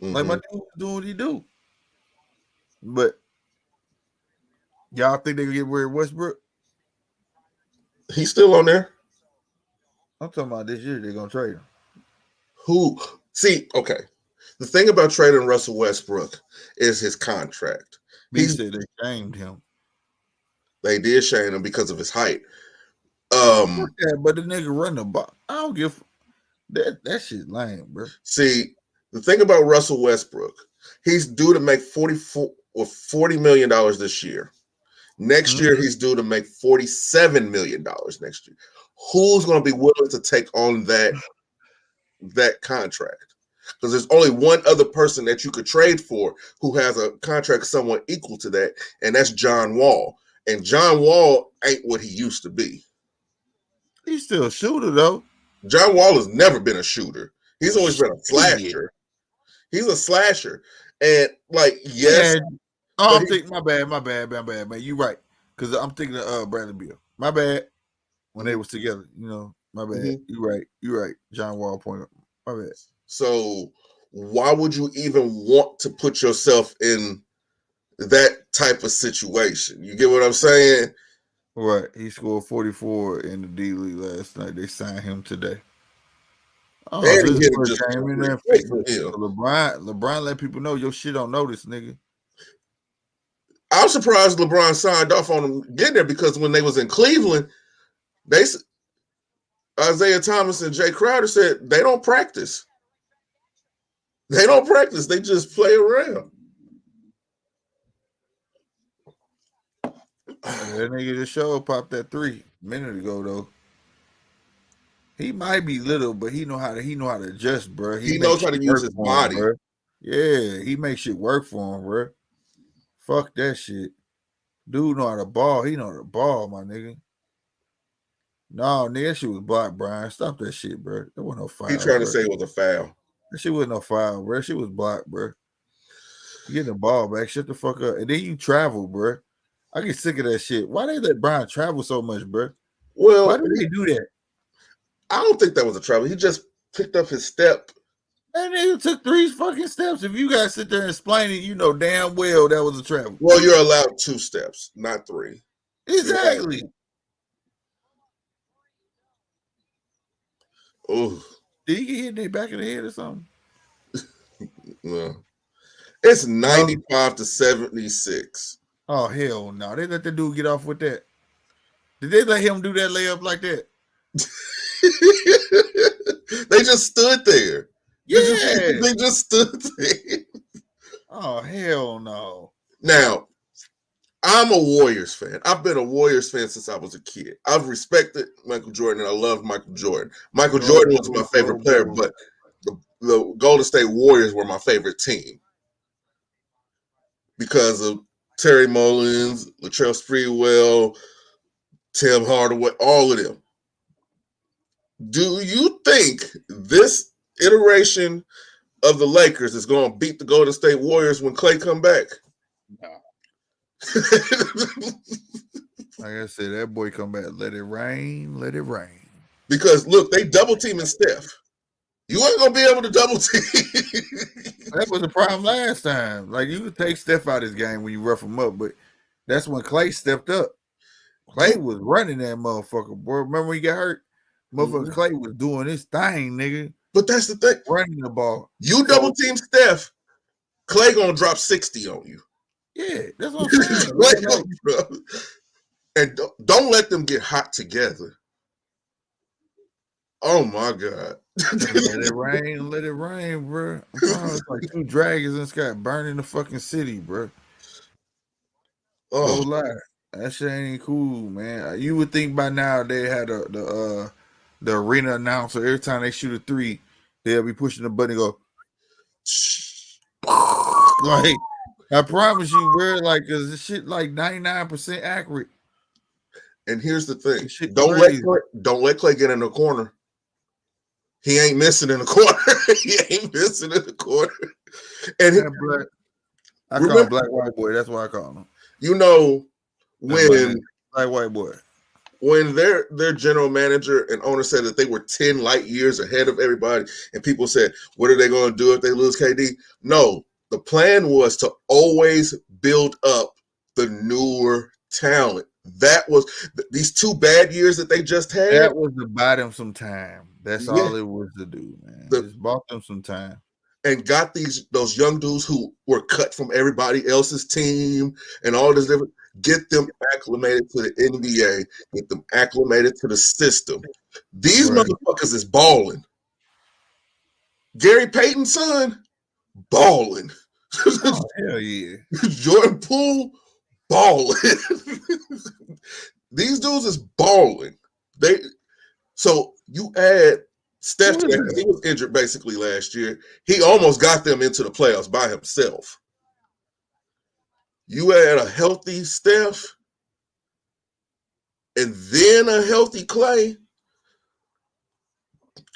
Like my dude was doing what he do. But y'all think they can get rid of Westbrook? He's still on there. I'm talking about this year they're gonna trade him. Who? See, okay. The thing about trading Russell Westbrook is his contract. He said they shamed him. They did shame him because of his height. Yeah, but the nigga run the ball. I don't give that shit lame, bro. See, the thing about Russell Westbrook, he's due to make $40 million this year. Next year, he's due to make $47 million next year. Who's going to be willing to take on that contract? Because there's only one other person that you could trade for who has a contract somewhat equal to that, and that's John Wall. And John Wall ain't what he used to be. He's still a shooter, though. John Wall has never been a shooter. He's always been a slasher. He's a slasher. And, like, yes. Yeah. Oh, I'm thinking, my bad, man. You right. Because I'm thinking of Bradley Beal. My bad. When they was together, you know, my bad. You right. John Wall pointed. My bad. So why would you even want to put yourself in that type of situation. You get what I'm saying? Right. He scored 44 in the D League last night. They signed him today. Oh, And this he is hit the it first just game in there. great for him. LeBron let people know your shit don't know this nigga. I'm surprised LeBron signed off on him getting there because when they was in Cleveland, Isaiah Thomas and Jay Crowder said they don't practice. They don't practice. They just play around. That nigga just showed popped that 3 a minute ago though. He might be little, but he know how to adjust, bro. He makes knows how shit to use work his for him, body. bro. Yeah, he makes shit work for him, bro. Fuck that shit. Dude know how to ball. He know how to ball, my nigga. No, nigga, that shit was blocked, Brian. Stop that shit, bro. That wasn't no He foul, trying to bro. say it was a foul. That shit wasn't no foul, bro. That shit was blocked, bro. You getting the ball back. Shut the fuck up. And then you travel, bro. I get sick of that shit. Why they let Brian travel so much, bro? Well, Why do they do that? I don't think that was a travel. He just picked up his step. That nigga took 3 fucking steps. If you guys sit there and explain it, you know damn well that was a travel. Well, you're allowed 2 steps, not 3. Exactly. Oh, Did he get hit in the back of the head or something? no. It's 95 to 76. Oh, hell no. They let the dude get off with that. Did they let him do that layup like that? They just stood there. Yeah. They just stood there. Oh, hell no. Now, I'm a Warriors fan. I've been a Warriors fan since I was a kid. I've respected Michael Jordan and I love Michael Jordan. Michael Jordan was my favorite player, but the Golden State Warriors were my favorite team because of Terry Mullins, Latrell Sprewell, Tim Hardaway, all of them. Do you think this iteration of the Lakers is going to beat the Golden State Warriors when Klay come back? No. Like I said, that boy come back. Let it rain. Let it rain. Because look, they double teaming Steph. You ain't gonna be able to double team. That was the problem last time. Like you could take Steph out of his game when you rough him up, but that's when Klay stepped up. Klay was running that motherfucker, boy. Remember when he got hurt? Motherfucker Klay was doing his thing, nigga. But that's the thing. Running the ball. You double team Steph, Klay gonna drop 60 on you. Yeah, that's what I'm saying. And don't let them get hot together. Oh my God. Let it rain, bro. It's like 2 dragons in the sky burning the fucking city, bro. Oh, no lie. That shit ain't cool, man. You would think by now they had the arena announcer. Every time they shoot a 3, they'll be pushing the button and go, like, I promise you, bro, like, cause this shit like 99% accurate. And here's the thing: don't let Klay get in the corner. He ain't missing in the corner. He ain't missing in the corner. And I call him Black White Boy. That's why I call him. You know, when Black White Boy, when their general manager and owner said that they were 10 light years ahead of everybody, and people said, "What are they going to do if they lose KD?" No, the plan was to always build up the newer talent. That was these 2 bad years that they just had. That was to buy them some time. That's all it was to do, man. Just bought them some time. And got those young dudes who were cut from everybody else's team and all this different, get them acclimated to the NBA, get them acclimated to the system. These motherfuckers is balling. Gary Payton's son, balling. Oh, hell yeah. Jordan Poole, balling. These dudes is balling. So you add Steph, he was injured basically last year. He almost got them into the playoffs by himself. You add a healthy Steph and then a healthy Klay.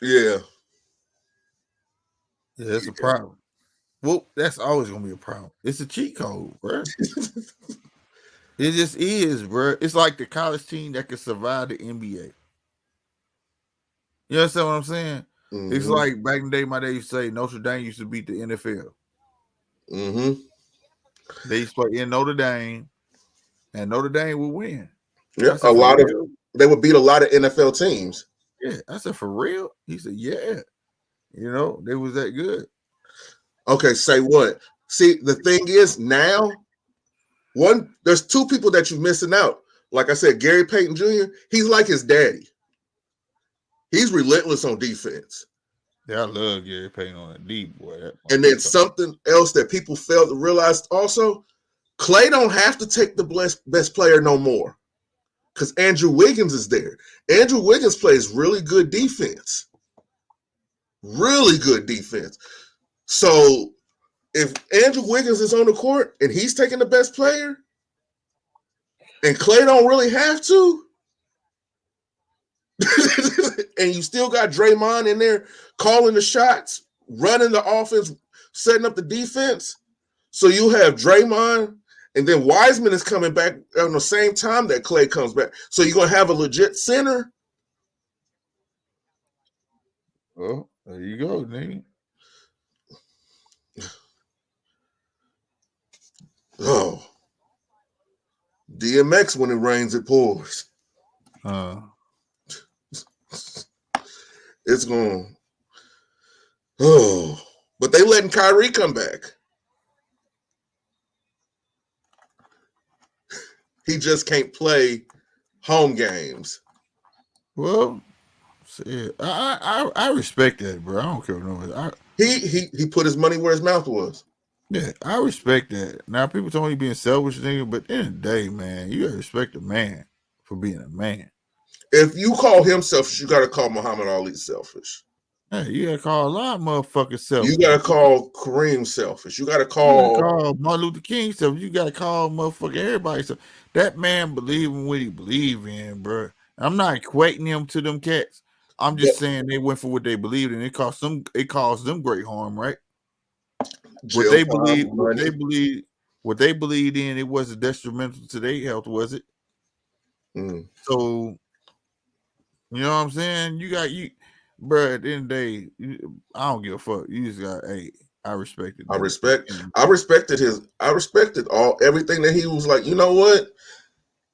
Yeah. Yeah, that's a problem. Well, that's always gonna be a problem. It's a cheat code, bro. It just is, bro. It's like the college team that can survive the NBA. You understand what I'm saying? Mm-hmm. It's like back in the day, my dad used to say Notre Dame used to beat the NFL. Mm-hmm. They used to play in Notre Dame, and Notre Dame would win. Yeah, I said, for real? they would beat a lot of NFL teams. Yeah. I said, for real? He said, yeah. You know, they was that good. Okay, say what? See, the thing is now, there's two people that you're missing out. Like I said, Gary Payton Jr., he's like his daddy. He's relentless on defense. Yeah, I love Gary Payton on that deep boy. And then something else that people fail to realize also, Clay don't have to take the best player no more because Andrew Wiggins is there. Andrew Wiggins plays really good defense. Really good defense. So if Andrew Wiggins is on the court and he's taking the best player and Clay don't really have to, and you still got Draymond in there calling the shots, running the offense, setting up the defense. So you have Draymond, and then Wiseman is coming back on the same time that Clay comes back. So you're going to have a legit center. Well, there you go, nigga. Oh. DMX, when it rains, it pours. It's going. Oh. But they letting Kyrie come back. He just can't play home games. Well, see, I respect that, bro. I don't care no. He put his money where his mouth was. Yeah, I respect that. Now people told me being selfish, nigga, but at the end of the day, man, you gotta respect a man for being a man. If you call him selfish, you gotta call Muhammad Ali selfish. Hey, you gotta call a lot of motherfuckers selfish. You gotta call Kareem selfish. You gotta call Martin Luther King selfish. You gotta call motherfucking everybody selfish. That man believe in what he believe in, bro. I'm not equating him to them cats. I'm just saying they went for what they believed in. It caused them great harm, right? What they believed in, it wasn't detrimental to their health, was it? So, you know what I'm saying? Bro, at the end of the day, I don't give a fuck. You just got, hey, I respect it. I respected everything that he was like, you know what?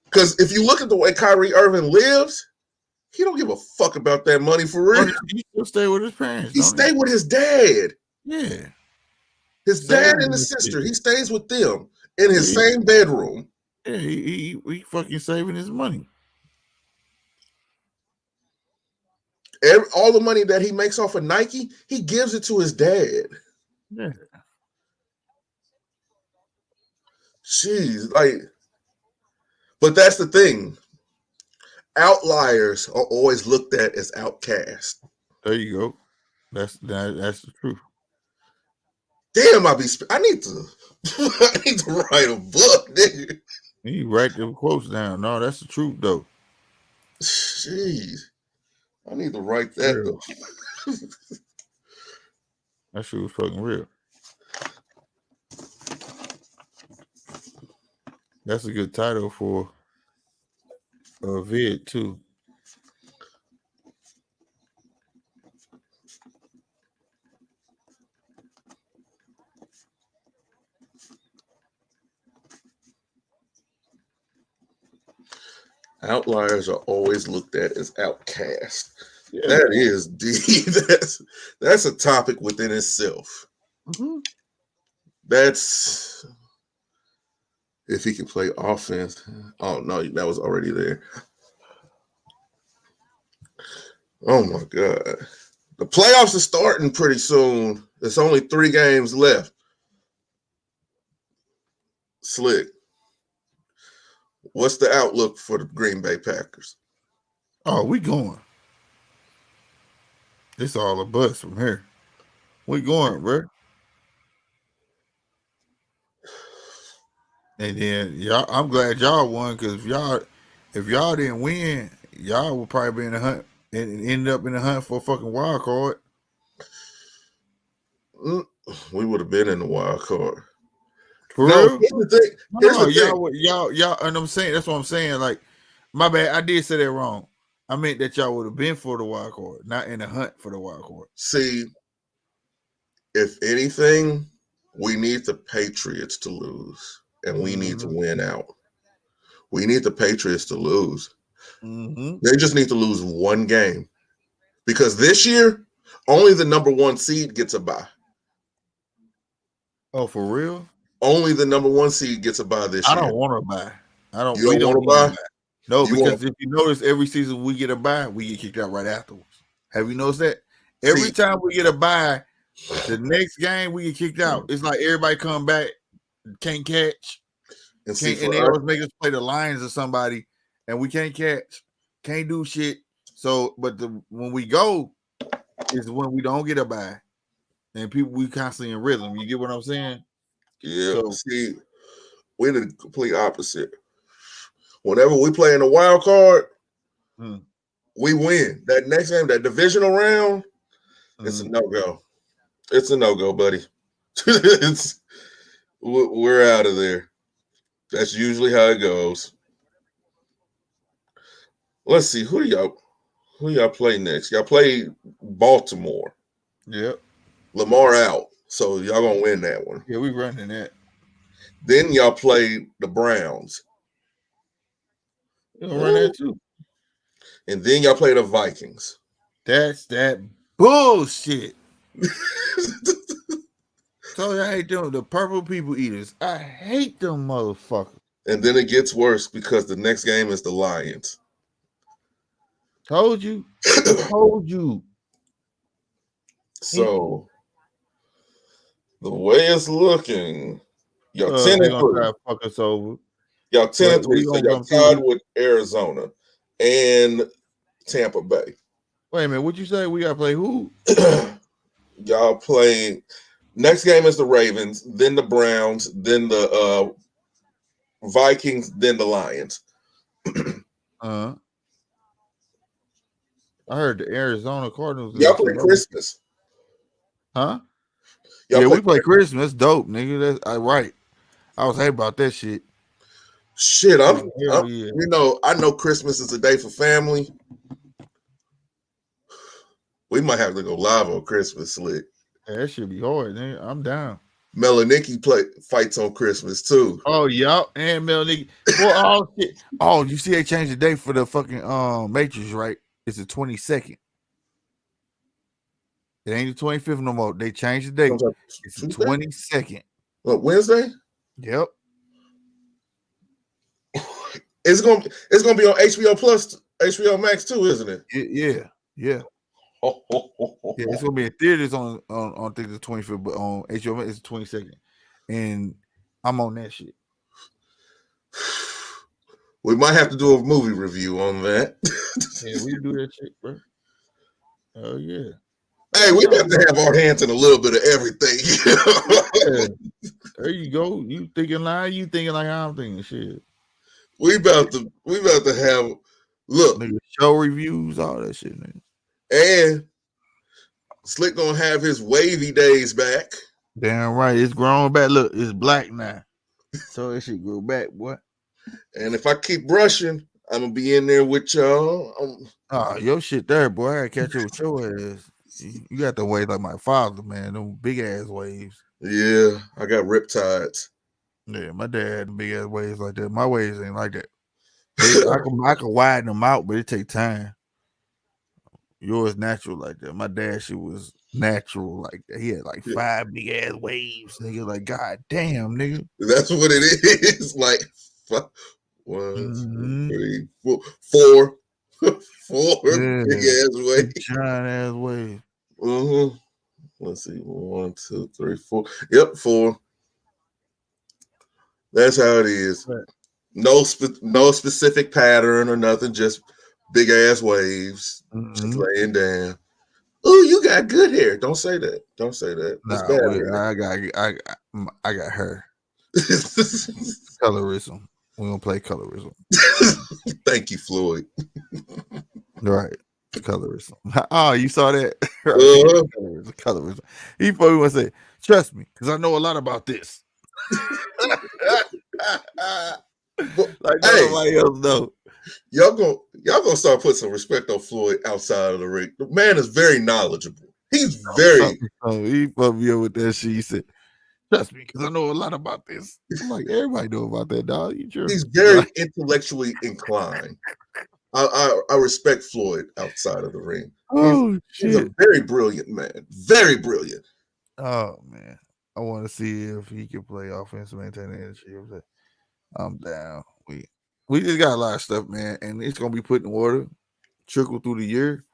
Because if you look at the way Kyrie Irving lives, he don't give a fuck about that money for real. He still stay with his parents. He stay with his dad. Yeah. His dad and his sister. He stays with them in his same bedroom. Yeah, he fucking saving his money. All the money that he makes off of Nike, he gives it to his dad. Yeah. Jeez, but that's the thing. Outliers are always looked at as outcasts. There you go. That's the truth. Damn, I need to write a book, nigga. You write them quotes down. No, that's the truth though. Jeez. I need to write that though. That shit was fucking real. That's a good title for a vid too. Outliers are always looked at as outcasts. Yeah. That is deep. That's a topic within itself. Mm-hmm. That's if he can play offense. Oh no, that was already there. Oh my God. The playoffs are starting pretty soon. There's only 3 games left. Slick. What's the outlook for the Green Bay Packers? Oh, we going. It's all a bus from here. We going, bro. And then y'all, I'm glad y'all won because if y'all didn't win, y'all would probably be in the hunt and end up in the hunt for a fucking wild card. We would have been in the wild card. For no, real? Here's the thing. Y'all, and I'm saying that's what I'm saying. Like, my bad, I did say that wrong. I meant that y'all would have been for the wild card, not in the hunt for the wild card. See, if anything, We need the Patriots to lose, and we need to Mm-hmm. win out. We need the Patriots to lose. Mm-hmm. They just need to lose one game. Because this year, only the number one seed gets a bye. Oh, for real? Only the number one seed gets a bye this I year. don't want to buy. You We don't don't want need a to buy. buy? No, You want because if you notice, every season we get a buy, we get kicked out right afterwards. Have you noticed that? Every see time we get a buy, the next game we get kicked out. It's like everybody come back, can't catch, and see and they for us, always make us play the Lions or somebody, and we can't catch, can't do shit. So, but when we go is when we don't get a buy, and people we constantly in rhythm. You get what I'm saying? yeah. So, See, we're the complete opposite. Whenever we play in a wild card, we win. That next game, that divisional round, it's a no-go. It's a no-go, buddy. We're out of there. That's usually how it goes. Let's see, who y'all play next? Y'all play Baltimore. Yep. Lamar out. So y'all gonna win that one. Yeah, we running that. Then y'all play the Browns. We gonna run that too. And then y'all play the Vikings. That's that bullshit. So I hate them, the purple people eaters. I hate them motherfuckers. And then it gets worse because the next game is the Lions. Told you. Told you. So the way it's looking, y'all 10 They and gonna 3. try to fuck us over. Y'all 10 and 3. We So gonna y'all come through tied this. with Arizona and Tampa Bay. Wait a minute, what you say? We gotta play who? Y'all play. Next game is the Ravens, then the Browns, then the Vikings, then the Lions. I heard the Arizona Cardinals. Y'all play Christmas. Huh? Y'all we play Christmas. That's dope, nigga. That's right. I was happy about that shit. Shit, yeah. You know, I know Christmas is a day for family. We might have to go live on Christmas, Slick. Yeah, that should be hard, nigga. I'm down. Melanicki fights on Christmas too. Oh, yup. And Melanicki. Well, oh shit. Oh, you see they changed the date for the fucking Matrix, right? It's the 22nd. It ain't the 25th no more. They changed the date. It's the 22nd. What, Wednesday? Yep. It's gonna be on HBO Plus, HBO Max too, isn't it? Yeah. Yeah, it's gonna be in theaters on I think the 25th, but on HBO Max it's the 22nd. And I'm on that shit. We might have to do a movie review on that. Yeah, we do that shit, bro. Oh yeah. Hey, we have to have our hands in a little bit of everything. Yeah. There you go. You thinking like I'm thinking shit. We about to have look nigga, show reviews, all that shit, nigga. And Slick gonna have his wavy days back. Damn right, it's grown back. Look, it's black now. So that shit grew back, boy. And if I keep brushing, I'm gonna be in there with y'all. Your shit there, boy. I gotta catch up with your ass. You got the wave like my father, man. Them big ass waves. Yeah, I got riptides. Yeah, my dad had big ass waves like that. My waves ain't like that. I can widen them out, but it take time. Yours natural like that. My dad shit was natural like that. He had like 5 big ass waves. Nigga, like god damn, nigga. That's what it is. Like 1, 2, 3, 4. 4 big ass waves. Giant ass waves. Let's see. 1, 2, 3, 4. Yep, 4. That's how it is. Right. No specific pattern or nothing. Just big ass waves. Just laying down. Oh, you got good hair. Don't say that. Don't say that. That's bad hair. I got her. Colorism. We're gonna play colorism. Thank you, Floyd. Right. Colorism. Oh, you saw that? Colorism. He probably want to say, trust me, because I know a lot about this. Like nobody else know. Y'all gonna start putting some respect on Floyd outside of the ring. The man is very knowledgeable. He's very he fucked me up with that shit. He said, Trust me, because I know a lot about this. I'm like, everybody know about that, dog. You sure? He's very intellectually inclined. I respect Floyd outside of the ring. He's a very brilliant man. Very brilliant. Oh man, I want to see if he can play offense, maintain the energy. I'm down. We just got a lot of stuff, man, and it's gonna be put in order, trickle through the year.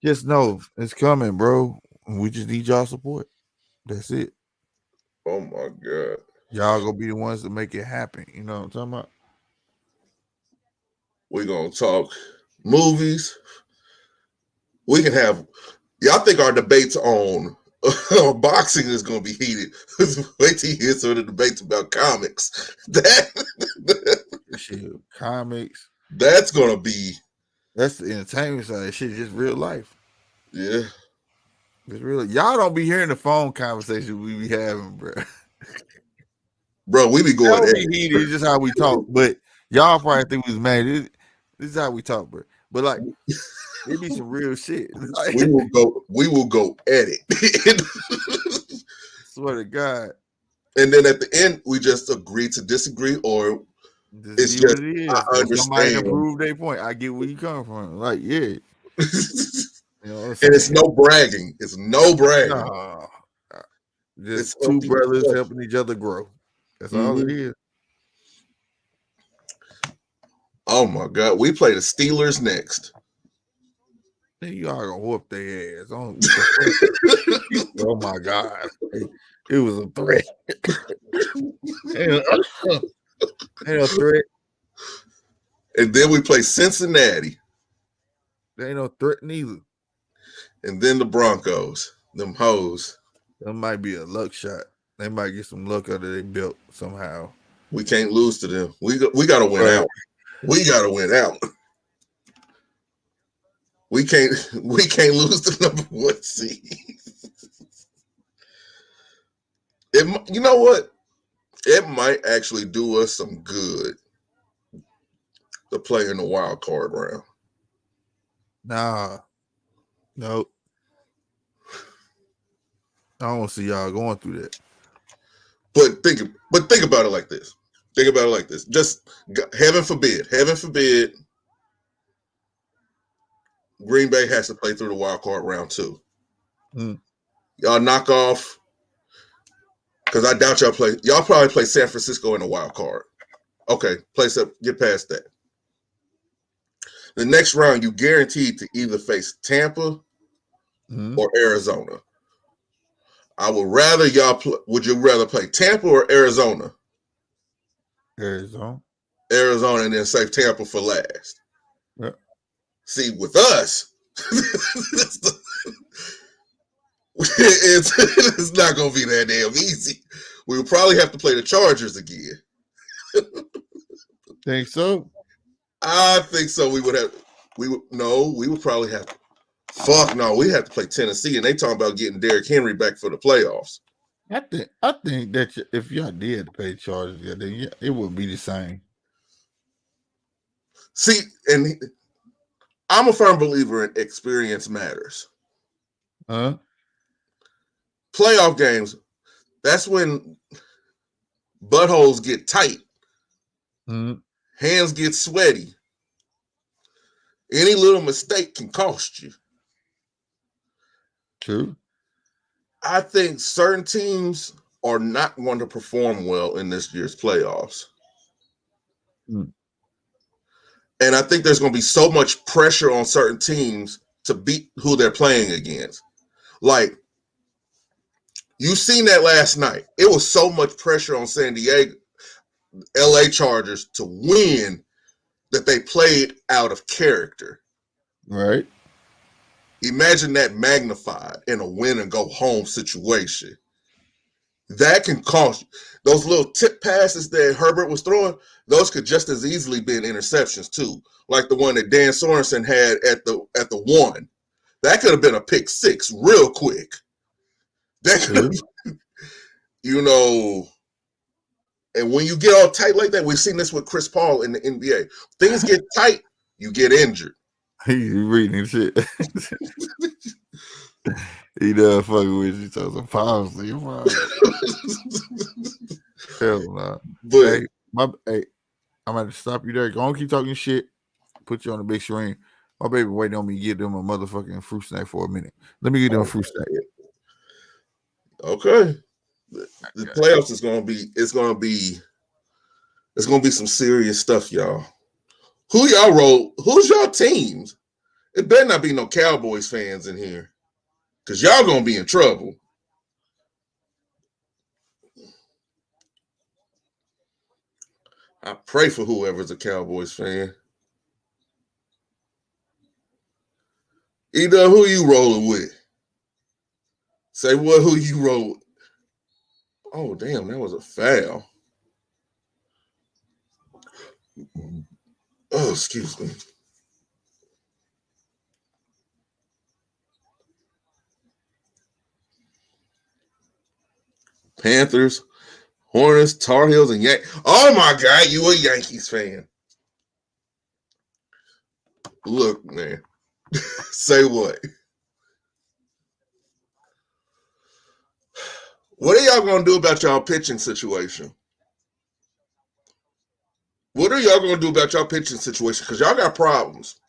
Just know it's coming, bro. We just need y'all support. That's it. Oh my God. Y'all gonna be the ones to make it happen. You know what I'm talking about? We're gonna talk movies. We can have. Y'all think our debates on boxing is gonna be heated? Wait till you hear some of the debates about comics. Shit, comics. That's gonna be. That's the entertainment side. That shit is just real life. Yeah. It's real. Y'all don't be hearing the phone conversation we be having, bro. Bro, we be going. It's just how we talk. But y'all probably think we was mad. This is how we talk, bro. But like, it be some real shit. Like, we will go at it. Swear to God. And then at the end, we just agree to disagree, or it's just what it is. I understand. Somebody can prove their point. I get where you come from. Like, yeah. You know, and it's no bragging. It's no bragging. No. Just two brothers helping each other grow. That's all it is. Oh my God. We play the Steelers next. Then you all gonna whoop their ass. Oh my God. It was a threat. Ain't no threat. And then we play Cincinnati. There ain't no threat neither. And then the Broncos. Them hoes. That might be a luck shot. They might get some luck out of their belt somehow. We can't lose to them. We got to win out. We got to win out. We can't lose the number 1 seed. You know what? It might actually do us some good to play in the wild card round. Nah. Nope. I don't want to see y'all going through that. But think about it like this. Think about it like this. Just heaven forbid, Green Bay has to play through the wild card round 2. Y'all knock off, because I doubt y'all play. Y'all probably play San Francisco in the wild card. Okay, get past that. The next round, you guaranteed to either face Tampa or Arizona. I would rather y'all would you rather play Tampa or Arizona? Arizona, and then save Tampa for last. Yep. See, with us, it's not going to be that damn easy. We will probably have to play the Chargers again. Think so? I think so. We would probably have to. Fuck no, we have to play Tennessee, and they talking about getting Derrick Henry back for the playoffs. I think that if y'all did pay Chargers, then it would be the same. See, and I'm a firm believer in experience matters. Playoff games, that's when buttholes get tight, hands get sweaty. Any little mistake can cost you. True. I think certain teams are not going to perform well in this year's playoffs. And I think there's going to be so much pressure on certain teams to beat who they're playing against. Like, you've seen that last night. It was so much pressure on San Diego, LA Chargers to win that they played out of character. Right. Imagine that magnified in a win and go home situation. That can cost you. Those little tip passes that Herbert was throwing, those could just as easily be interceptions too. Like the one that Dan Sorensen had at the 1. That could have been a pick 6 real quick. That could have, and when you get all tight like that, we've seen this with Chris Paul in the NBA. Things get tight, you get injured. He's reading shit. He done fucking with you. So some policy. Hell nah. But Hey, I'm gonna stop you there. Go on, keep talking shit. Put you on the big screen. My baby waiting on me to give them a motherfucking fruit snack for a minute. Let me give them a fruit snack. okay, the playoffs is gonna be. It's gonna be some serious stuff, y'all. Who y'all roll? Who's y'all teams? It better not be no Cowboys fans in here, because y'all gonna be in trouble. I pray for whoever's a Cowboys fan. Either who you rolling with. Say what? Who you roll? Oh damn, that was a foul. Oh, excuse me. Panthers, Hornets, Tar Heels, and Yankees. Oh my God, you a Yankees fan? Look, man. Say what? What are y'all gonna do about y'all pitching situation? What are y'all gonna do about y'all pitching situation? Because y'all got problems.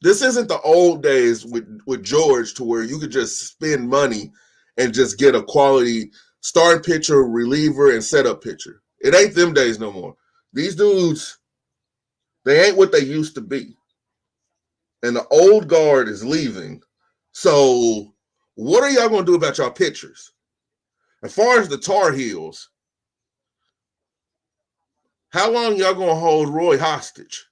This isn't the old days with George, to where you could just spend money and just get a quality starting pitcher, reliever, and setup pitcher. It ain't them days no more. These dudes, they ain't what they used to be. And the old guard is leaving. So what are y'all going to do about y'all pitchers? As far as the Tar Heels, how long y'all going to hold Roy hostage?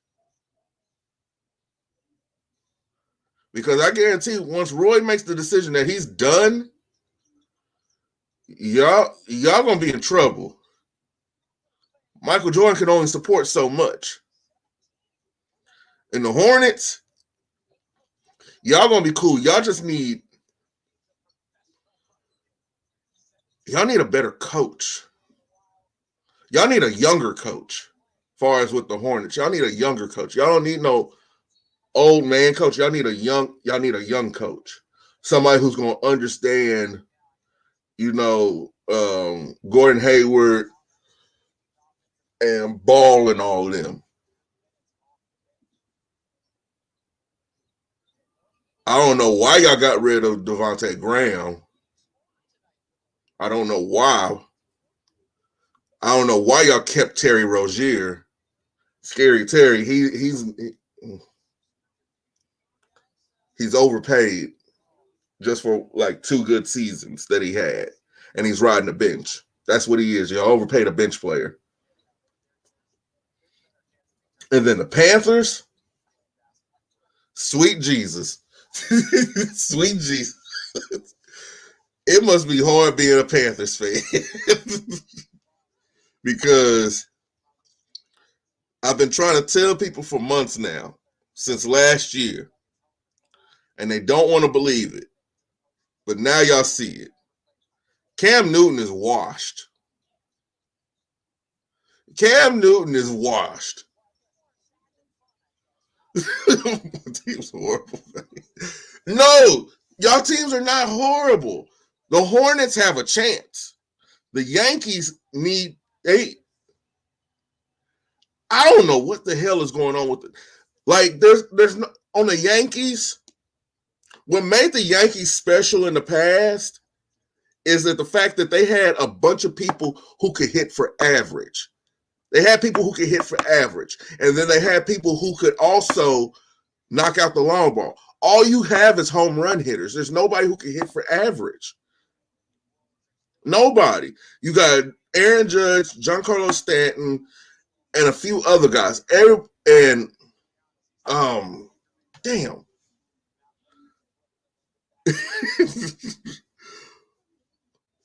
Because I guarantee once Roy makes the decision that he's done, y'all going to be in trouble. Michael Jordan can only support so much. And the Hornets, y'all going to be cool. Y'all need a better coach. Y'all need a younger coach. As far as with the Hornets, y'all need a younger coach. Y'all don't need no old man coach. Y'all need a young coach. Somebody who's going to understand, Gordon Hayward and Ball and all of them. I don't know why y'all got rid of Devontae Graham. I don't know why. I don't know why y'all kept Terry Rozier. Scary Terry, he's overpaid just for like 2 good seasons that he had, and he's riding the bench. That's what he is. You overpaid a bench player. And then the Panthers, sweet Jesus. Sweet Jesus. It must be hard being a Panthers fan. Because I've been trying to tell people for months now, since last year, and they don't want to believe it. But now y'all see it. Cam Newton is washed. Cam Newton is washed. Team's horrible. No, y'all teams are not horrible. The Hornets have a chance. The Yankees I don't know what the hell is going on with it. Like there's no, on the Yankees, what made the Yankees special in the past is that the fact that they had a bunch of people who could hit for average. They had people who could hit for average. And then they had people who could also knock out the long ball. All you have is home run hitters. There's nobody who can hit for average. Nobody. You got Aaron Judge, Giancarlo Stanton, and a few other guys. Damn.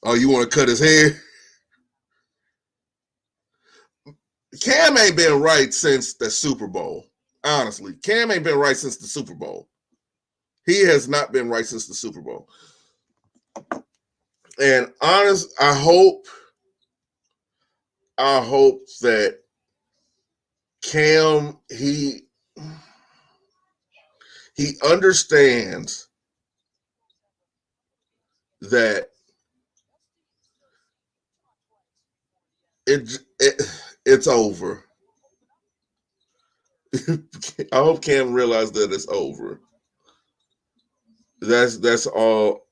Oh, you want to cut his hair? Cam ain't been right since the Super Bowl. Honestly, Cam ain't been right since the Super Bowl. He has not been right since the Super Bowl. And I hope that Cam he understands that it's over. I hope Cam realizes that it's over. That's all.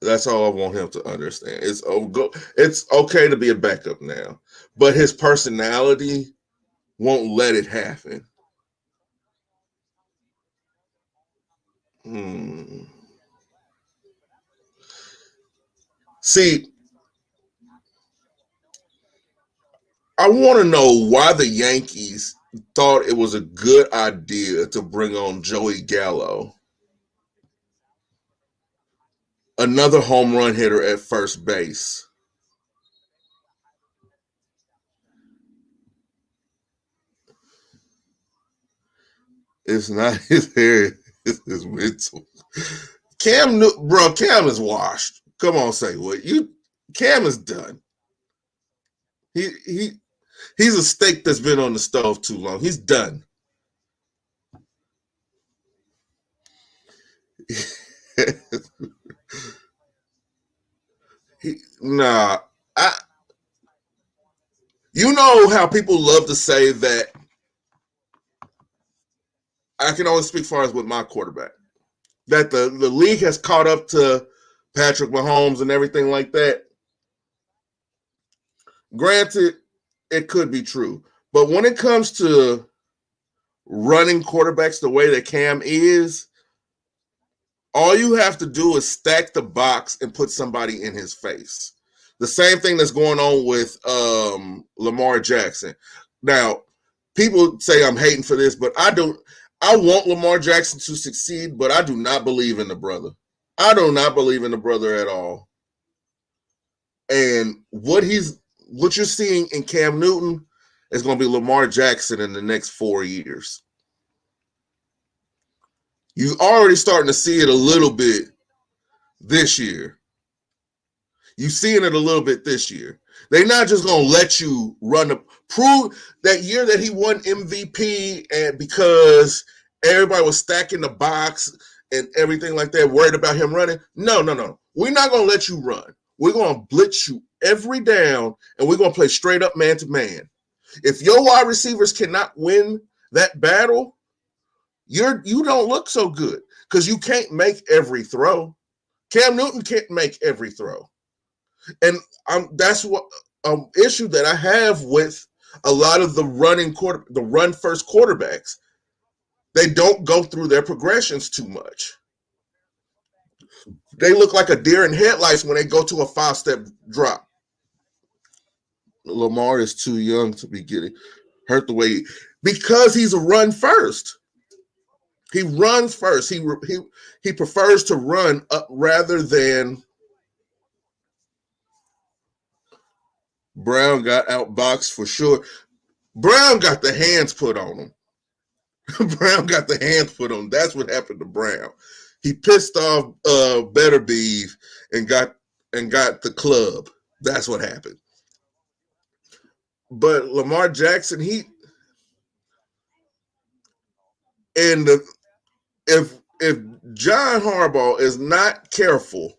That's all I want him to understand. It's okay to be a backup now, but his personality won't let it happen. See, I want to know why the Yankees thought it was a good idea to bring on Joey Gallo, another home run hitter at first base. It's not his hair, it's his mental. Cam is washed. Come on, say what you. Cam is done. He's a steak that's been on the stove too long. He's done. You know how people love to say that. I can only speak far as with my quarterback. That the league has caught up to Patrick Mahomes and everything like that. Granted, it could be true. But when it comes to running quarterbacks the way that Cam is, all you have to do is stack the box and put somebody in his face. The same thing that's going on with Lamar Jackson. Now, people say I'm hating for this, but I don't. I want Lamar Jackson to succeed, but I do not believe in the brother. I do not believe in the brother at all. And what you're seeing in Cam Newton is going to be Lamar Jackson in the next 4 years. You're already starting to see it a little bit this year. You're seeing it a little bit this year. They're not just going to let you prove that year that he won MVP and because everybody was stacking the box and everything like that, worried about him running. No. We're not going to let you run. We're going to blitz you every down, and we're going to play straight up man to man. If your wide receivers cannot win that battle, you don't look so good because you can't make every throw. Cam Newton can't make every throw. And that's what issue that I have with a lot of the run first quarterbacks. They don't go through their progressions too much. They look like a deer in headlights when they go to a 5-step drop. Lamar is too young to be getting hurt the way because he's a run first. He runs first. He prefers to run up rather than. Browne got outboxed for sure. Browne got the hands put on him. Browne got the hands put on him. That's what happened to Browne. He pissed off Beterbiev and got the club. That's what happened. But Lamar Jackson, if John Harbaugh is not careful,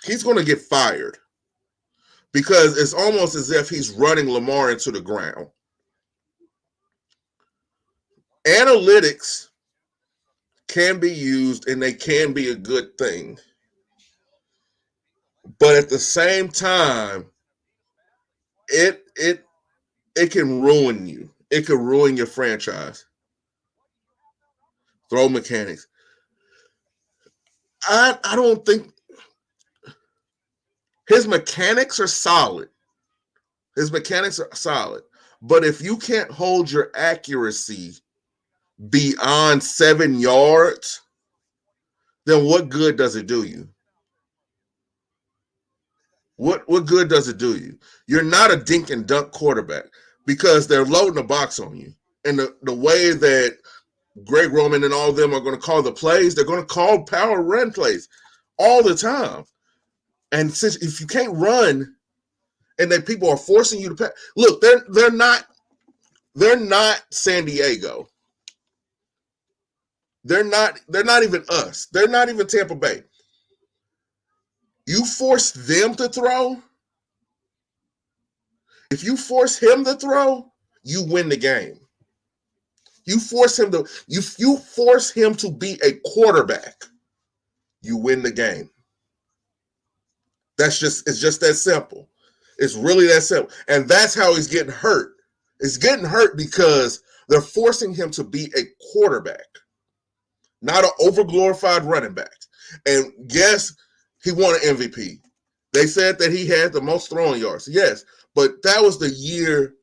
he's going to get fired. Because it's almost as if he's running Lamar into the ground. Analytics can be used and they can be a good thing. But at the same time, it can ruin you. It can ruin your franchise. Throw mechanics. I don't think his mechanics are solid. But if you can't hold your accuracy beyond 7 yards, then what good does it do you? What good does it do you? You're not a dink and dunk quarterback because they're loading the box on you. And the way that Greg Roman and all of them are going to call the plays, they're going to call power run plays all the time. And since if you can't run and then people are forcing you to pass, look, they're not San Diego. They're not even us. They're not even Tampa Bay. You force them to throw. If you force him to throw, you win the game. You force him to be a quarterback, you win the game. It's just that simple. It's really that simple. And that's how he's getting hurt. It's getting hurt because they're forcing him to be a quarterback, not an overglorified running back. And yes, he won an MVP. They said that he had the most throwing yards. Yes, but that was the year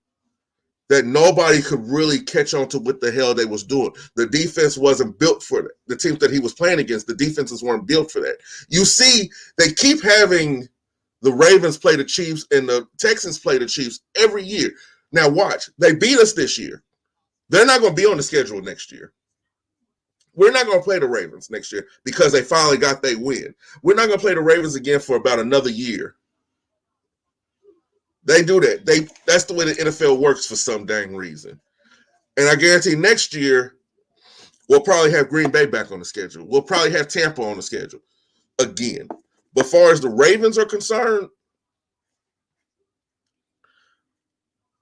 that nobody could really catch on to what the hell they was doing. The defense wasn't built for that. The teams that he was playing against, the defenses weren't built for that. You see, they keep having the Ravens play the Chiefs and the Texans play the Chiefs every year. Now watch, they beat us this year. They're not going to be on the schedule next year. We're not going to play the Ravens next year because they finally got their win. We're not going to play the Ravens again for about another year. They do that. That's the way the NFL works for some dang reason. And I guarantee next year, we'll probably have Green Bay back on the schedule. We'll probably have Tampa on the schedule again. But as far as the Ravens are concerned,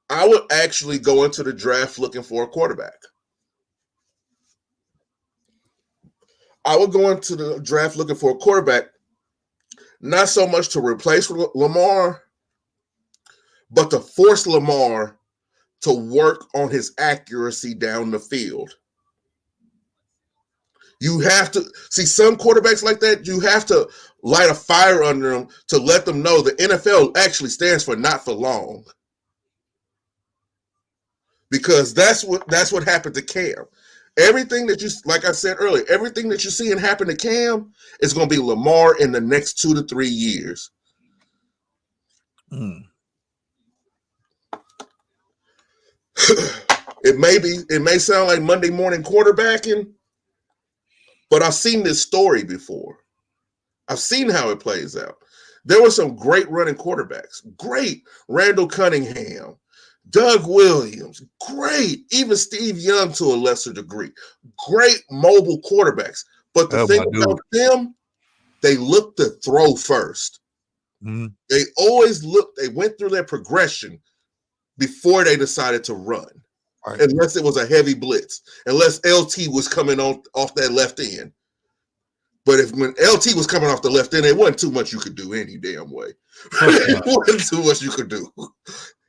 I would actually go into the draft looking for a quarterback. I would go into the draft looking for a quarterback, not so much to replace Lamar, but to force Lamar to work on his accuracy down the field. You have to see some quarterbacks like that. You have to light a fire under them to let them know the NFL actually stands for not for long. Because that's what happened to Cam. Everything that like I said earlier, everything that you're seeing happen to Cam is going to be Lamar in the next 2 to 3 years. It may sound like Monday morning quarterbacking, but I've seen this story before. I've seen how it plays out. There were some great running quarterbacks. Great. Randall Cunningham, Doug Williams, great. Even Steve Young to a lesser degree. Great mobile quarterbacks. But the thing about them, they look to throw first. Mm-hmm. They went through their progression before they decided to run. Right. Unless it was a heavy blitz. Unless LT was coming off that left end. But when LT was coming off the left end, it wasn't too much you could do any damn way. It wasn't too much you could do.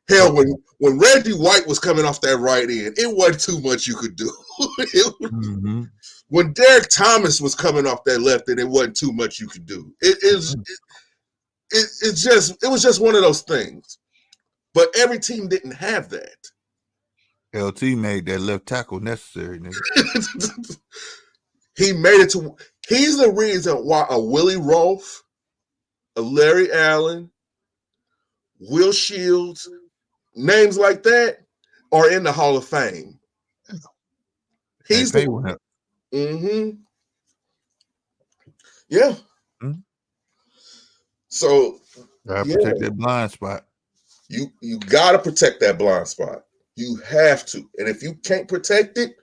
Hell, when Reggie White was coming off that right end, it wasn't too much you could do. Mm-hmm. When Derek Thomas was coming off that left end, it wasn't too much you could do. It was just one of those things. But every team didn't have that. LT made that left tackle necessary, nigga. He made it to. He's the reason why a Willie Roaf, a Larry Allen, Will Shields, names like that are in the Hall of Fame. He's the one. Mm-hmm. Yeah. Mm-hmm. So gotta protect that blind spot. You gotta protect that blind spot. You have to. And if you can't protect it,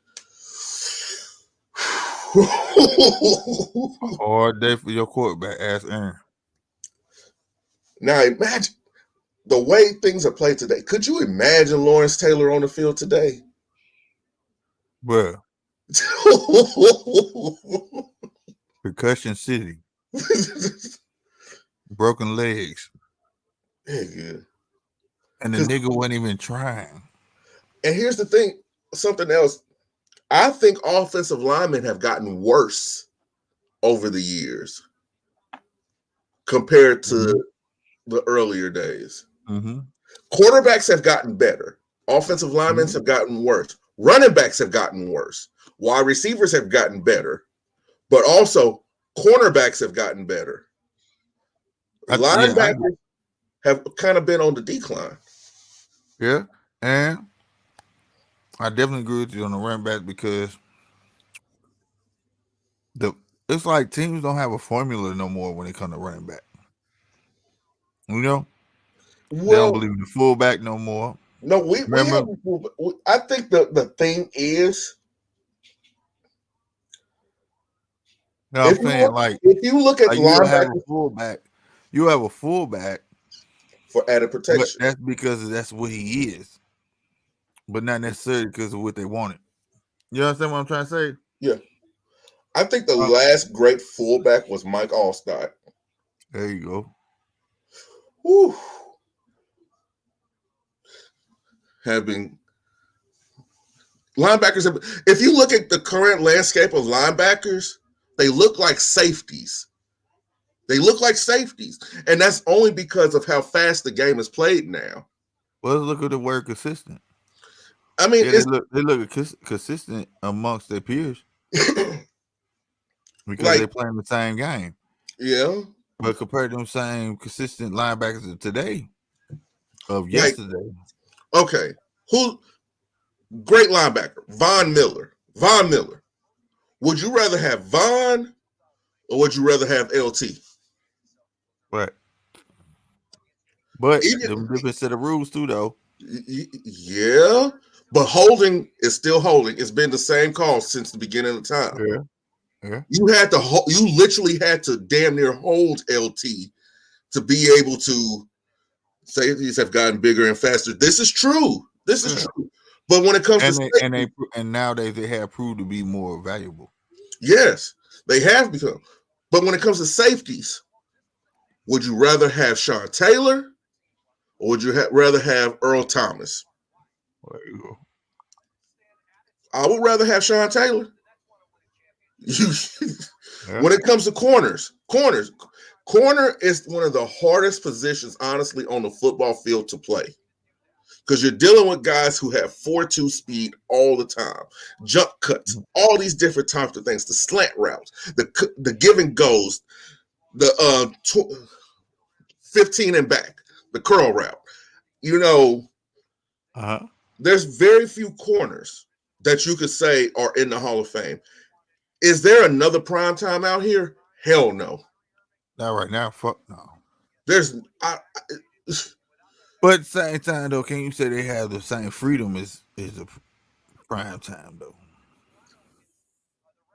hard day for your quarterback, ask Aaron. Now imagine the way things are played today. Could you imagine Lawrence Taylor on the field today? Bruh. Percussion City. Broken legs. Yeah, good. And the nigga wasn't even trying. And here's the thing, something else. I think offensive linemen have gotten worse over the years compared to the earlier days. Mm-hmm. Quarterbacks have gotten better. Offensive linemen have gotten worse. Running backs have gotten worse. Wide receivers have gotten better. But also, cornerbacks have gotten better. Linebackers have kind of been on the decline. Yeah, and I definitely agree with you on the running back because it's like teams don't have a formula no more when it comes to running back. You know? They don't believe in the fullback no more. No, I think the thing is, I'm saying, if you look at linebacker, have a fullback, You have a fullback, for added but protection. that's because that's what he is, but not necessarily because of what they wanted. You understand what I'm trying to say? Yeah. I think the Uh, last great fullback was Mike Allstott. there you go. Whew. Having linebackers, if you look at the current landscape of linebackers, they look like safeties. They look like safeties. And that's only because of how fast the game is played now. Well, let's look at the word consistent. I mean, Yeah, it's they look consistent amongst their peers because like, they playing the same game. yeah, But compared to them same consistent linebackers of today, of like, yesterday, okay, who great linebacker, Von Miller. Von Miller. Would you rather have Von or would you rather have LT? but them Even different set of rules too, though. yeah, but holding is still holding. It's been the same call since the beginning of time. Yeah, yeah. You literally had to damn near hold LT to be able to say these have gotten bigger and faster. This is true. This is Yeah. true. But when it comes to And nowadays they have proved to be more valuable. yes, they have become. But when it comes to safeties, would you rather have Sean Taylor or would you rather have Earl Thomas? There you go. I would rather have Sean Taylor. Yeah. When it comes to corner is one of the hardest positions, honestly, on the football field to play. Because you're dealing with guys who have 4.2 speed all the time, jump cuts, all these different types of things, the slant routes, the give and goes, the 15 and back, the curl route. You know, Uh-huh. there's very few corners that you could say are in the Hall of Fame. Is there another prime time out here? Hell no. Not right now. Fuck no. There's But at the same time, though, can you say they have the same freedom as a prime time, though?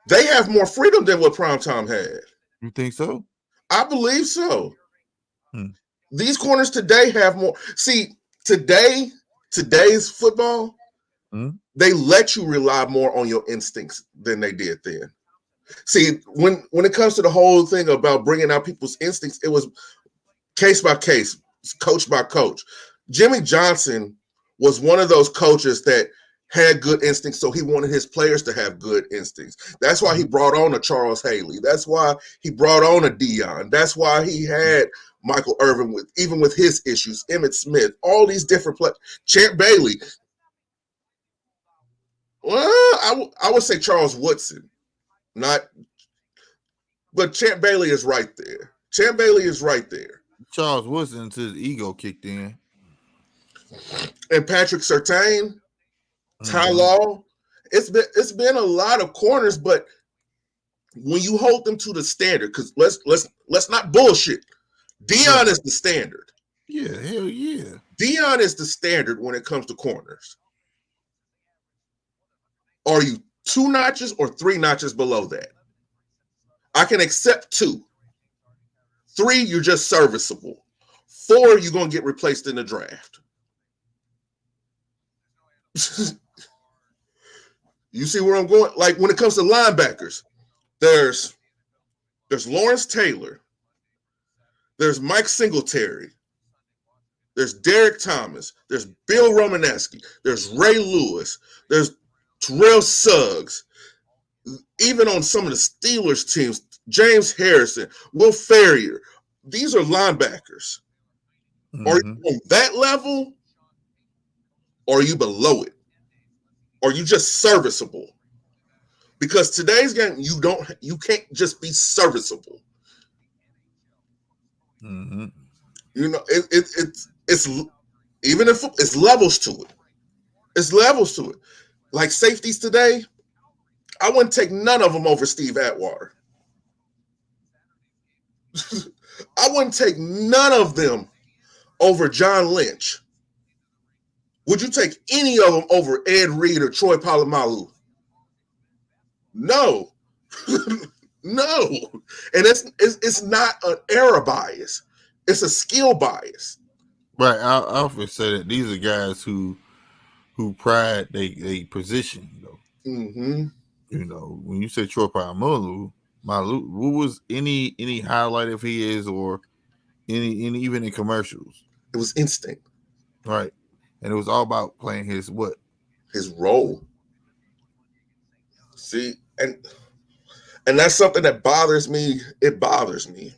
they have more freedom than what prime time had. You think so? I believe so. Hmm. These corners today have more. See, today's football, they let you rely more on your instincts than they did then. See, when it comes to the whole thing about bringing out people's instincts, it was case by case, coach by coach. Jimmy Johnson was one of those coaches that had good instincts, so he wanted his players to have good instincts. That's why he brought on a Charles Haley. That's why he brought on a Dion. That's why he had Michael Irvin with his issues, Emmitt Smith, all these different players. Champ Bailey. Well, I would say Charles Woodson, but Champ Bailey is right there. Champ Bailey is right there. Charles Woodson until his ego kicked in. And Patrick Surtain, Ty Law. It's been a lot of corners, but when you hold them to the standard, because let's not bullshit. Dion is the standard. Yeah, hell yeah. Dion is the standard when it comes to corners. Are you 2 notches or 3 notches below that? I can accept 2. 3, you're just serviceable. 4, you're going to get replaced in the draft. You see where I'm going? Like when it comes to linebackers, there's Lawrence Taylor, there's Mike Singletary, there's Derek Thomas, there's Bill Romanesky, there's Ray Lewis, there's Terrell Suggs. Even on some of the Steelers teams, James Harrison, Will Ferrier, these are linebackers. Are you on that level or are you below it? Are you just serviceable? Because today's game, you can't just be serviceable. You know, it's even if it's levels to it. It's levels to it. Like safeties today, I wouldn't take none of them over Steve Atwater. I wouldn't take none of them over John Lynch. Would you take any of them over Ed Reed or Troy Polamalu? No. No. And it's not an era bias. It's a skill bias. Right. I often say that these are guys who pride they position. Mm-hmm. When you say Troy Polamalu, what was any highlight if he is or any even in commercials? It was instinct. Right. And it was all about playing his role. See, and that's something that bothers me. It bothers me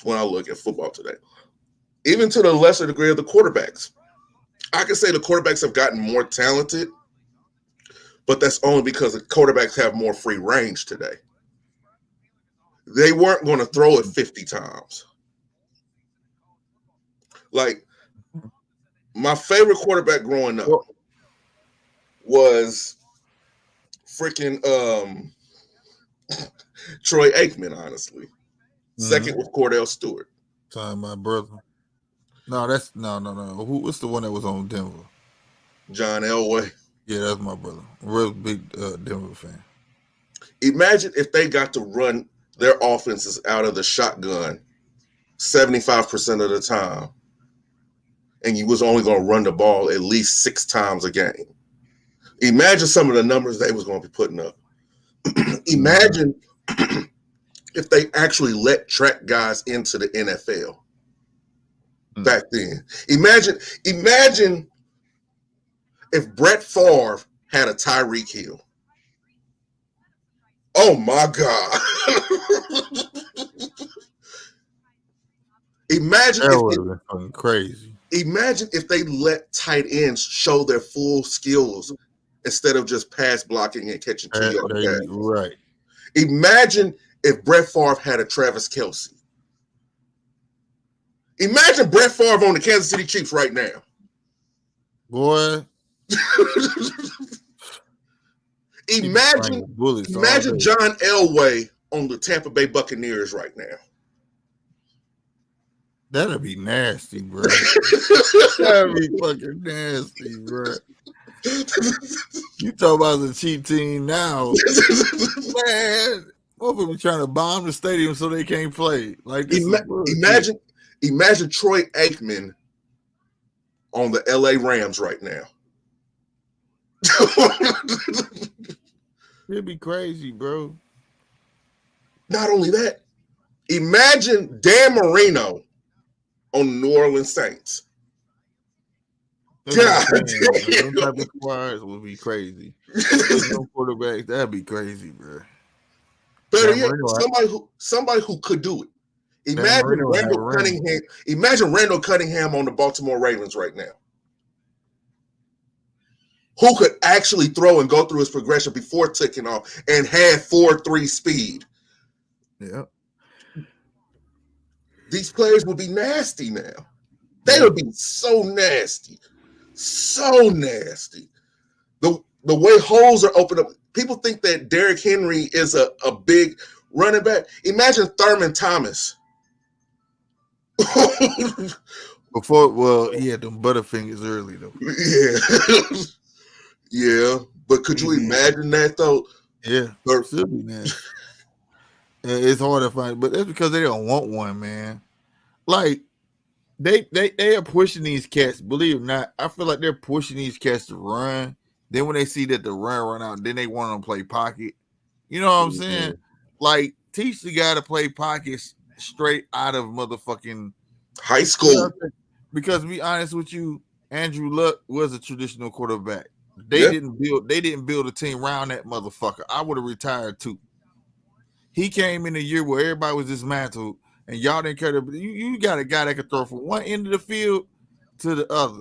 when I look at football today. Even to the lesser degree of the quarterbacks. I can say the quarterbacks have gotten more talented, but that's only because the quarterbacks have more free range today. They weren't going to throw it 50 times. Like, my favorite quarterback growing up was freaking Troy Aikman, honestly. Second was Cordell Stewart. Time my brother. No, that's no. What's the one that was on Denver? John Elway. Yeah, that's my brother. Real big Denver fan. Imagine if they got to run their offenses out of the shotgun 75% of the time, and you was only going to run the ball at least 6 times a game. Imagine some of the numbers they was going to be putting up. Imagine if they actually let track guys into the NFL back then. Imagine if Brett Favre had a Tyreek Hill. Oh my God. Imagine that would have been crazy. Imagine if they let tight ends show their full skills instead of just pass blocking and catching 2-yard passes. Right. Imagine if Brett Favre had a Travis Kelce. Imagine Brett Favre on the Kansas City Chiefs right now. Boy. Imagine John Elway on the Tampa Bay Buccaneers right now. That'd be nasty, bro. That'd be fucking nasty, bro. You talk about the cheap team now, man. Both of them trying to bomb the stadium so they can't play. Like imagine Troy Aikman on the LA Rams right now. It'd be crazy, bro. Not only that, imagine Dan Marino on the New Orleans Saints. God damn. Them type of squads would be crazy. No quarterbacks, that'd be crazy, bro. Better yet, somebody who could do it. Imagine Randall Cunningham on the Baltimore Ravens right now. Who could actually throw and go through his progression before taking off and had 4.3 speed. Yeah. These players would be nasty now. They would be so nasty. So nasty. The way holes are opened up. People think that Derrick Henry is a big running back. Imagine Thurman Thomas. He had them butterfingers early, though. Yeah. Yeah. But could you imagine that, though? Yeah. Still be nasty. It's hard to find, but that's because they don't want one, man. Like, they are pushing these cats. Believe it or not, I feel like they're pushing these cats to run. Then when they see that the run out, then they want them to play pocket. You know what I'm saying? Like, teach the guy to play pockets straight out of motherfucking high school. You know, because to be honest with you, Andrew Luck was a traditional quarterback. They didn't build a team around that motherfucker. I would have retired too. He came in a year where everybody was dismantled, and y'all didn't care. You got a guy that could throw from one end of the field to the other.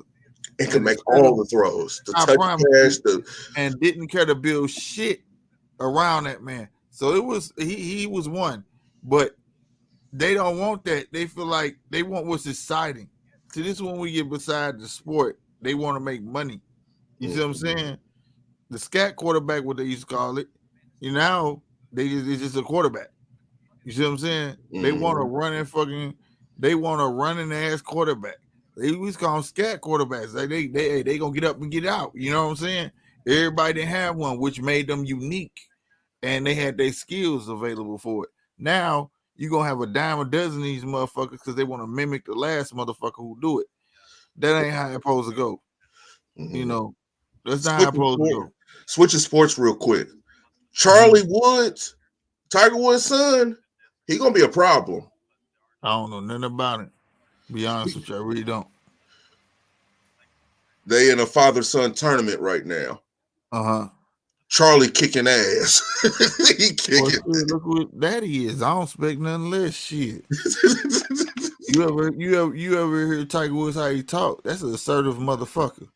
And can make all the throws. And didn't care to build shit around that man. So it was he was one. But they don't want that. They feel like they want what's exciting. See, this is when we get beside the sport. They want to make money. You see what I'm saying? The scat quarterback, what they used to call it, it's just a quarterback. You see what I'm saying? They want a running ass quarterback. They used to call them scat quarterbacks. Like they gonna get up and get out. You know what I'm saying? Everybody didn't have one, which made them unique, and they had their skills available for it. Now you're gonna have a dime a dozen of these motherfuckers because they want to mimic the last motherfucker who do it. That ain't how it's supposed to go. Mm-hmm. You know, that's not how it's supposed to go. Switching sports real quick. Charlie Woods, Tiger Woods' son, he gonna be a problem. I don't know nothing about it. Be honest with you, I really don't. They in a father-son tournament right now. Uh-huh. Charlie kicking ass. He kicking. Well, shit, look what daddy is. I don't expect nothing less. Shit. You ever hear Tiger Woods how he talk? That's an assertive motherfucker.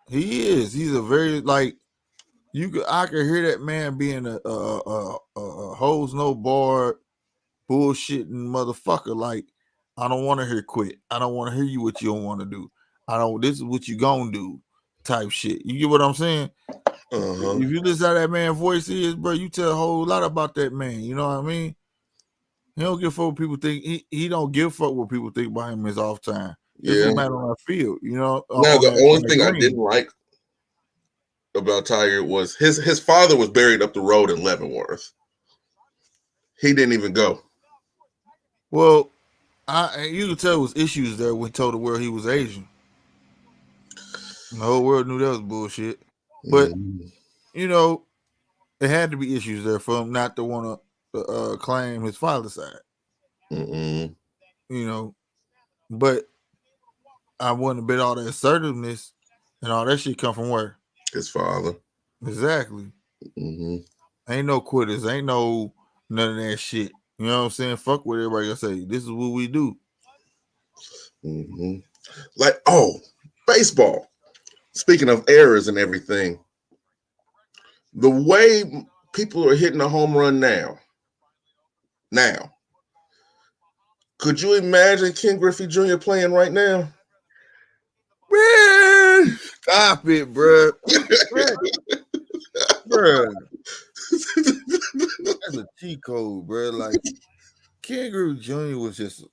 He is. He's a very I can hear that man being a hose no bar bullshitting motherfucker. Like, I don't want to hear quit. I don't want to hear you what you don't want to do. This is what you gonna do type shit. You get what I'm saying? Uh-huh. If you listen how that man's voice is, bro, you tell a whole lot about that man. You know what I mean? He don't give a fuck what people think. He don't give a fuck what people think about him in his off time. It's a matter on our field, you know. Now the only thing I didn't like about Tiger was his father was buried up the road in Leavenworth. He didn't even go. Well, you could tell there was issues there when he told the world he was Asian. The whole world knew that was bullshit. But you know, there had to be issues there for him not to want to claim his father's side. Mm-hmm. You know, but I wouldn't bet all that assertiveness and all that shit come from where? His father. Exactly. Mm-hmm. Ain't no quitters. Ain't no none of that shit. You know what I'm saying? Fuck what everybody gonna say. This is what we do. Mm-hmm. Like, baseball. Speaking of errors and everything, the way people are hitting a home run now, could you imagine Ken Griffey Jr. playing right now? Man, stop it, bro. Bro. That's a cheat code, bro. Like, Ken Griffey Jr. was just,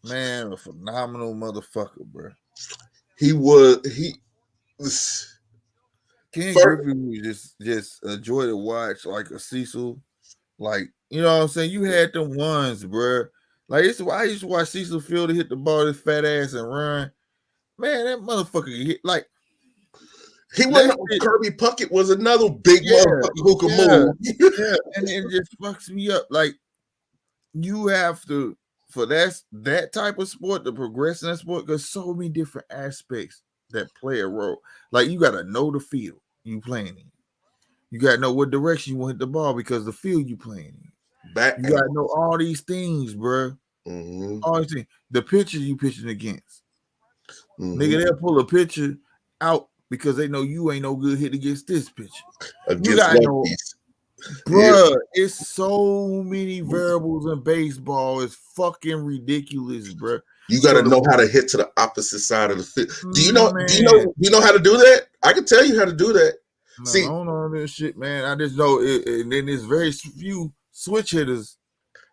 man, a phenomenal motherfucker, bro. Ken Griffey was just a joy to watch, like a Cecil. Like, you know what I'm saying? You had them ones, bro. Like, I used to watch Cecil Fielder hit the ball, his fat ass, and run. Man, that motherfucker hit like. He wasn't. Kirby Puckett was another big motherfucker who could move. Yeah, and it just fucks me up. Like, you have to, for that type of sport, to progress in that sport, there's so many different aspects that play a role. Like, you got to know the field you playing in. You got to know what direction you want to hit the ball because the field you playing in. You got to know all these things, bro. Mm-hmm. All these things. The pitcher you pitching against. Mm-hmm. Nigga, they'll pull a pitcher out because they know you ain't no good hit against this pitcher. You got to know, bruh, it's so many variables in baseball. It's fucking ridiculous, bruh. You got to know how to hit to the opposite side of the field. Do you know how to do that? I can tell you how to do that. No, see, I don't know this shit, man. I just know it, and then there's very few switch hitters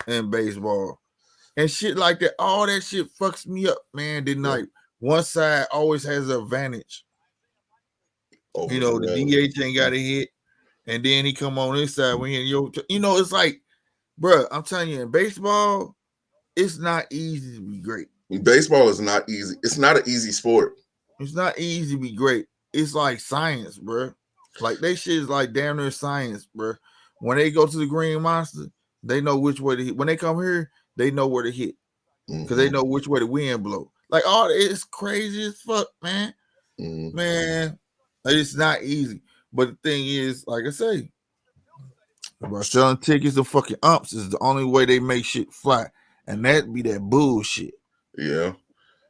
in baseball and shit like that. All that shit fucks me up, man. Then like one side always has an advantage. You know, the DH ain't got a hit, and then he come on this side when it's like, bro, I'm telling you, in baseball, it's not easy to be great. Baseball is not easy. It's not an easy sport. It's not easy to be great. It's like science, bro. Like, they shit is like damn near science, bro. When they go to the Green Monster, they know which way to hit. When they come here, they know where to hit because they know which way the wind blow. Like, it's crazy as fuck, man. Man, it's not easy. But the thing is, like I say, about selling tickets to fucking umps is the only way they make shit fly, and that be that bullshit. Yeah,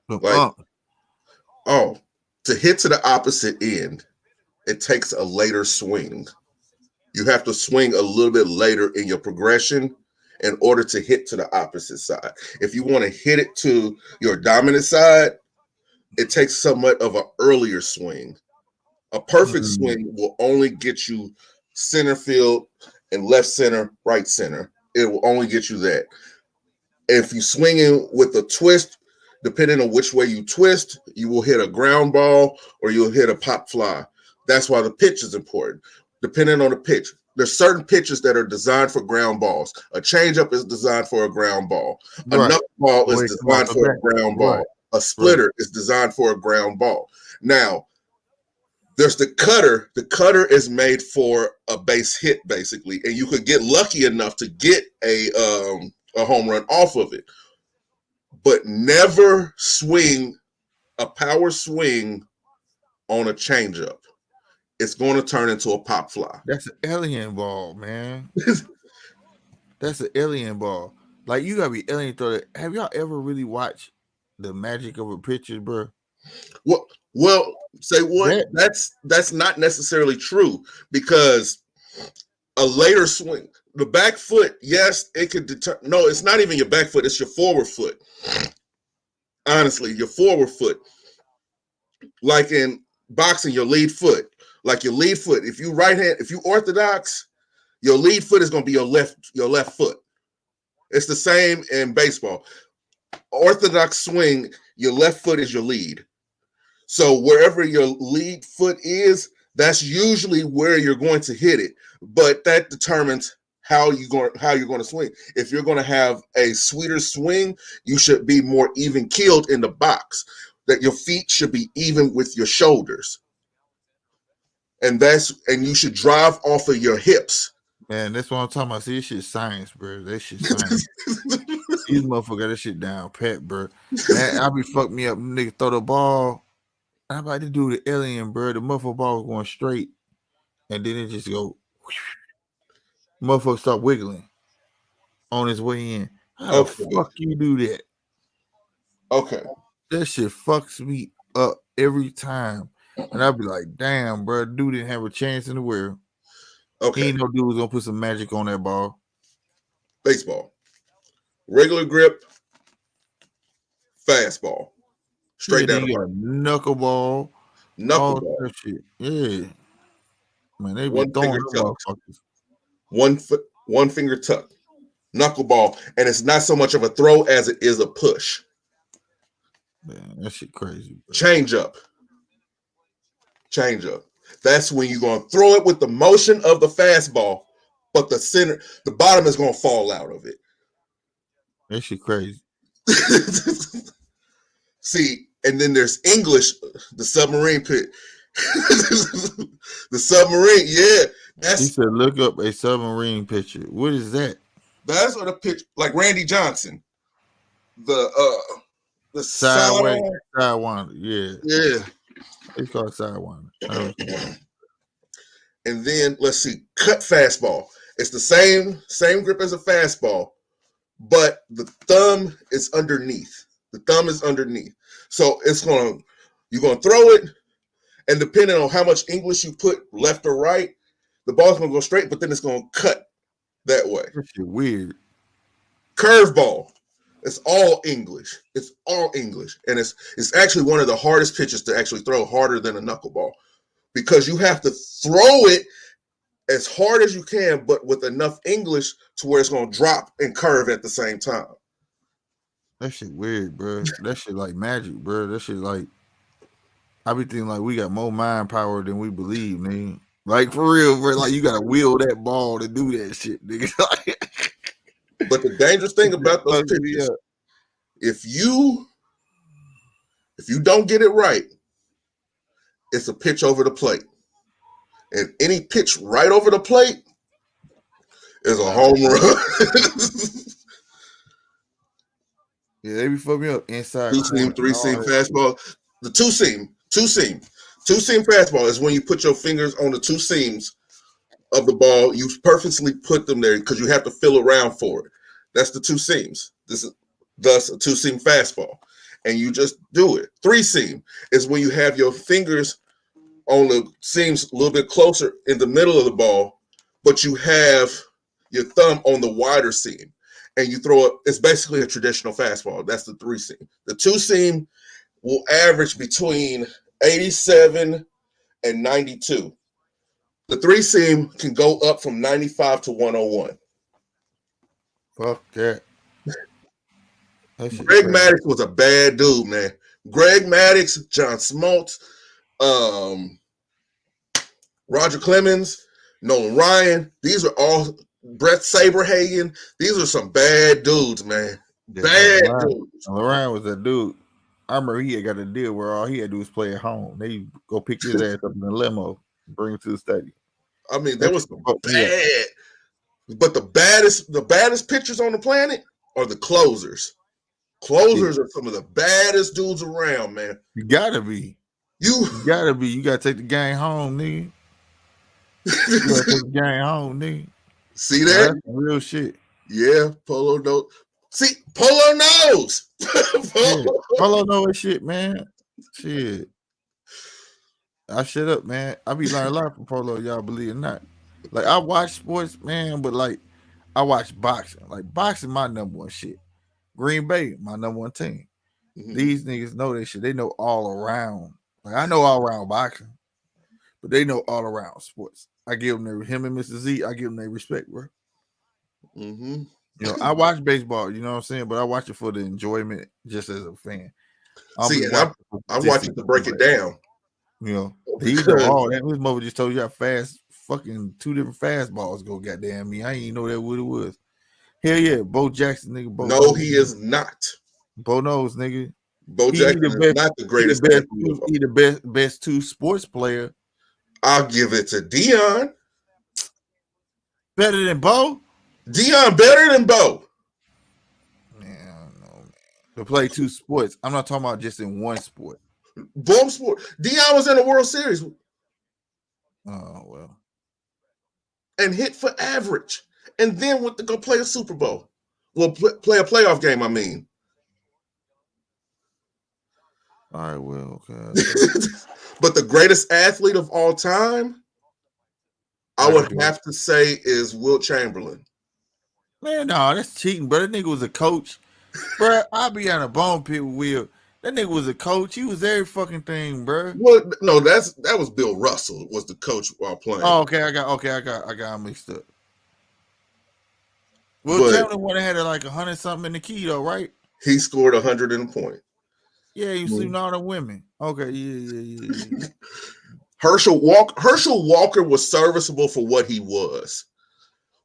like to hit to the opposite end, it takes a later swing. You have to swing a little bit later in your progression in order to hit to the opposite side. If you want to hit it to your dominant side, it takes somewhat of an earlier swing. A perfect swing will only get you center field and left center, right center. It will only get you that. If you swing in with a twist, depending on which way you twist, you will hit a ground ball or you'll hit a pop fly. That's why the pitch is important. Depending on the pitch, there's certain pitches that are designed for ground balls. A changeup is designed for a ground ball. A Right. knuckleball is Where it come off designed the for a bat. ground Right. ball. A splitter is designed for a ground ball. Now, there's the cutter. The cutter is made for a base hit, basically, and you could get lucky enough to get a home run off of it. But never swing a power swing on a changeup. It's going to turn into a pop fly. That's an alien ball, man. That's an alien ball. Like, you gotta be alien throw that. Have y'all ever really watched the magic of a pitcher, bro? Well, say what? That's not necessarily true, because a later swing, the back foot, yes, it could deter. No, it's not even your back foot; it's your forward foot. Honestly, your forward foot, like in boxing, your lead foot, like your lead foot. If you right hand, if you orthodox, your lead foot is going to be your left foot. It's the same in baseball. Orthodox swing, your left foot is your lead. So wherever your lead foot is, that's usually where you're going to hit it. But that determines how you're going to swing. If you're going to have a sweeter swing, you should be more even keeled in the box. That your feet should be even with your shoulders. And you should drive off of your hips. Man, that's what I'm talking about. See, this shit science, bro. That shit science. These motherfuckers got this shit down pat, bro. Man, I be fuck me up. Nigga throw the ball. I'm about to do the alien, bro. The motherfucker ball was going straight, and then it just go. Motherfucker start wiggling on his way in. How the fuck you do that? Okay. That shit fucks me up every time. And I'll be like, damn, bro, dude didn't have a chance in the world. Okay. He ain't no dude was gonna put some magic on that ball. Baseball. Regular grip, fastball. Straight down. Knuckleball. All that shit. Yeah. Man, they be throwing them motherfuckers. One finger tuck. Knuckleball. And it's not so much of a throw as it is a push. Man, that shit crazy. Bro. Change up. That's when you're going to throw it with the motion of the fastball, but the bottom is going to fall out of it. That shit crazy. See, and then there's English, the submarine pitch. The submarine, yeah. He said, look up a submarine picture. What is that? That's what a pitch, like Randy Johnson. The sidewinder. Yeah. It's called sidewinder. And then let's see, cut fastball. It's the same grip as a fastball, but the thumb is underneath. So you're gonna throw it, and depending on how much English you put left or right, the ball's gonna go straight, but then it's gonna cut that way. That shit weird. Curveball. It's all English. And it's actually one of the hardest pitches to actually throw, harder than a knuckleball, because you have to throw it as hard as you can, but with enough English to where it's going to drop and curve at the same time. That shit weird, bro. That shit like magic, bro. That shit like, I be thinking like we got more mind power than we believe, man. Like, for real, bro. Like, you got to wheel that ball to do that shit, nigga. But the dangerous thing about those pitches, if you don't get it right, it's a pitch over the plate. And any pitch right over the plate is a home run. Yeah, they be fucking me up inside. 2-seam, 3-seam fastball. The two-seam fastball is when you put your fingers on the two seams of the ball. You purposely put them there because you have to feel around for it. That's the two seams. This is thus a 2-seam fastball. And you just do it. 3-seam is when you have your fingers on the seams a little bit closer in the middle of the ball, but you have your thumb on the wider seam. And you throw it. It's basically a traditional fastball. That's the 3-seam. The 2-seam will average between 87 and 92. The 3-seam can go up from 95 to 101. Fuck that. Greg Maddux was a bad dude, man. Greg Maddux, John Smoltz, Roger Clemens, Nolan Ryan. These are all Brett Saberhagen. These are some bad dudes, man. Yeah, Bad dudes. Lorraine was that dude. I remember he had got a deal where all he had to do was play at home. They go pick his ass up in the limo, bring him to the stadium. I mean, there That was shit some fucked me up. bad. But the baddest pitchers on the planet are the closers. Closers are some of the baddest dudes around, man. You gotta be. You You gotta be. You gotta take the game home, nigga. You gotta take the game home, nigga. see Nah, that? that's some real shit. Yeah, Polo knows. See, Polo knows. Yeah. Polo know his shit, man. Shit. I shut up, man. I be learning a lot from Polo, y'all believe it or not. Like I watch sports, man, but like I watch boxing. Like boxing, my number one shit. Green Bay, my number one team. Mhm. These niggas know that shit. They know all around. Like I know all around boxing, but they know all around sports. I give them their him and Mr. Z. I give them their respect, bro. Mm-hmm. You know, I watch baseball. You know what I'm saying, but I watch it for the enjoyment, just as a fan. I'll See, be and watching I'm watching to break it down. You know, he know all that. His mother just told you how fast fucking 2 different fastballs go. Goddamn me, I ain't even know that what it was. Hell yeah, Bo Jackson, nigga. Bo No, knows. he is not. Bo knows, nigga. Bo He Jackson the is best. not the He greatest the best. athlete of all. He the best 2 sports player. I'll give it to Dion. Better than Bo. Dion better than Bo. Man, I don't know, man. To play 2 sports. I'm not talking about just in one sport. Boom sport. Dion was in the World Series Oh well. and hit for average, and then went to go play a Super Bowl. Well, play a playoff game. I mean. All right, well, okay. But the greatest athlete of all time, I would have to say, is Wilt Chamberlain. Man, no, that's cheating, bro. That nigga was a coach. Bro, I'll be on a bone pit with Will. That nigga was a coach. He was every fucking thing, bro. Well, no, that was Bill Russell was the coach while playing. Oh, okay, I got mixed up. Will But Chamberlain would have had like 100 something in the key though, right? he scored 100 in a point. Yeah, he was sleeping all the women. Okay, yeah. Herschel Walker was serviceable for what he was.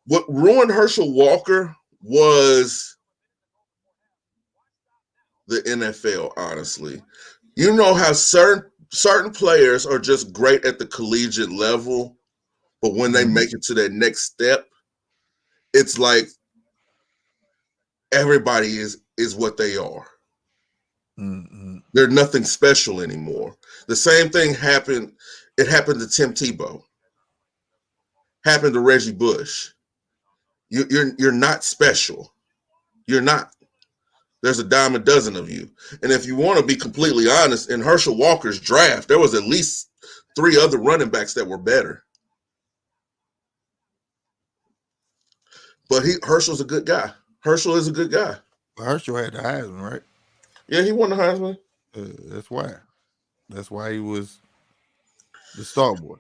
What ruined Herschel Walker was the NFL, honestly. You know how certain players are just great at the collegiate level, but when they make it to that next step, it's like everybody is what they are. Mm-hmm. They're nothing special anymore. The same thing happened. It happened to Tim Tebow. Happened to Reggie Bush. You're not special. You're not. There's a dime a dozen of you. And if you want to be completely honest, in Herschel Walker's draft, there was at least 3 other running backs that were better. But Herschel's a good guy. Herschel is a good guy. Herschel had the Heisman, right? Yeah, he won the Heisman. That's why. That's why he was the star boy.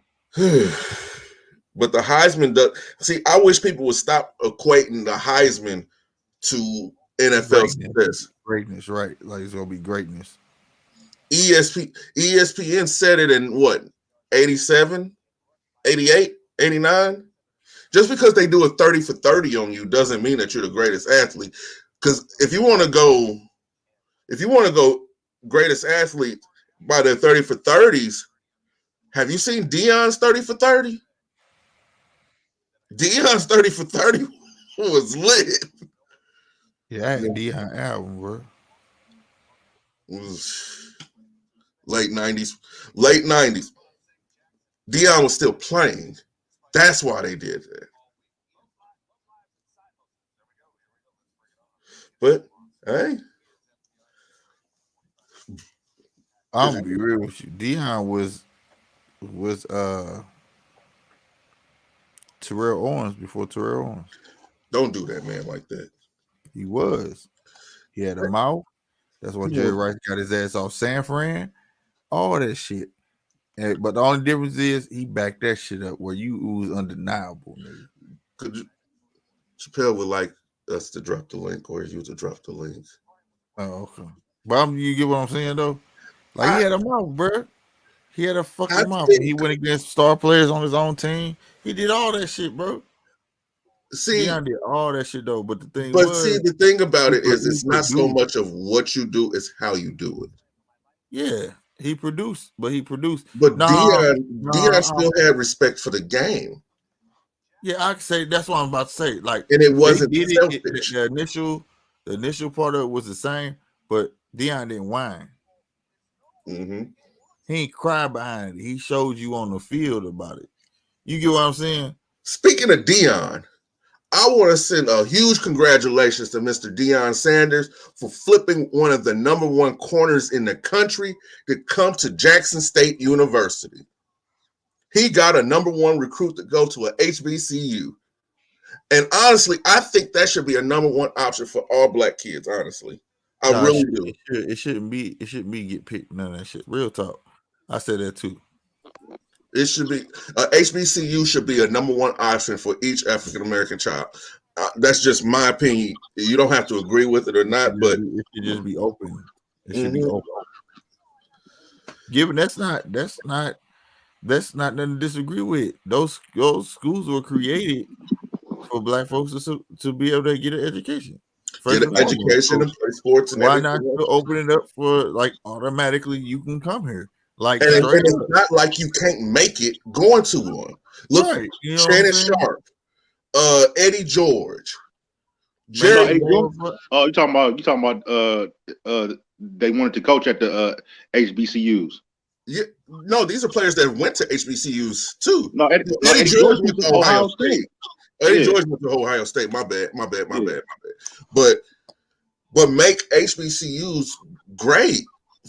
But the Heisman does. See, I wish people would stop equating the Heisman to NFL success. Greatness, right? Like it's gonna be greatness. ESPN said it in what, 87, 88, 89? Just because they do a 30 for 30 on you doesn't mean that you're the greatest athlete. Because if you want to go greatest athlete by their 30 for 30s, have you seen Dion's 30 for 30? Dion's 30 for 30 was lit. Yeah, I had a Deion album, bro. It was late 90s. Late 90s. Dion was still playing. That's why they did that. But hey, I'm gonna be real with you. Deion was Terrell Owens before Terrell Owens. don't do that, man, like that. He was. He had a mouth. That's why Jerry Rice got his ass off San Fran. All that shit. But the only difference is he backed that shit up where you was undeniable, nigga. Chappelle would like us to drop the link or you to drop the link. Oh, okay. But you get what I'm saying though? Like he had a mouth, bro. He had a fucking I mouth. think, He went against star players on his own team. He did all that shit, bro. see, Deion did all that shit though. But the thing but see, was, the thing about he, it is, he it's not so produced. much of what you do; it's how you do it. Yeah, he produced, but he produced. But Dion Nah, still had respect for the game, yeah, I can say that's what I'm about to say. Like and it they wasn't did it. selfish. The initial part of it was the same, but Deion didn't whine. Mm-hmm. He ain't cry behind it. He showed you on the field about it. You get what I'm saying? Speaking of Dion, I want to send a huge congratulations to Mr. Deion Sanders for flipping one of the number one corners in the country to come to Jackson State University. He got a number one recruit to go to a HBCU. And honestly, I think that should be a number one option for all black kids, honestly. I No, really do. it shouldn't be. It shouldn't be get picked. None of that shit. Real talk. I said that too. It should be HBCU should be a number one option for each African American child. That's just my opinion. You don't have to agree with it or not, but It should just be open. It should be open. Given that's not nothing to disagree with. Those schools were created for black folks to be able to get an education. get an education and play sports and why everything. not open it up for like automatically you can come here? Like and straight it's up. not like you can't make it going to one. Look, Right, you know Shannon Sharp, Eddie George, Jerry. Oh, you talking about they wanted to coach at the HBCUs. Yeah, no, these are players that went to HBCUs too. No, Eddie George went to Ohio State. Eddie Yeah. George went to Ohio State. My bad. But make HBCUs great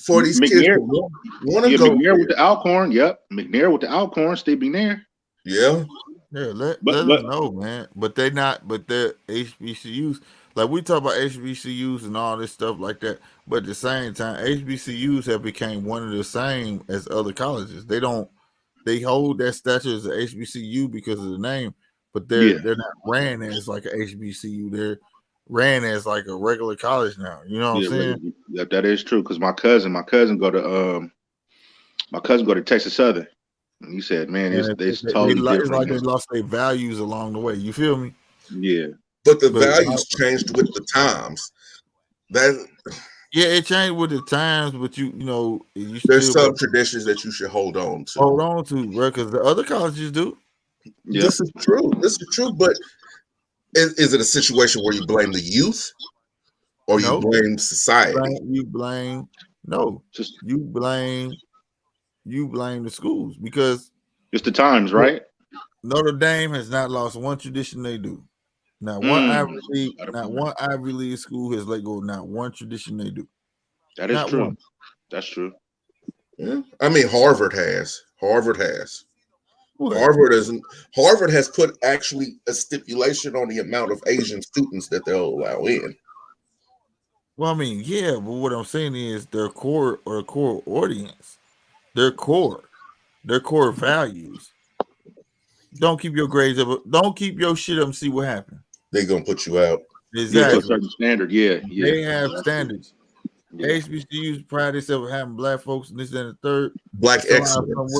for these kids who want to go. McNair with the Alcorn. Yep, McNair with the Alcorn. Steve McNair. Yeah. Yeah, let them know, man. But they're HBCUs. Like we talk about HBCUs and all this stuff like that. But at the same time, HBCUs have become one of the same as other colleges. They hold that stature as a HBCU because of the name, but they're not ran as like a HBCU. They're ran as like a regular college now. You know what I'm saying? Yeah, that is true. Because my cousin go to Texas Southern. And he said, "Man, it's totally different." It's like they lost their values along the way. You feel me? Yeah. But the values changed with the times. It changed with the times, but you know, there's some traditions that you should hold on to. Hold on to, bro, because the other colleges do. Yeah. This is true. But is it a situation where you blame the youth or you blame society? You blame the schools because it's the times, right? Notre Dame has not lost one tradition they do. Not one Ivy League school has let go. Not one tradition they do. That is true. One. That's true. Yeah. I mean, Harvard has. Harvard has put actually a stipulation on the amount of Asian students that they'll allow in. Well, I mean, yeah, but what I'm saying is their core audience, their core values. Don't keep your grades up. Don't keep your shit up and see what happens. They're gonna put you out. Exactly. A certain standard, yeah. They have standards. Yeah. HBCUs pride themselves having black folks and this and the third. Black excellence.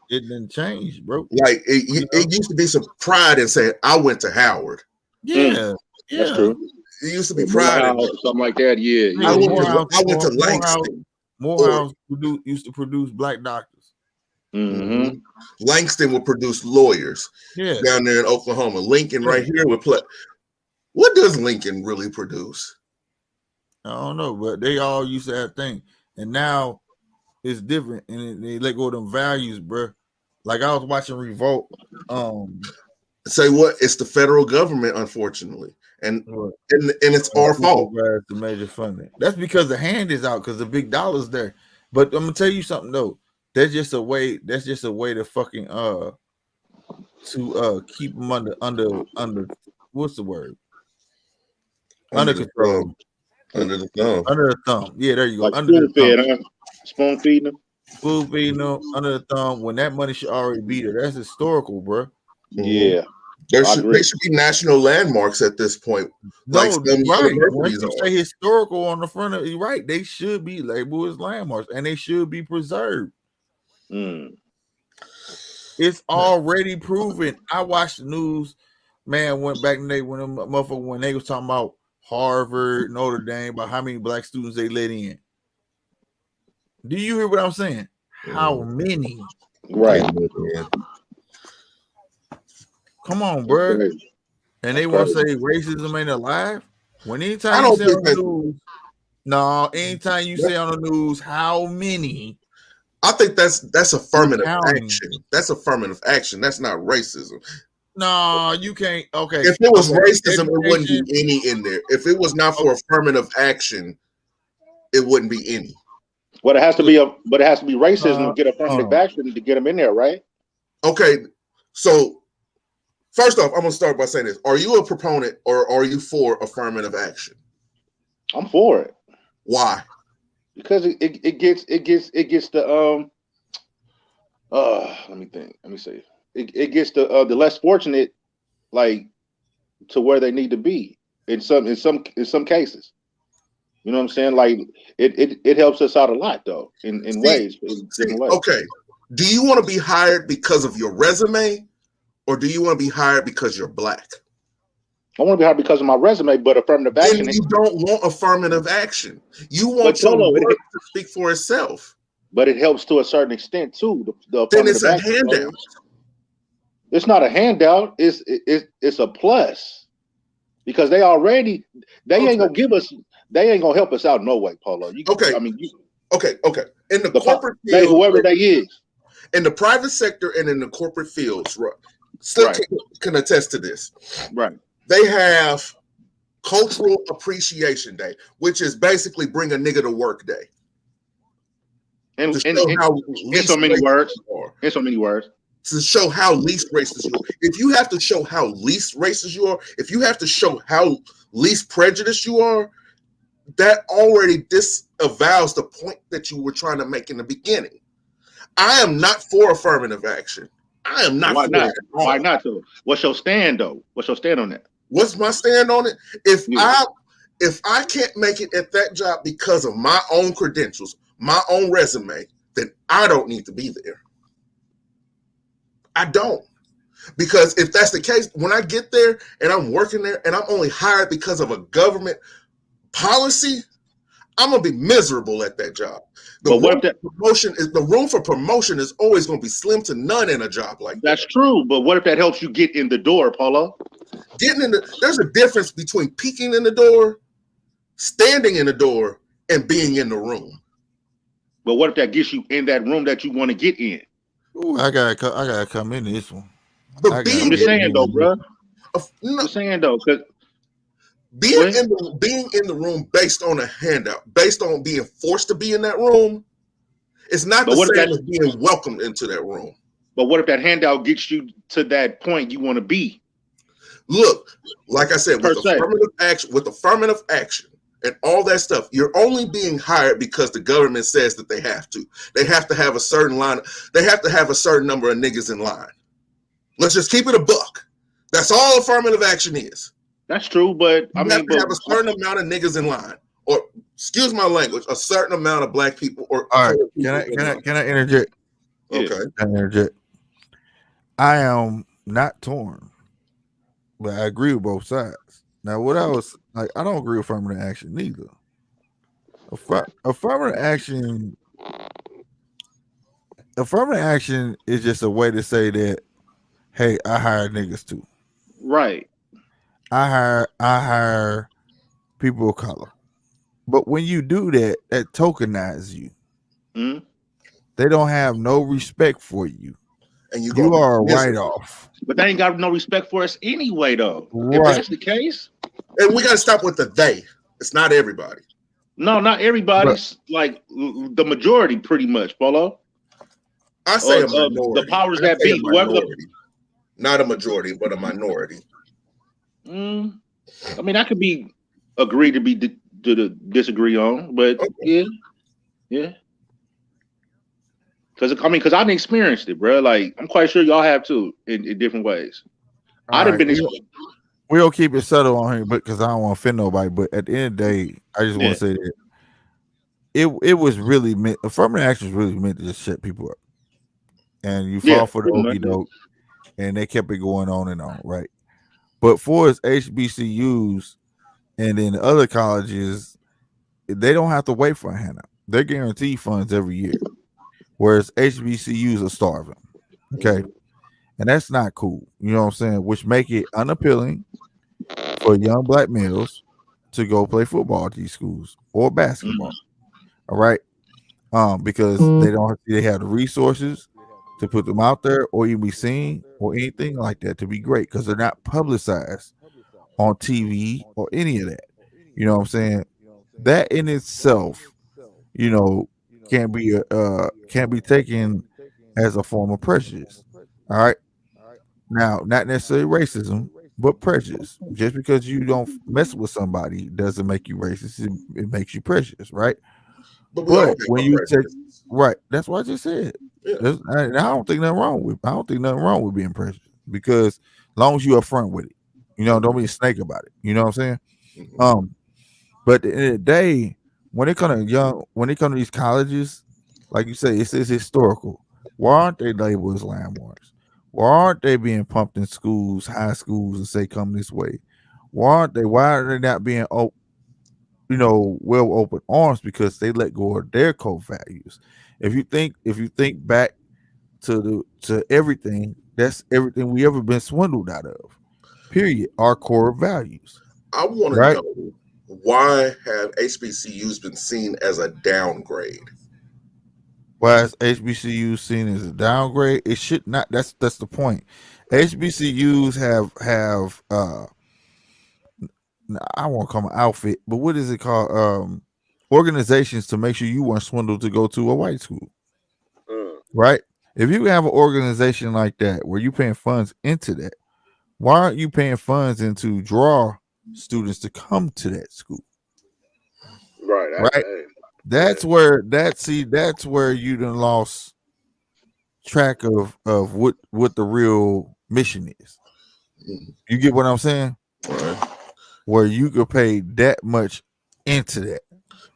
It didn't change, bro. Like it used to be some pride in saying I went to Howard. Yeah, that's true. It used to be pride in something like that. Yeah. I went to Langston. Morehouse used to produce black doctors. Mm-hmm. Langston would produce lawyers down there in Oklahoma. Lincoln right here would play. What does Lincoln really produce? I don't know, but they all used to have things. And now it's different. And they let go of them values, bro. Like I was watching Revolt. Say what? It's the federal government, unfortunately. And it's our fault. The major funding. That's because the hand is out because the big dollar's there. But I'm gonna tell you something though. That's just a way to fucking keep them under what's the word? Under control. Under the thumb. Under the thumb. Yeah, there you go. Like under the thumb. Huh? Spoon feeding them. Spoon feeding them under the thumb when that money should already be there. That's historical, bro. Yeah. They should be national landmarks at this point. Right. When you say historical on the front of it, right, they should be labeled as landmarks and they should be preserved. It's already proven. I watched the news, man. Went back in the day when they was talking about Harvard, Notre Dame, about how many black students they let in. Do you hear what I'm saying? How many? Right. Come on, bro. Right. And they want to say racism ain't alive. When anytime I you don't say think on the news, no, anytime you say on the news, how many? I think that's affirmative counting. action. That's affirmative action. That's not racism. No, you can't. Okay. If it was racism, Education. it wouldn't be any in there. If it was not for affirmative action, it wouldn't be any. But it has to be racism to get affirmative action to get them in there, right? Okay, so first off, I'm gonna start by saying this: are you a proponent or are you for affirmative action? I'm for it. Why? Because it gets the let me think. Let me see. It gets the less fortunate like to where they need to be in some cases. You know what I'm saying? Like it helps us out a lot though in ways. In different ways. Okay. Do you want to be hired because of your resume, or do you want to be hired because you're black? I want to be hired because of my resume, but affirmative action. Then you don't want affirmative action. You want your work to speak for itself. But it helps to a certain extent too. Then it's a handout. It's not a handout. It's a plus because they ain't gonna give us. They ain't gonna help us out no way, Paulo. Okay. I mean, okay. In the corporate field, whoever they is, in the private sector and in the corporate fields, still can attest to this. Right. They have Cultural Appreciation Day, which is basically bring a nigga to work day. In so many words. In so many words. To show how least racist you are. If you have to show how least racist you are, if you have to show how least prejudiced you are, that already disavows the point that you were trying to make in the beginning. I am not for affirmative action. I am not. Why for not? it at all. Why not? Though? What's your stand though? What's your stand on that? What's my stand on it? If I can't make it at that job because of my own credentials, my own resume, then I don't need to be there. I don't. Because if that's the case, when I get there and I'm working there and I'm only hired because of a government policy, I'm gonna be miserable at that job. The room for promotion is always gonna be slim to none in a job like that. That's true, but what if that helps you get in the door, Paulo? There's a difference between peeking in the door, standing in the door, and being in the room. But what if that gets you in that room that you want to get in? Ooh, I gotta come in this one. But I'm just saying though, bro. Just saying though, because being in the room based on a handout, based on being forced to be in that room, it's not the same as being welcomed into that room. But what if that handout gets you to that point you want to be? Look, like I said, with affirmative action and all that stuff, you're only being hired because the government says that they have to. They have to have a certain line. They have to have a certain number of niggas in line. Let's just keep it a buck. That's all affirmative action is. That's true, but you have to have a certain amount of niggas in line, or excuse my language, a certain amount of black people. Or all right, can I interject? Okay, can I interject? I am not torn, but I agree with both sides. Now, what I was like, I don't agree with affirmative action neither. Affirmative action is just a way to say that, hey, I hire niggas too. Right. I hire people of color. But when you do that, that tokenizes you. Mm-hmm. They don't have no respect for you. And you are a write-off. But they ain't got no respect for us anyway, though. Right. If that's the case. And we got to stop with the they. It's not everybody. No, not everybody's like the majority, pretty much, Paulo. I say a minority. The powers that be, whoever not a majority, but a minority. I mean, I could be agreed to be to disagree on, but okay. Yeah. Because I didn't experience it, bro. Like I'm quite sure y'all have too in different ways. I didn't been. We'll keep it subtle on here, because I don't want to offend nobody. But at the end of the day, I just want to say that it was really meant. Affirmative action was really meant to just shut people up. and you Yeah, fall for the pretty much. okie doke, and they kept it going on, right? But for its HBCUs and then other colleges, they don't have to wait for a handout. They're guaranteed funds every year, whereas HBCUs are starving. Okay, and that's not cool. You know what I'm saying? Which make it unappealing for young black males to go play football at these schools or basketball. All right, because they have the resources to put them out there or even be seen or anything like that to be great because they're not publicized on TV or any of that. You know what I'm saying? That in itself, you know, can't be taken as a form of prejudice. All right. Now, not necessarily racism, but prejudice. Just because you don't mess with somebody doesn't make you racist. It makes you prejudiced, right? But we all But have when our you take prejudices. right, that's what I just said. Yeah. I don't think nothing wrong with. I don't think nothing wrong with being prejudiced because as long as you're upfront with it, don't be a snake about it. You know what I'm saying? Mhm. Um, but at the end of the day, when it comes to these colleges, like you say, it's historical. Why aren't they labeled as landmarks? Why aren't they being pumped in schools, high schools, and say come this way? Why aren't they? Why are they not being well open arms because they let go of their core values. If you think back to everything, that's everything we ever been swindled out of. Period. Our core values. I want to Right? know, why have HBCUs been seen as a downgrade? Why is HBCU seen as a downgrade? It should not. That's the point. HBCUs have I won't call them outfit, but what is it called? Organizations to make sure you weren't swindled to go to a white school. Right? If you have an organization like that where you're paying funds into that, why aren't you paying funds into draw students to come to that school? Right. Right? That's where you done lost track of what the real mission is. Mhm. You get what I'm saying? All right. Where you could pay that much into that.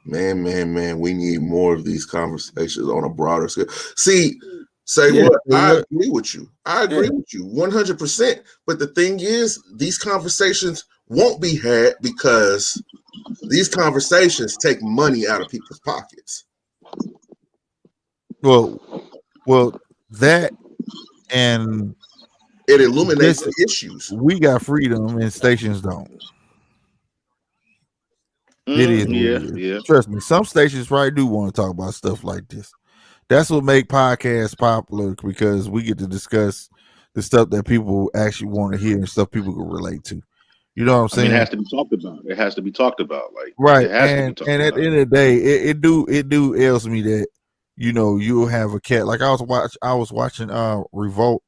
Man, we need more of these conversations on a broader scale. See, say Yeah, what? I look, agree with you. I yeah. agree with you 100%. But the thing is, these conversations won't be had because these conversations take money out of people's pockets. Well, that and It illuminates this the issues. we got freedom and stations don't. It is what Yeah, it is. yeah. Trust me, some stations probably do want to talk about stuff like this. That's what make podcasts popular because we get to discuss the stuff that people actually want to hear and stuff people can relate to. You know what I'm I mean, it saying? has to be talked about. It has to be talked about. Like Right. it has to be talked And at the about. end of the day, it do ails me that you'll have a cat like I was watching Revolt.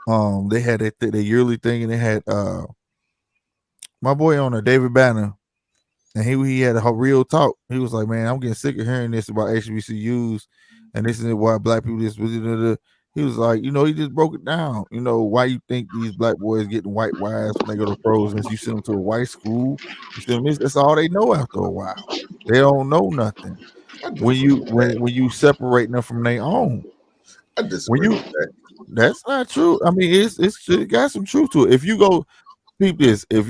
They had their yearly thing and they had my boy on there, David Banner. And he had a real talk. He was like, "Man, I'm getting sick of hearing this about HBCUs, and this is why black people this." He was like, he just broke it down. Why you think these black boys getting white wives when they go to pros, and you send them to a white school, you send them this. That's all they know after a while. They don't know nothing I when disagree you with that. when you separate them from their own. I When disagree you with that. That's not true. I mean, it got some truth to it. If you go peep this. If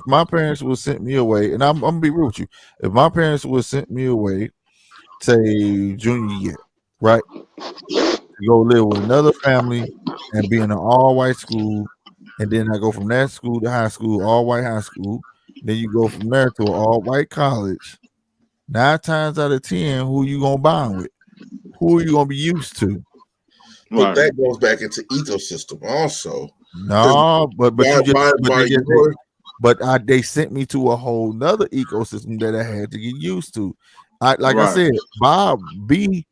my parents would sent me away, and I'm gonna be real with you, if my parents would sent me away, say junior year, right, to go live with another family and be in an all white school, and then I go from that school to high school, all white high school, then you go from there to an all white college. 9 times out of 10, who you gonna bond with? Who are you gonna be used to? But Right. that goes back into ecosystem also. Because No, but you just but by they just your but they sent me to a whole nother ecosystem that I had to get used to. Like I Right. said, Bob B,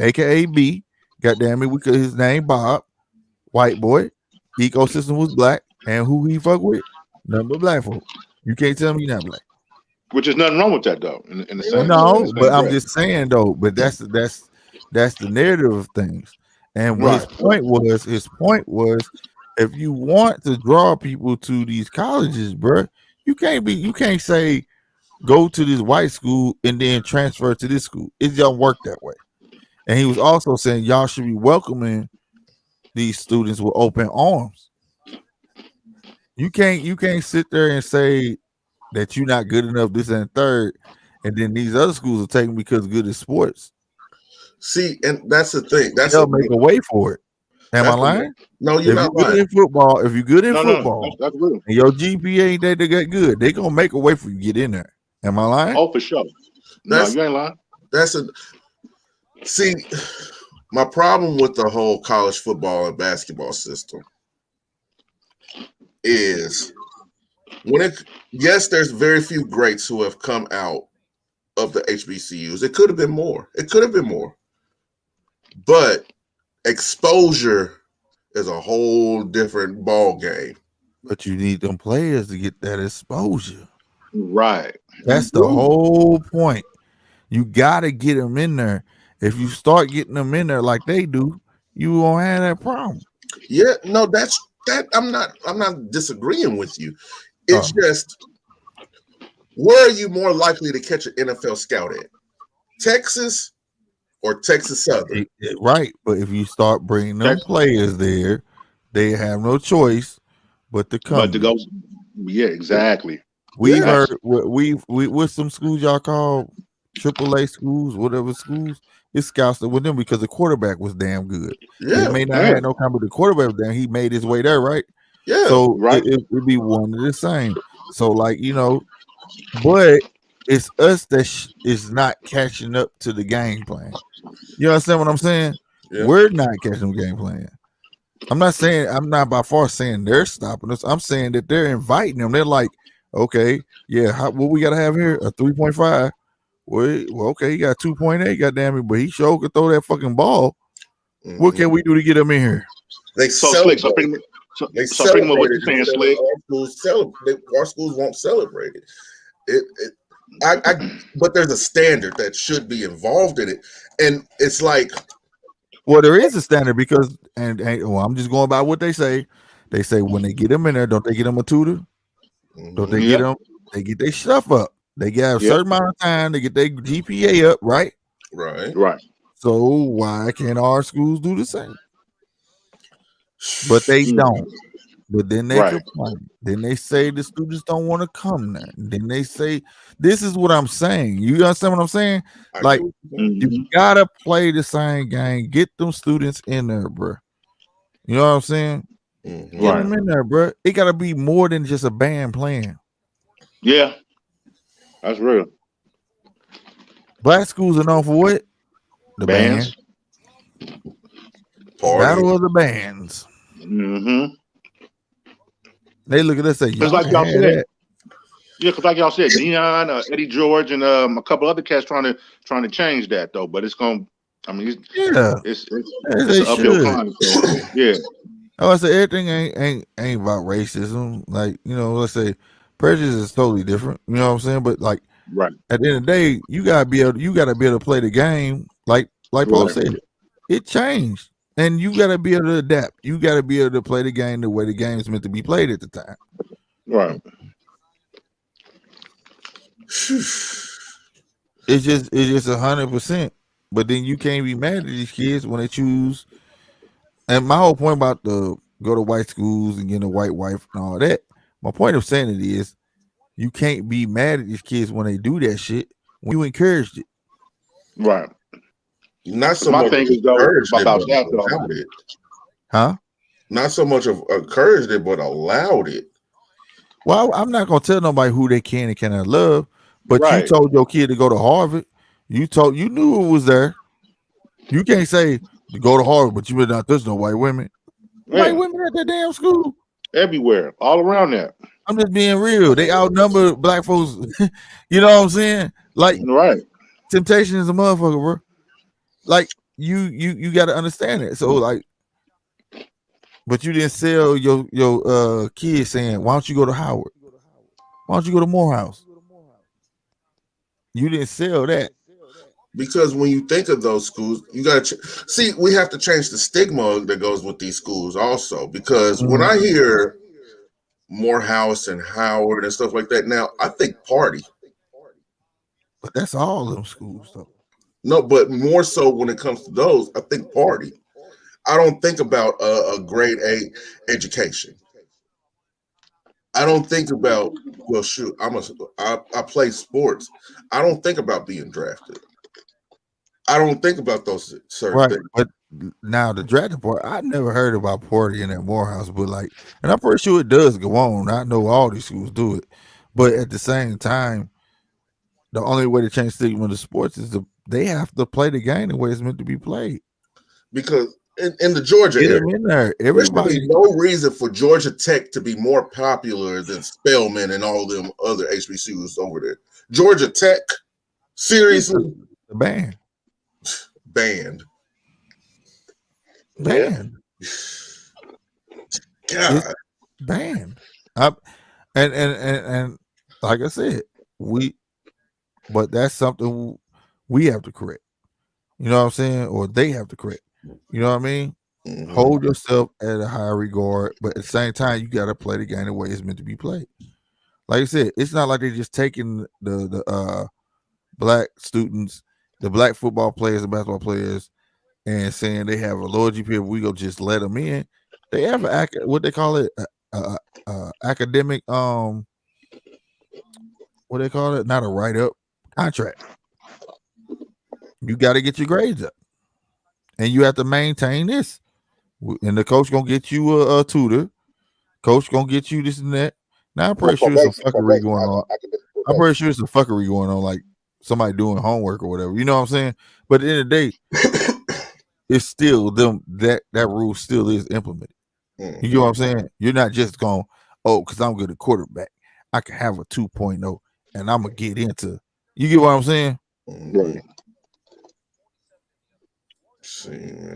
aka B, goddamn it, we could his name Bob, white boy, ecosystem was black, and who he fuck with? Nothing but black folk. You can't tell me you're not black. Which is nothing wrong with that though. In the same No, but I'm breath. just saying though, but that's the narrative of things. And Right. his point was if you want to draw people to these colleges, bruh, you can't say go to this white school and then transfer to this school. It don't work that way. And he was also saying y'all should be welcoming these students with open arms. You can't sit there and say that you're not good enough, this and third, and then these other schools are taking because good at sports. See, and that's the thing. They'll make a way for it. Am I That's lying? No, you're If not you're good lying. in football, if you're good in No, football, that's real. and your GPA ain't that they get good, they gonna make a way for you to get in there. Am I lying? Oh, for sure. No, That's you ain't lying. that's a see. My problem with the whole college football and basketball system is yes, there's very few greats who have come out of the HBCUs. It could have been more. But exposure is a whole different ball game. But you need them players to get that exposure. Right. That's the whole point. You gotta get them in there. If you start getting them in there like they do, you won't have that problem. Yeah, no, that I'm not disagreeing with you. It's just, where are you more likely to catch an NFL scout at? Texas or Texas Southern? Right, but if you start bringing them players there, they have no choice but to come. But to go, yeah, exactly. We've heard with some schools y'all call AAA schools, whatever schools. It's scouts with them because the quarterback was damn good. Yeah, he may not have no time, but the quarterback was damn. He made his way there, right? Yeah, so right. It'd be one of the same. So like but it's us that is not catching up to the game plan. You understand what I'm saying? Yeah. We're not catching the game plan. I'm not by far saying they're stopping us. I'm saying that they're inviting them. They're like, okay, yeah, what we gotta have here? A 3.5. Well, okay, he got 2.8, goddamn it, but he sure could throw that fucking ball. Mm-hmm. What can we do to get him in here? They celebrate. They celebrate what you're saying, Slick. Our schools won't celebrate it. But there's a standard that should be involved in it, and it's like, well, there is a standard because, and I'm just going by what they say. They say when they get them in there, don't they get them a tutor? Don't they get them? They get their stuff up. They get a certain amount of time to get their GPA up, right? Right. So why can't our schools do the same? But they don't. But then they complain. Then they say the students don't want to come there. Then they say, this is what I'm saying. You understand what I'm saying? Like, you gotta play the same game. Get them students in there, bro. You know what I'm saying? Get them in there, bro. It gotta be more than just a band playing. Yeah. That's real. Black schools are known for what? The bands. Battle of the bands. Mm-hmm. They look at us and say, because like y'all said, because like y'all said, Dion, Eddie George, and a couple other cats trying to change that though. But it's gonna, I mean, it's an uphill climb. So, yeah. I would say everything ain't about racism. Like, let's say prejudice is totally different. You know what I'm saying? But like, at the end of the day, you gotta be able to play the game. Like Paul said, it changed. And you got to be able to adapt. You got to be able to play the game the way the game is meant to be played at the time. Right. It's just 100%. But then you can't be mad at these kids when they choose. And my whole point about the go to white schools and getting a white wife and all that, my point of saying it is you can't be mad at these kids when they do that shit when you encouraged it. Right. Not so much encouraged it, but allowed it. Huh? Not so much of encouraged it, but allowed it. Well, I'm not gonna tell nobody who they can and cannot love, but you told your kid to go to Harvard. You knew it was there. You can't say to go to Harvard, but you better not touch no white women. Yeah. White women at that damn school. Everywhere, all around there. I'm just being real. They outnumber black folks. You know what I'm saying? Like, temptation is a motherfucker, bro. Like you got to understand it. So like, but you didn't sell your kid saying, why don't you go to Howard? Why don't you go to Morehouse? You didn't sell that. Because when you think of those schools, you got to see. We have to change the stigma that goes with these schools also. Because when I hear Morehouse and Howard and stuff like that, now I think party. But that's all them schools though. No, but more so when it comes to those, I think party. I don't think about a grade A education. I don't think about, well, shoot, I play sports. I don't think about being drafted. I don't think about those certain Right. things But now the drafting part, I never heard about Porter in that Morehouse, but like, and I'm pretty sure it does go on. I know all these schools do it, but at the same time, the only way to change stigma to sports is they have to play the game the way it's meant to be played. because in the Georgia Get area, them in there. there should Everybody. be no reason for Georgia Tech to be more popular than Spelman and all them other HBCUs over there. Georgia Tech, seriously, The band. banned. Yeah. Band. It's God, banned. And like I said, but that's something we have to correct. You know what I'm saying? Or they have to correct. You know what I mean? Mhm. Hold yourself at a high regard, but at the same time, you got to play the game the way it's meant to be played. Like I said, it's not like they're just taking the black students, the black football players and basketball players, and saying they have a lower GPA. We go just let them in. They have what they call it, academic what they call it, not a write up contract. You got to get your grades up, and you have to maintain this. And the coach gonna get you a tutor. Coach gonna get you this and that. Now I'm pretty sure some fuckery going on. I'm pretty sure it's some fuckery going on, like somebody doing homework or whatever. You know what I'm saying? But at the end of the day, it's still them that rule still is implemented. You get what I'm saying? You're not just going, oh, because I'm good at quarterback, I can have a 2.0 and I'm gonna get into. You get what I'm saying? Right.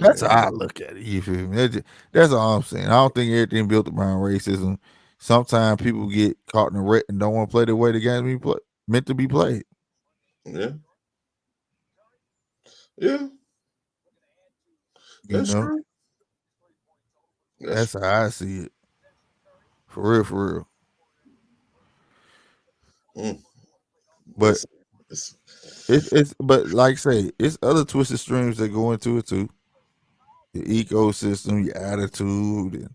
That's how I look at it. You feel me? That's all I'm saying. I don't think everything built around racism. Sometimes people get caught in a rut and don't want to play the way the game meant to be played. Yeah. Yeah. You That's know, true. that's how I see it. For real, for real. But it's but like I say, it's other twisted streams that go into it too. Your ecosystem, your attitude, and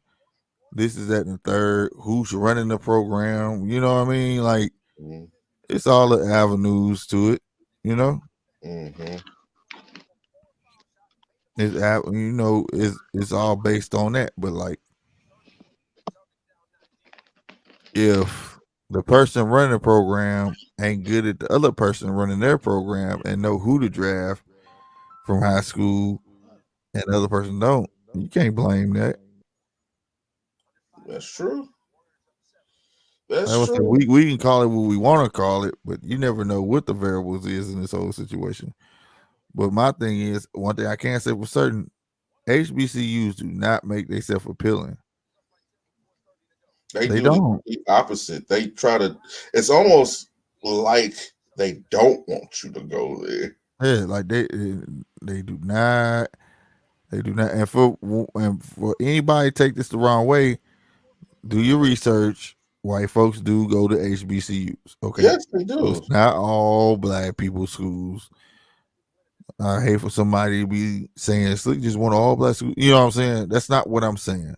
this is that and the third. Who's running the program? You know what I mean? Like it's all the avenues to it. You know, it's all based on that. But like, if the person running the program ain't good at the other person running their program and know who to draft from high school, and the other person don't, you can't blame that. That's true. Like That's I said, true. we can call it what we want to call it, but you never know what the variables is in this whole situation. But my thing is, one thing I can't say for certain, HBCUs do not make themselves appealing. They They do the don't. opposite. They try to. It's almost like they don't want you to go there. Yeah, like they do not. They do not. And for anybody take this the wrong way, do your research. White folks do go to HBCUs. Okay, Yes, they so do. it's not all black people schools. I hate for somebody to be saying Slick just want all black schools. You know what I'm saying? That's not what I'm saying.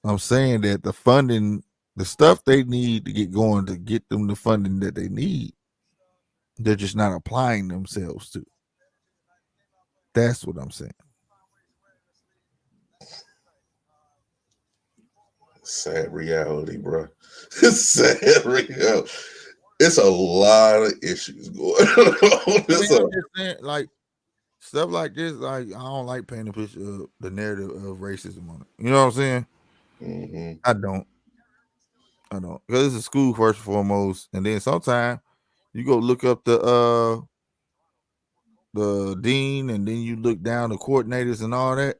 I'm saying that the funding, the stuff they need to get going to get them the funding that they need, they're just not applying themselves to. That's what I'm saying. Sad reality, bro. Sad reality. It's a lot of issues going on. I mean, I'm just saying, like stuff like this. Like I don't like painting a picture of the narrative of racism on it. You know what I'm saying? I don't. Because it's a school first and foremost, and then sometimes you go look up the dean, and then you look down the coordinators and all that.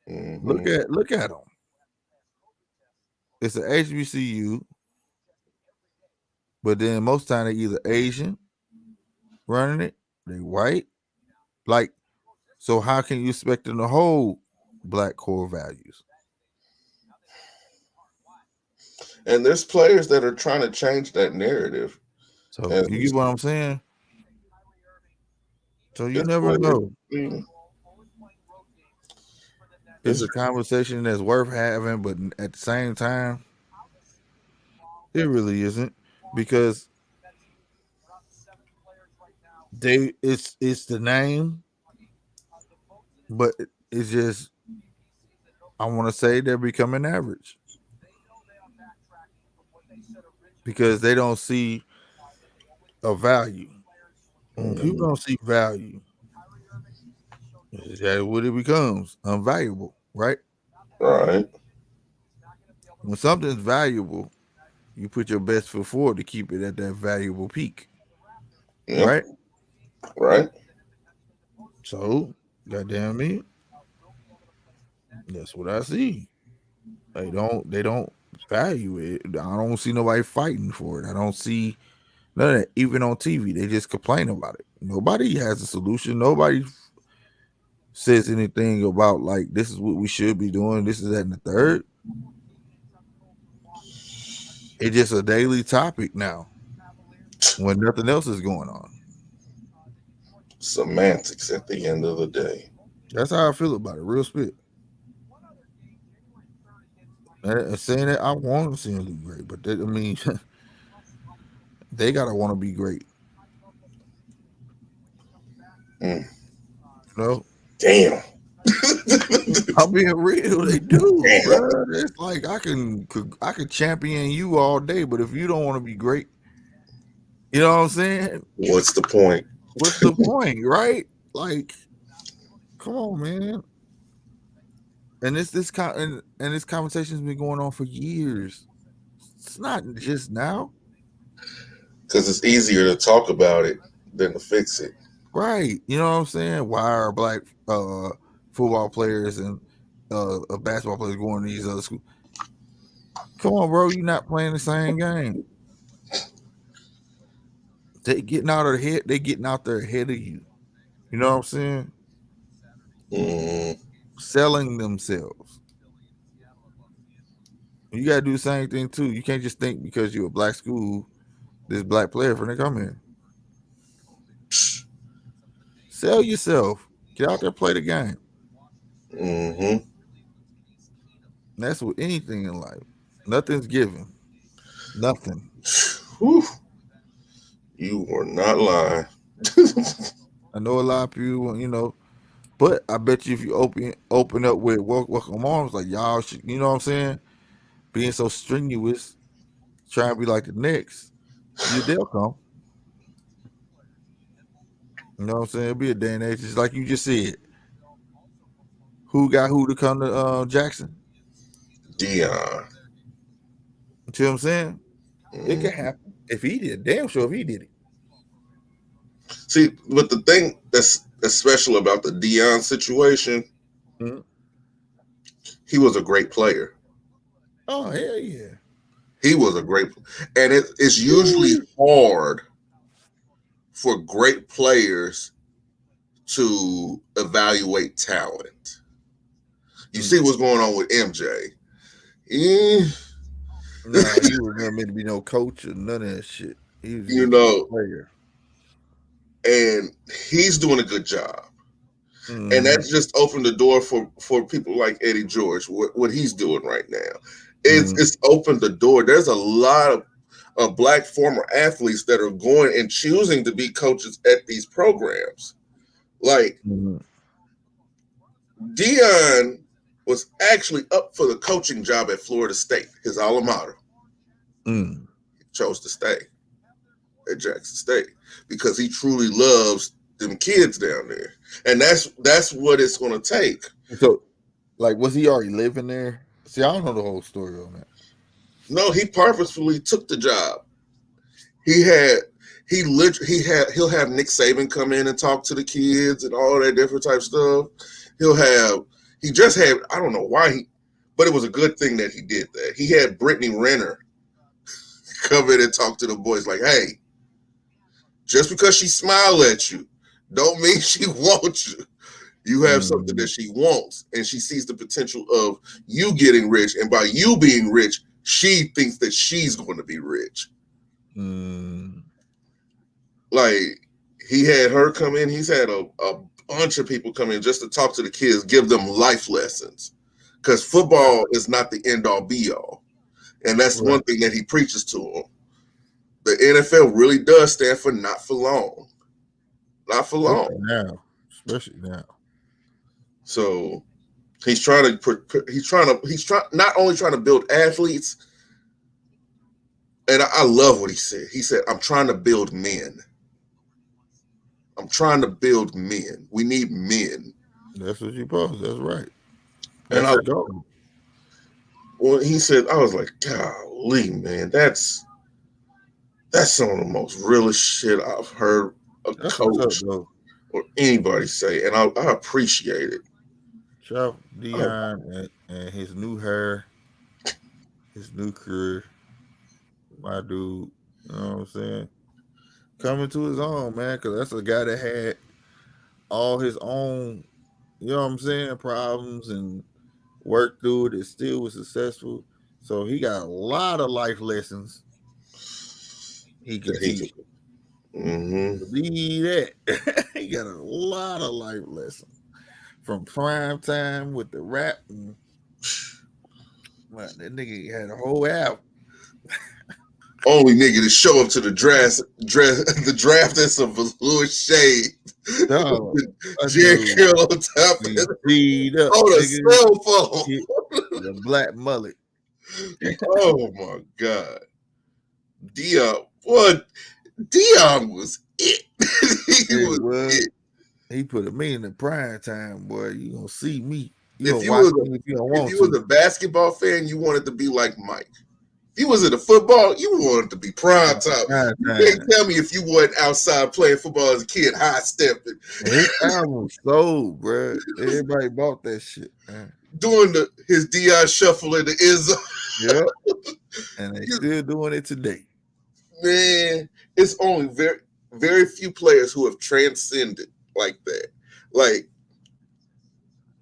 Look at them. It's an HBCU, but then most time they either Asian running it, they white. Like, so how can you expect them to hold black core values? And there's players that are trying to change that narrative. So And you get what I'm saying? So you there's never players, know. It's a conversation that's worth having, but at the same time, it really isn't because it's the name, but it's just I want to say they're becoming average because they don't see a value. When people don't see value, that's what it becomes unvaluable, right? Right. When something's valuable, you put your best foot forward to keep it at that valuable peak, Yeah. right? Right. So, goddamn me, that's what I see. They don't value it. I don't see nobody fighting for it. I don't see none of that. Even on TV, they just complain about it. Nobody has a solution. Nobody says anything about like this is what we should be doing. This is that and the third. It's just a daily topic now when nothing else is going on. Semantics at the end of the day. That's how I feel about it. Real spit. And saying that I want to see them do great, but I mean, they gotta want to be great. Mm. You know, Damn. I'm being real. They do, Damn. bro. It's like I can champion you all day, but if you don't want to be great, you know what I'm saying? What's the point? What's the point, right? Like, come on, man. And and this conversation's been going on for years. It's not just now, Because it's easier to talk about it than to fix it. right? You know what I'm saying? Why are black football players and basketball players going to these other schools? Come on, bro. You're not playing the same game. They getting out of their head. They getting out there ahead of you. You know what I'm saying? Mm. Selling themselves. You gotta do the same thing too. You can't just think because you're a black school, this black player for to come in. Sell yourself. Get out there, play the game. Mm-hmm. And that's with anything in life. Nothing's given. Nothing. Whew. You are not lying. I know a lot of people, but I bet you if you open up with welcome arms, like y'all should, you know what I'm saying? Being so strenuous, trying to be like the next, they'll come. You know what I'm saying? It'll be a day and age, just like you just said. Who got who to come to Jackson? Dion. You see what I'm saying? It can Mm. happen. If he did, damn sure if he did it. See, but the thing that's special about the Dion situation, Mhm. he was a great player. Oh, hell yeah. He was a great, and it's usually hard for great players to evaluate talent. You see what's going on with MJ. Nah, he was never meant to be no coach or none of that shit. He was You meant to be know, a player. and he's doing a good job. And Mhm. that's just opened the door for people like Eddie George, what he's doing right now. Mhm. It's opened the door. There's a lot of black former athletes that are going and choosing to be coaches at these programs. Like Mhm. Dion was actually up for the coaching job at Florida State, his alma mater. Mm. He chose to stay at Jackson State because he truly loves them kids down there. And that's what it's going to take. So, like, was he already living there? See, I don't know the whole story on that. No, he purposefully took the job. He'll have Nick Saban come in and talk to the kids and all that different type stuff. He just had, I don't know why but it was a good thing that he did that. He had Brittany Renner come in and talk to the boys like, hey, just because she smiled at you, don't mean she wants you. You have something that she wants, and she sees the potential of you getting rich. And by you being rich, she thinks that she's going to be rich. Mm. Like, he had her come in. He's had a bunch of people come in just to talk to the kids, give them life lessons. Because football is not the end all be all. And that's one thing that he preaches to them. The NFL really does stand for not for long. Not for long. Especially now. So he's trying not only trying to build athletes, and I love what he said. He said, I'm trying to build men. I'm trying to build men. We need men. That's what you post. That's right. And when he said, I was like, golly, man, that's some of the most realest shit I've heard a coach or anybody say, and I appreciate it. Shout Dion and his new hair, his new career, my dude. You know what I'm saying? Coming to his own, man, because that's a guy that had all his own, you know what I'm saying, problems and worked through it and still was successful. So he got a lot of life lessons he can teach. Believe that. He got a lot of life lessons from prime time with the rap. And, man, that nigga had a whole album. Only nigga to show up to the draft and some velour shade. Jerry Curl on top of the cell phone. The black mullet. Oh my God. Dion was it. He put me in the prime time, boy. You gonna see me. If you was a basketball fan, you wanted to be like Mike. If you was in the football, you wanted to be prime time. You can't tell me if you wasn't outside playing football as a kid, high stepping. His album sold, bro. Everybody bought that shit, man. Doing his Dion shuffle in the end zone. Yeah. And they still doing it today. Man, it's only very, very few players who have transcended like that. Like,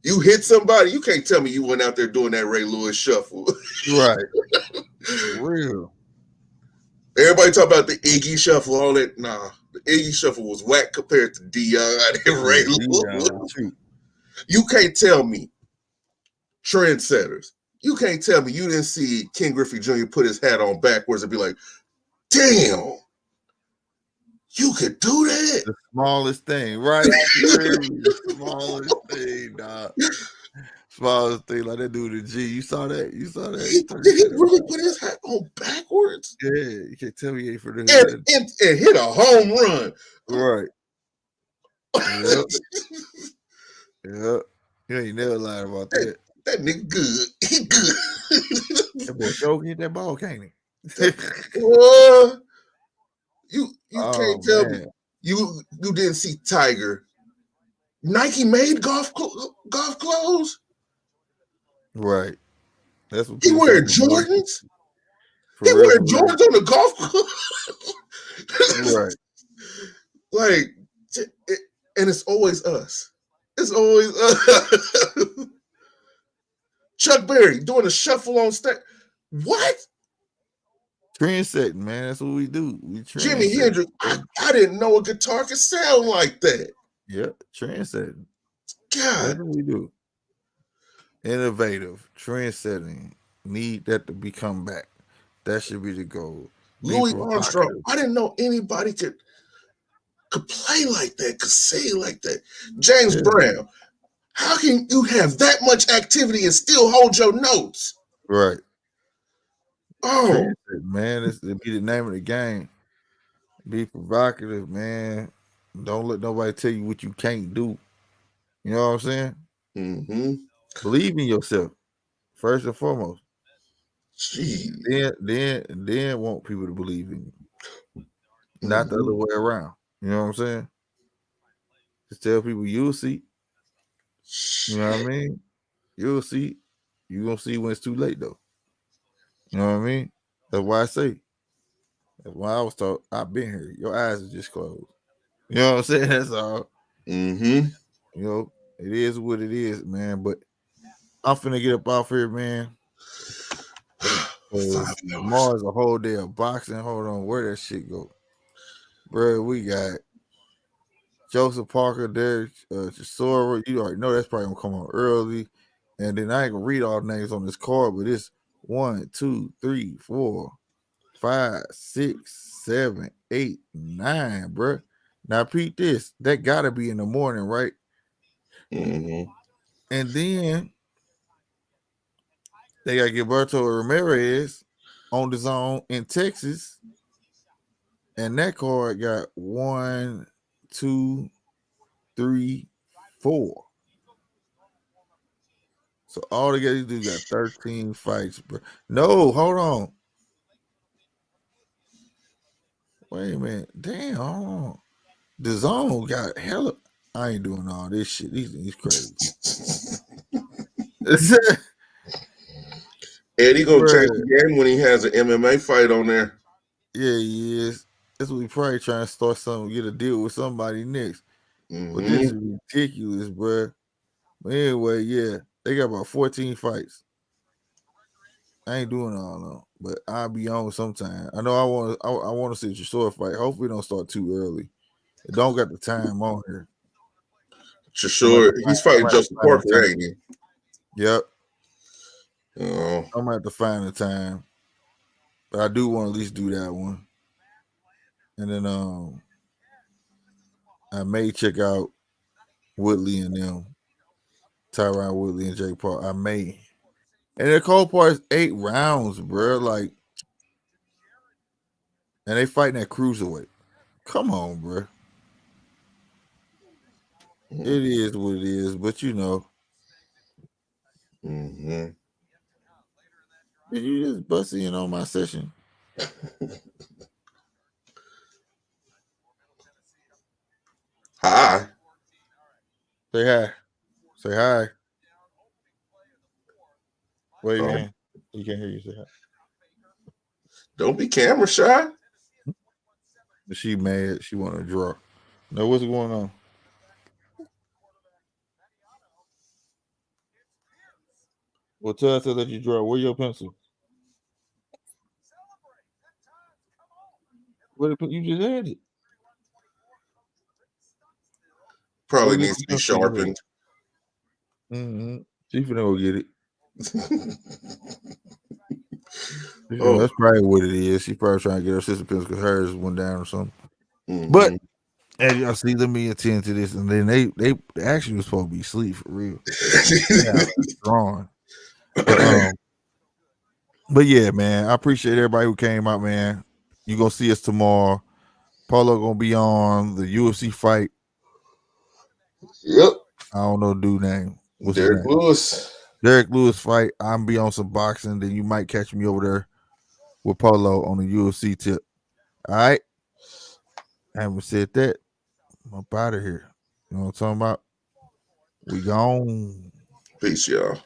you hit somebody, you can't tell me you went out there doing that Ray Lewis shuffle. Right. For real. Everybody talk about the Iggy shuffle, all that. Nah, the Iggy shuffle was whack compared to Dion and Ray Lewis. You can't tell me, trendsetters, you can't tell me you didn't see King Griffey Jr. put his hat on backwards and be like, damn, you could do that? The smallest thing, right? The smallest thing, dog. Smallest thing, like that dude in G. You saw that? Did he really put his hat on backwards? Yeah, you can't tell me he ain't for this. And hit a home run. Right. Yep. Yep. You ain't never lied about that. That nigga good. He good. That boy sure get that ball, can't he? You can't tell me you didn't see Tiger. Nike made golf clothes. Right. That's what he wear Jordans. He wear Jordans on the golf club. Right. Like, and it's always us. It's always us. Chuck Berry doing a shuffle on stage. What? Trendsetting, man. That's what we do. Jimi Hendrix. I didn't know a guitar could sound like that. Yeah, trendsetting. God. That's what we do. Innovative, trendsetting. Need that to become back. That should be the goal. Louis Armstrong. I didn't know anybody could play like that, could sing like that. James Brown. How can you have that much activity and still hold your notes? Right. Oh, man, it'd be the name of the game. Be provocative, man. Don't let nobody tell you what you can't do. You know what I'm saying? Mm-hmm. Believe in yourself, first and foremost. Jeez. Then want people to believe in you. Not the other way around. You know what I'm saying? Just tell people you'll see. You know what I mean? You'll see. You're gonna see when it's too late though. You know what I mean? That's why I say. That's why I was taught. I've been here. Your eyes are just closed. You know what I'm saying? That's all. Mm-hmm. You know, it is what it is, man. But I'm finna get up off here, man. Tomorrow's a whole day of boxing. Hold on, where that shit go? Bro, we got Joseph Parker, Derek Chisora. You already know that's probably gonna come on early. And then I ain't gonna read all the names on this card, but it's 1, 2, 3, 4, 5, 6, 7, 8, 9, bruh. Now, Pete, this that gotta be in the morning, right? Mm-hmm. And then they got Gilberto Ramirez on the zone in Texas, and that card got 1, 2, 3, 4. So all together, these dudes got 13 fights, bro. No, hold on. Wait a minute. Damn, hold on. The zone got hella. I ain't doing all this shit. These crazy. Eddie gonna change Bruh. the game when he has an MMA fight on there. Yeah, he is. That's what we probably trying to start something, get a deal with somebody next. But this Mm-hmm. is ridiculous, bruh. But anyway, yeah, they got about 14 fights. I ain't doing all of them, but I'll be on sometime. I know I want to see your sword fight. Hopefully, it don't start too early. It don't got the time on here. For sure. He's fighting I'm gonna Justin find the Parker, time. ain't he? Yep, Oh, I'm gonna have to find the time, but I do want to at least do that one. And then I may check out Woodley and them, Tyron Woodley and Jake Paul. I may. And the cold part is 8 rounds, bro. Like, and they fighting at cruiserweight. Come on, bro. It is what it is, but you know, mm-hmm. did you just bust in on my session? Hi. Say hi. Say hi. Wait, Oh, man. You can't hear you say hi. don't be camera shy. She mad. She want to draw. No, what's going on? Well, tell her to let you draw. Where your pencil? You just had it. Go Probably get needs the to be pencil you had. sharpened. Mm-hmm. She finna go get it. Oh, That's probably what it is. She probably trying to get her sister pencil because hers went down or something. But mm-hmm. as y'all see, let me attend to this, and then they actually was supposed to be asleep for real. Yeah, drawing. But yeah, man, I appreciate everybody who came out, man. You gonna see us tomorrow. Polo gonna be on the UFC fight. Yep. I don't know dude name. What's his Derek name? Lewis. Derek Lewis fight. I'm be on some boxing. Then you might catch me over there with Polo on the UFC tip. All right. Having said that, I'm up out of here. You know what I'm talking about? We gone. Peace, y'all.